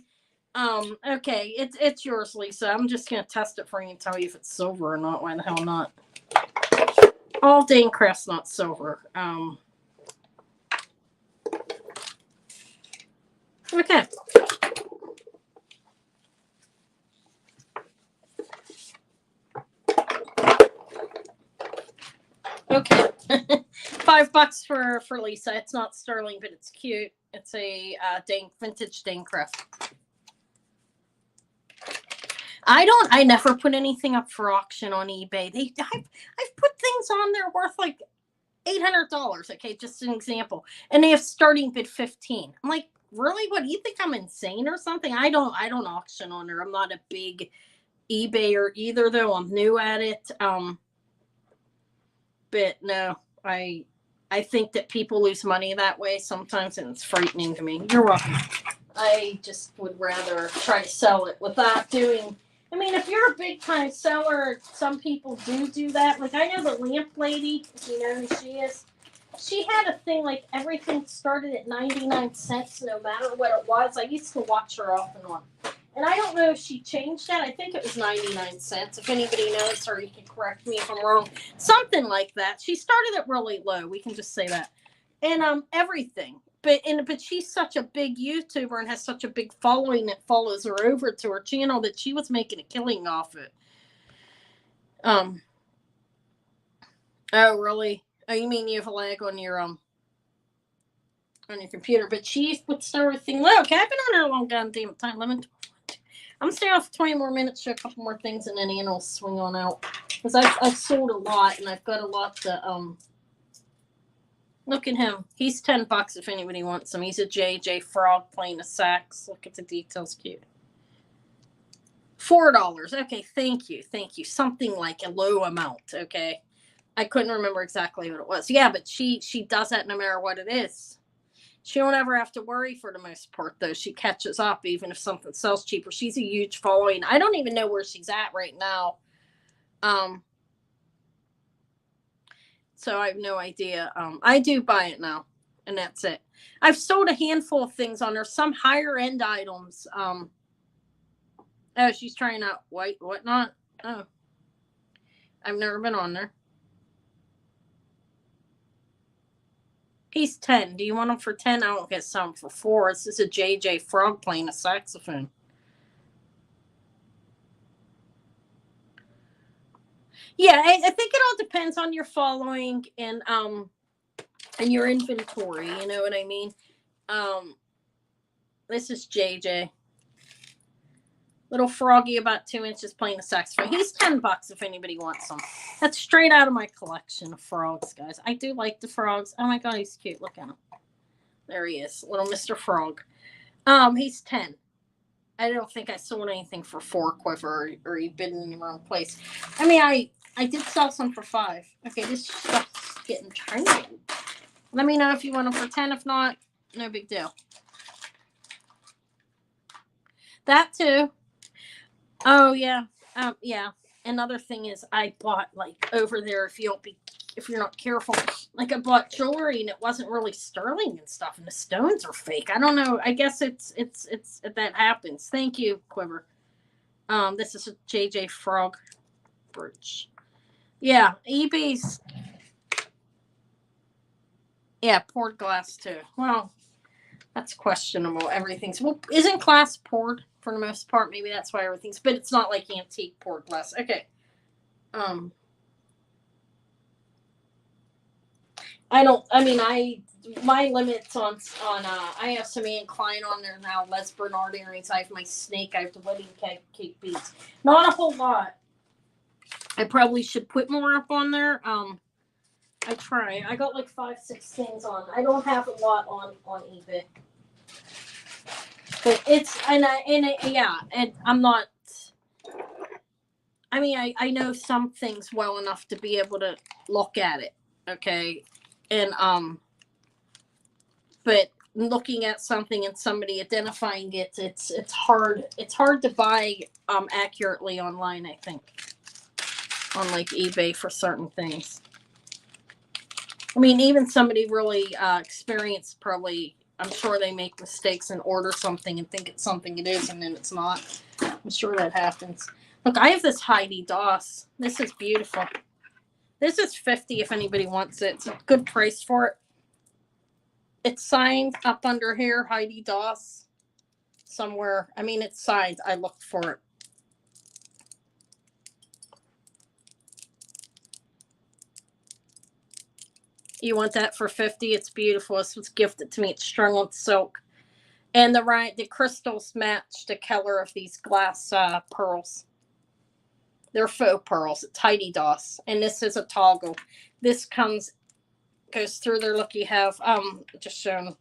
Okay, it's yours, Lisa. I'm just gonna test it for you and tell you if it's silver or not. Why the hell not? All Dane Craft's not silver. Okay. Okay. $5 for Lisa. It's not sterling, but it's cute. It's a vintage Dane Craft. I never put anything up for auction on eBay. I've put things on there worth like $800. Okay, just an example, and they have starting bid 15. I'm like, really? What do you think? I'm insane or something? I don't auction on there. I'm not a big eBayer either, though. I'm new at it. But no, I think that people lose money that way sometimes, and it's frightening to me. You're welcome. I just would rather try to sell it without doing. I mean, if you're a big time seller, some people do that. Like, I know the lamp lady, if you know who she is. She had a thing like everything started at 99 cents no matter what it was. I used to watch her off and on. And I don't know if she changed that. I think it was 99 cents. If anybody knows her, you can correct me if I'm wrong. Something like that. She started it really low. We can just say that. And everything. But she's such a big YouTuber and has such a big following that follows her over to her channel that she was making a killing off it. Oh really? Oh, you mean you have a lag on your computer? But she puts everything low. Okay, I've been on there a long goddamn time. I'm gonna stay off 20 more minutes, show a couple more things, and then Ian will swing on out. Because I've sold a lot, and I've got a lot to Look at him. He's $10 if anybody wants him. He's a JJ frog playing a sax. Look at the details, cute. $4. Okay, thank you. Something like a low amount, okay? I couldn't remember exactly what it was. Yeah, but she does that no matter what it is. She don't ever have to worry for the most part, though. She catches up even if something sells cheaper. She's a huge following. I don't even know where she's at right now. So I have no idea. I do buy it now, and that's it. I've sold a handful of things on there, some higher end items. Oh, she's trying out white whatnot. Oh, I've never been on there. He's 10. Do you want him for 10? I won't get some for 4. This is a JJ frog playing a saxophone. Yeah, I think it all depends on your following and your inventory. You know what I mean? This is JJ. Little froggy about 2 inches playing the saxophone. He's $10 if anybody wants some. That's straight out of my collection of frogs, guys. I do like the frogs. Oh my god, he's cute. Look at him. There he is, little Mr. Frog. He's 10. I don't think I sold anything for 4, Quiver, or you bid in the wrong place. I mean, I did sell some for 5. Okay, this stuff's getting tiny. Let me know if you want them for 10. If not, no big deal. That too. Oh yeah. Yeah. Another thing is I bought like over there if you're not careful, like I bought jewelry and it wasn't really sterling and stuff and the stones are fake. I don't know. I guess it's that happens. Thank you, Quiver. This is a JJ Frog brooch. Yeah, eBay's. Yeah, poured glass too. Well, that's questionable. Everything's isn't glass poured for the most part? Maybe that's why everything's. But it's not like antique poured glass. Okay. My limits on I have some Anne Klein on there now. Les Bernard earrings. I have my snake. I have the wedding cake beads. Not a whole lot. I probably should put more up on there. I try. I got like 5, 6 things on. I don't have a lot on eBay. But it's and I'm not. I mean, I know some things well enough to be able to look at it. Okay, and but looking at something and somebody identifying it, it's hard. It's hard to buy accurately online. I think on like eBay for certain things. I mean, even somebody really experienced probably. I'm sure they make mistakes and order something and think it's something it is, and then it's not. I'm sure that happens. Look, I have this Heidi Doss. This is beautiful. This is $50 if anybody wants it. It's a good price for it. It's signed up under here, Heidi Doss, somewhere. I mean, it's signed. I looked for it. You want that for $50? It's beautiful. This was gifted to me. It's strung on silk. And the crystals match the color of these glass pearls. They're faux pearls. It's Heidi Doss. And this is a toggle. This goes through there. Look, you have just shown.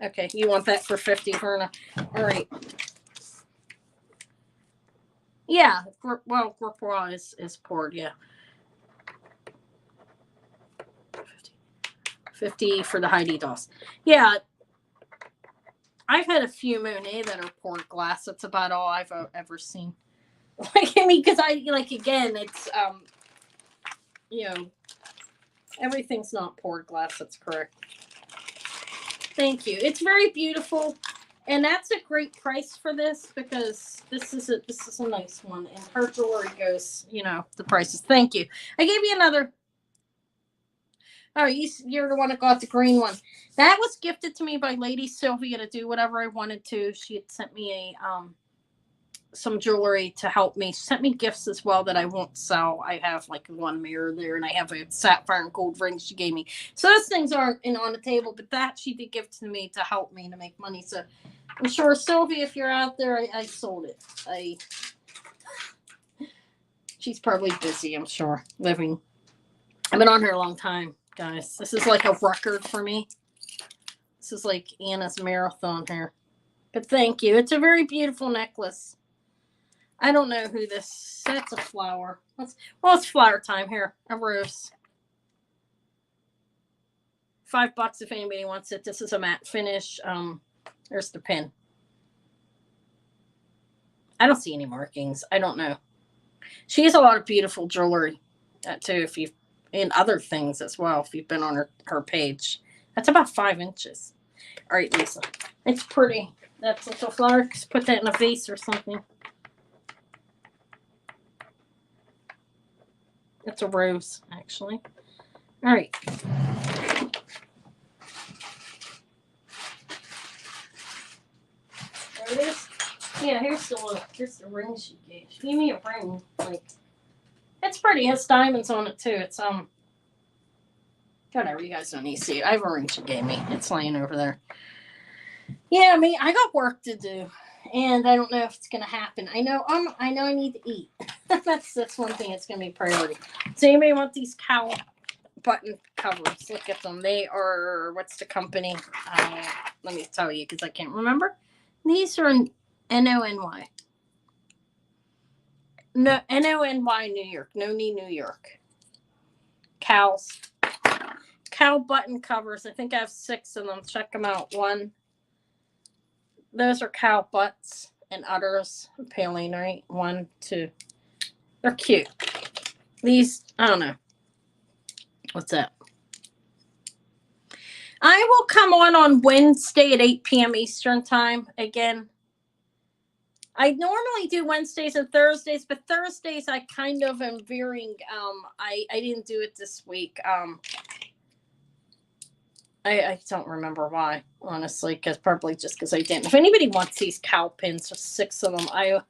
Okay, you want that for $50, Verna. All right. Yeah, well, Gripois is poured, yeah. $50 for the Heidi dolls. Yeah, I've had a few Monet that are poured glass. That's about all I've ever seen. Like, I mean, because again, it's, everything's not poured glass. That's correct. Thank you. It's very beautiful. And that's a great price for this because this is a nice one. And her jewelry goes, the prices. Thank you. I gave you another. Oh, you're the one that got the green one. That was gifted to me by Lady Sylvia to do whatever I wanted to. She had sent me some jewelry to help me. She sent me gifts as well that I won't sell. I have like one mirror there, and I have a sapphire and gold ring she gave me. So those things aren't on the table, but that she did give to me to help me to make money. So I'm sure, Sylvia, if you're out there, I sold it. She's probably busy, I'm sure, living. I've been on her a long time, guys. This is like a record for me. This is like Anna's marathon here. But thank you. It's a very beautiful necklace. I don't know who this. That's a flower. It's flower time here. A rose. $5 if anybody wants it. This is a matte finish. There's the pin. I don't see any markings. I don't know. She has a lot of beautiful jewelry too. And other things as well. If you've been on her page, that's about 5 inches. All right, Lisa. It's pretty. That's a flower. Put that in a vase or something. It's a rose, actually. All right. There it is. Yeah, here's the ring she gave. She gave me a ring. It's pretty. It has diamonds on it too. It's whatever. You guys don't need to see it. I have a ring she gave me. It's laying over there. Yeah, I got work to do, and I don't know if it's gonna happen. I know I need to eat. that's one thing that's gonna be a priority. So anybody want these cowl button covers? Look at them. They are, what's the company? Let me tell you because I can't remember. These are NONY. No, NONY New York. Noni New York. Cowls. Cowl button covers. I think I have 6 of them. Check them out. Those are cow butts and udders. Paling, right? 1, 2. They're cute. These, I don't know. What's that? I will come on Wednesday at 8 p.m. Eastern time again. I normally do Wednesdays and Thursdays, but Thursdays I kind of am veering. I didn't do it this week. I don't remember why, honestly, because probably just because I didn't. If anybody wants these cow pins, just 6 of them. I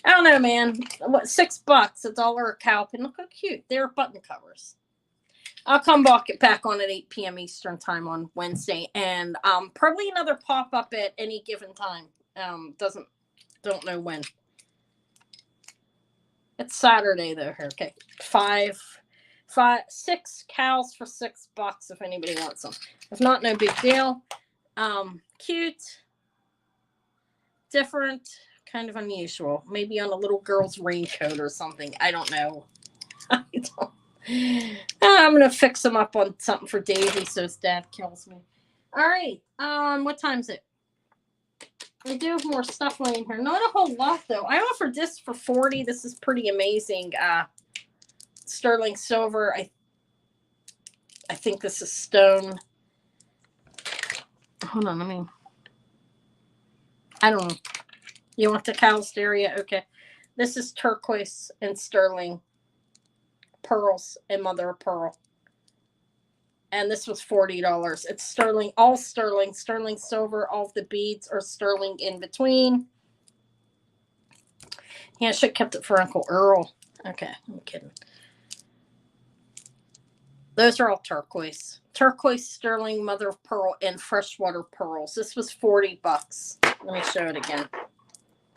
don't know, man. What, $6? $1 a cow pin. Look how cute. They're button covers. I'll come back on at 8 p.m. Eastern time on Wednesday, and probably another pop up at any given time. Don't know when. It's Saturday though. Okay, 6 cows for $6 if anybody wants them. If not, no big deal. Cute, different, kind of unusual. Maybe on a little girl's raincoat or something. I don't know. I'm gonna fix them up on something for Davey so his dad kills me. All right. What time is it? I do have more stuff laying here. Not a whole lot though. I offered this for $40. This is pretty amazing. Sterling silver. I think this is stone. Hold on, I don't know. You want the Calsteria? Okay. This is turquoise and sterling pearls and mother of pearl. And this was $40. It's sterling, all sterling silver. All of the beads are sterling in between. Yeah, I should have kept it for Uncle Earl. Okay, I'm kidding. Those are all turquoise. Turquoise, sterling, mother of pearl, and freshwater pearls. This was $40. Let me show it again.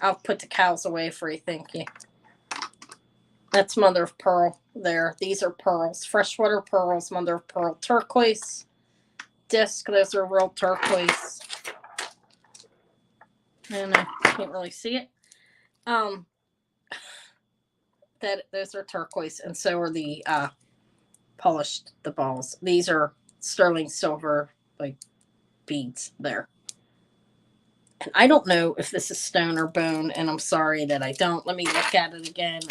I'll put the cows away for you. Thank you. That's mother of pearl there. These are pearls. Freshwater pearls, mother of pearl. Turquoise disc. Those are real turquoise. And I can't really see it. Those are turquoise, and so are the polished, the balls. These are sterling silver, like, beads there. And I don't know if this is stone or bone, and I'm sorry that I don't. Let me look at it again.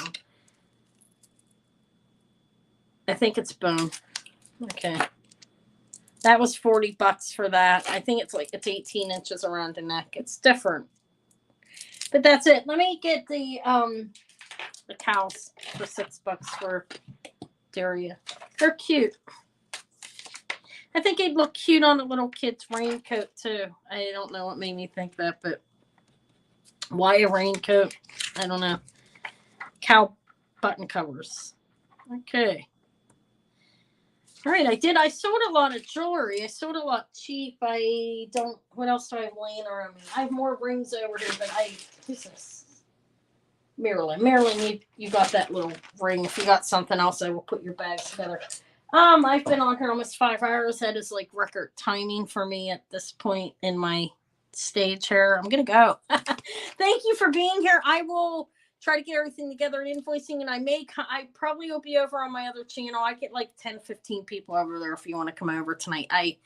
I think it's bone. Okay. That was $40 for that. I think it's 18 inches around the neck. It's different. But that's it. Let me get the cows for $6 for Daria. They're cute. I think they'd look cute on a little kid's raincoat too. I don't know what made me think that, but why a raincoat? I don't know. Cow button covers. Okay. All right, I sold a lot of jewelry. I sold a lot cheap. What else do I have laying around me? I have more rings over here, but who's this? Marilyn, you got that little ring. If you got something else, I will put your bags together. I've been on here almost 5 hours. That is like record timing for me at this point in my stage here. I'm going to go. Thank you for being here. I will try to get everything together and invoicing, and I probably will be over on my other channel. I get like 10, 15 people over there if you want to come over tonight. I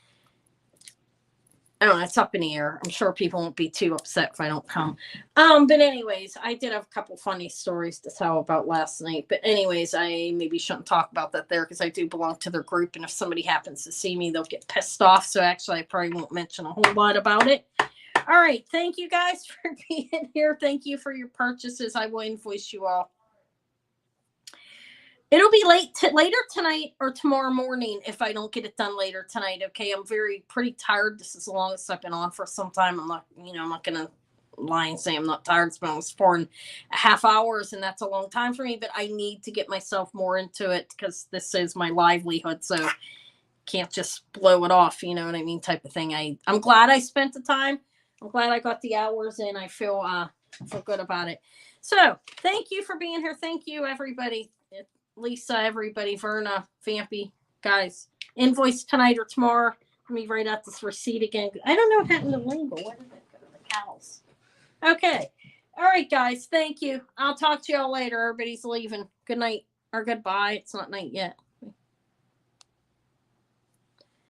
don't know, it's up in the air. I'm sure people won't be too upset if I don't come. But anyways, I did have a couple funny stories to tell about last night. But anyways, I maybe shouldn't talk about that there because I do belong to their group. And if somebody happens to see me, they'll get pissed off. So actually, I probably won't mention a whole lot about it. All right. Thank you guys for being here. Thank you for your purchases. I will invoice you all. It'll be later tonight or tomorrow morning if I don't get it done later tonight. Okay, I'm pretty tired. This is the longest I've been on for some time. I'm not gonna lie and say I'm not tired. It's been almost 4.5 hours, and that's a long time for me. But I need to get myself more into it because this is my livelihood. So can't just blow it off. You know what I mean? Type of thing. I'm glad I spent the time. I'm glad I got the hours in. I feel good about it. So thank you for being here. Thank you, everybody. Lisa, everybody, Verna, Vampy, guys, invoice tonight or tomorrow. Let me write out this receipt again. I don't know what happened to Lingle. Where did it go to the cows? Okay. All right, guys. Thank you. I'll talk to y'all later. Everybody's leaving. Good night or goodbye. It's not night yet.